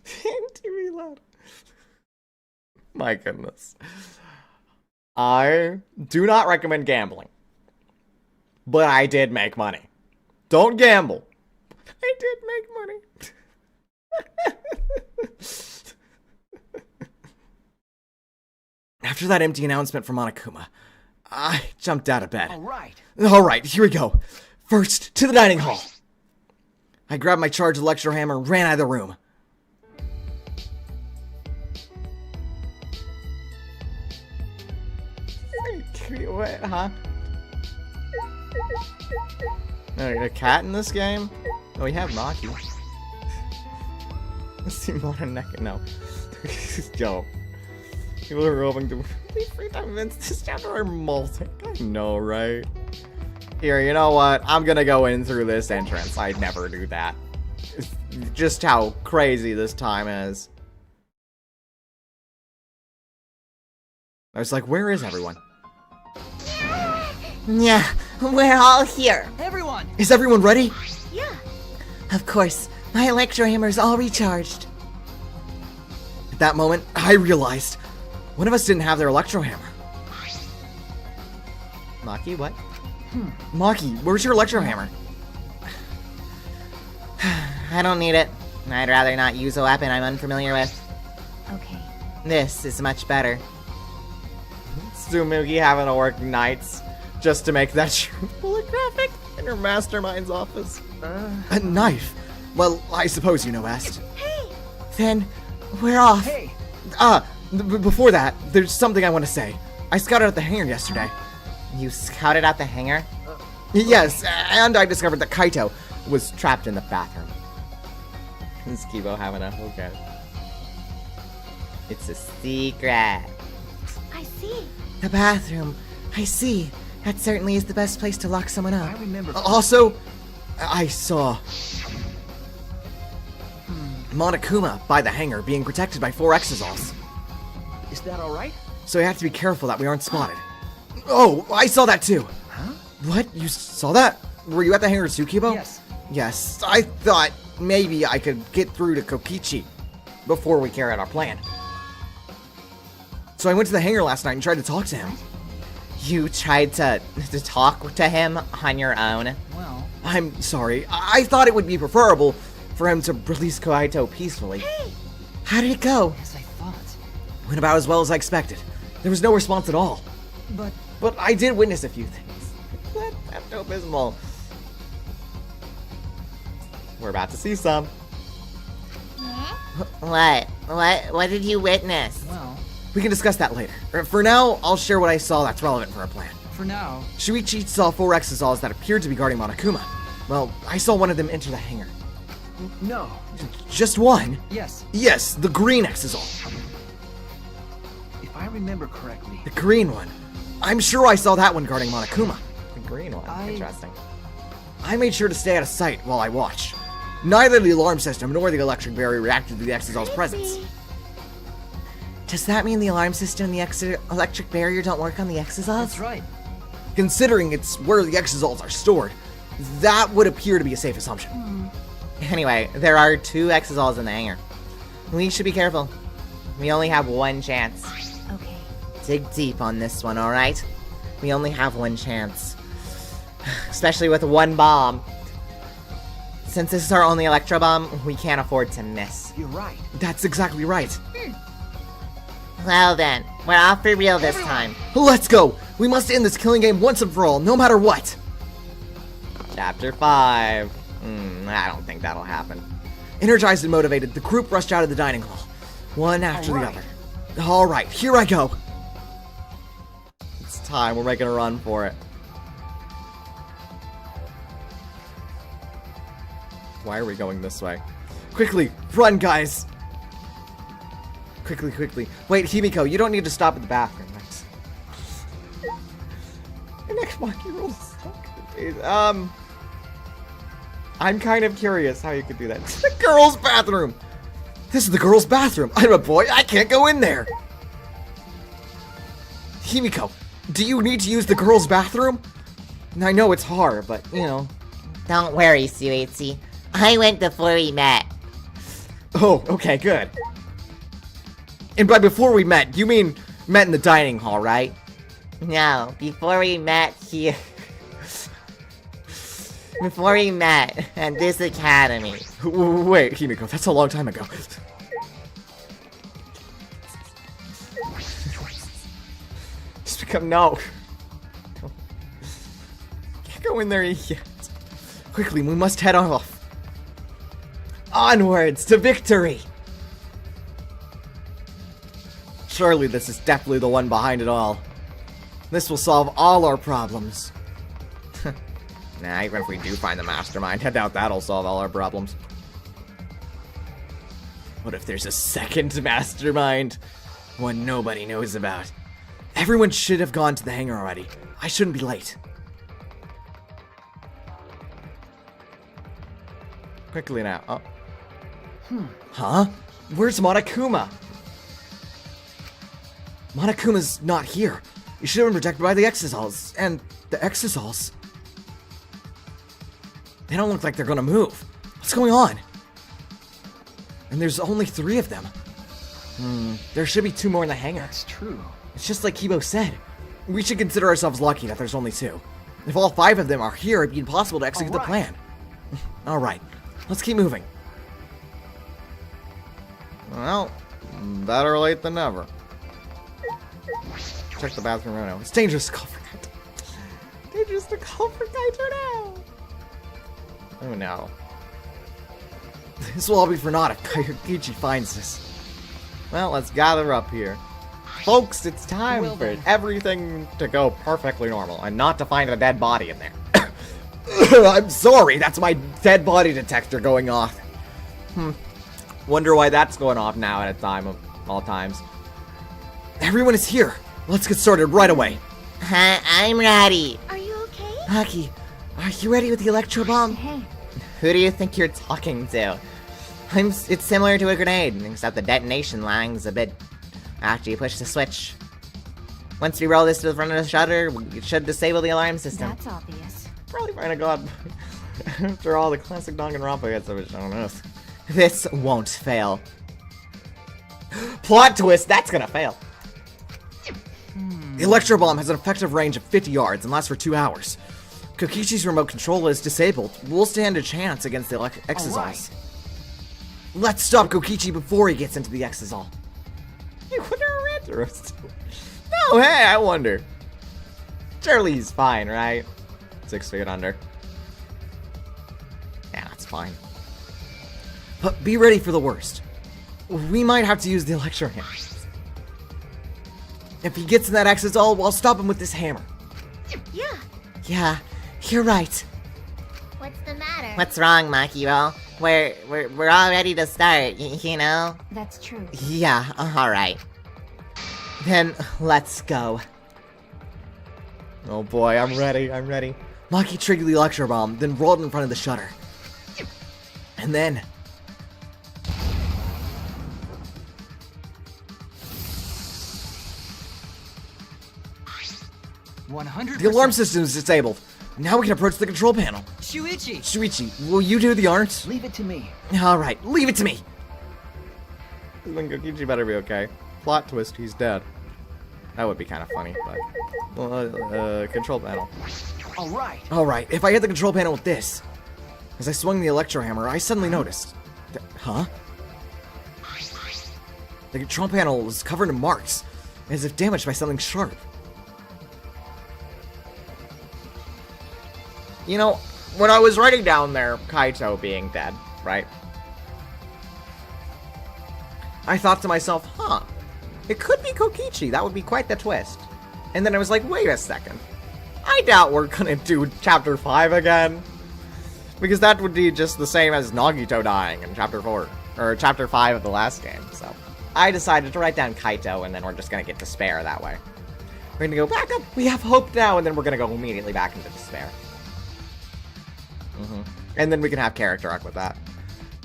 Speaker 1: TV loud. My goodness. I do not recommend gambling. But I did make money. Don't gamble. I did make money.
Speaker 6: After that empty announcement from Monokuma, I jumped out of bed.
Speaker 10: Alright,
Speaker 6: here we go. First, to the dining hall. I grabbed my charged electrohammer and ran out of the room.
Speaker 1: What, huh? A cat in this game? Oh, we have Maki. Simona Neck. No. Yo. People are hoping to leave free time events this chapter are molting. I know, right? Here, you know what? I'm gonna go in through this entrance. I'd never do that. It's just how crazy this time is. I was like, where is everyone?
Speaker 3: Yeah, we're all here.
Speaker 10: everyone!
Speaker 6: Is everyone ready?
Speaker 9: Yeah.
Speaker 3: Of course, my electrohammer's all recharged.
Speaker 6: At that moment, I realized one of us didn't have their electrohammer.
Speaker 1: Maki, what?
Speaker 6: Maki, where's your electrohammer?
Speaker 7: I don't need it. I'd rather not use a weapon I'm unfamiliar with.
Speaker 4: Okay.
Speaker 7: This is much better.
Speaker 1: Tsumugi having to work nights just to make that holographic in her mastermind's office.
Speaker 6: A knife? Well, I suppose you know best.
Speaker 3: Then, we're off.
Speaker 10: Hey!
Speaker 6: Before that, there's something I want to say. I scouted out the hangar yesterday.
Speaker 7: You scouted out the hangar?
Speaker 6: Yes, and I discovered that Kaito was trapped in the bathroom.
Speaker 1: Is Kibo having a okay?
Speaker 7: It's a secret.
Speaker 9: I see.
Speaker 3: The bathroom. I see. That certainly is the best place to lock someone
Speaker 10: I
Speaker 3: up.
Speaker 10: remember.
Speaker 6: Also, I saw Monokuma by the hangar being protected by 4 exosols.
Speaker 10: Is that alright?
Speaker 6: So we have to be careful that we aren't spotted. Oh, I saw that too.
Speaker 10: Huh?
Speaker 6: What? You saw that? Were you at the hangar, Tsukibo?
Speaker 10: Yes.
Speaker 6: Yes, I thought maybe I could get through to Kokichi before we carry out our plan. So I went to the hangar last night and tried to talk to him.
Speaker 7: You tried to talk to him on your own?
Speaker 10: Well,
Speaker 6: I'm sorry. I thought it would be preferable for him to release Kaito peacefully.
Speaker 3: How did it go?
Speaker 10: as I thought.
Speaker 6: Went about as well as I expected. There was no response at all. But I did witness a few things.
Speaker 1: That's no abysmal. We're about to see some.
Speaker 7: What did you witness?
Speaker 10: Well,
Speaker 6: We can discuss that later. For now, I'll share what I saw that's relevant for our plan.
Speaker 10: for now.
Speaker 6: Shuichi saw 4 exosols that appeared to be guarding Monokuma. Well, I saw one of them enter the hangar.
Speaker 10: No.
Speaker 6: Just one?
Speaker 10: Yes.
Speaker 6: Yes, the green exosol.
Speaker 10: remember correctly,
Speaker 6: The green one. I'm sure I saw that one guarding Monokuma.
Speaker 1: The green one. Interesting.
Speaker 6: I made sure to stay out of sight while I watched. Neither the alarm system nor the electric barrier reacted to the Exosol's presence.
Speaker 3: Does that mean the alarm system and the electric barrier don't work on the Exosols?
Speaker 10: that's right.
Speaker 6: Considering it's where the Exosols are stored, that would appear to be a safe assumption.
Speaker 7: Anyway, there are 2 Exosols in the hangar. We should be careful. We only have one chance.
Speaker 4: Okay.
Speaker 7: Dig deep on this one, alright? We only have one chance. Especially with one bomb. Since this is our only electro bomb, we can't afford to miss.
Speaker 10: You're right.
Speaker 6: That's exactly right.
Speaker 7: Well then, we're off for real this time.
Speaker 6: Let's go! We must end this killing game once and for all, no matter what!
Speaker 7: Chapter 5. I don't think that'll happen.
Speaker 6: Energized and motivated, the group rushed out of the dining hall, one after the other. Alright, here I go!
Speaker 1: It's time. We're making a run for it. Why are we going this way?
Speaker 6: Quickly, run, guys! Quickly. Wait, Himiko, you don't need to stop at the bathroom.
Speaker 1: The next monkey roll is so confused. I'm kind of curious how you could do that.
Speaker 6: The girls' bathroom! This is the girls' bathroom. I'm a boy, I can't go in there! Himiko, do you need to use the girls' bathroom? I know it's hard, but, you know.
Speaker 7: Don't worry, Suichi. I went before we met.
Speaker 6: Oh, okay, good. And by before we met, you mean met in the dining hall, right?
Speaker 7: No, before we met here. Before we met at this academy.
Speaker 6: Wait, Himiko, that's a long time ago.
Speaker 1: Just become no. Can't go in there yet.
Speaker 6: Quickly, we must head off. Onwards to victory! Surely this is definitely the one behind it all. This will solve all our problems.
Speaker 1: Nah, even if we do find the mastermind, I doubt that'll solve all our problems.
Speaker 6: What if there's a second mastermind? One nobody knows about. Everyone should have gone to the hangar already. I shouldn't be late.
Speaker 1: Quickly now. Oh.
Speaker 6: Huh? Where's Monokuma? Monokuma's not here. You should have been protected by the Exosols. And the Exosols? They don't look like they're gonna move. What's going on? And there's only 3 of them. There should be 2 more in the hangar.
Speaker 10: That's true.
Speaker 6: It's just like Kibo said. We should consider ourselves lucky that there's only 2. If all 5 of them are here, it'd be impossible to execute the plan. Alright, let's keep moving.
Speaker 1: Well, better late than never. Check the bathroom right now.
Speaker 6: It's dangerous to call for Kaito.
Speaker 1: Dangerous to call for Kaito now. Oh no.
Speaker 6: This will all be for naught if Kokichi finds us.
Speaker 1: Well, let's gather up here. Folks, it's time for everything to go perfectly normal and not to find a dead body in there.
Speaker 6: I'm sorry, that's my dead body detector going off.
Speaker 1: Wonder why that's going off now at a time of all times.
Speaker 6: Everyone is here. Let's get started right away.
Speaker 7: I'm ready.
Speaker 9: Are you okay?
Speaker 3: Maki, are you ready with the electro bomb?
Speaker 4: Hey,
Speaker 7: Who do you think you're talking to? It's similar to a grenade, except the detonation lags a bit after you push the switch. Once we roll this to the front of the shutter, it should disable the alarm system.
Speaker 4: that's obvious.
Speaker 1: Probably find a god. After all the classic Danganronpa hits that was shown us.
Speaker 7: This won't fail. Plot twist, that's gonna fail.
Speaker 6: The electro bomb has an effective range of 50 yards and lasts for 2 hours. Kokichi's remote control is disabled. We'll stand a chance against the Exosols.
Speaker 10: Alright.
Speaker 6: Let's stop Kokichi before he gets into the Exosol.
Speaker 1: You wonder interesting. No, hey, I wonder. Surely he's fine, right? 6 feet under. Yeah, that's fine.
Speaker 6: But be ready for the worst. We might have to use the electro hammer. If he gets in that Exosol, I'll stop him with this hammer.
Speaker 9: Yeah.
Speaker 3: Yeah, you're right.
Speaker 9: What's the matter?
Speaker 7: What's wrong, Makiro? We're all ready to start, you know?
Speaker 4: That's true.
Speaker 7: Yeah, alright.
Speaker 3: Then, let's go.
Speaker 1: Oh boy, I'm ready, I'm ready.
Speaker 6: Maki triggered the electro bomb, then rolled in front of the shutter. And then...
Speaker 10: 100%.
Speaker 6: The alarm system is disabled. Now we can approach the control panel.
Speaker 10: Shuichi!
Speaker 6: Shuichi, will you do the honors?
Speaker 10: Leave it to me.
Speaker 6: Alright, leave it to me.
Speaker 1: Then Kokichi better be okay. Plot twist, he's dead. That would be kind of funny, but... control panel.
Speaker 10: Alright.
Speaker 6: Alright, if I hit the control panel with this... As I swung the electro hammer, I suddenly noticed... Huh? The control panel was covered in marks, as if damaged by something sharp.
Speaker 1: You know, when I was writing down there, Kaito being dead, right? I thought to myself, huh, it could be Kokichi. That would be quite the twist. And then I was like, wait a second. I doubt we're gonna do Chapter 5 again. Because that would be just the same as Nagito dying in Chapter 4. Or Chapter 5 of the last game, so... I decided to write down Kaito, and then we're just gonna get despair that way. We're gonna go back up, we have hope now, and then we're gonna go immediately back into despair. And then we can have character arc with that.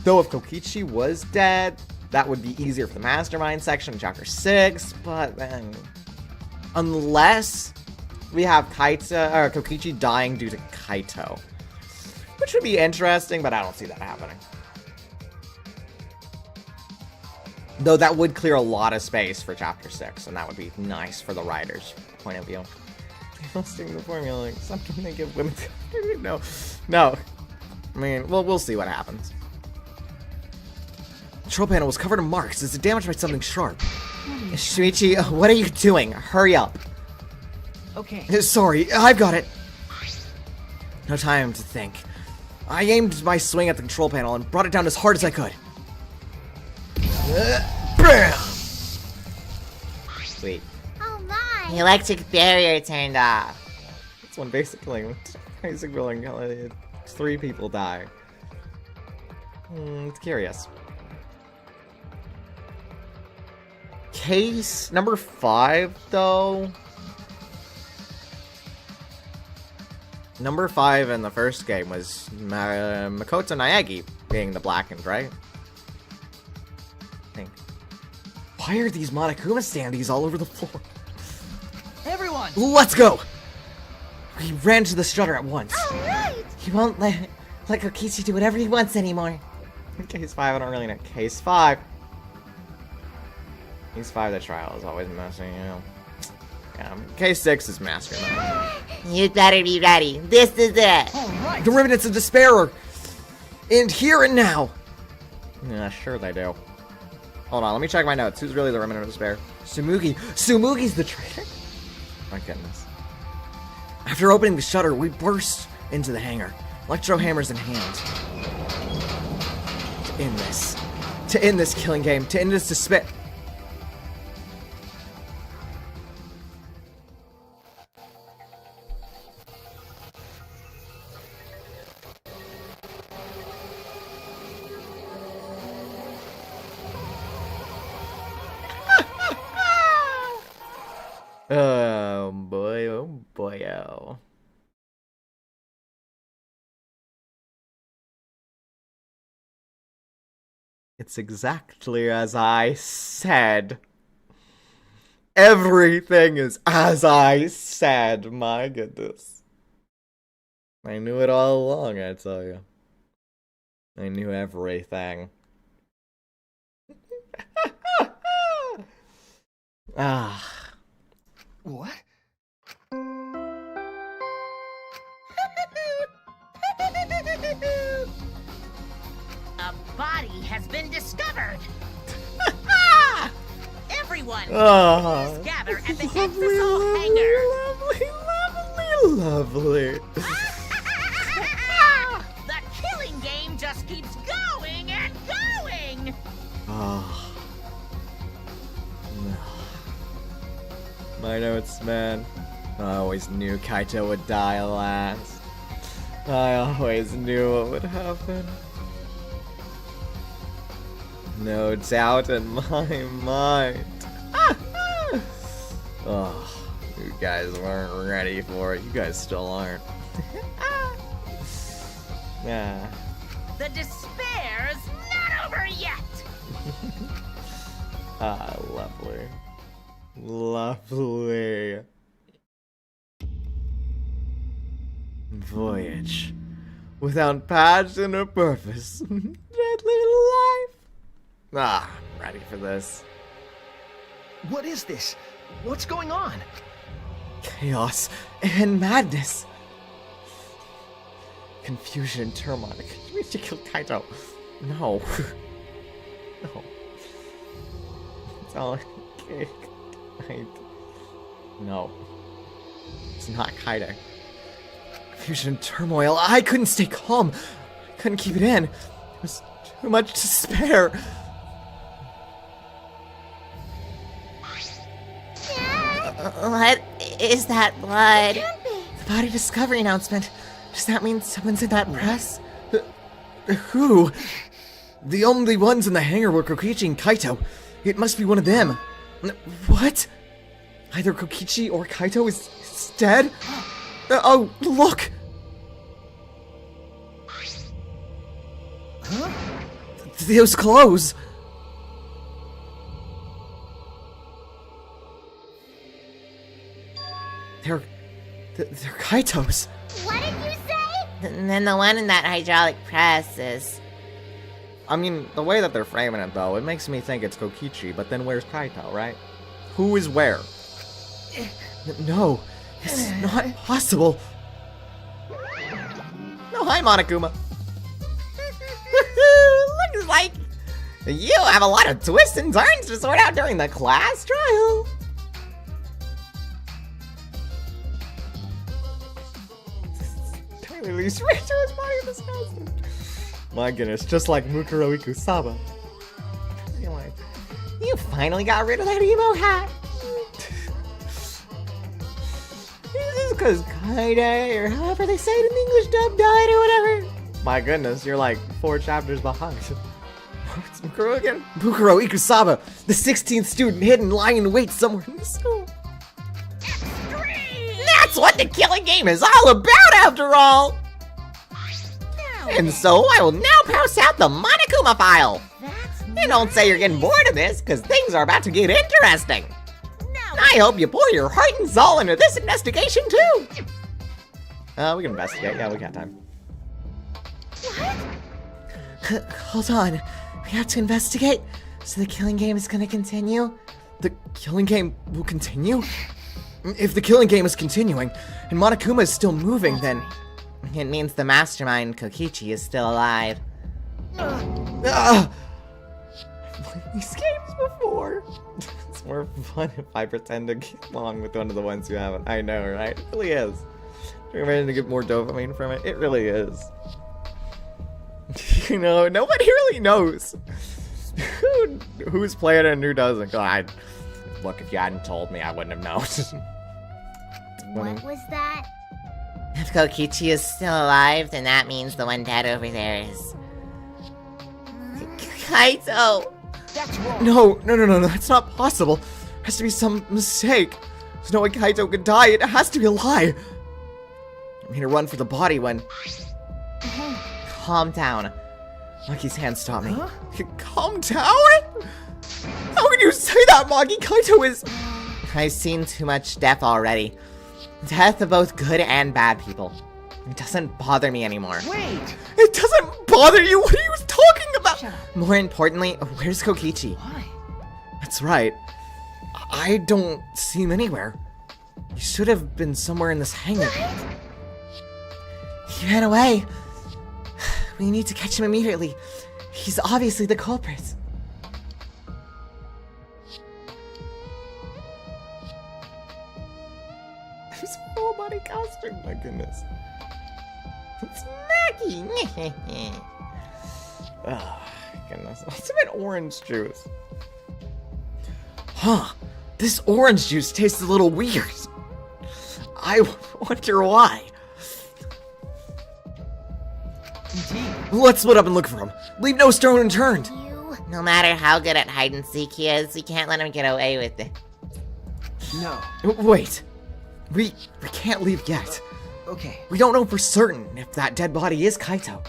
Speaker 1: Though if Kokichi was dead, that would be easier for the Mastermind section in Chapter 6, but then... Unless we have Kokichi dying due to Kaito. Which would be interesting, but I don't see that happening. Though that would clear a lot of space for Chapter 6, and that would be nice for the writer's point of view. Busting the formula, like, something they give women to... No. I mean, well, we'll see what happens.
Speaker 6: The control panel was covered in marks as if damaged by something sharp.
Speaker 3: Shuichi, what are you doing? Hurry up.
Speaker 10: Okay.
Speaker 6: Sorry, I've got it. No time to think. I aimed my swing at the control panel and brought it down as hard as I could. Bam!
Speaker 1: Sweet.
Speaker 9: Oh my!
Speaker 3: The electric barrier turned off.
Speaker 1: That's one basic killing. Basic killing. 3 people die. It's curious. Case number 5, though. Number 5 in the first game was Makoto Naegi being the blackened, right? I think.
Speaker 6: Why are these Monokuma standees all over the floor?
Speaker 10: Everyone!
Speaker 6: Let's go! We ran to the shutter at once.
Speaker 9: Alright!
Speaker 3: He won't let Kokichi do whatever he wants anymore.
Speaker 1: Case 5, I don't really know. Case 5. Case 5, the trial is always messy, you know. Case 6 is Mastermind.
Speaker 3: You better be ready. This is it.
Speaker 10: Alright!
Speaker 6: The remnants of despair are... And here and now!
Speaker 1: Yeah, sure they do. Hold on, let me check my notes. Who's really the remnant of despair?
Speaker 6: Tsumugi. Tsumugi's the traitor?
Speaker 1: My goodness.
Speaker 6: After opening the shutter, we burst into the hangar, electro hammers in hand. To end this. To end this killing game. To end this despair.
Speaker 1: Oh boy, oh boy, oh. It's exactly as I said. Everything is as I said, my goodness. I knew it all along, I tell you. I knew everything. Ah.
Speaker 10: What?
Speaker 11: A body has been discovered. Everyone,
Speaker 1: Oh,
Speaker 11: please gather at the Exisol hangar.
Speaker 1: lovely.
Speaker 11: The killing game just keeps going and going.
Speaker 1: Oh. My notes, man. I always knew Kaito would die last. I always knew what would happen. No doubt in my mind. Ugh, you guys weren't ready for it. You guys still aren't. Yeah.
Speaker 11: The despair's not over yet!
Speaker 1: Ah, lovely. Lovely. Voyage. Without passion or purpose. Deadly life. Ah, I'm ready for this.
Speaker 10: What is this? What's going on?
Speaker 6: Chaos and madness. Confusion and turmoil. We should kill Kaito. No. No. It's all No. It's not Kaito. Confusion and turmoil. I couldn't stay calm. I couldn't keep it in. It was too much despair.
Speaker 3: What is that blood?
Speaker 6: The body discovery announcement. Does that mean someone's in that press? Who? The only ones in the hangar were Kokichi and Kaito. It must be one of them. What? Either Kokichi or Kaito is dead? Oh, look!
Speaker 10: Huh?
Speaker 6: Those clothes! They're Kaito's.
Speaker 9: What did you say?
Speaker 3: And then the one in that hydraulic press is...
Speaker 1: I mean, the way that they're framing it, though, it makes me think it's Kokichi, but then where's Kaito, right? Who is where?
Speaker 6: No, it's not possible.
Speaker 1: No, hi, Monokuma.
Speaker 7: Looks like you have a lot of twists and turns to sort out during the class trial.
Speaker 1: Totally straight to his body in disgusting. My goodness, just like Mukuro Ikusaba.
Speaker 7: You're like, you finally got rid of that emo hat.
Speaker 1: This is because Kaide, or however they say it in English, dub died or whatever. My goodness, you're like 4 chapters behind. What's Mukuro again?
Speaker 6: Bukuro Ikusaba, the 16th student hidden lying in wait somewhere in the school.
Speaker 7: That's what the killing game is all about, after all. And so I will now pass out the Monokuma file. And don't say you're getting bored of this, because things are about to get interesting. I hope you pour your heart and soul into this investigation, too.
Speaker 1: We can investigate. Yeah, we got time.
Speaker 6: Hold on. We have to investigate. So the killing game is gonna continue? The killing game will continue? If the killing game is continuing, and Monokuma is still moving, then...
Speaker 3: It means the mastermind, Kokichi, is still alive.
Speaker 6: I've played
Speaker 1: These games before. It's more fun if I pretend to get along with one of the ones you haven't. I know, right? It really is. You're ready to get more dopamine from it? It really is. You know, nobody really knows who's playing it and who doesn't. God, look, if you hadn't told me, I wouldn't have known.
Speaker 9: What was that?
Speaker 3: If Kokichi is still alive, then that means the one dead over there is... Kaito!
Speaker 10: That's wrong.
Speaker 6: No, that's not possible. Has to be some mistake. There's no way Kaito could die. It has to be a lie. I made a run for the body when... Calm down. Maki's hand stopped me.
Speaker 10: Huh?
Speaker 6: Calm down? How can you say that, Maki? Kaito is...
Speaker 3: I've seen too much death already. Death of both good and bad people. It doesn't bother me anymore.
Speaker 10: Wait!
Speaker 6: It doesn't bother you? What are you talking about?
Speaker 3: More importantly, where's Kokichi?
Speaker 10: Why?
Speaker 6: That's right. I don't see him anywhere. He should have been somewhere in this hangar. He ran away. We need to catch him immediately. He's obviously the culprit.
Speaker 1: His full body costume, my goodness.
Speaker 7: It's Maki.
Speaker 1: Oh, goodness. What's about orange juice?
Speaker 6: Huh. This orange juice tastes a little weird. I wonder why.
Speaker 10: Indeed.
Speaker 6: Let's split up and look for him. Leave no stone unturned.
Speaker 9: You...
Speaker 3: No matter how good at hide and seek he is, we can't let him get away with it.
Speaker 10: No.
Speaker 6: Wait. We can't leave yet.
Speaker 10: Okay.
Speaker 6: We don't know for certain if that dead body is Kaito.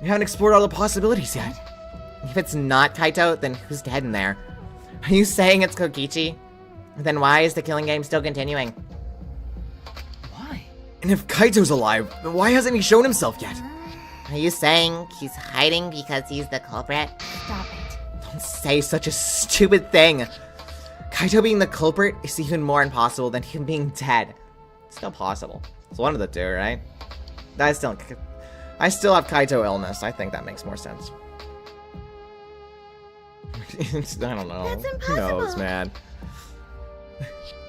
Speaker 6: We haven't explored all the possibilities yet.
Speaker 7: If it's not Kaito, then who's dead in there? Are you saying it's Kokichi? Then why is the killing game still continuing?
Speaker 10: Why?
Speaker 6: And if Kaito's alive, then why hasn't he shown himself yet?
Speaker 7: Are you saying he's hiding because he's the culprit?
Speaker 4: Stop it.
Speaker 7: Don't say such a stupid thing. Kaito being the culprit is even more impossible than him being dead. It's still possible. It's one of the two, right? I still have Kaito illness. I think that makes more sense. I don't know.
Speaker 9: That's
Speaker 6: Who knows,
Speaker 9: impossible.
Speaker 6: man?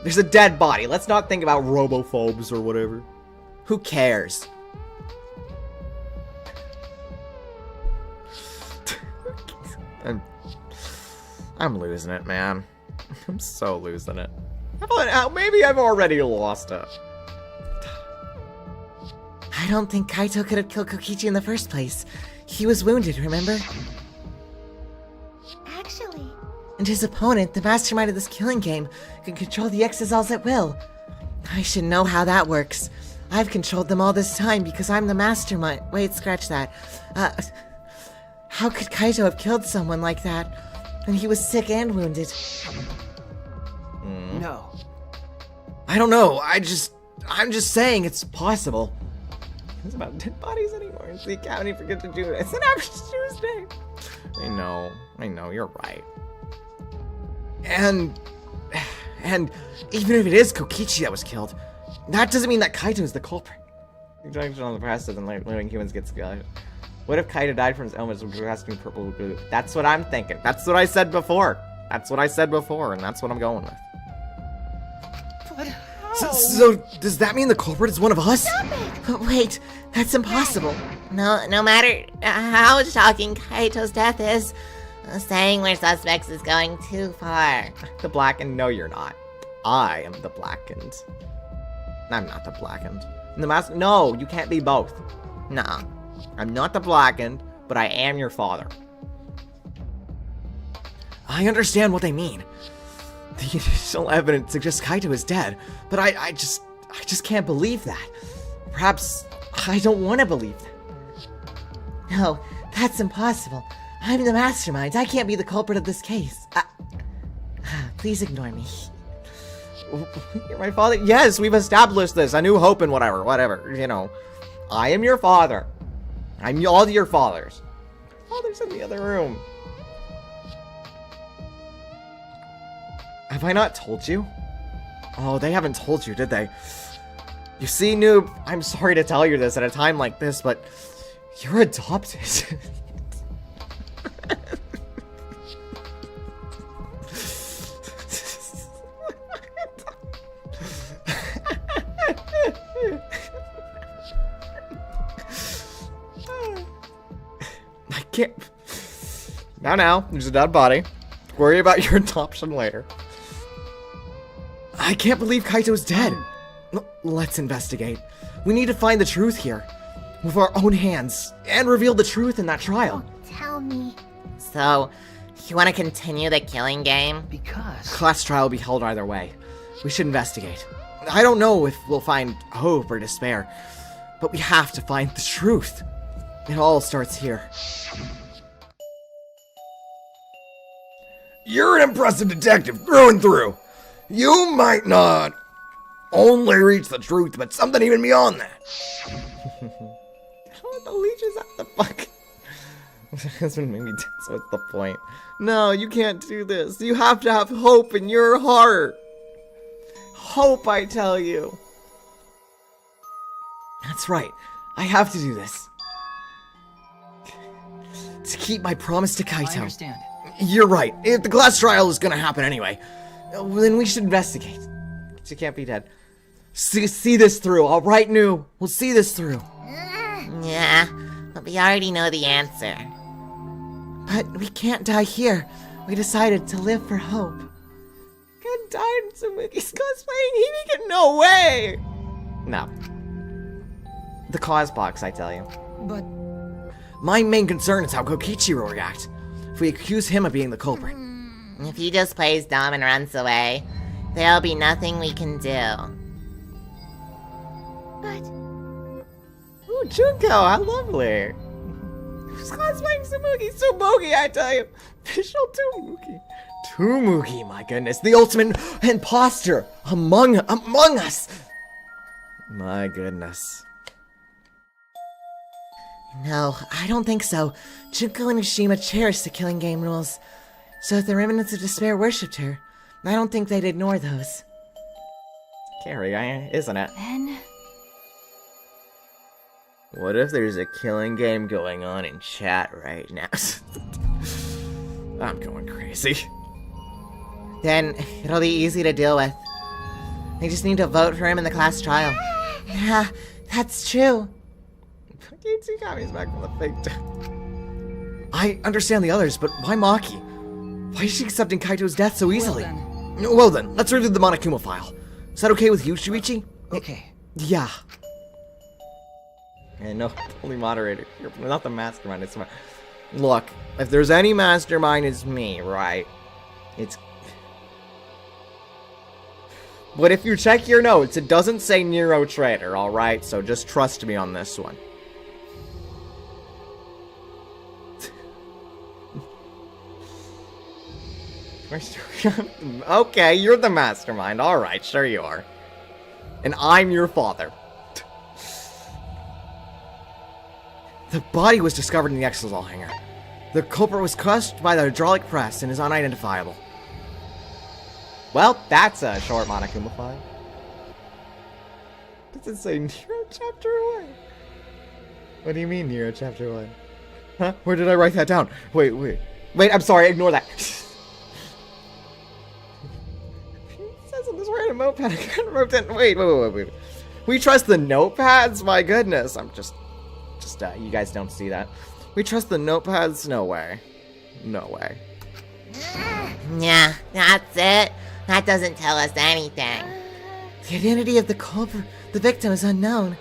Speaker 6: There's a dead body. Let's not think about robophobes or whatever. Who cares? I'm losing it, man. I'm so losing it. Maybe I've already lost it.
Speaker 3: I don't think Kaito could have killed Kokichi in the first place. He was wounded, remember?
Speaker 9: Actually,
Speaker 3: And his opponent, the mastermind of this killing game, can control the Exisals at will. I should know how that works. I've controlled them all this time because I'm the mastermind. Wait, scratch that. How could Kaito have killed someone like that when he was sick and wounded?
Speaker 10: No.
Speaker 6: I don't know. I'm just saying it's possible. It's about dead bodies anymore. It's the accounting forget to do it. It's an average Tuesday. I know, you're right. And even if it is Kokichi that was killed, that doesn't mean that Kaito is the culprit. Injection on the process and living humans gets scarred. What if Kaito died from his illness with grasping purple glue? That's what I'm thinking. That's what I said before. And that's what I'm going with.
Speaker 10: But
Speaker 6: So does that mean the culprit is one of us?
Speaker 3: But wait, that's impossible.
Speaker 7: No matter how shocking Kaito's death is, saying we're suspects is going too far.
Speaker 6: The blackened? No, you're not. I am the blackened. I'm not the blackened. And the mask? No, you can't be both. Nah, I'm not the blackened, but I am your father. I understand what they mean. The initial evidence suggests Kaito is dead, but I just can't believe that. Perhaps I don't want to believe that.
Speaker 3: No, that's impossible. I'm the mastermind. I can't be the culprit of this case. Please ignore me.
Speaker 6: You're my father? Yes, we've established this. A new hope and whatever, you know. I am your father. I'm all your fathers. Father's in the other room. Have I not told you? Oh, they haven't told you, did they? You see, noob, I'm sorry to tell you this at a time like this, but you're adopted. I can't. Now, there's a dead body. Worry about your adoption later. I can't believe Kaito's dead. Let's investigate. We need to find the truth here. With our own hands. And reveal the truth in that trial.
Speaker 9: tell me.
Speaker 7: So, you want to continue the killing game?
Speaker 10: because
Speaker 6: Class trial will be held either way. We should investigate. I don't know if we'll find hope or despair. But we have to find the truth. It all starts here. You're an impressive detective through and through. You might not only reach the truth, but something even beyond that. The leeches out the fuck. That's what made me tense. What's the point? No, you can't do this. You have to have hope in your heart. Hope, I tell you. That's right. I have to do this. To keep my promise to
Speaker 10: I
Speaker 6: Kaito.
Speaker 10: understand.
Speaker 6: You're right. If the class trial is gonna happen anyway, then we should investigate. She can't be dead. See this through, alright, New? We'll see this through.
Speaker 7: Yeah, but we already know the answer.
Speaker 3: But we can't die here. We decided to live for hope.
Speaker 6: God died in Tsumiki's cosplaying Hibiki? No way! No. The cause box, I tell you.
Speaker 10: But
Speaker 6: My main concern is how Kokichi will react if we accuse him of being the culprit.
Speaker 7: If he just plays dumb and runs away, There'll be nothing we can do.
Speaker 9: But
Speaker 1: Ooh, Junko, how lovely. Who's cosplaying Tsumugi? Tsumugi, I tell you. Official Tsumugi. Tsumugi, my goodness. The ultimate imposter among us. My goodness.
Speaker 3: No, I don't think so. Junko and Ushima cherished the killing game rules. So if the remnants of despair worshipped her, I don't think they'd ignore those.
Speaker 1: Scary, isn't it?
Speaker 4: Then
Speaker 1: What if there's a killing game going on in chat right now? I'm going crazy.
Speaker 3: Then it'll be easy to deal with. They just need to vote for him in the class trial. Yeah, that's true.
Speaker 1: Katie got me back from the fake. I understand the others, but why Maki? Why is she accepting Kaito's death so easily? Well then, let's review the Monokuma file. Is that okay with you, Shuichi?
Speaker 10: Okay.
Speaker 1: Yeah. And no, only moderator. You're not the mastermind. It's look. If there's any mastermind, it's me, right? It's. But if you check your notes, it doesn't say Niro traitor. All right, so just trust me on this one. Okay, you're the mastermind. All right, sure you are. And I'm your father. The body was discovered in the Exosol hangar. The culprit was crushed by the hydraulic press and is unidentifiable. Well, that's a short Monokuma file. Does it say Niro Chapter 1? What do you mean, Niro Chapter 1? Huh? Where did I write that down? Wait, I'm sorry, ignore that. It says on this random notepad, I can't wrote that. Wait. We trust the notepads? My goodness, I'm just, you guys don't see that. We trust the notepads? No way. No way.
Speaker 7: Yeah, that's it. That doesn't tell us anything.
Speaker 3: The identity of the culprit, the victim, is unknown.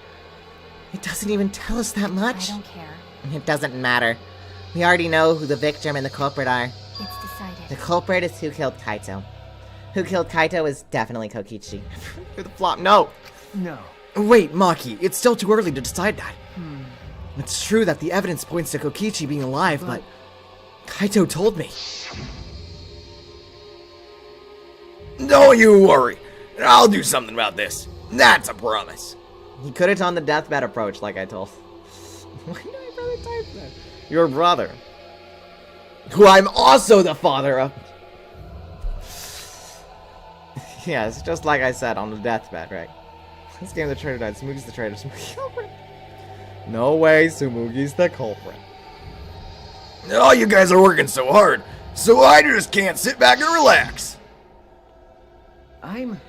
Speaker 3: It doesn't even tell us that
Speaker 4: I
Speaker 3: much.
Speaker 4: don't care.
Speaker 3: It doesn't matter. We already know who the victim and the culprit are.
Speaker 4: It's decided.
Speaker 3: The culprit is who killed Kaito. Who killed Kaito is definitely Kokichi.
Speaker 1: You're the flop. No.
Speaker 10: No.
Speaker 1: Wait, Maki, it's still too early to decide that. It's true that the evidence points to Kokichi being alive, but Kaito told me.
Speaker 8: Don't you worry. I'll do something about this. That's a promise.
Speaker 1: He could have done the deathbed approach like I told. Why did my brother type that? Your brother. Who I'm also the father of. Yeah, it's just like I said on the deathbed, right? This game the traitor died. Tsumugi's the traitor. Tsumugi's the culprit. No way, Tsumugi's the culprit.
Speaker 8: Oh, you guys are working so hard, so I just can't sit back and relax.
Speaker 10: I'm...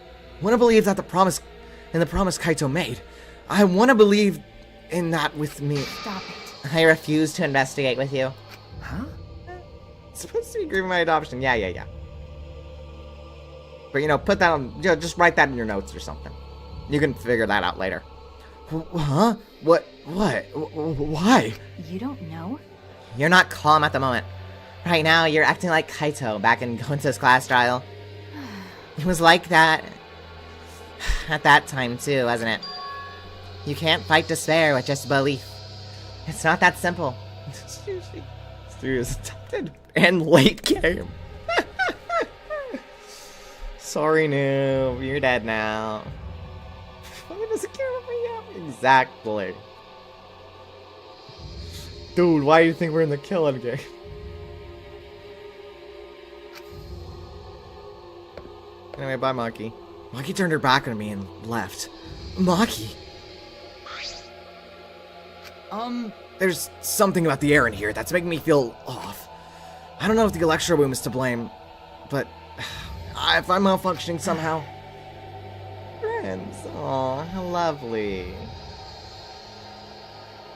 Speaker 1: Want to believe that the promise Kaito made. I want to believe in that with me.
Speaker 4: Stop it.
Speaker 3: I refuse to investigate with you.
Speaker 10: Huh?
Speaker 1: It's supposed to be grieving my adoption. Yeah. But, you know, put that on, just write that in your notes or something. You can figure that out later. Huh? What? Why?
Speaker 4: You don't know?
Speaker 3: You're not calm at the moment. Right now, you're acting like Kaito back in Gonta's class trial. It was like that at that time too, wasn't it? You can't fight despair with just belief. It's not that simple.
Speaker 1: Serious attempted and late game. Sorry, noob. You're dead now. Why doesn't care about me? Exactly. Dude, why do you think we're in the killing game? Anyway, bye, Maki. Maki turned her back on me and left. Maki! There's something about the air in here that's making me feel off. I don't know if the electro boom is to blame, but if I'm malfunctioning somehow. Friends, aw, how lovely.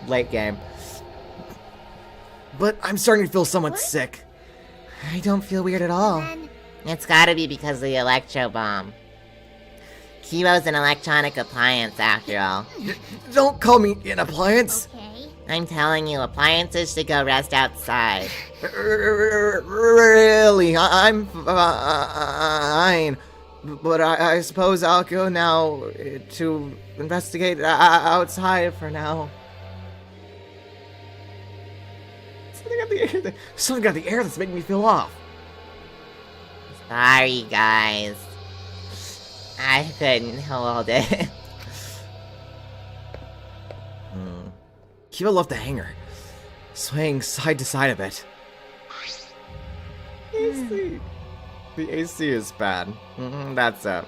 Speaker 1: Late game. But I'm starting to feel somewhat sick.
Speaker 3: I don't feel weird at all.
Speaker 9: Then
Speaker 7: It's gotta be because of the electro bomb. Kibo's an electronic appliance, after all.
Speaker 1: Don't call me an appliance.
Speaker 9: okay.
Speaker 7: I'm telling you, appliances should go rest outside.
Speaker 1: Really, I'm fine.
Speaker 6: But I suppose I'll go now to investigate outside for now. Something got the air that's making me feel off.
Speaker 7: Sorry, guys. I couldn't hold it.
Speaker 6: Kiba left the hangar, swaying side to side a bit. AC. The AC is bad. That's it.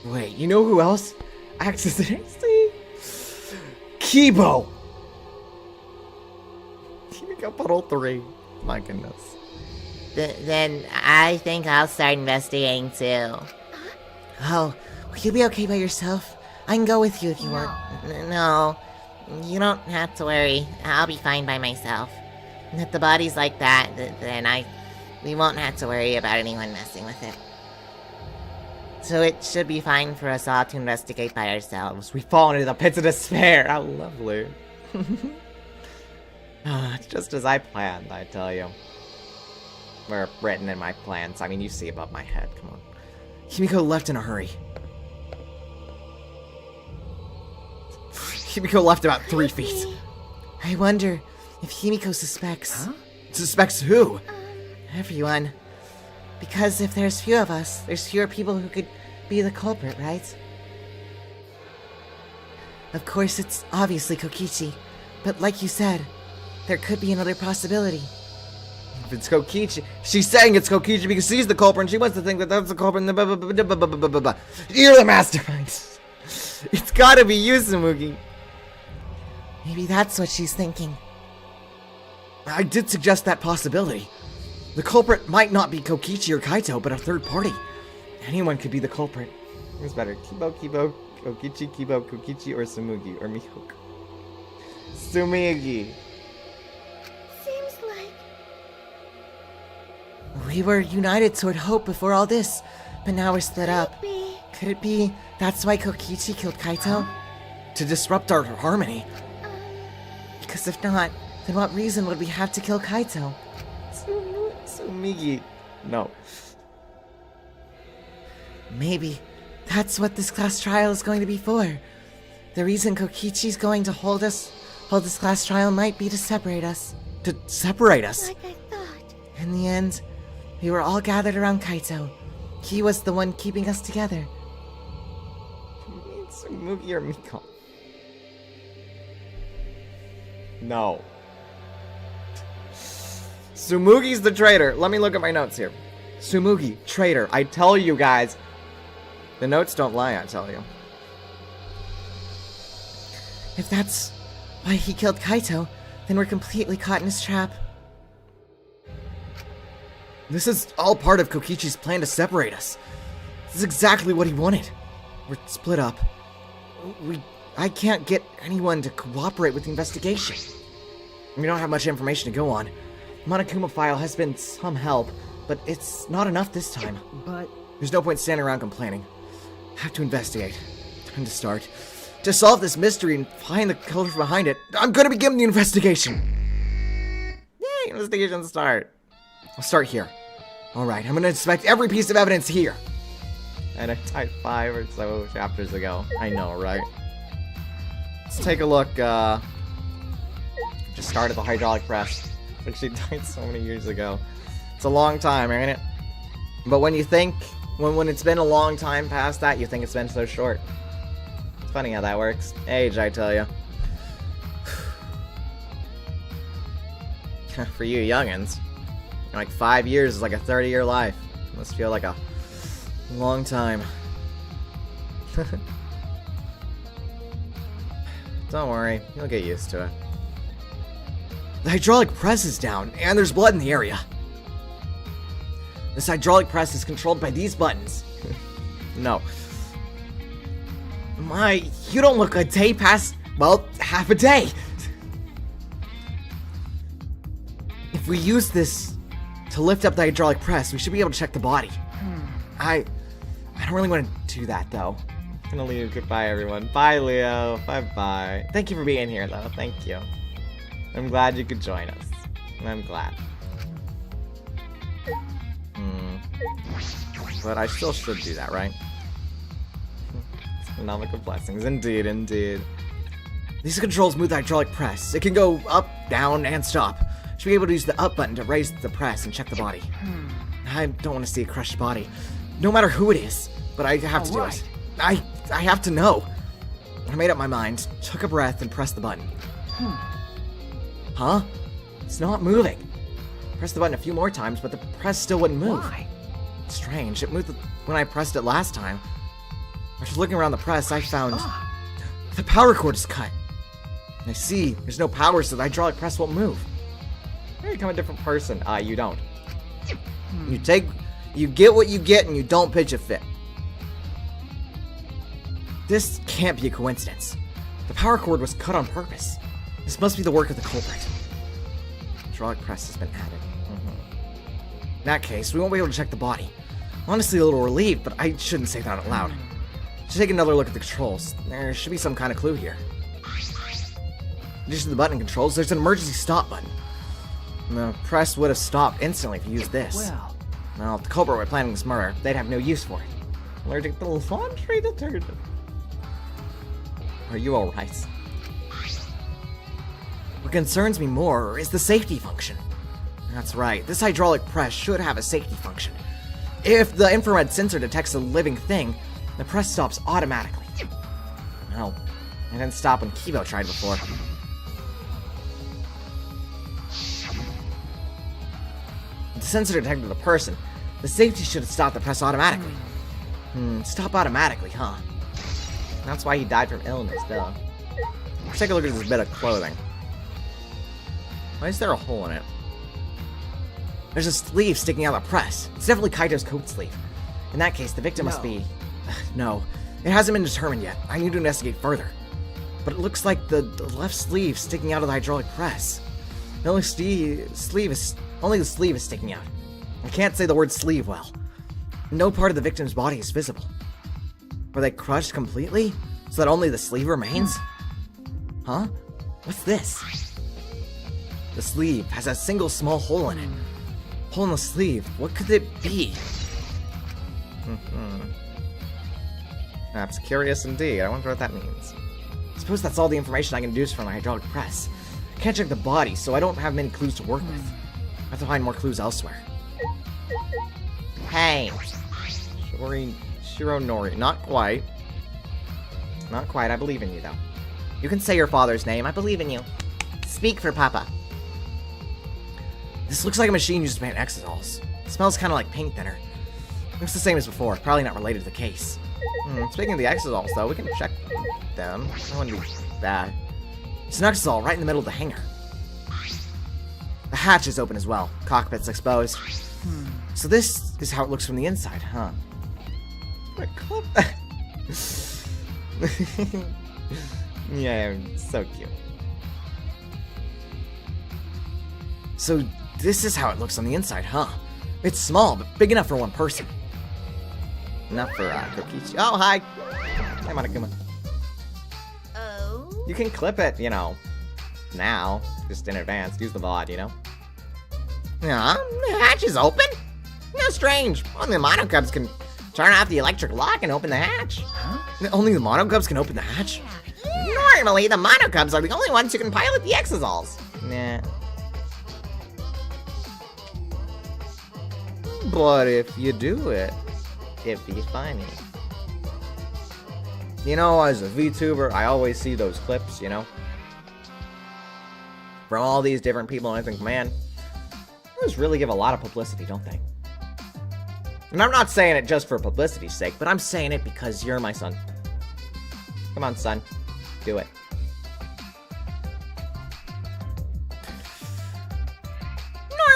Speaker 6: Wait, you know who else acts as an AC? Kibo! Kimiko Puddle 3. My goodness.
Speaker 7: Then I think I'll start investigating too.
Speaker 3: Oh, will you be okay by yourself? I can go with you if you want.
Speaker 7: No, you don't have to worry. I'll be fine by myself. And if the body's like that, then we won't have to worry about anyone messing with it. So it should be fine for us all to investigate by ourselves.
Speaker 6: We fall into the pits of despair. How lovely. It's just as I planned, I tell you. Or written in my plans. I mean, you see above my head. Come on. Himiko left in a hurry. Himiko left about 3 feet.
Speaker 3: I wonder if Himiko suspects.
Speaker 6: Huh? Suspects who?
Speaker 3: Everyone. Because if there's few of us, there's fewer people who could be the culprit, right? Of course, it's obviously Kokichi, but like you said, there could be another possibility.
Speaker 6: If it's Kokichi, she's saying it's Kokichi because she's the culprit and she wants to think that that's the culprit. You're the mastermind. It's gotta be you, Samugi.
Speaker 3: Maybe that's what she's thinking.
Speaker 6: I did suggest that possibility. The culprit might not be Kokichi or Kaito, but a third party. Anyone could be the culprit. Who's better? Kibo, Kokichi, Kibo, Kokichi, or Samugi, or Mihoku? Sumigi.
Speaker 9: Seems like...
Speaker 3: We were united toward hope before all this, but now we're split up. Could it be that's why Kokichi killed Kaito?
Speaker 6: To disrupt our harmony.
Speaker 3: Because if not, then what reason would we have to kill Kaito?
Speaker 6: Sumigi. No.
Speaker 3: Maybe that's what this class trial is going to be for. The reason Kokichi's going to hold this class trial might be to separate us.
Speaker 6: To separate us?
Speaker 9: Like I thought.
Speaker 3: In the end, we were all gathered around Kaito. He was the one keeping us together.
Speaker 6: Sumugi or Miko? No. Sumugi's the traitor. Let me look at my notes here. Sumugi, traitor. I tell you guys. The notes don't lie, I tell you.
Speaker 3: If that's why he killed Kaito, then we're completely caught in his trap.
Speaker 6: This is all part of Kokichi's plan to separate us. This is exactly what he wanted. We're split up. I can't get anyone to cooperate with the investigation. We don't have much information to go on. Monokuma file has been some help, but it's not enough this time.
Speaker 10: But...
Speaker 6: There's no point standing around complaining. Have to investigate. Time to start. To solve this mystery and find the culprit behind it, I'm gonna begin the investigation. Yay, investigation start. I'll start here. Alright, I'm gonna inspect every piece of evidence here. And I typed 5 or so chapters ago. I know, right? Let's take a look, just started the hydraulic press. But she died so many years ago. It's a long time, ain't it? But when you think, when it's been a long time past that, you think it's been so short. It's funny how that works. Age, I tell you. For you youngins, like 5 years is like a 30-year life. It must feel like a long time. Don't worry, you'll get used to it. The hydraulic press is down, and there's blood in the area. This hydraulic press is controlled by these buttons. No. My, you don't look a day past, well, half a day. If we use this to lift up the hydraulic press, we should be able to check the body. I don't really want to do that, though. I'm gonna leave. Goodbye, everyone. Bye, Leo. Bye-bye. Thank you for being here, though. Thank you. I'm glad you could join us. I'm glad.
Speaker 1: But I still should do that, right? Economical blessings. Indeed, indeed.
Speaker 6: These controls move the hydraulic press. It can go up, down, and stop. Should be able to use the up button to raise the press and check the body. I don't want to see a crushed body. No matter who it is. But I have to do it. I have to know. I made up my mind, took a breath, and pressed the button. Huh? It's not moving. Pressed the button a few more times, but the press still wouldn't move.
Speaker 10: Why?
Speaker 6: Strange. It moved when I pressed it last time. After looking around the press, I found the power cord is cut. And I see there's no power, so the hydraulic press won't move.
Speaker 1: You become a different person. You don't.
Speaker 6: You get what you get, and you don't pitch a fit. This can't be a coincidence. The power cord was cut on purpose. This must be the work of the culprit. Hydraulic press has been added. In that case, we won't be able to check the body. Honestly, a little relieved, but I shouldn't say that out loud. Should take another look at the controls. There should be some kind of clue here. In addition to the button controls, there's an emergency stop button. The press would have stopped instantly if you used this. Well, if the culprit were planning this murder, they'd have no use for it.
Speaker 1: Allergic to laundry detergent. Are you alright?
Speaker 6: What concerns me more is the safety function. That's right, this hydraulic press should have a safety function. If the infrared sensor detects a living thing, the press stops automatically. No, it didn't stop when Kibo tried before. If the sensor detected a person, the safety should have stopped the press automatically. Stop automatically, huh?
Speaker 1: That's why he died from illness, though. Let's take a look at this bit of clothing. Why is there a hole in it?
Speaker 6: There's a sleeve sticking out of the press. It's definitely Kaito's coat sleeve. In that case, the victim must be... No, it hasn't been determined yet. I need to investigate further. But it looks like the left sleeve sticking out of the hydraulic press. Only the sleeve is sticking out. I can't say the word sleeve well. No part of the victim's body is visible. Were they crushed completely, so that only the sleeve remains? Huh? What's this? The sleeve has a single small hole in it. Hole in the sleeve. What could it be?
Speaker 1: That's curious indeed. I wonder what that means.
Speaker 6: I suppose that's all the information I can deduce from the hydraulic press. I can't check the body, so I don't have many clues to work with. I have to find more clues elsewhere.
Speaker 1: Hey! Shironori. Not quite. Not quite. I believe in you, though. You can say your father's name. I believe in you. Speak for Papa.
Speaker 6: This looks like a machine used to paint exosols. It smells kind of like paint thinner. Looks the same as before. Probably not related to the case.
Speaker 1: Speaking of the exosols, though, we can check them. That wouldn't be bad.
Speaker 6: It's an exosol right in the middle of the hangar. The hatch is open as well. Cockpit's exposed. So this is how it looks from the inside, huh?
Speaker 1: Yeah, so cute.
Speaker 6: So this is how it looks on the inside, huh? It's small, but big enough for one person.
Speaker 1: Enough for Kokichi. Oh, hi! Hi, Monokuma.
Speaker 11: Oh?
Speaker 1: You can clip it, you know, now. Just in advance. Use the VOD, you know?
Speaker 7: Yeah, the hatch is open? No strange. Only the monocubs can turn off the electric lock and open the hatch.
Speaker 6: Huh? Only the monocubs can open the hatch?
Speaker 7: Normally, the monocubs are the only ones who can pilot the exosols.
Speaker 1: Nah. But if you do it, it'd be funny. You know, as a VTuber, I always see those clips, you know? From all these different people, and I think, man, those really give a lot of publicity, don't they? And I'm not saying it just for publicity's sake, but I'm saying it because you're my son. Come on, son. Do it.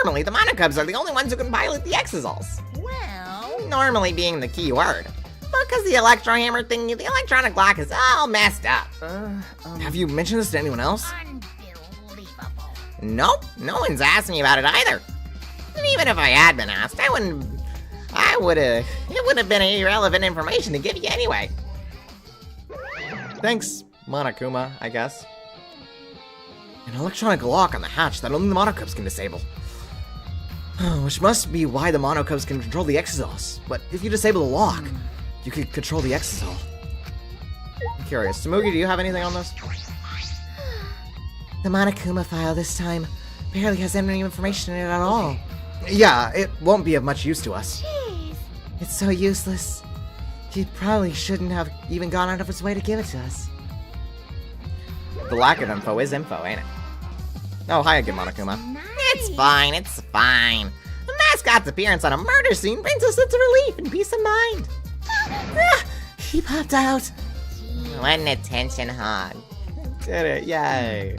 Speaker 7: Normally, the monocubs are the only ones who can pilot the exosols.
Speaker 11: Well...
Speaker 7: Normally being the key word. Because the electro hammer thing, the electronic lock is all messed up.
Speaker 6: Have you mentioned this to anyone else?
Speaker 11: Unbelievable.
Speaker 7: Nope, no one's asked me about it either. And even if I had been asked, it would have been irrelevant information to give you anyway.
Speaker 1: Thanks, Monokuma, I guess.
Speaker 6: An electronic lock on the hatch that only the monocubs can disable. Which must be why the monocubs can control the exosols. But if you disable the lock, you could control the exosol.
Speaker 1: I'm curious. Tsumugi, do you have anything on this?
Speaker 3: The Monokuma file this time barely has any information in it at all.
Speaker 6: Yeah, it won't be of much use to us.
Speaker 9: Jeez.
Speaker 3: It's so useless. He probably shouldn't have even gone out of his way to give it to us.
Speaker 1: The lack of info is info, ain't it? Oh, hi again, Monokuma.
Speaker 9: Nice.
Speaker 7: It's fine, it's fine. The mascot's appearance on a murder scene brings a sense of relief and peace of mind.
Speaker 3: He popped out.
Speaker 7: What an attention hog.
Speaker 1: Did it, yay.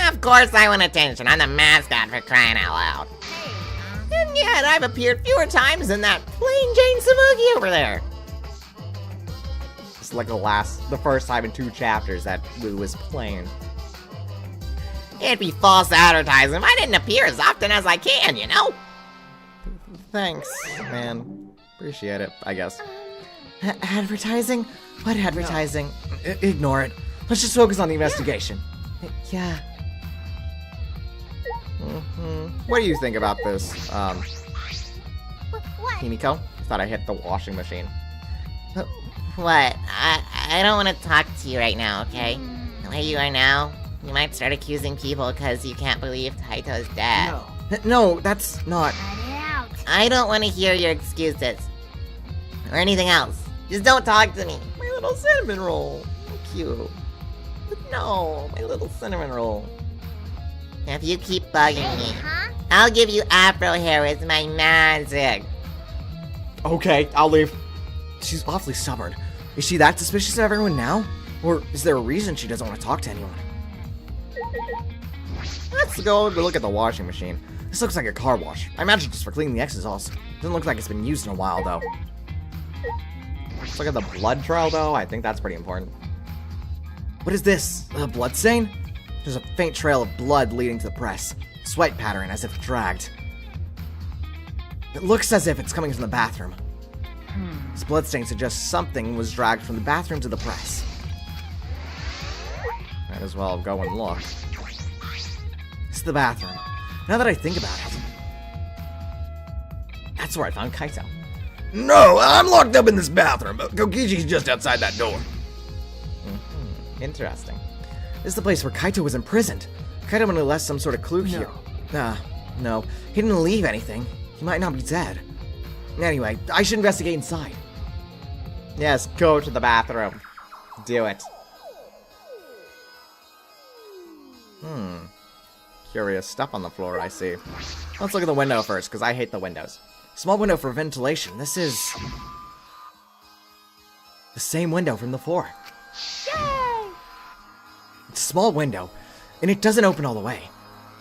Speaker 7: Of course I want attention. I'm the mascot for crying out loud. And yet I've appeared fewer times than that plain Jane Tsumugi over there.
Speaker 1: It's like the first time in 2 chapters that Lou was playing.
Speaker 7: It'd be false advertising if I didn't appear as often as I can, you know?
Speaker 1: Thanks, man. Appreciate it, I guess.
Speaker 3: Advertising? What advertising?
Speaker 6: Ignore it. Let's just focus on the investigation.
Speaker 3: Yeah.
Speaker 1: What do you think about this,
Speaker 9: What?
Speaker 1: Himiko? Thought I hit the washing machine.
Speaker 7: What? I don't want to talk to you right now, okay? The way you are now, you might start accusing people because you can't believe Kaito's dead.
Speaker 10: No.
Speaker 6: No, that's not...
Speaker 9: Cut it out.
Speaker 7: I don't want to hear your excuses. Or anything else. Just don't talk to me.
Speaker 1: My little cinnamon roll. So cute. But no, my little cinnamon roll.
Speaker 7: If you keep bugging me,
Speaker 9: Huh?
Speaker 7: I'll give you afro hair with my magic.
Speaker 1: Okay, I'll leave.
Speaker 6: She's awfully stubborn. Is she that suspicious of everyone now? Or is there a reason she doesn't want to talk to anyone?
Speaker 1: Let's go look at the washing machine.
Speaker 6: This looks like a car wash. I imagine just for cleaning the exosols. Doesn't look like it's been used in a while, though.
Speaker 1: Let's look at the blood trail, though. I think that's pretty important.
Speaker 6: What is this? A blood stain? There's a faint trail of blood leading to the press. Sweat pattern as if dragged. It looks as if it's coming from the bathroom. This blood stain suggests something was dragged from the bathroom to the press.
Speaker 1: Might as well go and look.
Speaker 6: It's the bathroom. Now that I think about it.
Speaker 1: That's where I found Kaito.
Speaker 8: No, I'm locked up in this bathroom, but Kokichi's just outside that door.
Speaker 1: Interesting.
Speaker 6: This is the place where Kaito was imprisoned. Kaito would have left some sort of clue here. No. He didn't leave anything. He might not be dead. Anyway, I should investigate inside.
Speaker 1: Yes, go to the bathroom. Do it. Curious stuff on the floor, I see. Let's look at the window first, because I hate the windows.
Speaker 6: Small window for ventilation. This is... the same window from the floor.
Speaker 9: Yay!
Speaker 6: It's a small window, and it doesn't open all the way.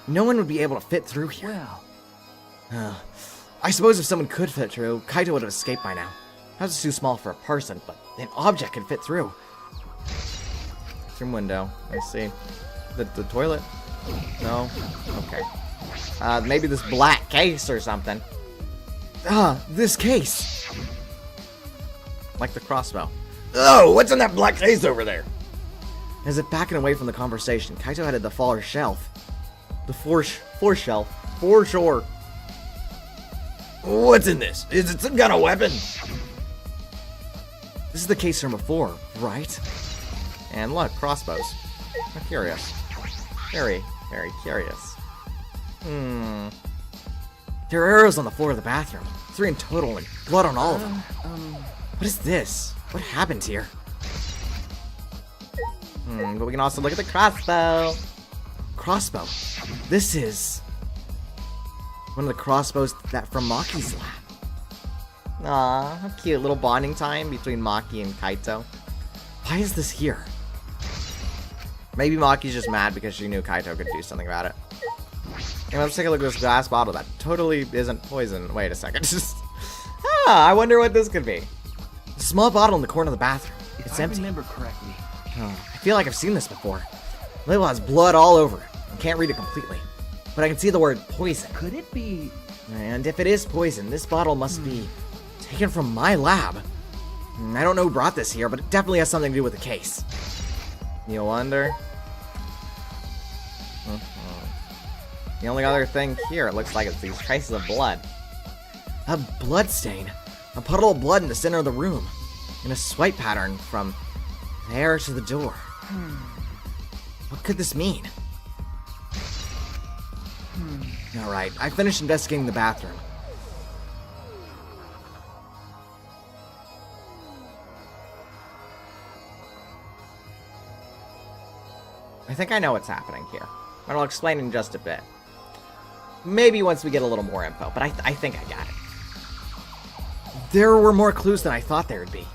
Speaker 6: No one would be able to fit through here.
Speaker 10: Well,
Speaker 6: I suppose if someone could fit through, Kaito would have escaped by now. House is too small for a person, but an object could fit through.
Speaker 1: Bathroom window. I see. The toilet? No? Okay. Maybe this black case or something.
Speaker 6: This case.
Speaker 1: Like the crossbow.
Speaker 8: Oh, what's in that black case over there?
Speaker 6: As if backing away from the conversation, Kaito headed the far shelf. The floor shelf. For sure.
Speaker 8: What's in this? Is it some kind of weapon?
Speaker 6: This is the case from before, right?
Speaker 1: And look, crossbows. I'm curious. Very, very curious.
Speaker 6: There are arrows on the floor of the bathroom. 3 in total, and blood on all of them. What is this? What happened here?
Speaker 1: But we can also look at the crossbow.
Speaker 6: Crossbow. This is... one of the crossbows that from Maki's lab.
Speaker 1: Aw, how cute. Little bonding time between Maki and Kaito.
Speaker 6: Why is this here?
Speaker 1: Maybe Maki's just mad because she knew Kaito could do something about it. And let's take a look at this glass bottle that totally isn't poison. Wait a second. I wonder what this could be.
Speaker 6: A small bottle in the corner of the bathroom. It's
Speaker 10: if I
Speaker 6: empty.
Speaker 10: remember correctly,
Speaker 6: I feel like I've seen this before. The label has blood all over it. I can't read it completely. But I can see the word poison.
Speaker 10: could it be?
Speaker 6: And if it is poison, this bottle must be taken from my lab. I don't know who brought this here, but it definitely has something to do with the case.
Speaker 1: You wonder? The only other thing here, it looks like it's these traces of blood.
Speaker 6: A blood stain. A puddle of blood in the center of the room. And a swipe pattern from there to the door. What could this mean? Alright, I finished investigating the bathroom.
Speaker 1: I think I know what's happening here. And I'll explain in just a bit. Maybe once we get a little more info, but I think I got it.
Speaker 6: There were more clues than I thought there would be.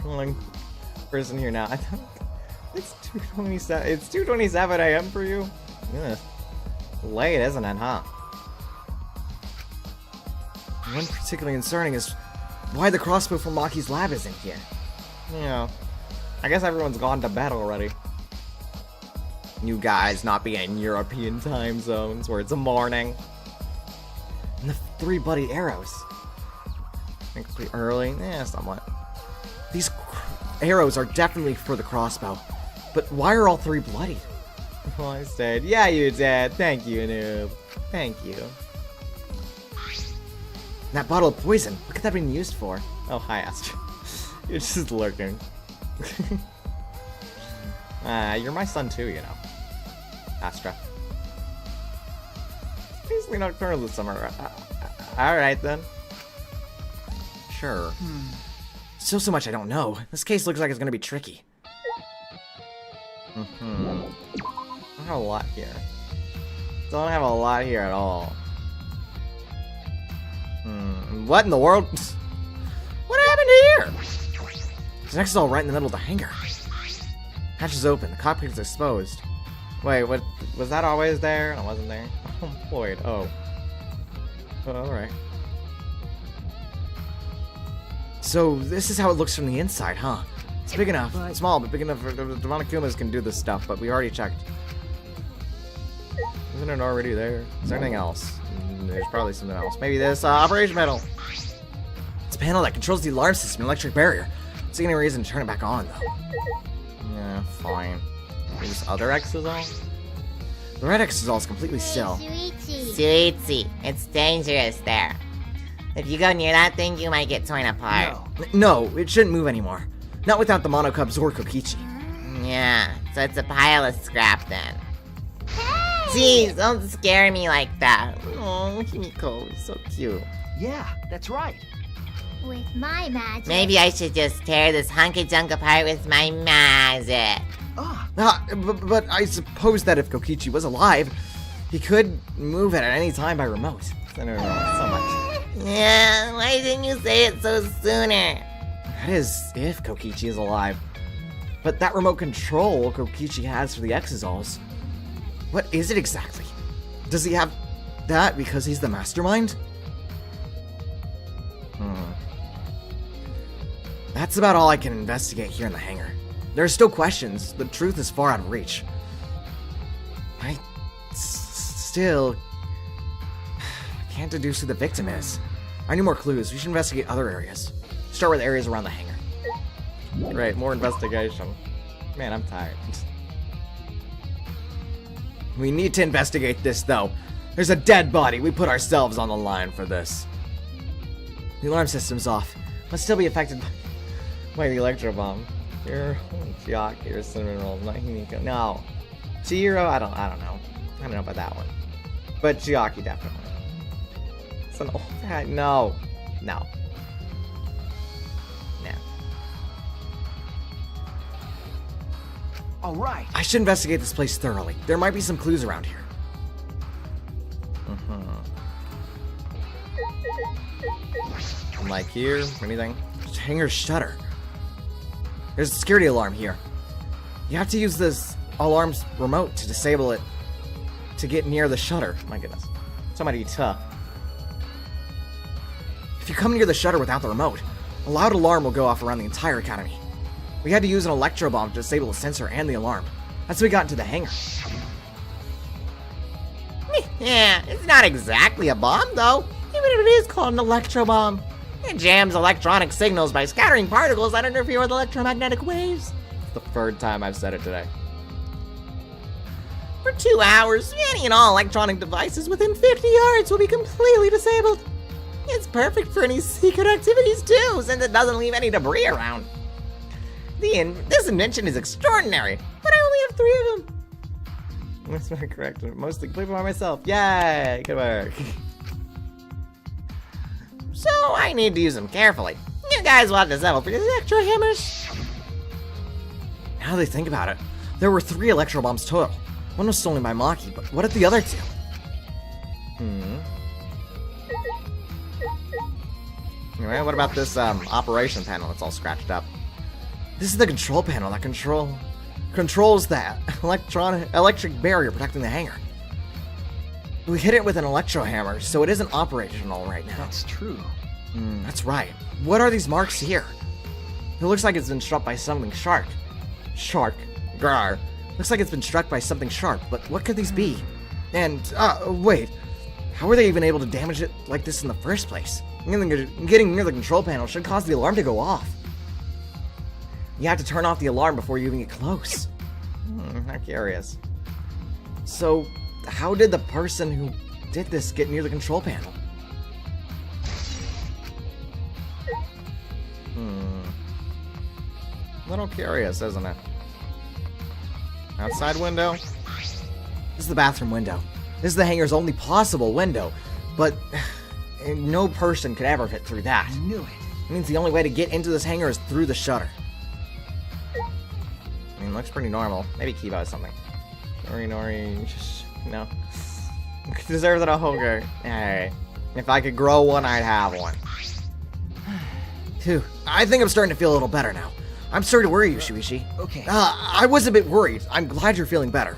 Speaker 1: Only person here now. It's 2:27. It's 2:27 a.m. for you. Yeah. Late, isn't it, huh?
Speaker 6: One particularly concerning is why the crossbow from Maki's lab isn't here.
Speaker 1: Yeah. I guess everyone's gone to bed already. You guys not being in European time zones where it's a morning.
Speaker 6: And the 3 bloody arrows.
Speaker 1: Pretty early. Yeah, somewhat.
Speaker 6: These arrows are definitely for the crossbow. But why are all 3 bloodied?
Speaker 1: Well, I said, yeah, you did. Thank you, noob. Thank you.
Speaker 6: And that bottle of poison, what could that have been used for?
Speaker 1: Oh, hi, Astra. You're just lurking. You're my son too, you know. Astra. Basically nocturnal this summer. Alright then. Sure.
Speaker 6: Still so much I don't know. This case looks like it's gonna be tricky.
Speaker 1: Don't have a lot here. Don't have a lot here at all. What in the world? What happened here?
Speaker 6: This next is all right in the middle of the hangar. Hatch is open. The cockpit is exposed.
Speaker 1: Wait, what? Was that always there? I wasn't there. Oh, Boyd. Oh. Oh, alright.
Speaker 6: So, this is how it looks from the inside, huh? It's big enough. Small, but big enough for the Demonokumas can do this stuff, but we already checked.
Speaker 1: Isn't it already there? Is there anything else? There's probably something else. Maybe this operation panel.
Speaker 6: It's a panel that controls the alarm system and electric barrier. Don't see any reason to turn it back on, though.
Speaker 1: Yeah, fine. These other X's all?
Speaker 6: The red X is all completely still.
Speaker 7: Suitsi, it's dangerous there. If you go near that thing, you might get torn apart.
Speaker 6: No, it shouldn't move anymore. Not without the Monocubs or Kokichi.
Speaker 7: Yeah, so it's a pile of scrap then. Jeez, don't scare me like that.
Speaker 1: Oh, Himiko, so cute.
Speaker 10: Yeah, that's right.
Speaker 9: With my magic.
Speaker 7: Maybe I should just tear this hunk of junk apart with my magic.
Speaker 6: But I suppose that if Kokichi was alive, he could move it at any time by remote.
Speaker 1: I don't know so much.
Speaker 7: Yeah, why didn't you say it so sooner?
Speaker 6: That is, if Kokichi is alive. But that remote control Kokichi has for the Exazals, what is it exactly? Does he have that because he's the mastermind? That's about all I can investigate here in the hangar. There are still questions. The truth is far out of reach. I still can't deduce who the victim is. I need more clues. We should investigate other areas. Start with areas around the hangar.
Speaker 1: Right, more investigation. Man, I'm tired.
Speaker 6: We need to investigate this, though. There's a dead body. We put ourselves on the line for this. The alarm system's off. Must still be affected
Speaker 1: by the electro bomb. You're Chiaki, you're cinnamon rolls, not Himiko. No. Chihiro, I don't know. I don't know about that one. But Chiaki, definitely. It's an old guy. No. No. No.
Speaker 10: All right.
Speaker 6: I should investigate this place thoroughly. There might be some clues around here.
Speaker 1: Like here, anything?
Speaker 6: Hangar shutter. There's a security alarm here. You have to use this alarm's remote to disable it to get near the shutter.
Speaker 1: My goodness. Somebody tough.
Speaker 6: If you come near the shutter without the remote, a loud alarm will go off around the entire academy. We had to use an electro bomb to disable the sensor and the alarm. That's how we got into the hangar.
Speaker 7: Yeah, it's not exactly a bomb though, even if it is called an electro bomb. It jams electronic signals by scattering particles that interfere with electromagnetic waves.
Speaker 1: It's the third time I've said it today.
Speaker 7: For 2 hours, any and all electronic devices within 50 yards will be completely disabled. It's perfect for any secret activities too, since it doesn't leave any debris around. This invention is extraordinary, but I only have 3 of them. That's not correct. Mostly completely by myself. Yay! Good work. So I need to use them carefully. You guys will have to settle for these electro hammers.
Speaker 1: Now that I think about it, there were 3 electro bombs total. One was stolen by Maki, but what are the other 2? Anyway, what about this operation panel that's all scratched up? This is the control panel that controls that electric barrier protecting the hangar. We hit it with an electro hammer, so it isn't operational right now.
Speaker 10: That's true.
Speaker 1: That's right. What are these marks here? It looks like it's been struck by something sharp. Grr. Looks like it's been struck by something sharp, but what could these be? And, wait. How were they even able to damage it like this in the first place? Getting near the control panel should cause the alarm to go off. You have to turn off the alarm before you even get close.
Speaker 7: I'm curious.
Speaker 1: So, how did the person who did this get near the control panel?
Speaker 7: A little curious, isn't it? Outside window?
Speaker 1: This is the bathroom window. This is the hangar's only possible window, but no person could ever fit through that.
Speaker 10: I knew it.
Speaker 1: It means the only way to get into this hangar is through the shutter.
Speaker 7: I mean, looks pretty normal. Maybe Kiba has something. Nori, no. Deserves an Ahoga. Hey, if I could grow one, I'd have one.
Speaker 1: Phew, I think I'm starting to feel a little better now. I'm sorry to worry you, Shuichi.
Speaker 10: Okay.
Speaker 1: I was a bit worried. I'm glad you're feeling better.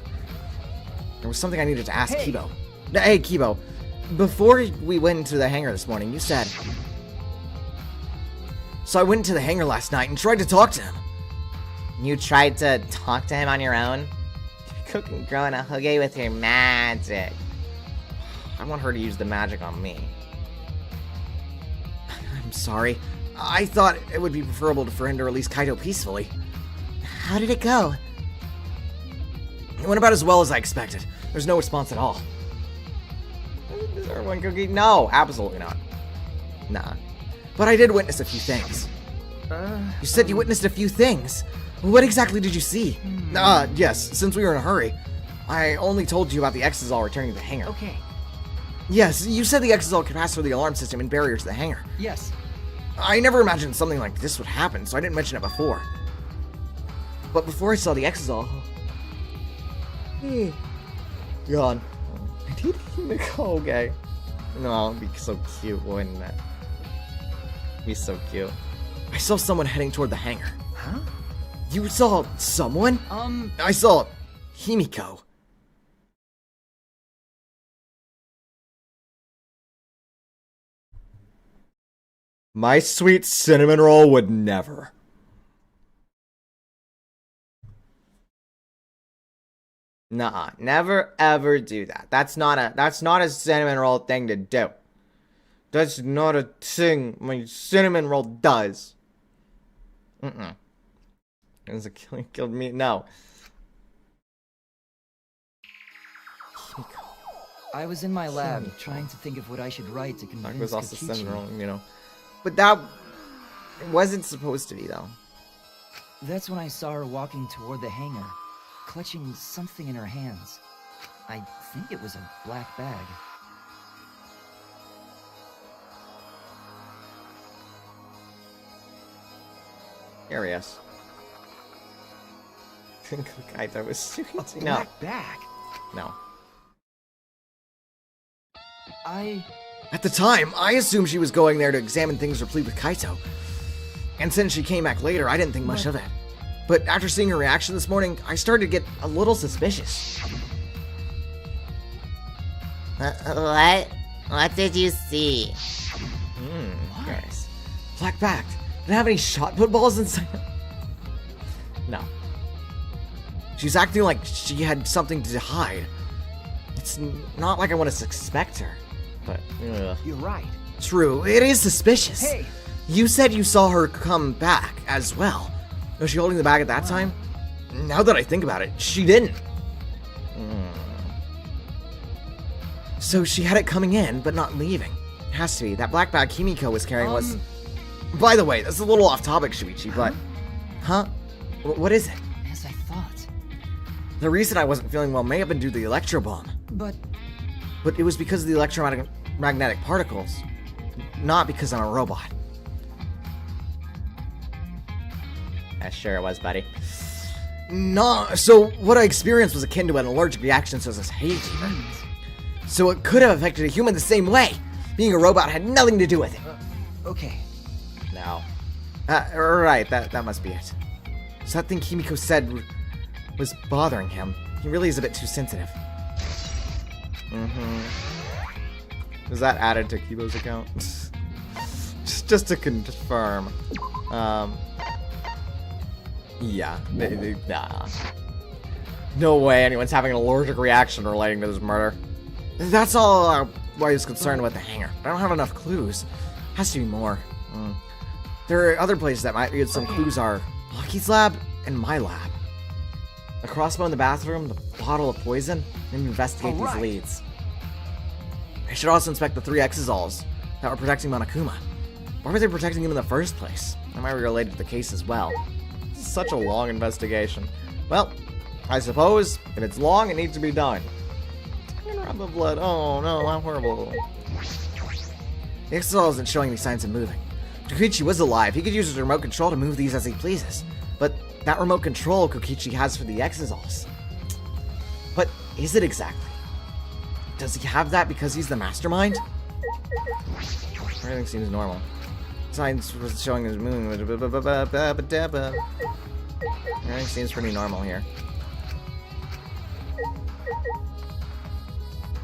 Speaker 1: There was something I needed to ask Kibo. Hey, Kibo. Before we went into the hangar this morning, you said... So I went into the hangar last night and tried to talk to him.
Speaker 7: You tried to talk to him on your own? You couldn't grow an Ahoge with your magic. I want her to use the magic on me.
Speaker 1: I'm sorry. I thought it would be preferable for him to release Kaito peacefully.
Speaker 3: How did it go?
Speaker 1: It went about as well as I expected. There's no response at all.
Speaker 7: Is there one cookie? No, absolutely not.
Speaker 1: Nah. But I did witness a few things. You said you witnessed a few things. What exactly did you see? Yes, since we were in a hurry. I only told you about the Exisal returning to the hangar.
Speaker 10: Okay.
Speaker 1: Yes, you said the Exisal could pass through the alarm system and barriers to the hangar.
Speaker 10: Yes.
Speaker 1: I never imagined something like this would happen, so I didn't mention it before. But before I saw the Exisal...
Speaker 7: Gone. I need Nicole, okay. No, it'd be so cute, wouldn't it? It'd be so cute.
Speaker 1: I saw someone heading toward the hangar.
Speaker 10: Huh?
Speaker 1: You saw someone? I saw Himiko.
Speaker 6: My sweet cinnamon roll would never.
Speaker 7: Nuh-uh. Never ever do that. That's not a cinnamon roll thing to do. That's not a thing my cinnamon roll does. Is it killed me? No.
Speaker 10: I was in my lab trying to think of what I should write to convince
Speaker 7: That was also
Speaker 10: Kokichi.
Speaker 7: cinnamon roll, you know. But that it wasn't supposed to be though.
Speaker 10: That's when I saw her walking toward the hangar, clutching something in her hands. I think it was a black bag.
Speaker 7: Curious. I thought it was sweet.
Speaker 10: A
Speaker 7: No.
Speaker 10: black bag?
Speaker 7: No.
Speaker 1: At the time, I assumed she was going there to examine things replete with Kaito. And since she came back later, I didn't think much of it. But after seeing her reaction this morning, I started to get a little suspicious.
Speaker 7: What? What did you see? Nice.
Speaker 1: Black bag. Did it have any shot put balls inside?
Speaker 7: No.
Speaker 1: She's acting like she had something to hide. It's not like I want to suspect her, but...
Speaker 10: You're right.
Speaker 1: True, it is suspicious.
Speaker 10: Hey!
Speaker 1: You said you saw her come back as well. Was she holding the bag at that time? Now that I think about it, she didn't.
Speaker 6: So she had it coming in, but not leaving. It has to be. That black bag Himiko was carrying was... By the way, that's a little off topic, Shuichi, but... Huh? What is it?
Speaker 2: As I thought.
Speaker 6: The reason I wasn't feeling well may have been due to the electro bomb.
Speaker 2: But
Speaker 6: But it was because of the electromagnetic particles. Not because I'm a robot.
Speaker 7: Sure it was, buddy.
Speaker 6: No, so what I experienced was akin to an allergic reaction such as hay fever. So it could have affected a human the same way. Being a robot had nothing to do with it.
Speaker 2: okay.
Speaker 7: No.
Speaker 6: Right, that must be it. So that thing Himiko said was bothering him. He really is a bit too sensitive. Is that added to Kibo's account? just to confirm. Yeah. Nah. No way anyone's having an allergic reaction relating to this murder. That's all why I was concerned with the hangar. I don't have enough clues. Has to be more. There are other places that might get some clues are Lucky's lab and my lab. A crossbow in the bathroom, the bottle of poison, and investigate these leads. I should also inspect the 3 exosols that were protecting Monokuma. Why were they protecting him in the first place? That might be related to the case as well. This is such a long investigation. Well, I suppose if it's long, it needs to be done. I'm gonna rub the blood. Oh no, how horrible. The exosol isn't showing any signs of moving. Kokichi was alive. He could use his remote control to move these as he pleases. But that remote control Kokichi has for the exosols. But is it exactly? Does he have that because he's the mastermind? Everything seems normal. Signs was showing his moon. Everything seems pretty normal here.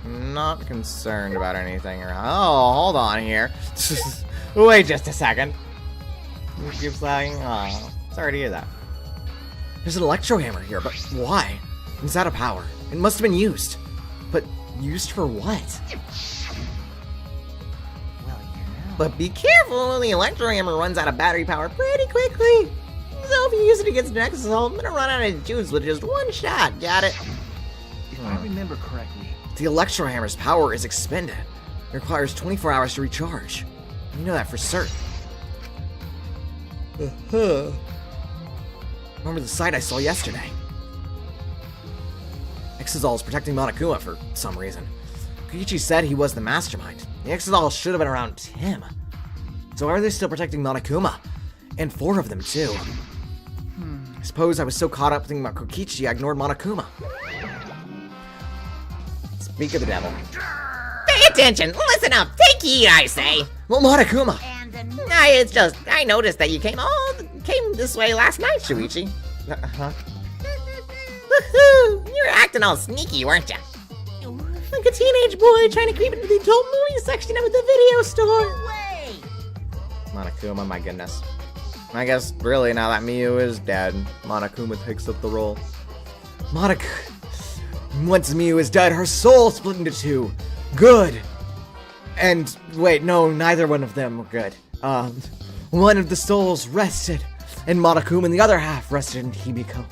Speaker 6: Not concerned about anything around. Oh, hold on here. Wait just a second. It keeps lagging. Oh, sorry to hear that. There's an electro hammer here, but why? It's out of power. It must have been used. But used for what?
Speaker 2: Well, you know.
Speaker 7: But be careful, the electro hammer runs out of battery power pretty quickly. So if you use it against an exosol, I'm gonna run out of juice with just one shot, got it?
Speaker 10: If I remember correctly,
Speaker 6: The electro hammer's power is expended. It requires 24 hours to recharge. You know that for certain. Remember the site I saw yesterday? Exosol is protecting Monokuma for some reason. Koichi said he was the mastermind. The Exosol should have been around him. So why are they still protecting Monokuma? And 4 of them, too. I suppose I was so caught up thinking about Kokichi I ignored Monokuma.
Speaker 7: Speak of the devil. Pay attention! Listen up! Take heed, I say!
Speaker 6: Well, Monokuma!
Speaker 7: It's just, I noticed that you came this way last night, Shuichi.
Speaker 6: Huh?
Speaker 7: Woohoo! You were acting all sneaky, weren't you?
Speaker 3: Like a teenage boy trying to creep into the adult movie section of the video store.
Speaker 6: Monokuma, my goodness. I guess, really, now that Miyu is dead, Monokuma takes up the role. Once Miyu is dead, her soul split into 2. Good. And, wait, no, neither one of them were good. One of the souls rested, and Monokuma and the other half rested in Himiko.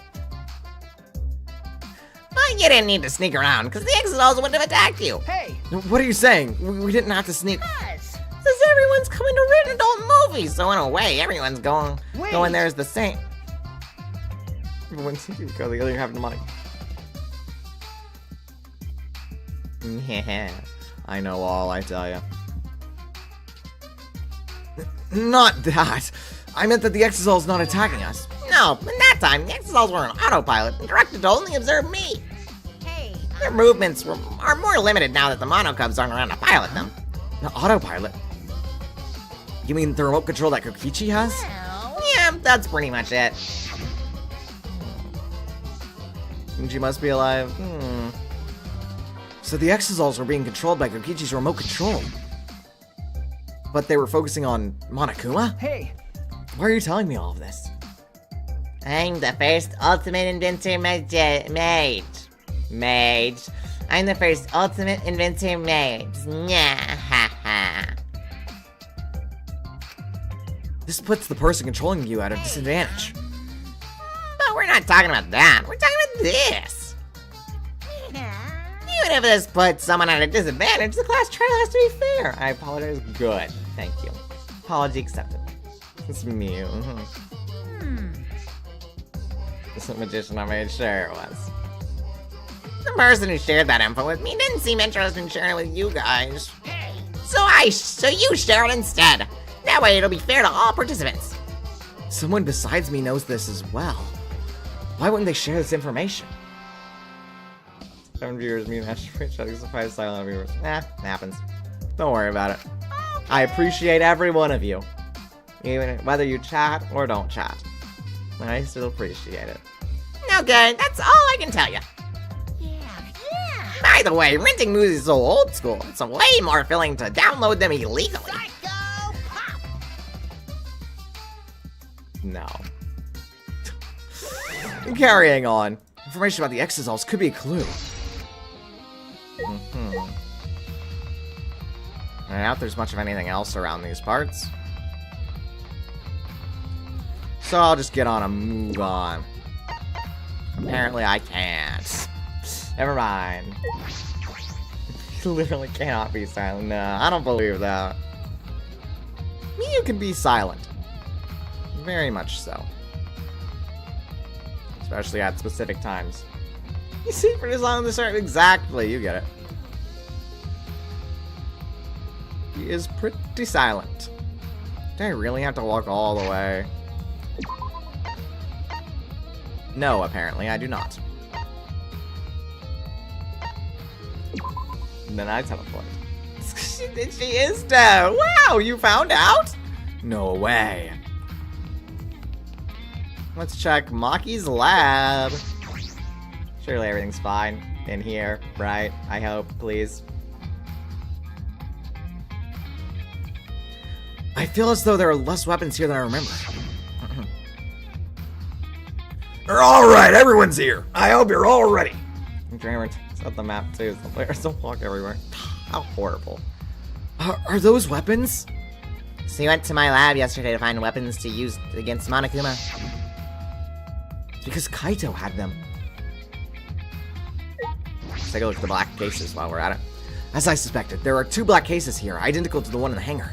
Speaker 7: Well, you didn't need to sneak around, because the Exodals wouldn't have attacked you.
Speaker 10: hey,
Speaker 6: What are you saying? We didn't have to sneak.
Speaker 7: Because everyone's coming to rent adult movies, so in a way, everyone's going there as the same.
Speaker 6: Everyone's Himiko, the other half of Monokuma.
Speaker 7: Yeah.
Speaker 6: I know all, I tell ya. Not that. I meant that the Exosol's not attacking us.
Speaker 7: No, in that time, the Exodals were on autopilot and directed to only observe me. Their movements are more limited now that the Monocubs aren't around to pilot them.
Speaker 6: The autopilot? You mean the remote control that Kokichi has?
Speaker 7: Yeah, that's pretty much it.
Speaker 6: And she must be alive. So the Exosols were being controlled by Kokichi's remote control. But they were focusing on Monokuma?
Speaker 10: hey,
Speaker 6: Why are you telling me all of this?
Speaker 7: I'm the first ultimate inventor mage. I'm the first ultimate inventor mage. Nya ha ha.
Speaker 6: This puts the person controlling you at a disadvantage.
Speaker 7: But we're not talking about that. We're talking about this. You Even if this puts someone at a disadvantage, the class trial has to be fair. I apologize. Good. Thank you. Apology accepted. It's me. It's the magician I made sure it was. The person who shared that info with me didn't seem interested in sharing it with you guys. So you share it instead. That way it'll be fair to all participants.
Speaker 6: Someone besides me knows this as well. Why wouldn't they share this information?
Speaker 1: 7 viewers, me and Ashley shutting some 5 silent viewers. Happens. Don't worry about it. I appreciate every one of you. Even whether you chat or don't chat. I still appreciate it.
Speaker 7: Okay, that's all I can tell you. By the way, renting movies is so old school. It's way more filling to download them illegally.
Speaker 1: No. Carrying on.
Speaker 6: Information about the exosols could be a clue.
Speaker 1: I doubt there's much of anything else around these parts. So I'll just get on and move on. Apparently I can't. Never mind. You literally cannot be silent. No, I don't believe that. You can be silent. Very much so. Especially at specific times. You see for as long as the exactly, you get it. He is pretty silent. Do I really have to walk all the way? No, apparently I do not. And then I teleport. She is dead. Wow, you found out? No way. Let's check Maki's lab. Surely everything's fine in here, right? I hope, please.
Speaker 6: I feel as though there are less weapons here than I remember.
Speaker 8: Alright, everyone's here. I hope you're all ready.
Speaker 1: Dreamer, set the map too. The players don't walk everywhere. How horrible.
Speaker 6: Are those weapons?
Speaker 7: So you went to my lab yesterday to find weapons to use against Monokuma?
Speaker 6: It's because Kaito had them.
Speaker 1: Let's take a look at the black cases while we're at it.
Speaker 6: As I suspected, there are 2 black cases here, identical to the one in the hangar.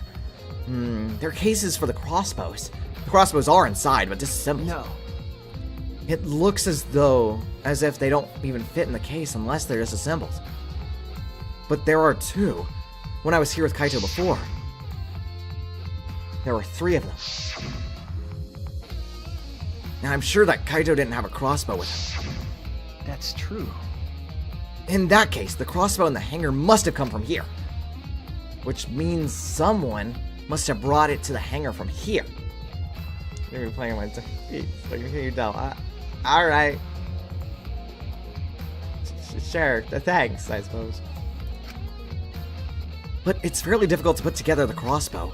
Speaker 6: They're cases for the crossbows. The crossbows are inside, but disassembled.
Speaker 10: No.
Speaker 6: It looks as if they don't even fit in the case unless they're disassembled. But there are 2. When I was here with Kaito before, there were 3 of them. Now I'm sure that Kaito didn't have a crossbow with him.
Speaker 10: That's true.
Speaker 6: In that case, the crossbow in the hangar must have come from here. Which means someone must have brought it to the hangar from here.
Speaker 1: You're playing my feet, so you hear you don't. Alright. Sure, thanks, I suppose.
Speaker 6: But it's fairly difficult to put together the crossbow.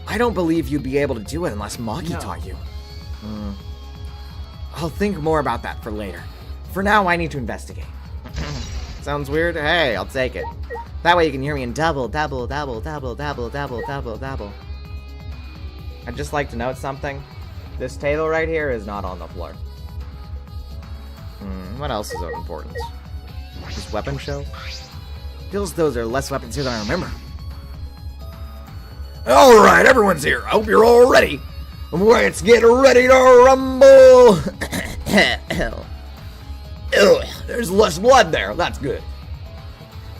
Speaker 6: I don't believe you'd be able to do it unless Maki taught you. I'll think more about that for later. For now, I need to investigate.
Speaker 1: Sounds weird? Hey, I'll take it. That way you can hear me in double. I'd just like to note something. This table right here is not on the floor. What else is of importance? This weapon show?
Speaker 6: Feels those are less weapons here than I remember.
Speaker 8: Alright, everyone's here. I hope you're all ready. Let's get ready to rumble. There's less blood there. That's good.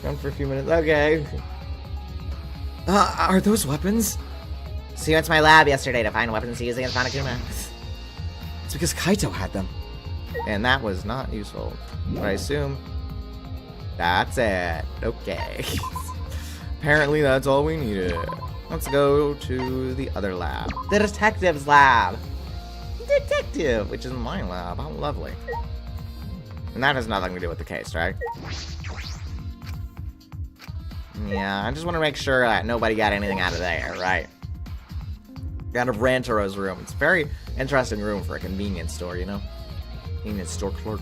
Speaker 1: Gone for a few minutes. Okay.
Speaker 6: Are those weapons?
Speaker 7: So you went to my lab yesterday to find weapons to use against Monokuma?
Speaker 6: It's because Kaito had them.
Speaker 1: And that was not useful. But I assume that's it. Okay. Apparently that's all we needed. Let's go to the other lab. The detective's lab. Detective, which is my lab. How lovely. And that has nothing to do with the case, right? Yeah, I just want to make sure that nobody got anything out of there, right? Out of Rantaro's room. It's a very interesting room for a convenience store, you know? Convenience store clerk.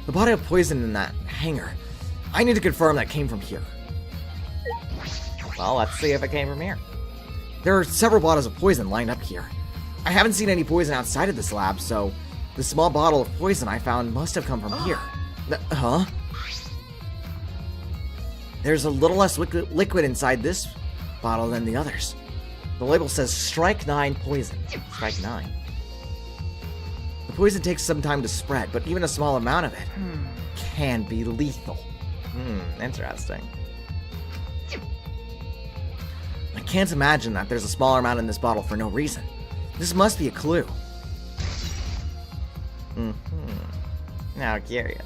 Speaker 6: The bottle of poison in that hangar. I need to confirm that came from here.
Speaker 1: Well, let's see if it came from here.
Speaker 6: There are several bottles of poison lined up here. I haven't seen any poison outside of this lab, so the small bottle of poison I found must have come from here. Huh? There's a little less liquid inside this bottle than the others. The label says Strike 9 poison. Strike 9. The poison takes some time to spread, but even a small amount of it can be lethal. Interesting. I can't imagine that there's a smaller amount in this bottle for no reason. This must be a clue.
Speaker 1: Now curious.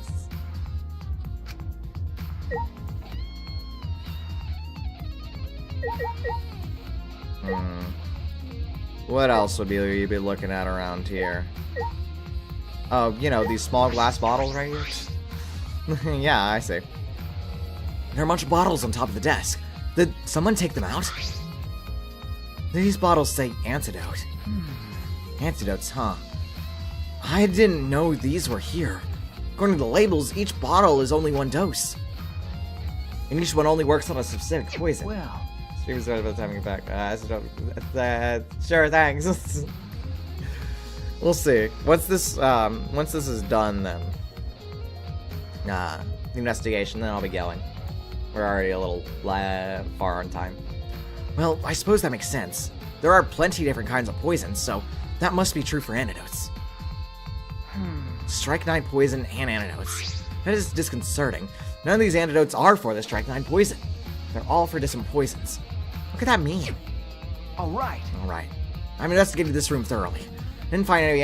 Speaker 1: What else would you be looking at around here? Oh, you know, these small glass bottles right here? Yeah, I see.
Speaker 6: There are a bunch of bottles on top of the desk. Did someone take them out? These bottles say antidote. Antidotes, huh? I didn't know these were here. According to the labels, each bottle is only 1 dose. And each one only works on a specific poison.
Speaker 10: Well,
Speaker 1: She was about having it back. Sure, thanks. We'll see. Once this is done, then the investigation, then I'll be going. We're already a little far on time.
Speaker 6: Well, I suppose that makes sense. There are plenty of different kinds of poisons, so that must be true for antidotes. Strike 9 poison and antidotes. That is disconcerting. None of these antidotes are for the Strike 9 poison. They're all for different poisons. What could that mean?
Speaker 10: alright.
Speaker 6: Alright. I investigated this room thoroughly. I didn't find any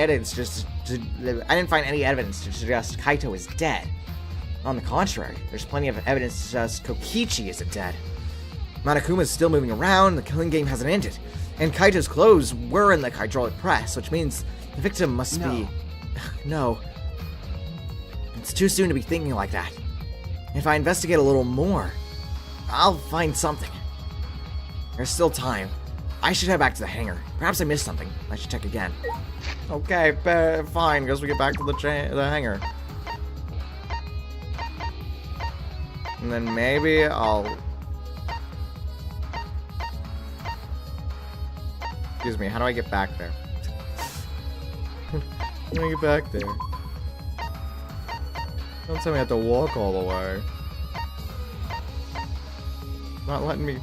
Speaker 6: evidence to suggest Kaito is dead. On the contrary, there's plenty of evidence to suggest Kokichi isn't dead. Monokuma is still moving around, the killing game hasn't ended, and Kaito's clothes were in the hydraulic press, which means the victim must be... No. It's too soon to be thinking like that. If I investigate a little more, I'll find something. There's still time. I should head back to the hangar. Perhaps I missed something. I should check again.
Speaker 1: Okay, fine. Guess we get back to the hangar. And then maybe I'll... Excuse me, how do I get back there? How do I get back there? Don't tell me I have to walk all the way. Not letting me...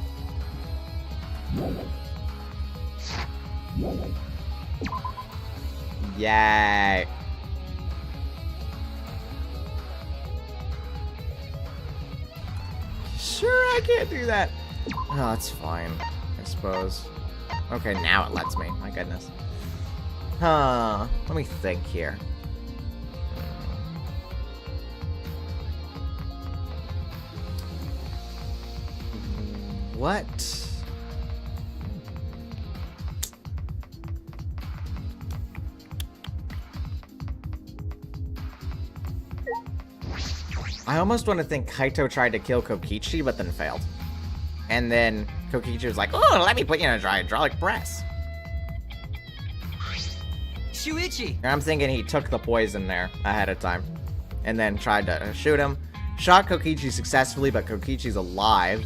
Speaker 1: Yay! Sure, I can't do that. Oh, that's fine, I suppose. Okay, now it lets me. My goodness. Huh. Let me think here. What? I almost want to think Kaito tried to kill Kokichi, but then failed. And then Kokichi was like, oh, let me put you in a hydraulic press.
Speaker 11: Shuichi!
Speaker 1: And I'm thinking he took the poison there ahead of time. And then tried to shoot him. Shot Kokichi successfully, but Kokichi's alive.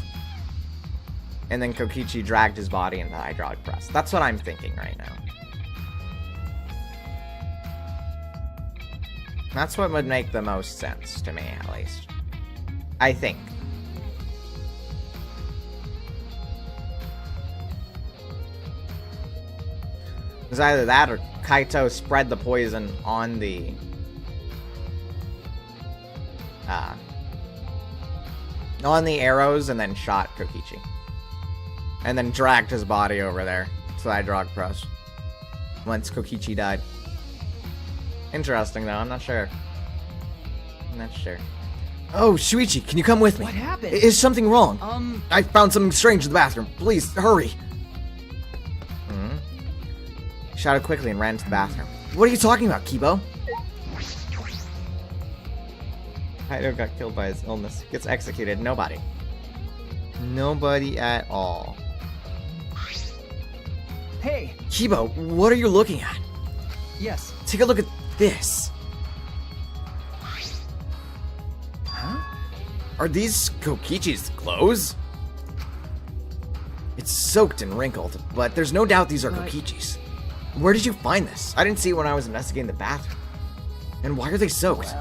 Speaker 1: And then Kokichi dragged his body into the hydraulic press. That's what I'm thinking right now. That's what would make the most sense to me, at least. I think. It was either that or Kaito spread the poison on the... arrows and then shot Kokichi. And then dragged his body over there to the hydraulic press. Once Kokichi died. Interesting, though. I'm not sure. I'm not sure.
Speaker 6: Oh, Shuichi, can you come with me?
Speaker 10: What happened?
Speaker 6: Is something wrong? I found something strange in the bathroom. Please, hurry.
Speaker 1: He shouted quickly and ran to the bathroom.
Speaker 6: What are you talking about, Kibo?
Speaker 1: Kaito got killed by his illness. Gets executed. Nobody. Nobody at all.
Speaker 10: Hey!
Speaker 6: Kibo, what are you looking at?
Speaker 10: Yes.
Speaker 6: Take a look at this.
Speaker 10: Huh?
Speaker 6: Are these Kokichi's clothes? It's soaked and wrinkled, but there's no doubt these are Kokichi's. Where did you find this? I didn't see it when I was investigating the bathroom. And why are they soaked?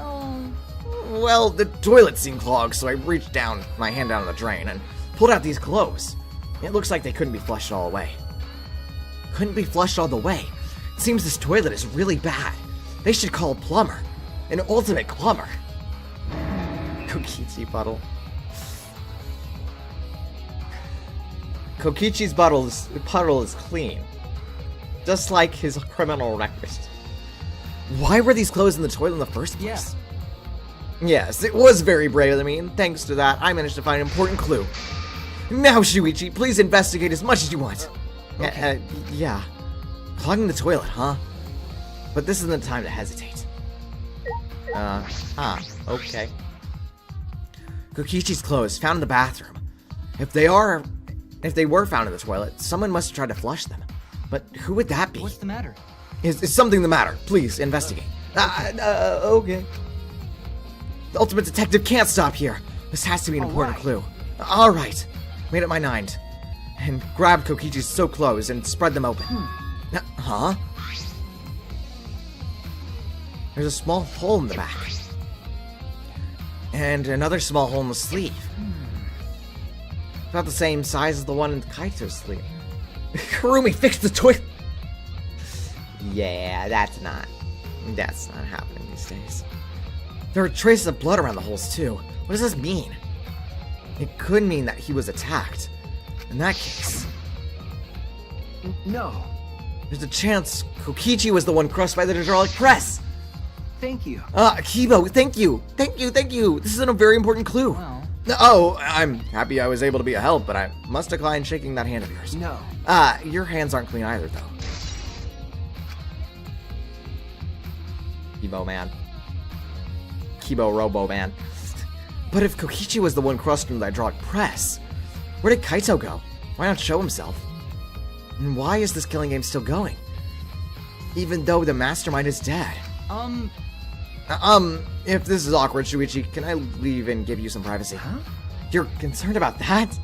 Speaker 6: Well, the toilet seemed clogged, so I reached down my hand down the drain and pulled out these clothes. It looks like they couldn't be flushed all the way. Couldn't be flushed all the way? It seems this toilet is really bad. They should call a plumber. An ultimate plumber. Kokichi puddle. Kokichi's puddle is clean. Just like his criminal record. Why were these clothes in the toilet in the first place? Yes, it was very brave of me, and thanks to that, I managed to find an important clue. Now, Shuichi, please investigate as much as you want.
Speaker 2: Okay.
Speaker 6: Yeah. Clogging the toilet, huh? But this isn't the time to hesitate. Okay. Kokichi's clothes found in the bathroom. If they were found in the toilet, someone must have tried to flush them. But who would that be?
Speaker 2: What's the matter?
Speaker 6: Is something the matter? Please, investigate. Okay. The ultimate detective can't stop here. This has to be an important clue. Alright. Made up my mind. And grabbed Kokichi's soaked clothes and spread them open. Huh? There's a small hole in the back. And another small hole in the sleeve. About the same size as the one in Kaito's sleeve. Kurumi, fix the toilet! Yeah, that's not happening these days. There are traces of blood around the holes too. What does this mean? It could mean that he was attacked. In that case...
Speaker 10: No.
Speaker 6: There's a chance Kokichi was the one crushed by the hydraulic press!
Speaker 10: Thank you.
Speaker 6: Kibo, thank you! Thank you! This is a very important clue!
Speaker 2: Well...
Speaker 6: Oh, I'm happy I was able to be a help, but I must decline shaking that hand of yours.
Speaker 10: No.
Speaker 6: Your hands aren't clean either, though. Kibo man. Kibo Robo man. But if Kokichi was the one crushed in the hydraulic press, where did Kaito go? Why not show himself? And why is this killing game still going? Even though the mastermind is dead. If this is awkward, Shuichi, can I leave and give you some privacy?
Speaker 10: Huh?
Speaker 6: You're concerned about that?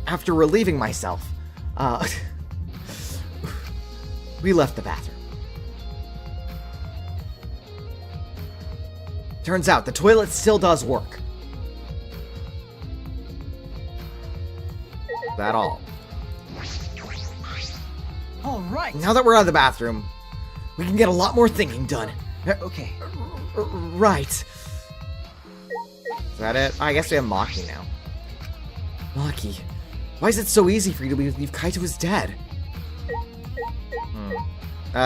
Speaker 6: After relieving myself, we left the bathroom. Turns out the toilet still does work. That all.
Speaker 2: All right.
Speaker 6: Now that we're out of the bathroom, we can get a lot more thinking done.
Speaker 2: Okay.
Speaker 6: Right. Is that it? I guess we have Maki now. Maki, why is it so easy for you to believe Kaito is dead?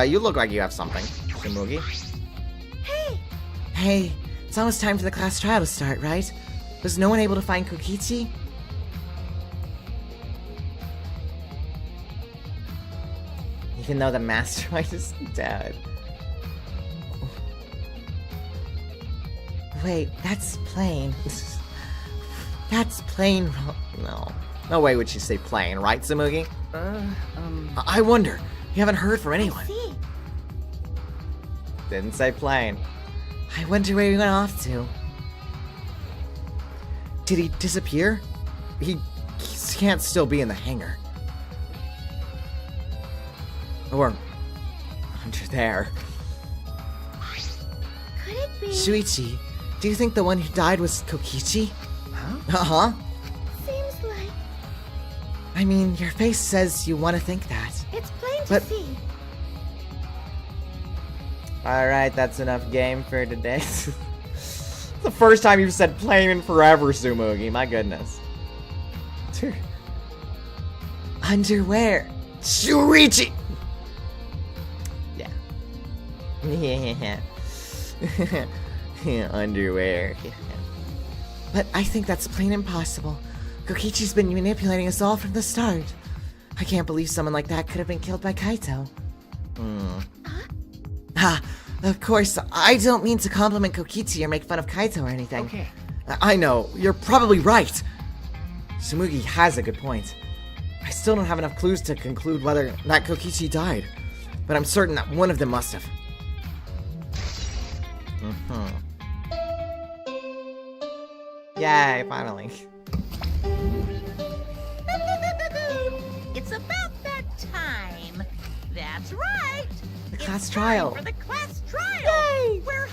Speaker 6: You look like you have something, Shimugi.
Speaker 3: Hey, it's almost time for the class trial to start, right? Was no one able to find Kokichi?
Speaker 7: Even though the mastermind is dead.
Speaker 3: Wait, that's plain. That's plain wrong.
Speaker 7: No way would she say plain, right, Tsumugi?
Speaker 6: I wonder. You haven't heard from anyone.
Speaker 9: See,
Speaker 7: Didn't say plain.
Speaker 3: I wonder where he went off to.
Speaker 6: Did he disappear? He can't still be in the hangar. Or under there.
Speaker 9: could it be?
Speaker 3: Shuichi, do you think the one who died was Kokichi?
Speaker 6: Uh-huh.
Speaker 9: Seems like
Speaker 3: I mean, your face says you want to think that.
Speaker 9: it's plain to
Speaker 3: But-
Speaker 9: see.
Speaker 7: Alright, that's enough game for today. The first time you've said plain in forever, Tsumugi. My goodness.
Speaker 3: Underwear.
Speaker 6: Shuichi!
Speaker 7: Yeah. Underwear.
Speaker 3: But I think that's plain impossible. Kokichi's been manipulating us all from the start. I can't believe someone like that could have been killed by Kaito. Of course, I don't mean to compliment Kokichi or make fun of Kaito or anything.
Speaker 10: Okay.
Speaker 6: I know, you're probably right.
Speaker 7: Tsumugi has a good point.
Speaker 6: I still don't have enough clues to conclude whether that Kokichi died, but I'm certain that one of them must have.
Speaker 7: Yay, finally.
Speaker 11: It's about that time. That's right.
Speaker 3: The class
Speaker 11: It's
Speaker 3: trial.
Speaker 11: time for the class trial. Yay! We're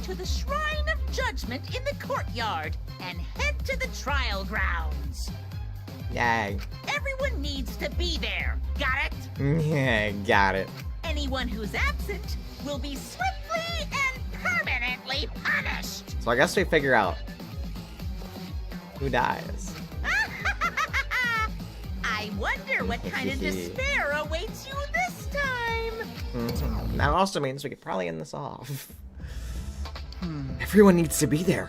Speaker 11: to the Shrine of Judgment in the courtyard and head to the trial grounds.
Speaker 7: Yay.
Speaker 11: Everyone needs to be there. Got it?
Speaker 7: Yeah, got it.
Speaker 11: Anyone who's absent will be swiftly and permanently punished.
Speaker 7: So I guess we figure out who dies.
Speaker 11: I wonder what kind of despair awaits you this time.
Speaker 7: That also means we could probably end this off.
Speaker 6: Everyone needs to be there.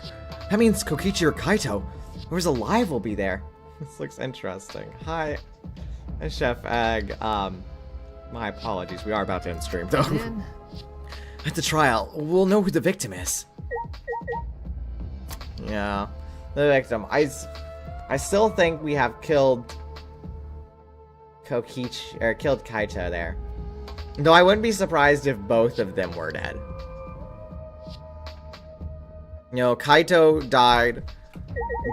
Speaker 6: That means Kokichi or Kaito, whoever's alive, will be there.
Speaker 7: This looks interesting. Hi, Chef Egg. My apologies. We are about to end stream, though.
Speaker 6: At the trial, we'll know who the victim is.
Speaker 7: Yeah, the victim. I still think we have killed Kokichi, or killed Kaito there. Though I wouldn't be surprised if both of them were dead. You know, Kaito died.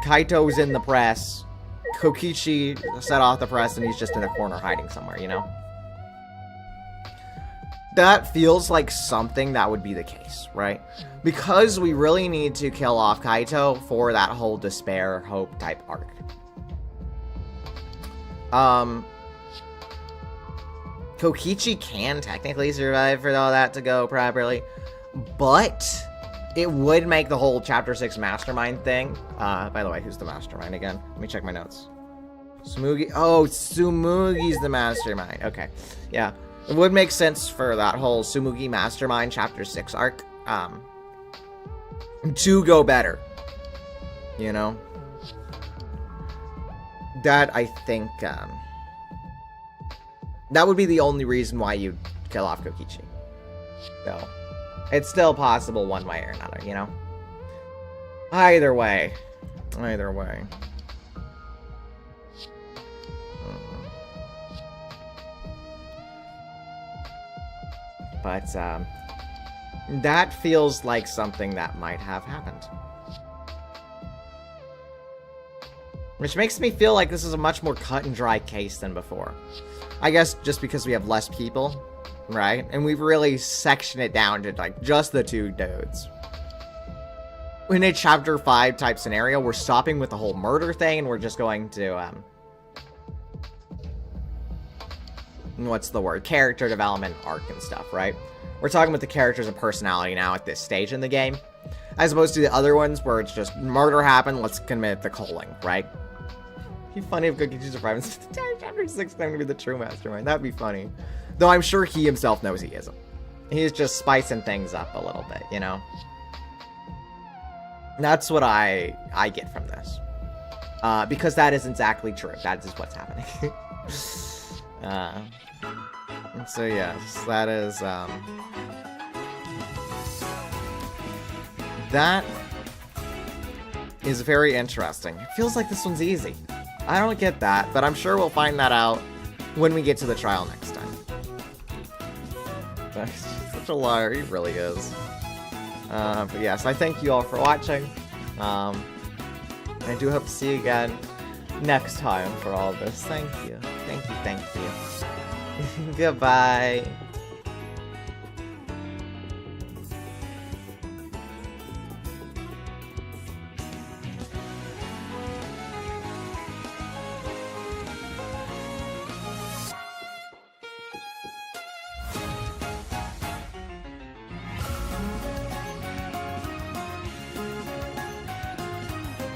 Speaker 7: Kaito's in the press. Kokichi set off the press and he's just in a corner hiding somewhere, you know? That feels like something that would be the case, right? Because we really need to kill off Kaito for that whole despair, hope type arc. Kokichi can technically survive for all that to go properly, but it would make the whole Chapter 6 mastermind thing. By the way, who's the mastermind again? Let me check my notes. Tsumugi. Oh, Tsumugi's the mastermind. Okay. Yeah. It would make sense for that whole Tsumugi mastermind Chapter 6 arc to go better. You know? That, I think, that would be the only reason why you'd kill off Kokichi. Though. It's still possible one way or another, you know? Either way. Either way. But, that feels like something that might have happened. Which makes me feel like this is a much more cut and dry case than before. I guess just because we have less people, right? And we've really sectioned it down to, like, just the two dudes. In a Chapter 5 type scenario, we're stopping with the whole murder thing, and we're just going to, what's the word? Character development arc and stuff, right? We're talking about the characters and personality now at this stage in the game. As opposed to the other ones where it's just murder happened, let's commit the culling, right? It'd be funny if Kokichi survived the entire Chapter 6 claiming to be the true mastermind. That'd be funny. Though I'm sure he himself knows he isn't. He's just spicing things up a little bit, you know? That's what I get from this. Because that is exactly true. That is what's happening. So yes, that is, that is very interesting. It feels like this one's easy. I don't get that, but I'm sure we'll find that out when we get to the trial next time. He's such a liar, he really is. But yes, I thank you all for watching. I do hope to see you again next time for all this. Thank you. Thank you, thank you. Goodbye.